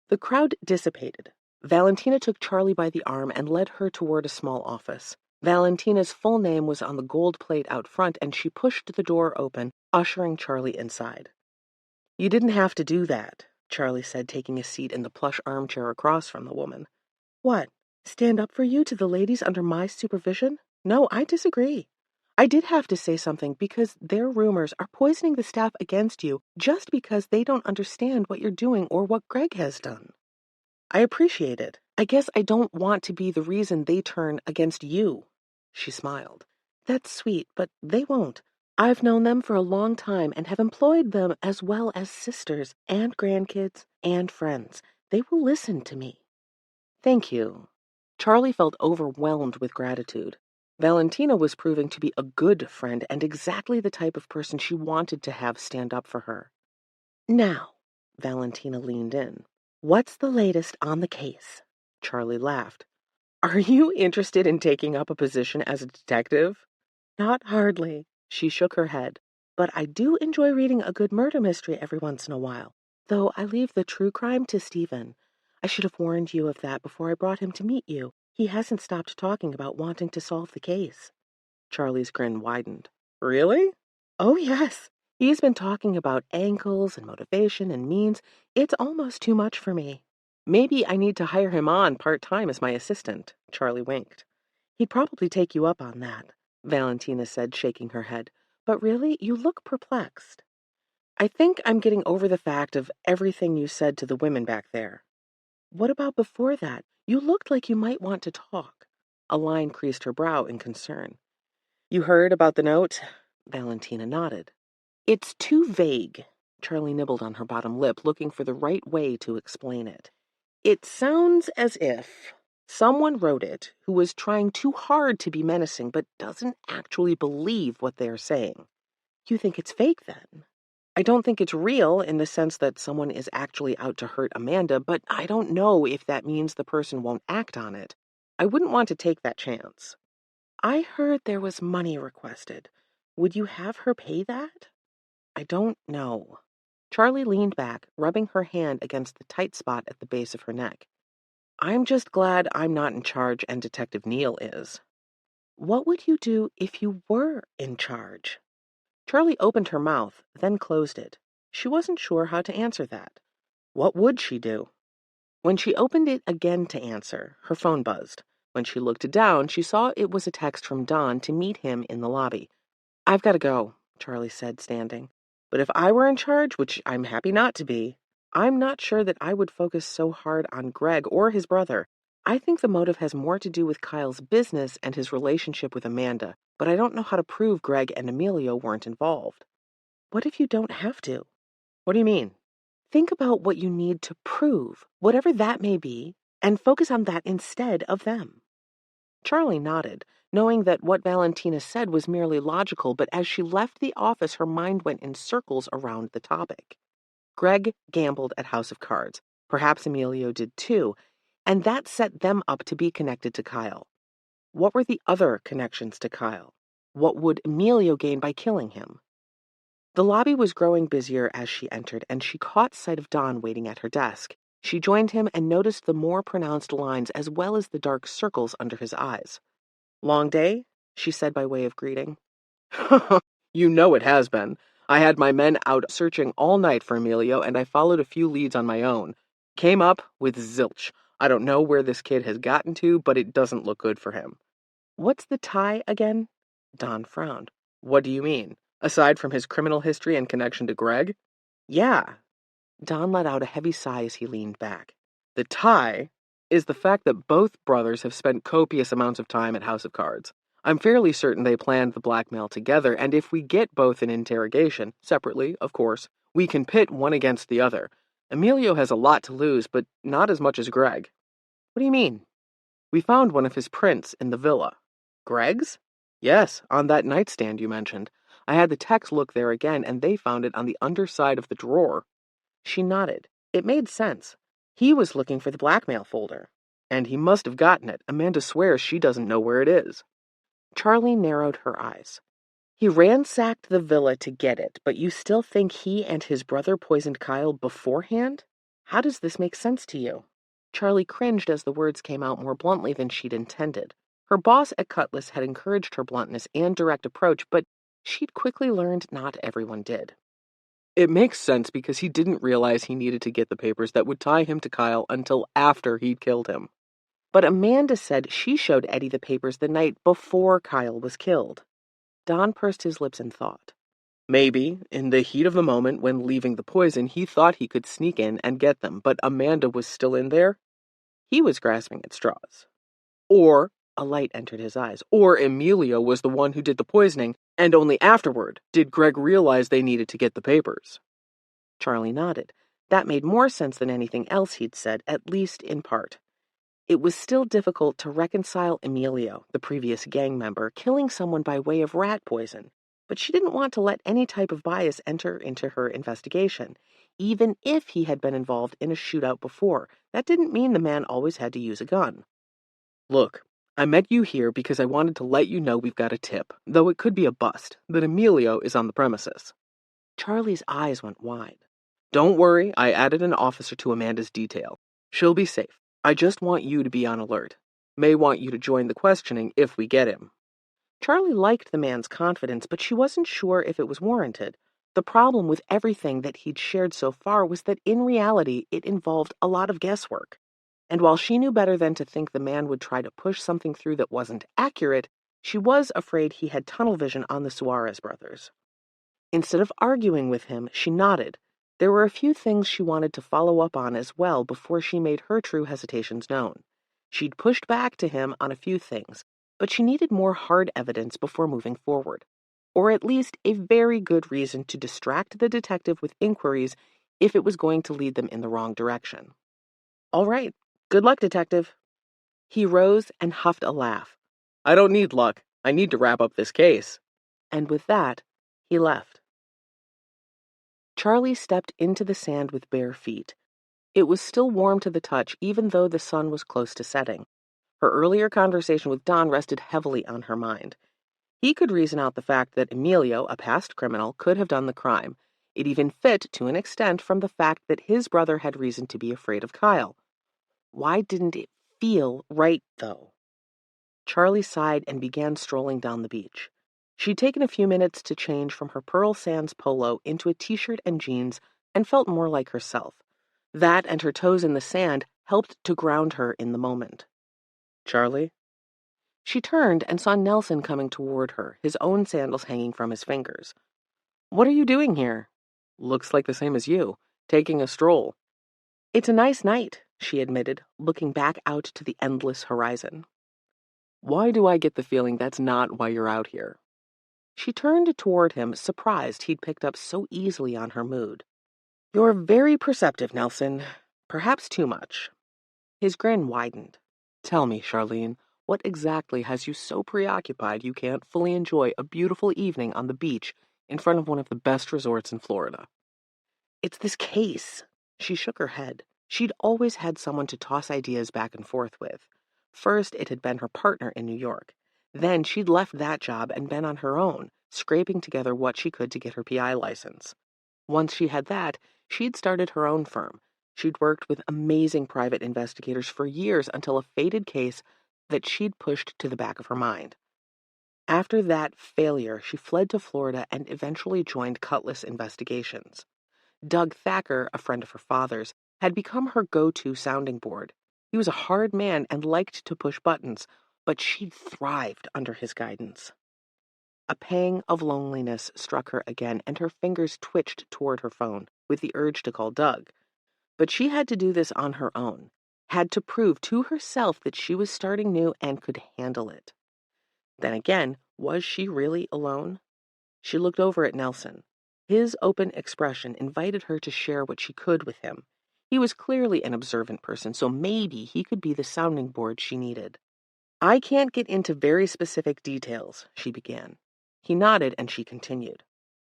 [SPEAKER 1] The crowd dissipated. Valentina took Charlie by the arm and led her toward a small office. Valentina's full name was on the gold plate out front, and she pushed the door open, ushering Charlie inside. You didn't have to do that, Charlie said, taking a seat in the plush armchair across from the woman. What? Stand up for you to the ladies under my supervision? No, I disagree. I did have to say something because their rumors are poisoning the staff against you just because they don't understand what you're doing or what Greg has done. I appreciate it. I guess I don't want to be the reason they turn against you. She smiled. That's sweet, but they won't. I've known them for a long time and have employed them as well as sisters and grandkids and friends. They will listen to me. Thank you. Charlie felt overwhelmed with gratitude. Valentina was proving to be a good friend and exactly the type of person she wanted to have stand up for her. Now, Valentina leaned in. What's the latest on the case? Charlie laughed. Are you interested in taking up a position as a detective? Not hardly. She shook her head. But I do enjoy reading a good murder mystery every once in a while, though I leave the true crime to Stephen. I should have warned you of that before I brought him to meet you. He hasn't stopped talking about wanting to solve the case. Charlie's grin widened. Really? Oh, yes. He's been talking about ankles and motivation and means. It's almost too much for me. Maybe I need to hire him on part-time as my assistant, Charlie winked. He'd probably take you up on that, Valentina said, shaking her head. But really, you look perplexed. I think I'm getting over the fact of everything you said to the women back there. What about before that? You looked like you might want to talk. A line creased her brow in concern. You heard about the note? Valentina nodded. It's too vague. Charlie nibbled on her bottom lip, looking for the right way to explain it. It sounds as if someone wrote it who was trying too hard to be menacing but doesn't actually believe what they're saying. You think it's fake, then? I don't think it's real in the sense that someone is actually out to hurt Amanda, but I don't know if that means the person won't act on it. I wouldn't want to take that chance. I heard there was money requested. Would you have her pay that? I don't know. Charlie leaned back, rubbing her hand against the tight spot at the base of her neck. I'm just glad I'm not in charge and Detective Neal is. What would you do if you were in charge? Charlie opened her mouth, then closed it. She wasn't sure how to answer that. What would she do? When she opened it again to answer, her phone buzzed. When she looked down, she saw it was a text from Don to meet him in the lobby. I've got to go, Charlie said, standing. But if I were in charge, which I'm happy not to be, I'm not sure that I would focus so hard on Greg or his brother. I think the motive has more to do with Kyle's business and his relationship with Amanda, but I don't know how to prove Greg and Emilio weren't involved. What if you don't have to? What do you mean? Think about what you need to prove, whatever that may be, and focus on that instead of them. Charlie nodded, knowing that what Valentina said was merely logical, but as she left the office, her mind went in circles around the topic. Greg gambled at House of Cards. Perhaps Emilio did too, and that set them up to be connected to Kyle. What were the other connections to Kyle? What would Emilio gain by killing him? The lobby was growing busier as she entered, and she caught sight of Don waiting at her desk. She joined him and noticed the more pronounced lines as well as the dark circles under his eyes. Long day? She said by way of greeting. You know it has been. I had my men out searching all night for Emilio, and I followed a few leads on my own. Came up with zilch. I don't know where this kid has gotten to, but it doesn't look good for him. What's the tie again? Don frowned. What do you mean? Aside from his criminal history and connection to Greg? Yeah. Don let out a heavy sigh as he leaned back. The tie?
[SPEAKER 2] is the fact that both brothers have spent copious amounts of time at House of Cards. I'm fairly certain they planned the blackmail together, and if we get both in interrogation, separately, of course, we can pit one against the other. Emilio has a lot to lose, but not as much as Greg. What do you mean? We found one of his prints in the villa. Greg's? Yes, on that nightstand you mentioned. I had the techs look there again, and they found it on the underside of the drawer. She nodded. It made sense. He was looking for the blackmail folder. And he must have gotten it. Amanda swears she doesn't know where it is. Charlie narrowed her eyes. He ransacked the villa to get it, but you still think he and his brother poisoned Kyle beforehand? How does this make sense to you? Charlie cringed as the words came out more bluntly than she'd intended. Her boss at Cutlass had encouraged her bluntness and direct approach, but she'd quickly learned not everyone did. It makes sense because he didn't realize he needed to get the papers that would tie him to Kyle until after he'd killed him. But Amanda said she showed Eddie the papers the night before Kyle was killed. Don pursed his lips in thought. Maybe, in the heat of the moment when leaving the poison, he thought he could sneak in and get them, but Amanda was still in there? He was grasping at straws. Or, a light entered his eyes, or Emilio was the one who did the poisoning, and only afterward did Greg realize they needed to get the papers. Charlie nodded. That made more sense than anything else he'd said, at least in part. It was still difficult to reconcile Emilio, the previous gang member, killing someone by way of rat poison, but she didn't want to let any type of bias enter into her investigation. Even if he had been involved in a shootout before, that didn't mean the man always had to use a gun. Look, I met you here because I wanted to let you know we've got a tip, though it could be a bust, that Emilio is on the premises. Charlie's eyes went wide. Don't worry, I added an officer to Amanda's detail. She'll be safe. I just want you to be on alert. May want you to join the questioning if we get him. Charlie liked the man's confidence, but she wasn't sure if it was warranted. The problem with everything that he'd shared so far was that in reality it involved a lot of guesswork. And while she knew better than to think the man would try to push something through that wasn't accurate, she was afraid he had tunnel vision on the Suarez brothers. Instead of arguing with him, she nodded. There were a few things she wanted to follow up on as well before she made her true hesitations known. She'd pushed back to him on a few things, but she needed more hard evidence before moving forward. Or at least a very good reason to distract the detective with inquiries if it was going to lead them in the wrong direction. All right, good luck, detective. He rose and huffed a laugh. I don't need luck. I need to wrap up this case. And with that, he left. Charlie stepped into the sand with bare feet. It was still warm to the touch, even though the sun was close to setting. Her earlier conversation with Don rested heavily on her mind. He could reason out the fact that Emilio, a past criminal, could have done the crime. It even fit, to an extent, from the fact that his brother had reason to be afraid of Kyle. Why didn't it feel right, though? Charlie sighed and began strolling down the beach. She'd taken a few minutes to change from her Pearl Sands polo into a t-shirt and jeans and felt more like herself. That and her toes in the sand helped to ground her in the moment. Charlie? She turned and saw Nelson coming toward her, his own sandals hanging from his fingers. What are you doing here? Looks like the same as you, taking a stroll. It's a nice night, she admitted, looking back out to the endless horizon. Why do I get the feeling that's not why you're out here? She turned toward him, surprised he'd picked up so easily on her mood. You're very perceptive, Nelson. Perhaps too much. His grin widened. Tell me, Charlene, what exactly has you so preoccupied you can't fully enjoy a beautiful evening on the beach in front of one of the best resorts in Florida? It's this case. She shook her head. She'd always had someone to toss ideas back and forth with. First, it had been her partner in New York. Then she'd left that job and been on her own, scraping together what she could to get her PI license. Once she had that, she'd started her own firm. She'd worked with amazing private investigators for years until a fated case that she'd pushed to the back of her mind. After that failure, she fled to Florida and eventually joined Cutlass Investigations. Doug Thacker, a friend of her father's, had become her go-to sounding board. He was a hard man and liked to push buttons, but she'd thrived under his guidance. A pang of loneliness struck her again, and her fingers twitched toward her phone with the urge to call Doug. But she had to do this on her own.
[SPEAKER 1] had to prove to herself that she was starting new and could handle it. Then again, was she really alone? She looked over at Nelson. His open expression invited her to share what she could with him. He was clearly an observant person, so maybe he could be the sounding board she needed. "I can't get into very specific details," she began. He nodded and she continued.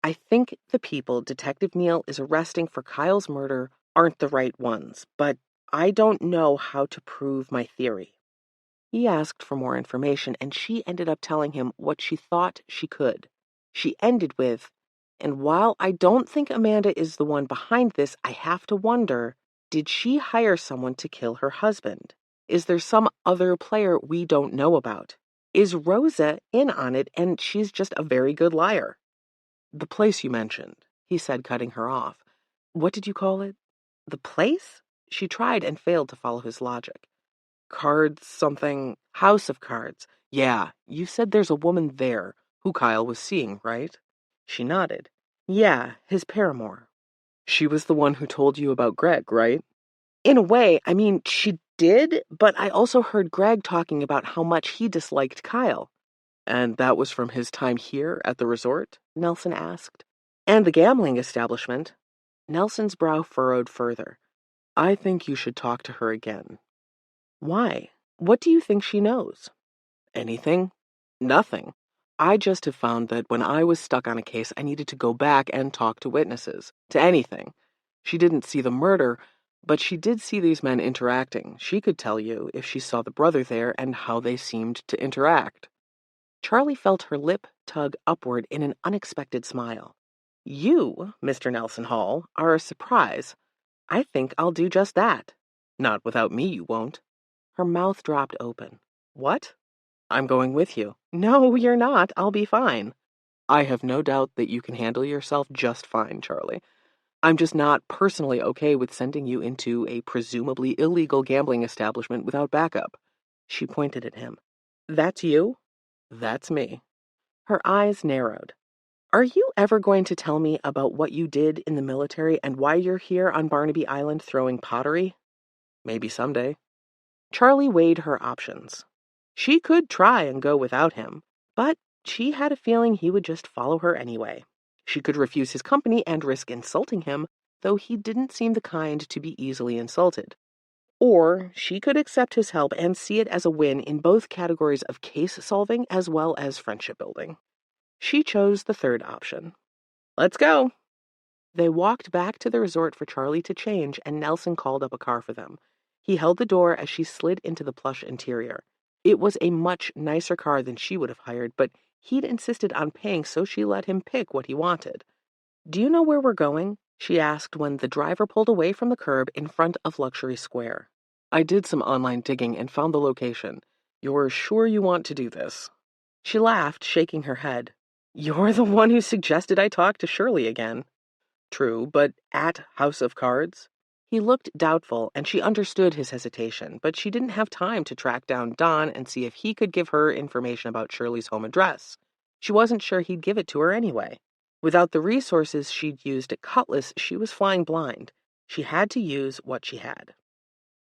[SPEAKER 1] "I think the people Detective Neal is arresting for Kyle's murder aren't the right ones, but I don't know how to prove my theory." He asked for more information, and she ended up telling him what she thought she could. She ended with, "And while I don't think Amanda is the one behind this, I have to wonder, did she hire someone to kill her husband? Is there some other player we don't know about? Is Rosa in on it and she's just a very good liar?" "The place you mentioned," he said, cutting her off. "What did you call it?" "The place?" She tried and failed to follow his logic. "Cards something, House of Cards. Yeah, you said there's a woman there who Kyle was seeing, right?" She nodded. "Yeah, his paramour." "She was the one who told you about Greg, right?" "In a way, I mean, she did, but I also heard Greg talking about how much he disliked Kyle." "And that was from his time here at the resort?" Nelson asked. "And the gambling establishment." Nelson's brow furrowed further. "I think you should talk to her again." "Why? What do you think she knows?" "Anything? Nothing. I just have found that when I was stuck on a case, I needed to go back and talk to witnesses, to anything. She didn't see the murder, but she did see these men interacting. She could tell you if she saw the brother there and how they seemed to interact." Charlie felt her lip tug upward in an unexpected smile. "You, Mr. Nelson Hall, are a surprise. I think I'll do just that." "Not without me, you won't." Her mouth dropped open. "What?" "I'm going with you." "No, you're not. I'll be fine." "I have no doubt that you can handle yourself just fine, Charlie. I'm just not personally okay with sending you into a presumably illegal gambling establishment without backup." She pointed at him. "That's you?" "That's me." Her eyes narrowed. "Are you ever going to tell me about what you did in the military and why you're here on Barnaby Island throwing pottery?" "Maybe someday." Charlie weighed her options. She could try and go without him, but she had a feeling he would just follow her anyway. She could refuse his company and risk insulting him, though he didn't seem the kind to be easily insulted. Or she could accept his help and see it as a win in both categories of case solving as well as friendship building. She chose the third option. "Let's go." They walked back to the resort for Charlie to change, and Nelson called up a car for them. He held the door as she slid into the plush interior. It was a much nicer car than she would have hired, but he'd insisted on paying, so she let him pick what he wanted. "Do you know where we're going?" she asked when the driver pulled away from the curb in front of Luxury Square. "I did some online digging and found the location. You're sure you want to do this?" She laughed, shaking her head. "You're the one who suggested I talk to Shirley again." "True, but at House of Cards?" He looked doubtful, and she understood his hesitation, but she didn't have time to track down Don and see if he could give her information about Shirley's home address. She wasn't sure he'd give it to her anyway. Without the resources she'd used at Cutlass, she was flying blind. She had to use what she had.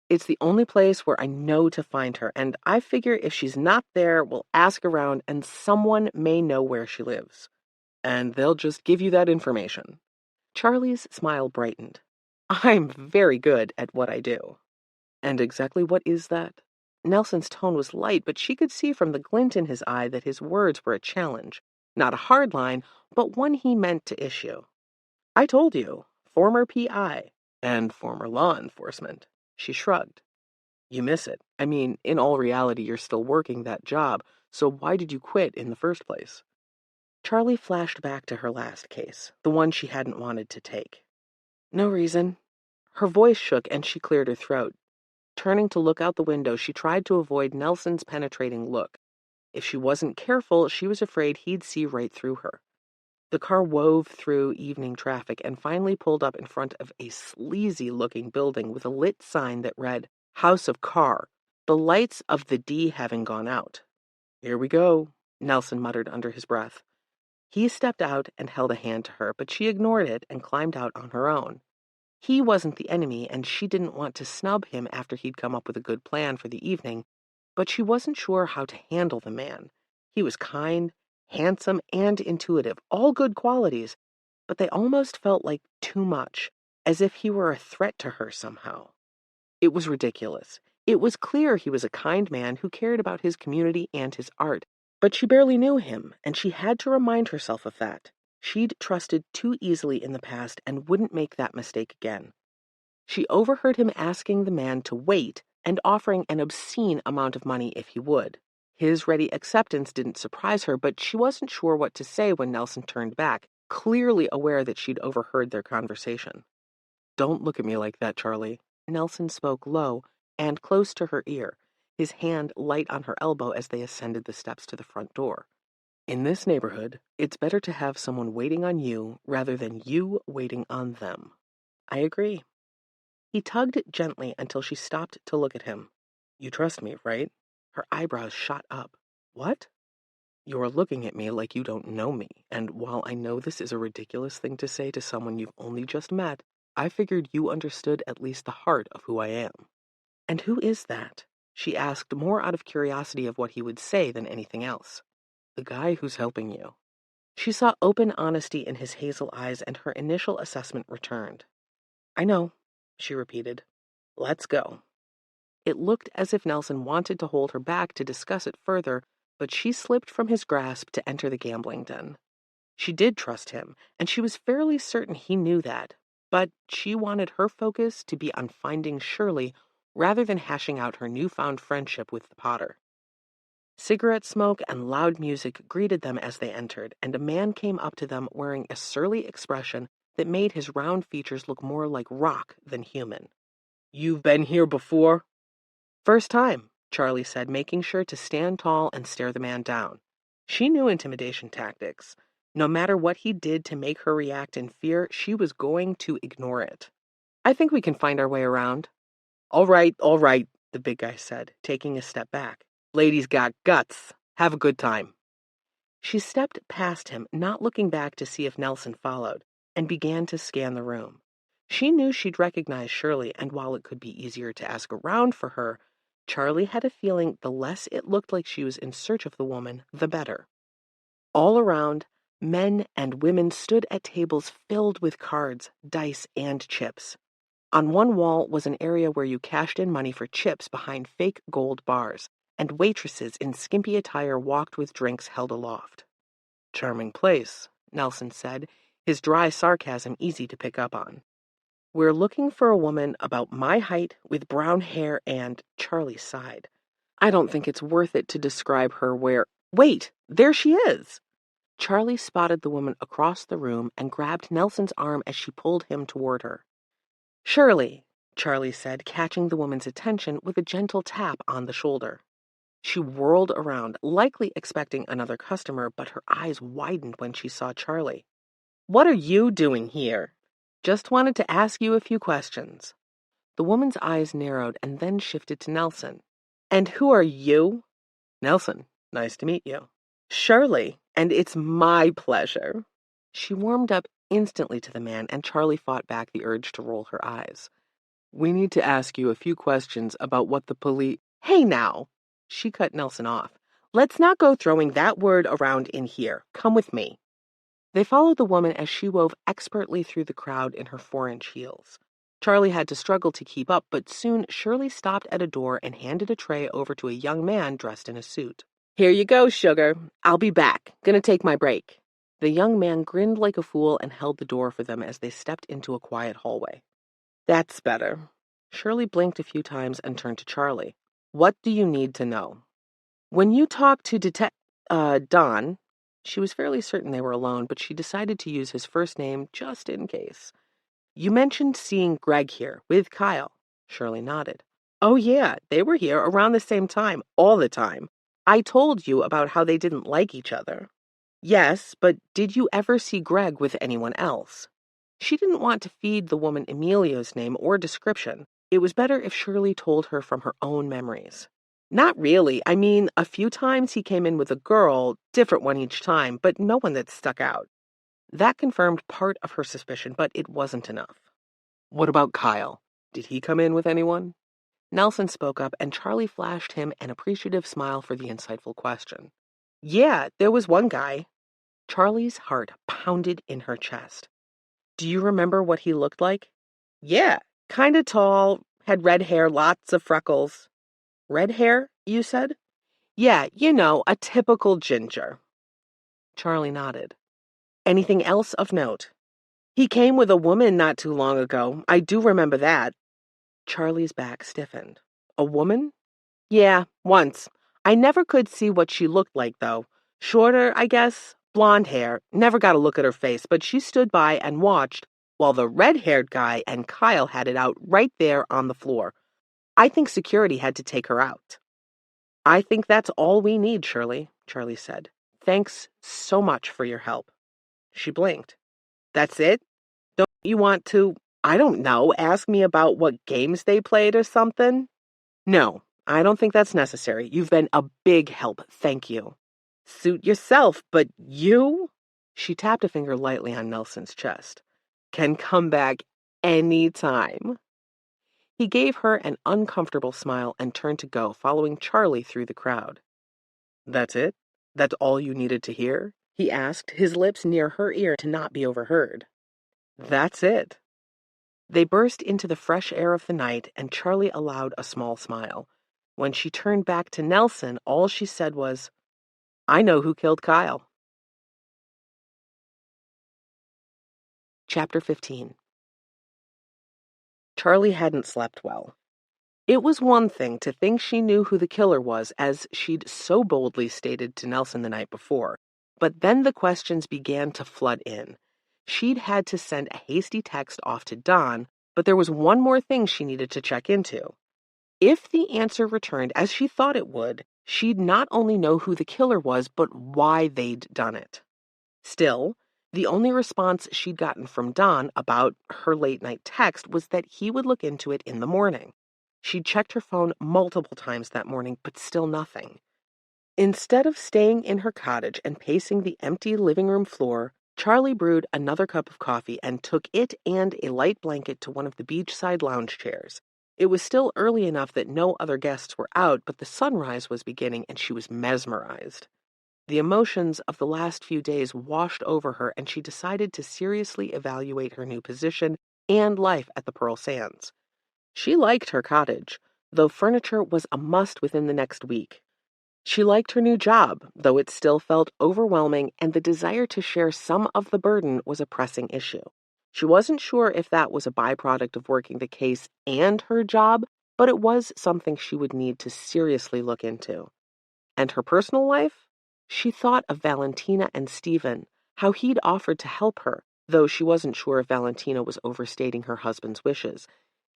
[SPEAKER 1] "It's the only place where I know to find her, and I figure if she's not there, we'll ask around and someone may know where she lives. And they'll just give you that information." Charlie's smile brightened. "I'm very good at what I do." "And exactly what is that?" Nelson's tone was light, but she could see from the glint in his eye that his words were a challenge. Not a hard line, but one he meant to issue. "I told you, former PI. And former law enforcement." She shrugged. "You miss it. I mean, in all reality, you're still working that job, so why did you quit in the first place?" Charlie flashed back to her last case, the one she hadn't wanted to take. "No reason." Her voice shook and she cleared her throat. Turning to look out the window, she tried to avoid Nelson's penetrating look. If she wasn't careful, she was afraid he'd see right through her. The car wove through evening traffic and finally pulled up in front of a sleazy-looking building with a lit sign that read, "House of Carr," the lights of the D having gone out. "Here we go," Nelson muttered under his breath. He stepped out and held a hand to her, but she ignored it and climbed out on her own. He wasn't the enemy, and she didn't want to snub him after he'd come up with a good plan for the evening, but she wasn't sure how to handle the man. He was kind, handsome, and intuitive, all good qualities, but they almost felt like too much, as if he were a threat to her somehow. It was ridiculous. It was clear he was a kind man who cared about his community and his art, but she barely knew him, and she had to remind herself of that. She'd trusted too easily in the past and wouldn't make that mistake again. She overheard him asking the man to wait and offering an obscene amount of money if he would. His ready acceptance didn't surprise her, but she wasn't sure what to say when Nelson turned back, clearly aware that she'd overheard their conversation. "Don't look at me like that, Charlie." Nelson spoke low and close to her ear, his hand light on her elbow as they ascended the steps to the front door. "In this neighborhood, it's better to have someone waiting on you rather than you waiting on them." "I agree." He tugged gently until she stopped to look at him. "You trust me, right?" Her eyebrows shot up. "What?" "You're looking at me like you don't know me, and while I know this is a ridiculous thing to say to someone you've only just met, I figured you understood at least the heart of who I am." "And who is that?" she asked, more out of curiosity of what he would say than anything else. "The guy who's helping you." She saw open honesty in his hazel eyes, and her initial assessment returned. "I know," she repeated. "Let's go." It looked as if Nelson wanted to hold her back to discuss it further, but she slipped from his grasp to enter the gambling den. She did trust him, and she was fairly certain he knew that, but she wanted her focus to be on finding Shirley rather than hashing out her newfound friendship with the Potter. Cigarette smoke and loud music greeted them as they entered, and a man came up to them wearing a surly expression that made his round features look more like rock than human. "You've been here before?" "First time," Charlie said, making sure to stand tall and stare the man down. She knew intimidation tactics. No matter what he did to make her react in fear, she was going to ignore it. "I think we can find our way around." All right, the big guy said, taking a step back. "Ladies got guts. Have a good time." She stepped past him, not looking back to see if Nelson followed, and began to scan the room. She knew she'd recognize Shirley, and while it could be easier to ask around for her, Charlie had a feeling the less it looked like she was in search of the woman, the better. All around, men and women stood at tables filled with cards, dice, and chips. On one wall was an area where you cashed in money for chips behind fake gold bars, and waitresses in skimpy attire walked with drinks held aloft. "Charming place," Nelson said, his dry sarcasm easy to pick up on. "We're looking for a woman about my height with brown hair and—" Charlie sighed. "I don't think it's worth it to describe her where—" "Wait! There she is!" Charlie spotted the woman across the room and grabbed Nelson's arm as she pulled him toward her. "Shirley," Charlie said, catching the woman's attention with a gentle tap on the shoulder. She whirled around, likely expecting another customer, but her eyes widened when she saw Charlie. "What are you doing here?" "Just wanted to ask you a few questions." The woman's eyes narrowed and then shifted to Nelson. "And who are you?" "Nelson, nice to meet you." "Shirley, and it's my pleasure." She warmed up instantly to the man, and Charlie fought back the urge to roll her eyes. "We need to ask you a few questions about what the police—" "Hey now!" She cut Nelson off. "Let's not go throwing that word around in here. Come with me." They followed the woman as she wove expertly through the crowd in her 4-inch heels. Charlie had to struggle to keep up, but soon Shirley stopped at a door and handed a tray over to a young man dressed in a suit. "Here you go, sugar. I'll be back. Gonna take my break." The young man grinned like a fool and held the door for them as they stepped into a quiet hallway. "That's better." Shirley blinked a few times and turned to Charlie. "What do you need to know?" "When you talked to Don," she was fairly certain they were alone, but she decided to use his first name just in case. "You mentioned seeing Greg here, with Kyle." Shirley nodded. "Oh yeah, they were here around the same time, all the time. I told you about how they didn't like each other." "Yes, but did you ever see Greg with anyone else?" She didn't want to feed the woman Emilio's name or description. It was better if Shirley told her from her own memories. "Not really. I mean, a few times he came in with a girl, different one each time, but no one that stuck out." That confirmed part of her suspicion, but it wasn't enough. What about Kyle? Did he come in with anyone? Nelson spoke up, and Charlie flashed him an appreciative smile for the insightful question. Yeah, there was one guy. Charlie's heart pounded in her chest. Do you remember what he looked like? Yeah, kinda tall, had red hair, lots of freckles. Red hair, you said? Yeah, a typical ginger. Charlie nodded. Anything else of note? He came with a woman not too long ago. I do remember that. Charlie's back stiffened. A woman? Yeah, once. I never could see what she looked like, though. Shorter, I guess. Blonde hair. Never got a look at her face, but she stood by and watched while the red-haired guy and Kyle had it out right there on the floor. I think security had to take her out. I think that's all we need, Shirley, Charlie said. Thanks so much for your help. She blinked. That's it? Don't you want to, I don't know, ask me about what games they played or something? No, I don't think that's necessary. You've been a big help, thank you. Suit yourself, but you? She tapped a finger lightly on Nelson's chest. Can come back any time. He gave her an uncomfortable smile and turned to go, following Charlie through the crowd. That's it? That's all you needed to hear? He asked, his lips near her ear to not be overheard. That's it. They burst into the fresh air of the night, and Charlie allowed a small smile. When she turned back to Nelson, all she said was, I know who killed Kyle. Chapter 15. Charlie hadn't slept well. It was one thing to think she knew who the killer was, as she'd so boldly stated to Nelson the night before, but then the questions began to flood in. She'd had to send a hasty text off to Don, but there was one more thing she needed to check into. If the answer returned as she thought it would, she'd not only know who the killer was, but why they'd done it. Still, the only response she'd gotten from Don about her late-night text was that he would look into it in the morning. She'd checked her phone multiple times that morning, but still nothing. Instead of staying in her cottage and pacing the empty living room floor, Charlie brewed another cup of coffee and took it and a light blanket to one of the beachside lounge chairs. It was still early enough that no other guests were out, but the sunrise was beginning and she was mesmerized. The emotions of the last few days washed over her, and she decided to seriously evaluate her new position and life at the Pearl Sands. She liked her cottage, though furniture was a must within the next week. She liked her new job, though it still felt overwhelming, and the desire to share some of the burden was a pressing issue. She wasn't sure if that was a byproduct of working the case and her job, but it was something she would need to seriously look into. And her personal life? She thought of Valentina and Stephen, how he'd offered to help her, though she wasn't sure if Valentina was overstating her husband's wishes,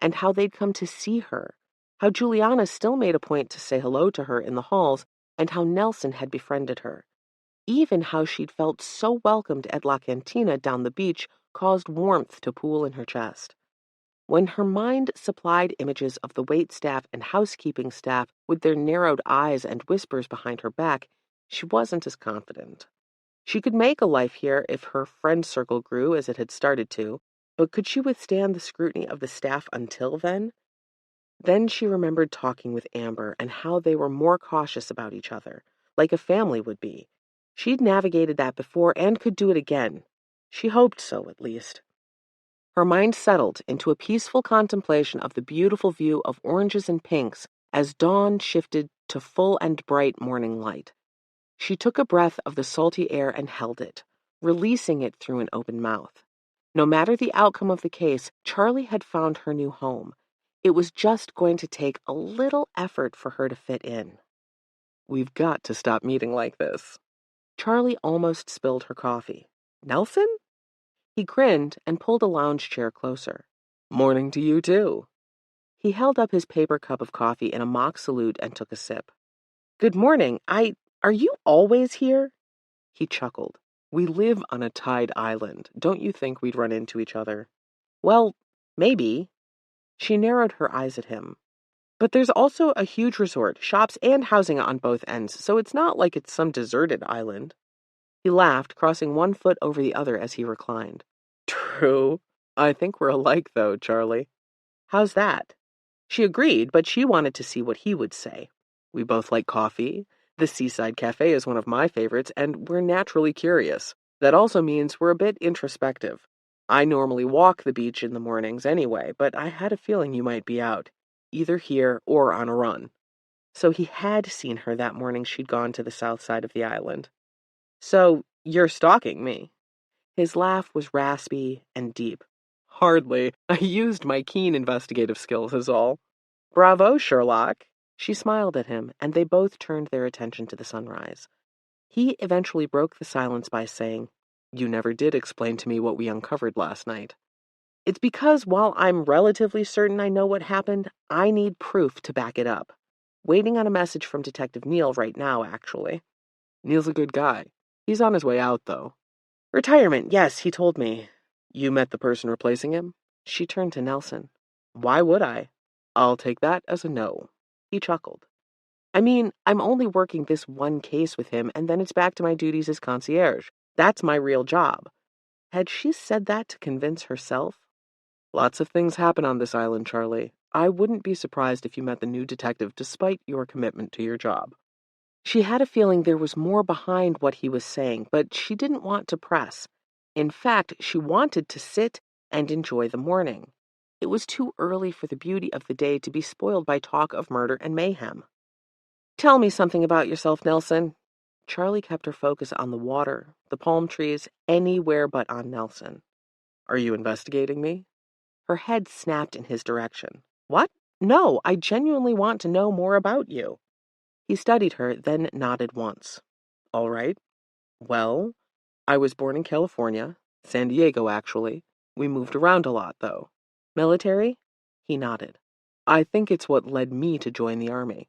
[SPEAKER 1] and how they'd come to see her, how Juliana still made a point to say hello to her in the halls, and how Nelson had befriended her. Even how she'd felt so welcomed at La Cantina down the beach caused warmth to pool in her chest. When her mind supplied images of the waitstaff and housekeeping staff with their narrowed eyes and whispers behind her back, she wasn't as confident. She could make a life here if her friend circle grew as it had started to, but could she withstand the scrutiny of the staff until then? Then she remembered talking with Amber and how they were more cautious about each other, like a family would be. She'd navigated that before and could do it again. She hoped so, at least. Her mind settled into a peaceful contemplation of the beautiful view of oranges and pinks as dawn shifted to full and bright morning light. She took a breath of the salty air and held it, releasing it through an open mouth. No matter the outcome of the case, Charlie had found her new home. It was just going to take a little effort for her to fit in. We've got to stop meeting like this. Charlie almost spilled her coffee. Nelson? He grinned and pulled a lounge chair closer. Morning to you, too. He held up his paper cup of coffee in a mock salute and took a sip. Good morning. Are you always here? He chuckled. We live on a tide island. Don't you think we'd run into each other? Well, maybe. She narrowed her eyes at him. But there's also a huge resort, shops and housing on both ends, so it's not like it's some deserted island. He laughed, crossing one foot over the other as he reclined. True.
[SPEAKER 2] I think we're alike, though, Charlie. How's that? She agreed, but she wanted to see what he would say. We both like coffee. The Seaside Cafe is one of my favorites, and we're naturally curious. That also means we're a bit introspective. I normally walk the beach in the mornings anyway, but I had a feeling you might be out, either here or on a run. So he had seen her that morning she'd gone to the south side of the island. So you're stalking me. His laugh was raspy and deep. Hardly. I used my keen investigative skills is all. Bravo, Sherlock. She smiled at him, and they both turned their attention to the sunrise. He eventually broke the silence by saying, "You never did explain to me what we uncovered last night." It's because while I'm relatively certain I know what happened, I need proof to back it up. Waiting on a message from Detective Neil right now, actually. Neil's a good guy. He's on his way out, though. Retirement, yes, he told me. You met the person replacing him? She turned to Nelson. Why would I? I'll take that as a no. He chuckled. I mean, I'm only working this one case with him, and then it's back to my duties as concierge. That's my real job. Had she said that to convince herself? Lots of things happen on this island, Charlie. I wouldn't be surprised if you met the new detective despite your commitment to your job. She had a feeling there was more behind what he was saying, but she didn't want to press. In fact, she wanted to sit and enjoy the morning. It was too early for the beauty of the day to be spoiled by talk of murder and mayhem. Tell me something about yourself, Nelson. Charlie kept her focus on the water, the palm trees, anywhere but on Nelson. Are you investigating me? Her head snapped in his direction. What? No, I genuinely want to know more about you. He studied her, then nodded once. All right. Well, I was born in California, San Diego, actually. We moved around a lot, though. Military? He nodded. I think it's what led me to join the army.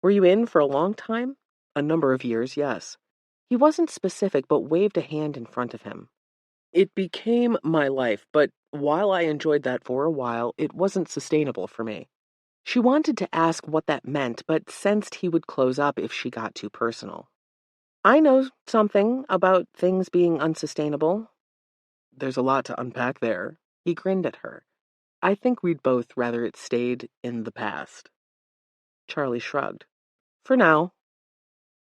[SPEAKER 2] Were you in for a long time? A number of years, yes. He wasn't specific, but waved a hand in front of him. It became my life, but while I enjoyed that for a while, it wasn't sustainable for me. She wanted to ask what that meant, but sensed he would close up if she got too personal. I know something about things being unsustainable. There's a lot to unpack there. He grinned at her. I think we'd both rather it stayed in the past. Charlie shrugged. For now.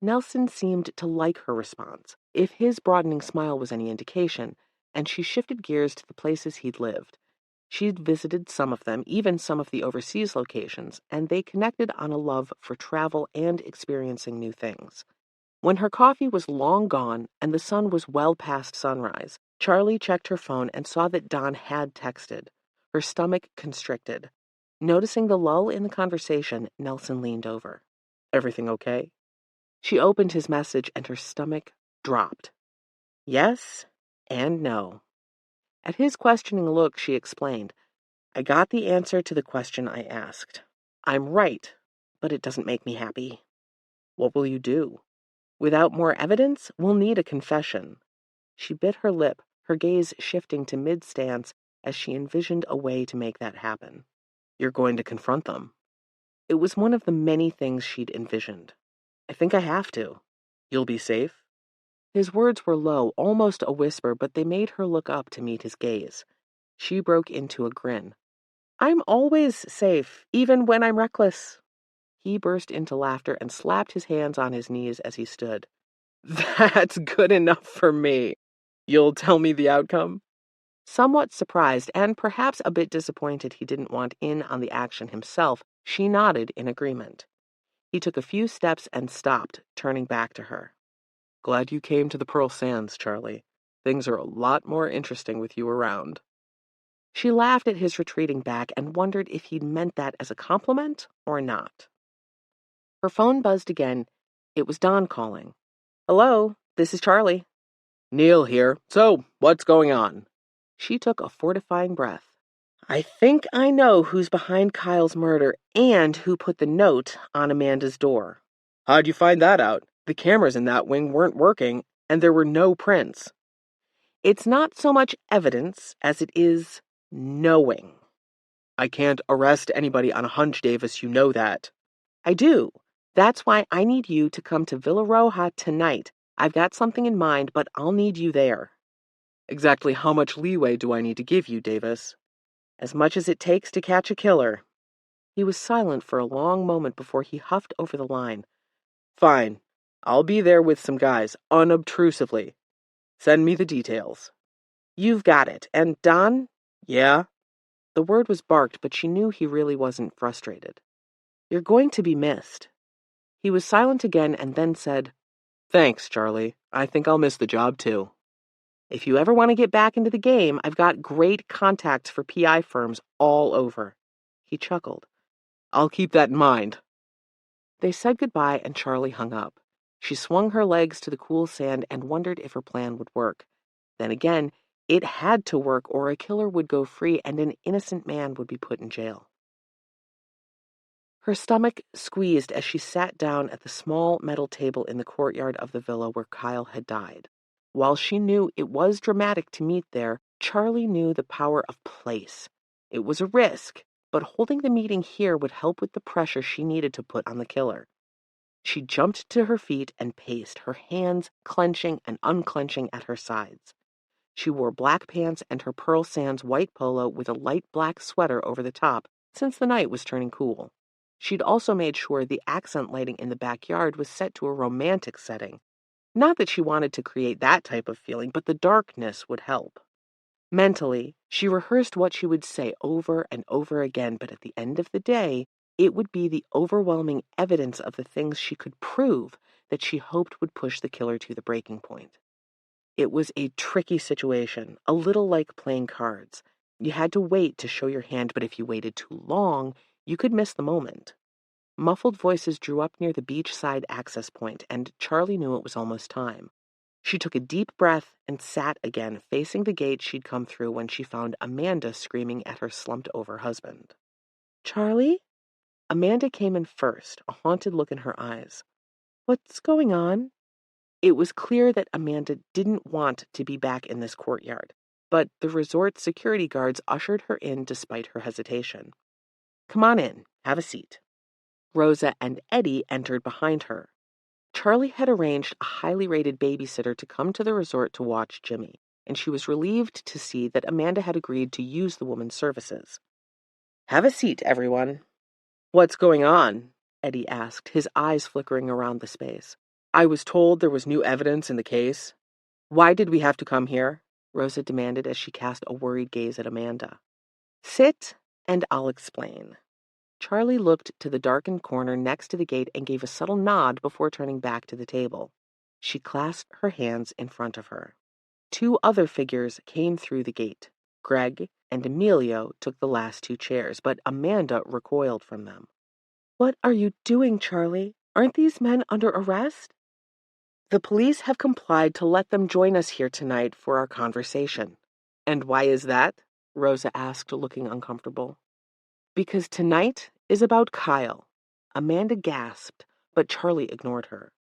[SPEAKER 2] Nelson seemed to like her response, if his broadening smile was any indication, and she shifted gears to the places he'd lived. She'd visited some of them, even some of the overseas locations, and they connected on a love for travel and experiencing new things. When her coffee was long gone and the sun was well past sunrise, Charlie checked her phone and saw that Don had texted. Her stomach constricted. Noticing the lull in the conversation, Nelson leaned over. Everything okay? She opened his message and her stomach dropped. Yes and no. At his questioning look, she explained, I got the answer to the question I asked. I'm right, but it doesn't make me happy. What will you do? Without more evidence, we'll need a confession. She bit her lip, her gaze shifting to mid-stance as she envisioned a way to make that happen. You're going to confront them. It was one of the many things she'd envisioned. I think I have to. You'll be safe? His words were low, almost a whisper, but they made her look up to meet his gaze. She broke into a grin. I'm always safe, even when I'm reckless. He burst into laughter and slapped his hands on his knees as he stood. That's good enough for me. You'll tell me the outcome? Somewhat surprised and perhaps a bit disappointed he didn't want in on the action himself, she nodded in agreement. He took a few steps and stopped, turning back to her. Glad you came to the Pearl Sands, Charlie. Things are a lot more interesting with you around. She laughed at his retreating back and wondered if he'd meant that as a compliment or not. Her phone buzzed again. It was Don calling. Hello, this is Charlie. Neil here. So, what's going on? She took a fortifying breath. I think I know who's behind Kyle's murder and who put the note on Amanda's door. How'd you find that out? The cameras in that wing weren't working, and there were no prints. It's not so much evidence as it is knowing. I can't arrest anybody on a hunch, Davis, you know that. I do. That's why I need you to come to Villa Roja tonight. I've got something in mind, but I'll need you there. Exactly how much leeway do I need to give you, Davis?
[SPEAKER 1] As much as it takes to catch a killer. He was silent for a long moment before he huffed over the line.
[SPEAKER 2] Fine. I'll be there with some guys, unobtrusively. Send me the details.
[SPEAKER 1] You've got it. And Don?
[SPEAKER 2] Yeah?
[SPEAKER 1] The word was barked, but she knew he really wasn't frustrated. You're going to be missed. He was silent again and then said,
[SPEAKER 2] Thanks, Charlie. I think I'll miss the job, too.
[SPEAKER 1] If you ever want to get back into the game, I've got great contacts for PI firms all over. He chuckled.
[SPEAKER 2] I'll keep that in mind.
[SPEAKER 1] They said goodbye and Charlie hung up. She swung her legs to the cool sand and wondered if her plan would work. Then again, it had to work or a killer would go free and an innocent man would be put in jail. Her stomach squeezed as she sat down at the small metal table in the courtyard of the villa where Kyle had died. While she knew it was dramatic to meet there, Charlie knew the power of place. It was a risk, but holding the meeting here would help with the pressure she needed to put on the killer. She jumped to her feet and paced, her hands clenching and unclenching at her sides. She wore black pants and her Pearl Sands white polo with a light black sweater over the top, since the night was turning cool. She'd also made sure the accent lighting in the backyard was set to a romantic setting. Not that she wanted to create that type of feeling, but the darkness would help. Mentally, she rehearsed what she would say over and over again, but at the end of the day, it would be the overwhelming evidence of the things she could prove that she hoped would push the killer to the breaking point. It was a tricky situation, a little like playing cards. You had to wait to show your hand, but if you waited too long, you could miss the moment. Muffled voices drew up near the beachside access point, and Charlie knew it was almost time. She took a deep breath and sat again, facing the gate she'd come through when she found Amanda screaming at her slumped-over husband. "Charlie?" Amanda came in first, a haunted look in her eyes. "What's going on?" It was clear that Amanda didn't want to be back in this courtyard, but the resort security guards ushered her in despite her hesitation. "Come on in, have a seat." Rosa and Eddie entered behind her. Charlie had arranged a highly rated babysitter to come to the resort to watch Jimmy, and she was relieved to see that Amanda had agreed to use the woman's services. "Have a seat, everyone."
[SPEAKER 2] What's going on?
[SPEAKER 1] Eddie asked, his eyes flickering around the space.
[SPEAKER 2] I was told there was new evidence in the case.
[SPEAKER 1] "Why did we have to come here?" Rosa demanded as she cast a worried gaze at Amanda. "Sit, and I'll explain." Charlie looked to the darkened corner next to the gate and gave a subtle nod before turning back to the table. She clasped her hands in front of her. Two other figures came through the gate. Greg and Emilio took the last two chairs, but Amanda recoiled from them. "What are you doing, Charlie? Aren't these men under arrest?" "The police have complied to let them join us here tonight for our conversation."
[SPEAKER 2] And why is that?
[SPEAKER 1] Rosa asked, looking uncomfortable. "Because tonight is about Kyle." Amanda gasped, but Charlie ignored her.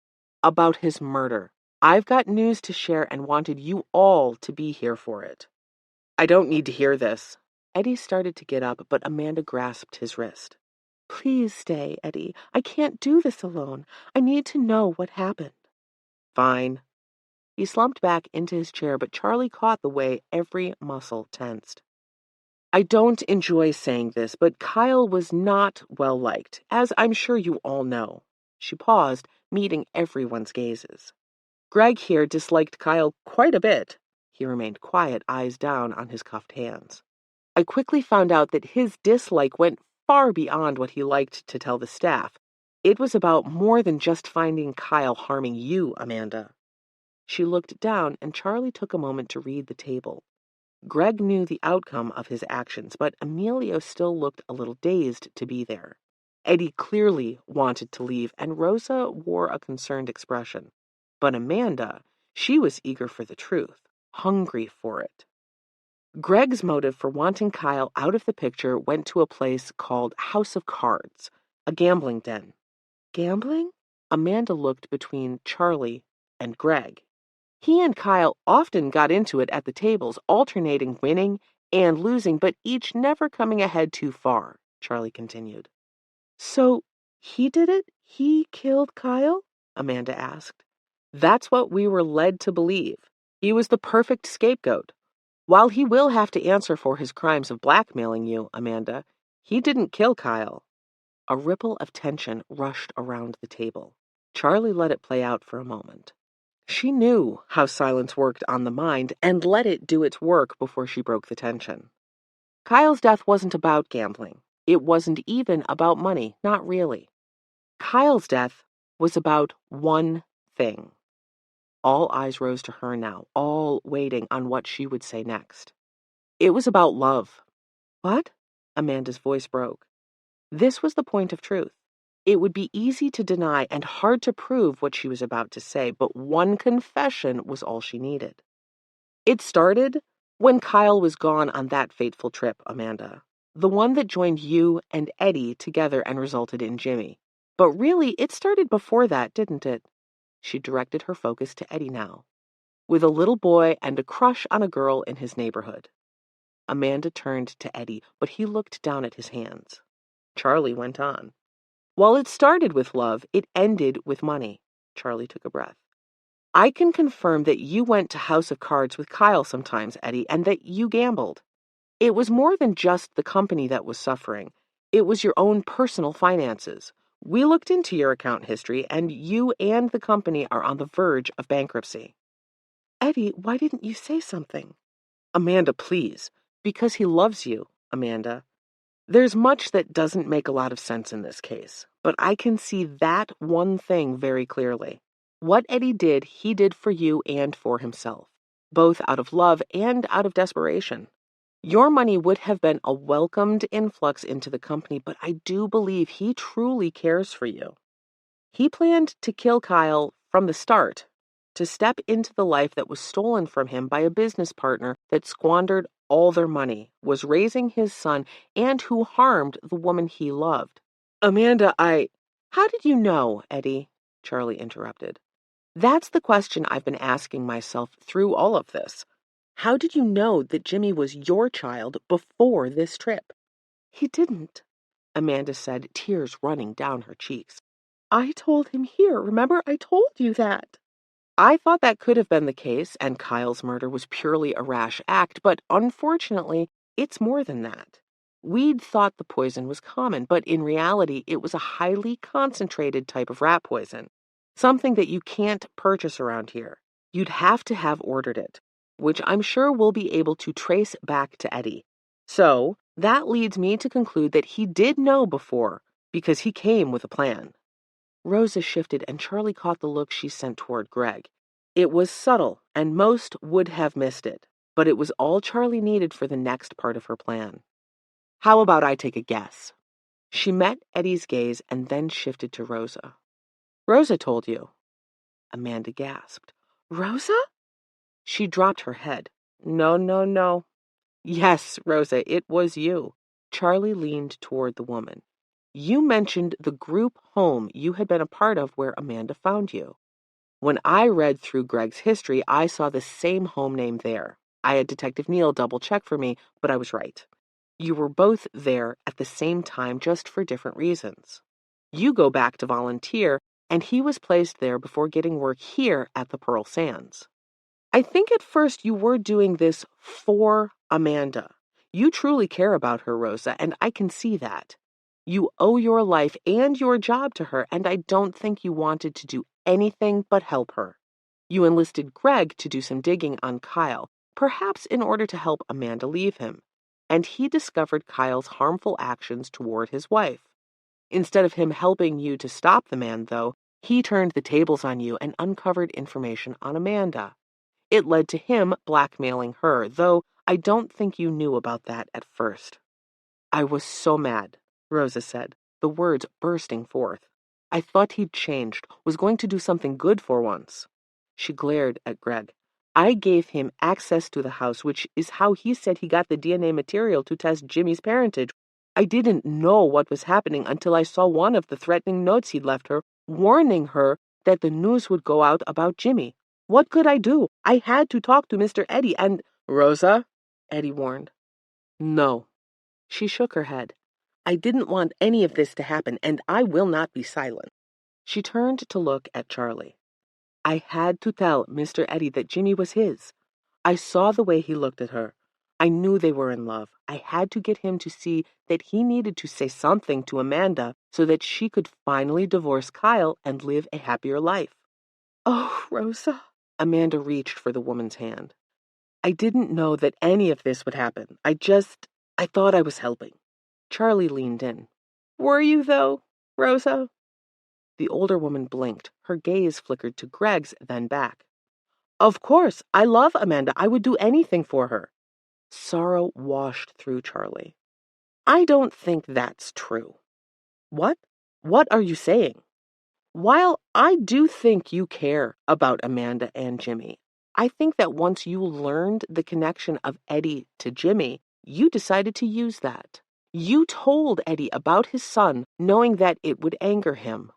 [SPEAKER 1] "About his murder. I've got news to share and wanted you all to be here for it."
[SPEAKER 2] I don't need to hear this.
[SPEAKER 1] Eddie started to get up, but Amanda grasped his wrist. "Please stay, Eddie. I can't do this alone. I need to know what happened."
[SPEAKER 2] Fine.
[SPEAKER 1] He slumped back into his chair, but Charlie caught the way every muscle tensed. "I don't enjoy saying this, but Kyle was not well liked, as I'm sure you all know." She paused, meeting everyone's gazes. "Greg here disliked Kyle quite a bit." He remained quiet, eyes down on his cuffed hands. "I quickly found out that his dislike went far beyond what he liked to tell the staff. It was about more than just finding Kyle harming you, Amanda." She looked down, and Charlie took a moment to read the table. Greg knew the outcome of his actions, but Emilio still looked a little dazed to be there. Eddie clearly wanted to leave, and Rosa wore a concerned expression. But Amanda, she was eager for the truth, hungry for it. Greg's motive for wanting Kyle out of the picture went to a place called House of Cards, a gambling den. Gambling? Amanda looked between Charlie and Greg. He and Kyle often got into it at the tables, alternating winning and losing, but each never coming ahead too far, Charlie continued. "So he did it? He killed Kyle?" Amanda asked. "That's what we were led to believe. He was the perfect scapegoat. While he will have to answer for his crimes of blackmailing you, Amanda, he didn't kill Kyle. A ripple of tension rushed around the table. Charlie let it play out for a moment. She knew how silence worked on the mind and let it do its work before she broke the tension. Kyle's death wasn't about gambling. It wasn't even about money, not really. Kyle's death was about one thing. All eyes rose to her now, all waiting on what she would say next. It was about love. What? Amanda's voice broke. This was the point of truth. It would be easy to deny and hard to prove what she was about to say, but one confession was all she needed. It started when Kyle was gone on that fateful trip, Amanda. The one that joined you and Eddie together and resulted in Jimmy. But really, it started before that, didn't it? She directed her focus to Eddie now, with a little boy and a crush on a girl in his neighborhood. Amanda turned to Eddie, but he looked down at his hands. Charlie went on. While it started with love, it ended with money. Charlie took a breath. I can confirm that you went to House of Cards with Kyle sometimes, Eddie, and that you gambled. It was more than just the company that was suffering. It was your own personal finances. We looked into your account history, and you and the company are on the verge of bankruptcy. Eddie, why didn't you say something? Amanda, please. Because he loves you, Amanda. There's much that doesn't make a lot of sense in this case, but I can see that one thing very clearly. What Eddie did, he did for you and for himself, both out of love and out of desperation. Your money would have been a welcomed influx into the company, but I do believe he truly cares for you. He planned to kill Kyle from the start, to step into the life that was stolen from him by a business partner that squandered all their money, was raising his son, and who harmed the woman he loved. Amanda, How did you know, Eddie? Charlie interrupted. That's the question I've been asking myself through all of this. How did you know that Jimmy was your child before this trip? He didn't, Amanda said, tears running down her cheeks. I told him here. Remember, I told you that. I thought that could have been the case, and Kyle's murder was purely a rash act, but unfortunately, it's more than that. We'd thought the poison was common, but in reality, it was a highly concentrated type of rat poison, something that you can't purchase around here. You'd have to have ordered it, which I'm sure we'll be able to trace back to Eddie. So, that leads me to conclude that he did know before, because he came with a plan. Rosa shifted, and Charlie caught the look she sent toward Greg. It was subtle, and most would have missed it, but it was all Charlie needed for the next part of her plan. How about I take a guess? She met Eddie's gaze and then shifted to Rosa. Rosa told you. Amanda gasped. Rosa? She dropped her head. No, no, no. Yes, Rosa, it was you. Charlie leaned toward the woman. You mentioned the group home you had been a part of where Amanda found you. When I read through Greg's history, I saw the same home name there. I had Detective Neal double-check for me, but I was right. You were both there at the same time, just for different reasons. You go back to volunteer, and he was placed there before getting work here at the Pearl Sands. I think at first you were doing this for Amanda. You truly care about her, Rosa, and I can see that. You owe your life and your job to her, and I don't think you wanted to do anything but help her. You enlisted Greg to do some digging on Kyle, perhaps in order to help Amanda leave him, and he discovered Kyle's harmful actions toward his wife. Instead of him helping you to stop the man, though, he turned the tables on you and uncovered information on Amanda. It led to him blackmailing her, though I don't think you knew about that at first. I was so mad, Rosa said, the words bursting forth. I thought he'd changed, was going to do something good for once. She glared at Greg. I gave him access to the house, which is how he said he got the DNA material to test Jimmy's parentage. I didn't know what was happening until I saw one of the threatening notes he'd left her, warning her that the news would go out about Jimmy. What could I do? I had to talk to Mr. Eddie and... Rosa? Eddie warned. No. She shook her head. I didn't want any of this to happen, and I will not be silent. She turned to look at Charlie. I had to tell Mr. Eddy that Jimmy was his. I saw the way he looked at her. I knew they were in love. I had to get him to see that he needed to say something to Amanda so that she could finally divorce Kyle and live a happier life. Oh, Rosa. Amanda reached for the woman's hand. I didn't know that any of this would happen. I thought I was helping. Charlie leaned in. Were you, though, Rosa? The older woman blinked. Her gaze flickered to Greg's, then back. Of course. I love Amanda. I would do anything for her. Sorrow washed through Charlie. I don't think that's true. What? What are you saying? While I do think you care about Amanda and Jimmy, I think that once you learned the connection of Eddie to Jimmy, you decided to use that. You told Eddie about his son, knowing that it would anger him.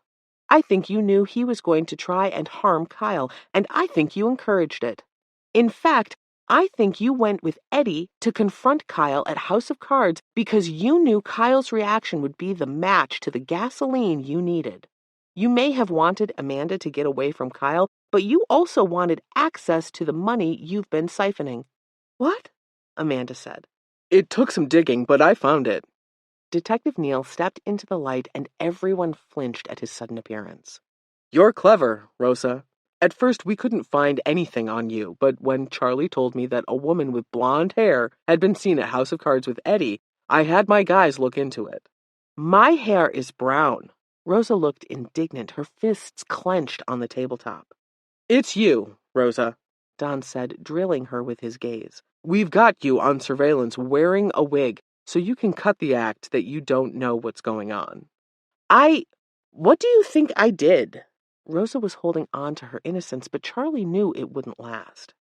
[SPEAKER 1] I think you knew he was going to try and harm Kyle, and I think you encouraged it. In fact, I think you went with Eddie to confront Kyle at House of Cards because you knew Kyle's reaction would be the match to the gasoline you needed. You may have wanted Amanda to get away from Kyle, but you also wanted access to the money you've been siphoning. What? Amanda said. It took some digging, but I found it. Detective Neal stepped into the light and everyone flinched at his sudden appearance. You're clever, Rosa. At first we couldn't find anything on you, but when Charlie told me that a woman with blonde hair had been seen at House of Cards with Eddie, I had my guys look into it. My hair is brown. Rosa looked indignant, her fists clenched on the tabletop. It's you, Rosa, Don said, drilling her with his gaze. We've got you on surveillance wearing a wig, so you can cut the act that you don't know what's going on. What do you think I did? Rosa was holding on to her innocence, but Charlie knew it wouldn't last.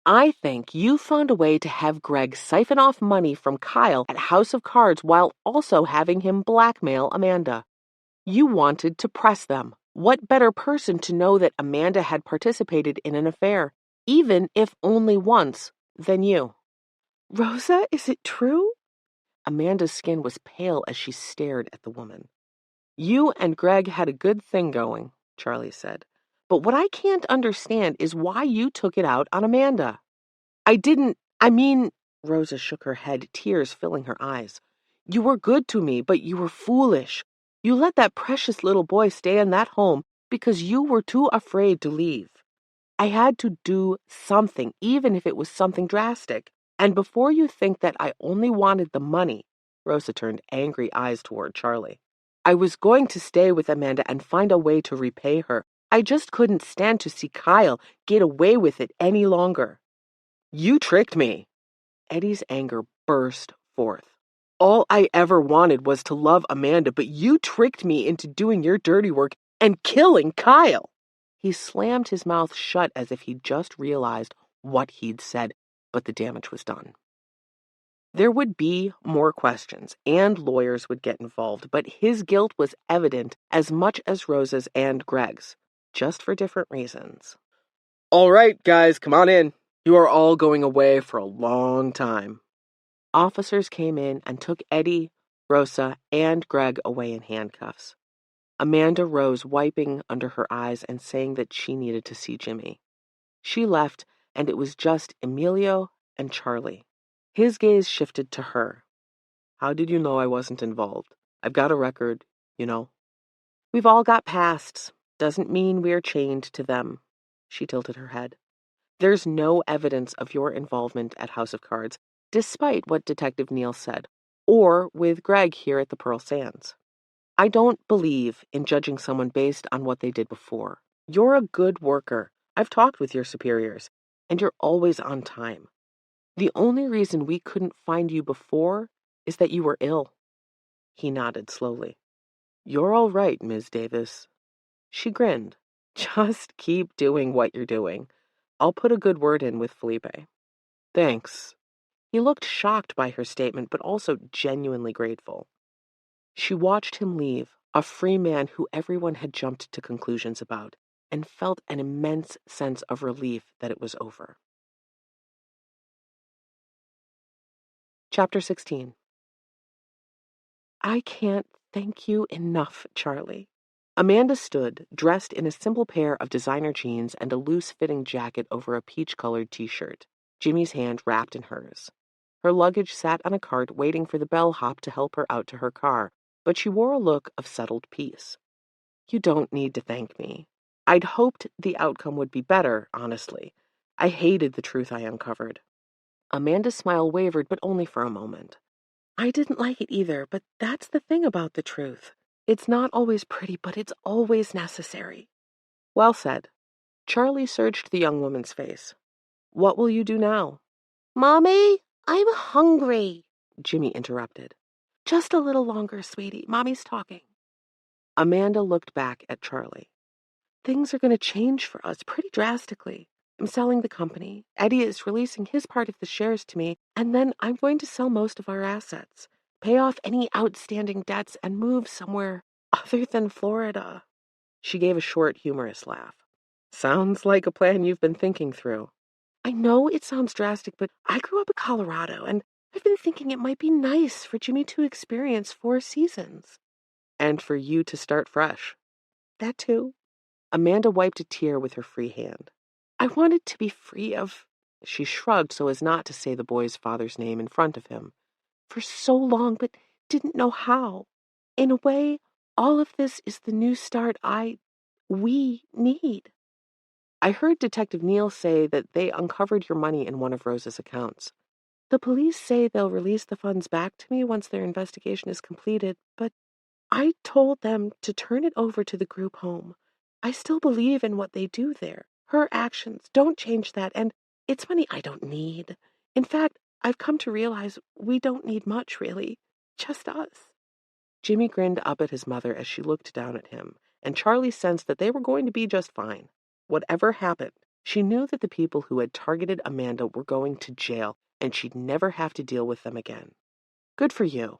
[SPEAKER 1] I think you found a way to have Greg siphon off money from Kyle at House of Cards while also having him blackmail Amanda. You wanted to press them. What better person to know that Amanda had participated in an affair, even if only once, than you? Rosa, is it true? Amanda's skin was pale as she stared at the woman. You and Greg had a good thing going, Charlie said. But what I can't understand is why you took it out on Amanda. Rosa shook her head, tears filling her eyes. You were good to me, but you were foolish. You let that precious little boy stay in that home because you were too afraid to leave. I had to do something, even if it was something drastic. And before you think that I only wanted the money, Rosa turned angry eyes toward Charlie. I was going to stay with Amanda and find a way to repay her. I just couldn't stand to see Kyle get away with it any longer. You tricked me. Eddie's anger burst forth. All I ever wanted was to love Amanda, but you tricked me into doing your dirty work and killing Kyle. He slammed his mouth shut as if he'd just realized what he'd said, but the damage was done. There would be more questions, and lawyers would get involved, but his guilt was evident as much as Rosa's and Greg's, just for different reasons. All right, guys, come on in. You are all going away for a long time. Officers came in and took Eddie, Rosa, and Greg away in handcuffs. Amanda rose, wiping under her eyes and saying that she needed to see Jimmy. She left, and it was just Emilio and Charlie. His gaze shifted to her. How did you know I wasn't involved? I've got a record, you know. We've all got pasts. Doesn't mean we're chained to them. She tilted her head. There's no evidence of your involvement at House of Cards, despite what Detective Neal said, or with Greg here at the Pearl Sands. I don't believe in judging someone based on what they did before. You're a good worker. I've talked with your superiors, and you're always on time. The only reason we couldn't find you before is that you were ill. He nodded slowly. You're all right, Ms. Davis. She grinned. Just keep doing what you're doing. I'll put a good word in with Felipe. Thanks. He looked shocked by her statement, but also genuinely grateful. She watched him leave, a free man who everyone had jumped to conclusions about, and felt an immense sense of relief that it was over. Chapter 16. I can't thank you enough, Charlie. Amanda stood, dressed in a simple pair of designer jeans and a loose-fitting jacket over a peach-colored t-shirt, Jimmy's hand wrapped in hers. Her luggage sat on a cart waiting for the bellhop to help her out to her car, but she wore a look of settled peace. You don't need to thank me. I'd hoped the outcome would be better, honestly. I hated the truth I uncovered. Amanda's smile wavered, but only for a moment. I didn't like it either, but that's the thing about the truth. It's not always pretty, but it's always necessary. Well said. Charlie searched the young woman's face. What will you do now? Mommy, I'm hungry, Jimmy interrupted. Just a little longer, sweetie. Mommy's talking. Amanda looked back at Charlie. Things are going to change for us pretty drastically. I'm selling the company. Eddie is releasing his part of the shares to me, and then I'm going to sell most of our assets, pay off any outstanding debts, and move somewhere other than Florida. She gave a short, humorous laugh. Sounds like a plan you've been thinking through. I know it sounds drastic, but I grew up in Colorado, and I've been thinking it might be nice for Jimmy to experience 4 seasons. And for you to start fresh. That too. Amanda wiped a tear with her free hand. I wanted to be free of... She shrugged so as not to say the boy's father's name in front of him. For so long, but didn't know how. In a way, all of this is the new start we need. I heard Detective Neal say that they uncovered your money in one of Rose's accounts. The police say they'll release the funds back to me once their investigation is completed, but I told them to turn it over to the group home. I still believe in what they do there. Her actions don't change that, and it's money I don't need. In fact, I've come to realize we don't need much, really. Just us. Jimmy grinned up at his mother as she looked down at him, and Charlie sensed that they were going to be just fine. Whatever happened, she knew that the people who had targeted Amanda were going to jail, and she'd never have to deal with them again. Good for you.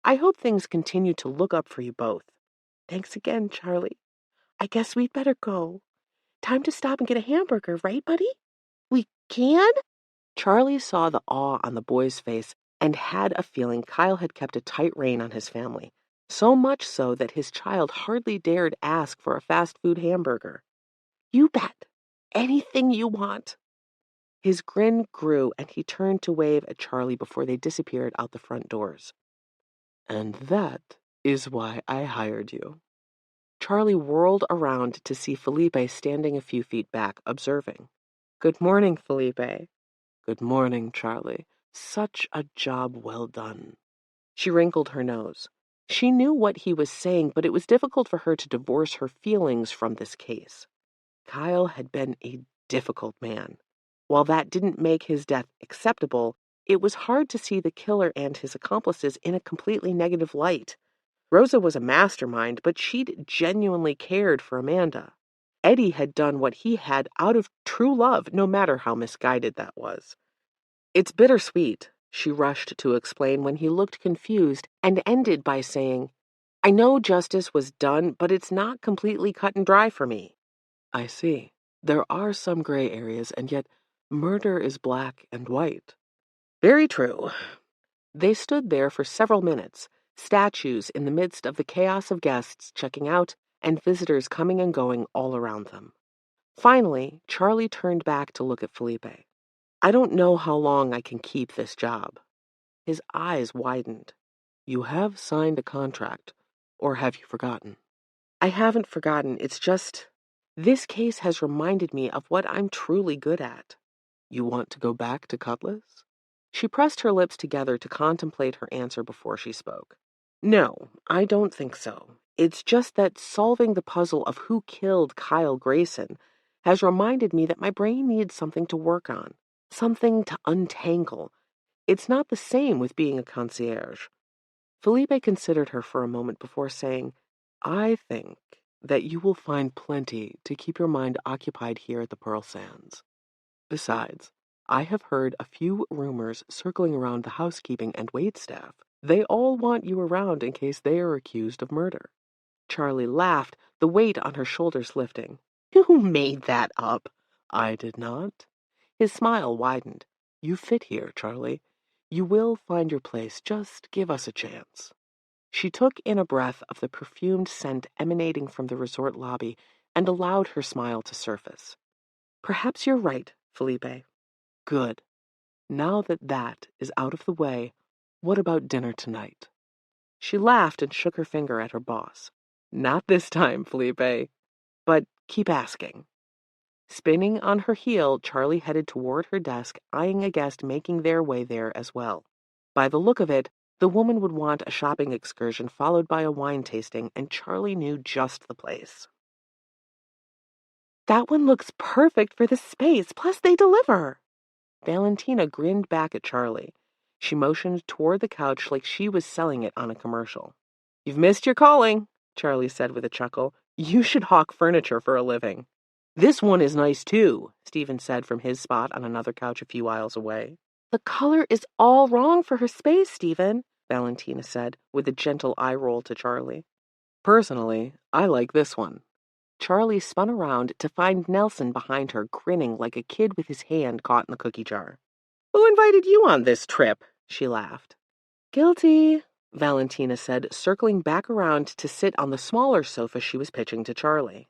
[SPEAKER 1] I hope things continue to look up for you both. Thanks again, Charlie. I guess we'd better go. Time to stop and get a hamburger, right, buddy? We can? Charlie saw the awe on the boy's face and had a feeling Kyle had kept a tight rein on his family, so much so that his child hardly dared ask for a fast food hamburger. You bet. Anything you want. His grin grew and he turned to wave at Charlie before they disappeared out the front doors. And that is why I hired you. Charlie whirled around to see Felipe standing a few feet back, observing. Good morning, Felipe. Good morning, Charlie. Such a job well done. She wrinkled her nose. She knew what he was saying, but it was difficult for her to divorce her feelings from this case. Kyle had been a difficult man. While that didn't make his death acceptable, it was hard to see the killer and his accomplices in a completely negative light. Rosa was a mastermind, but she'd genuinely cared for Amanda. Eddie had done what he had out of true love, no matter how misguided that was. It's bittersweet, she rushed to explain when he looked confused and ended by saying, I know justice was done, but it's not completely cut and dry for me. I see. There are some gray areas, and yet murder is black and white. Very true. They stood there for several minutes, statues in the midst of the chaos of guests checking out and visitors coming and going all around them. Finally, Charlie turned back to look at Felipe. I don't know how long I can keep this job. His eyes widened. You have signed a contract, or have you forgotten? I haven't forgotten, it's just... This case has reminded me of what I'm truly good at. You want to go back to Cutlass? She pressed her lips together to contemplate her answer before she spoke. No, I don't think so. It's just that solving the puzzle of who killed Kyle Grayson has reminded me that my brain needs something to work on, something to untangle. It's not the same with being a concierge. Felipe considered her for a moment before saying, I think that you will find plenty to keep your mind occupied here at the Pearl Sands. Besides, I have heard a few rumors circling around the housekeeping and waitstaff. They all want you around in case they are accused of murder. Charlie laughed, the weight on her shoulders lifting. You made that up. I did not. His smile widened. You fit here, Charlie. You will find your place. Just give us a chance. She took in a breath of the perfumed scent emanating from the resort lobby and allowed her smile to surface. Perhaps you're right, Felipe. Good. Now that that is out of the way, what about dinner tonight? She laughed and shook her finger at her boss. Not this time, Felipe. But keep asking. Spinning on her heel, Charlie headed toward her desk, eyeing a guest making their way there as well. By the look of it, the woman would want a shopping excursion followed by a wine tasting, and Charlie knew just the place. That one looks perfect for the space, plus they deliver. Valentina grinned back at Charlie. She motioned toward the couch like she was selling it on a commercial. You've missed your calling, Charlie said with a chuckle. You should hawk furniture for a living. This one is nice too, Stephen said from his spot on another couch a few aisles away. The color is all wrong for her space, Stephen, Valentina said, with a gentle eye roll to Charlie. Personally, I like this one. Charlie spun around to find Nelson behind her, grinning like a kid with his hand caught in the cookie jar. Who invited you on this trip? She laughed. Guilty, Valentina said, circling back around to sit on the smaller sofa she was pitching to Charlie.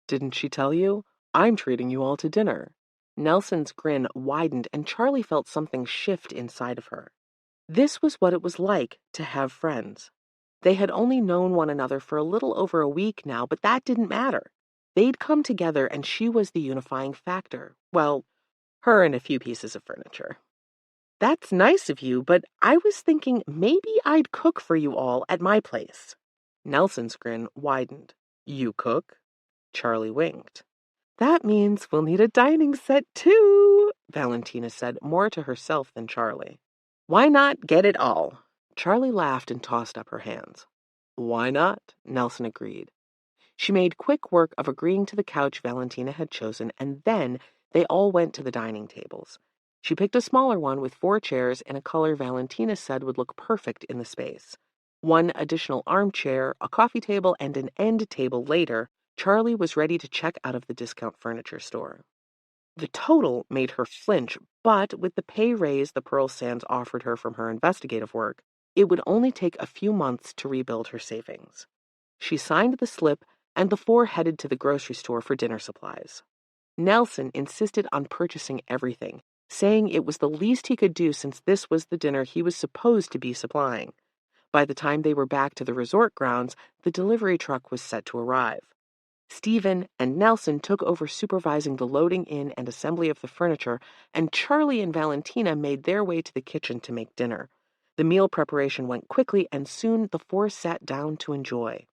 [SPEAKER 1] Didn't she tell you? I'm treating you all to dinner. Nelson's grin widened, and Charlie felt something shift inside of her. This was what it was like to have friends. They had only known one another for a little over a week now, but that didn't matter. They'd come together, and she was the unifying factor. Well, her and a few pieces of furniture. That's nice of you, but I was thinking maybe I'd cook for you all at my place. Nelson's grin widened. You cook? Charlie winked. That means we'll need a dining set too, Valentina said, more to herself than Charlie. Why not get it all? Charlie laughed and tossed up her hands. Why not? Nelson agreed. She made quick work of agreeing to the couch Valentina had chosen, and then they all went to the dining tables. She picked a smaller one with 4 chairs in a color Valentina said would look perfect in the space. One additional armchair, a coffee table, and an end table later, Charlie was ready to check out of the discount furniture store. The total made her flinch, but with the pay raise the Pearl Sands offered her from her investigative work, it would only take a few months to rebuild her savings. She signed the slip, and the 4 headed to the grocery store for dinner supplies. Nelson insisted on purchasing everything, saying it was the least he could do since this was the dinner he was supposed to be supplying. By the time they were back to the resort grounds, the delivery truck was set to arrive. Stephen and Nelson took over supervising the loading in and assembly of the furniture, and Charlie and Valentina made their way to the kitchen to make dinner. The meal preparation went quickly, and soon the 4 sat down to enjoy.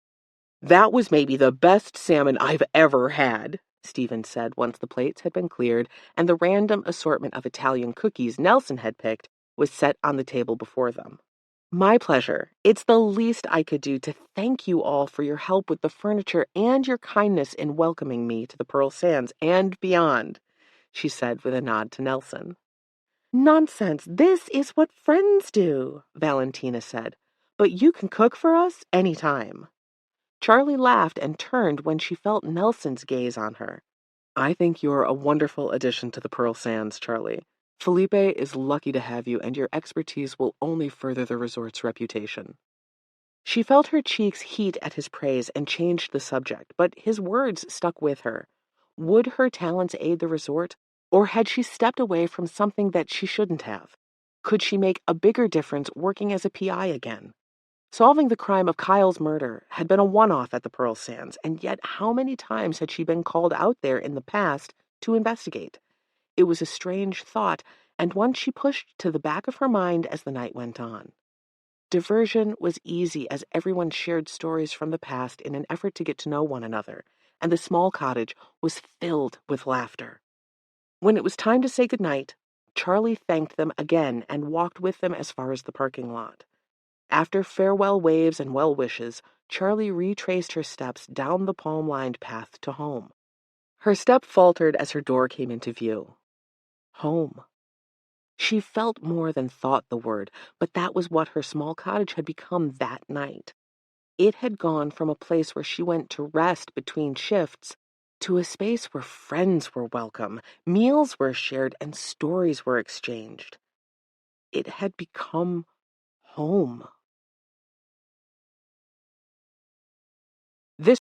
[SPEAKER 1] That was maybe the best salmon I've ever had, Stephen said once the plates had been cleared and the random assortment of Italian cookies Nelson had picked was set on the table before them. My pleasure. It's the least I could do to thank you all for your help with the furniture and your kindness in welcoming me to the Pearl Sands and beyond, she said with a nod to Nelson. Nonsense. This is what friends do, Valentina said. But you can cook for us any time. Charlie laughed and turned when she felt Nelson's gaze on her. I think you're a wonderful addition to the Pearl Sands, Charlie. Felipe is lucky to have you, and your expertise will only further the resort's reputation. She felt her cheeks heat at his praise and changed the subject, but his words stuck with her. Would her talents aid the resort, or had she stepped away from something that she shouldn't have? Could she make a bigger difference working as a PI again? Solving the crime of Kyle's murder had been a one-off at the Pearl Sands, and yet how many times had she been called out there in the past to investigate? It was a strange thought, and one she pushed to the back of her mind as the night went on. Diversion was easy as everyone shared stories from the past in an effort to get to know one another, and the small cottage was filled with laughter. When it was time to say goodnight, Charlie thanked them again and walked with them as far as the parking lot. After farewell waves and well wishes, Charlie retraced her steps down the palm-lined path to home. Her step faltered as her door came into view. Home. She felt more than thought the word, but that was what her small cottage had become that night. It had gone from a place where she went to rest between shifts to a space where friends were welcome, meals were shared, and stories were exchanged. It had become home.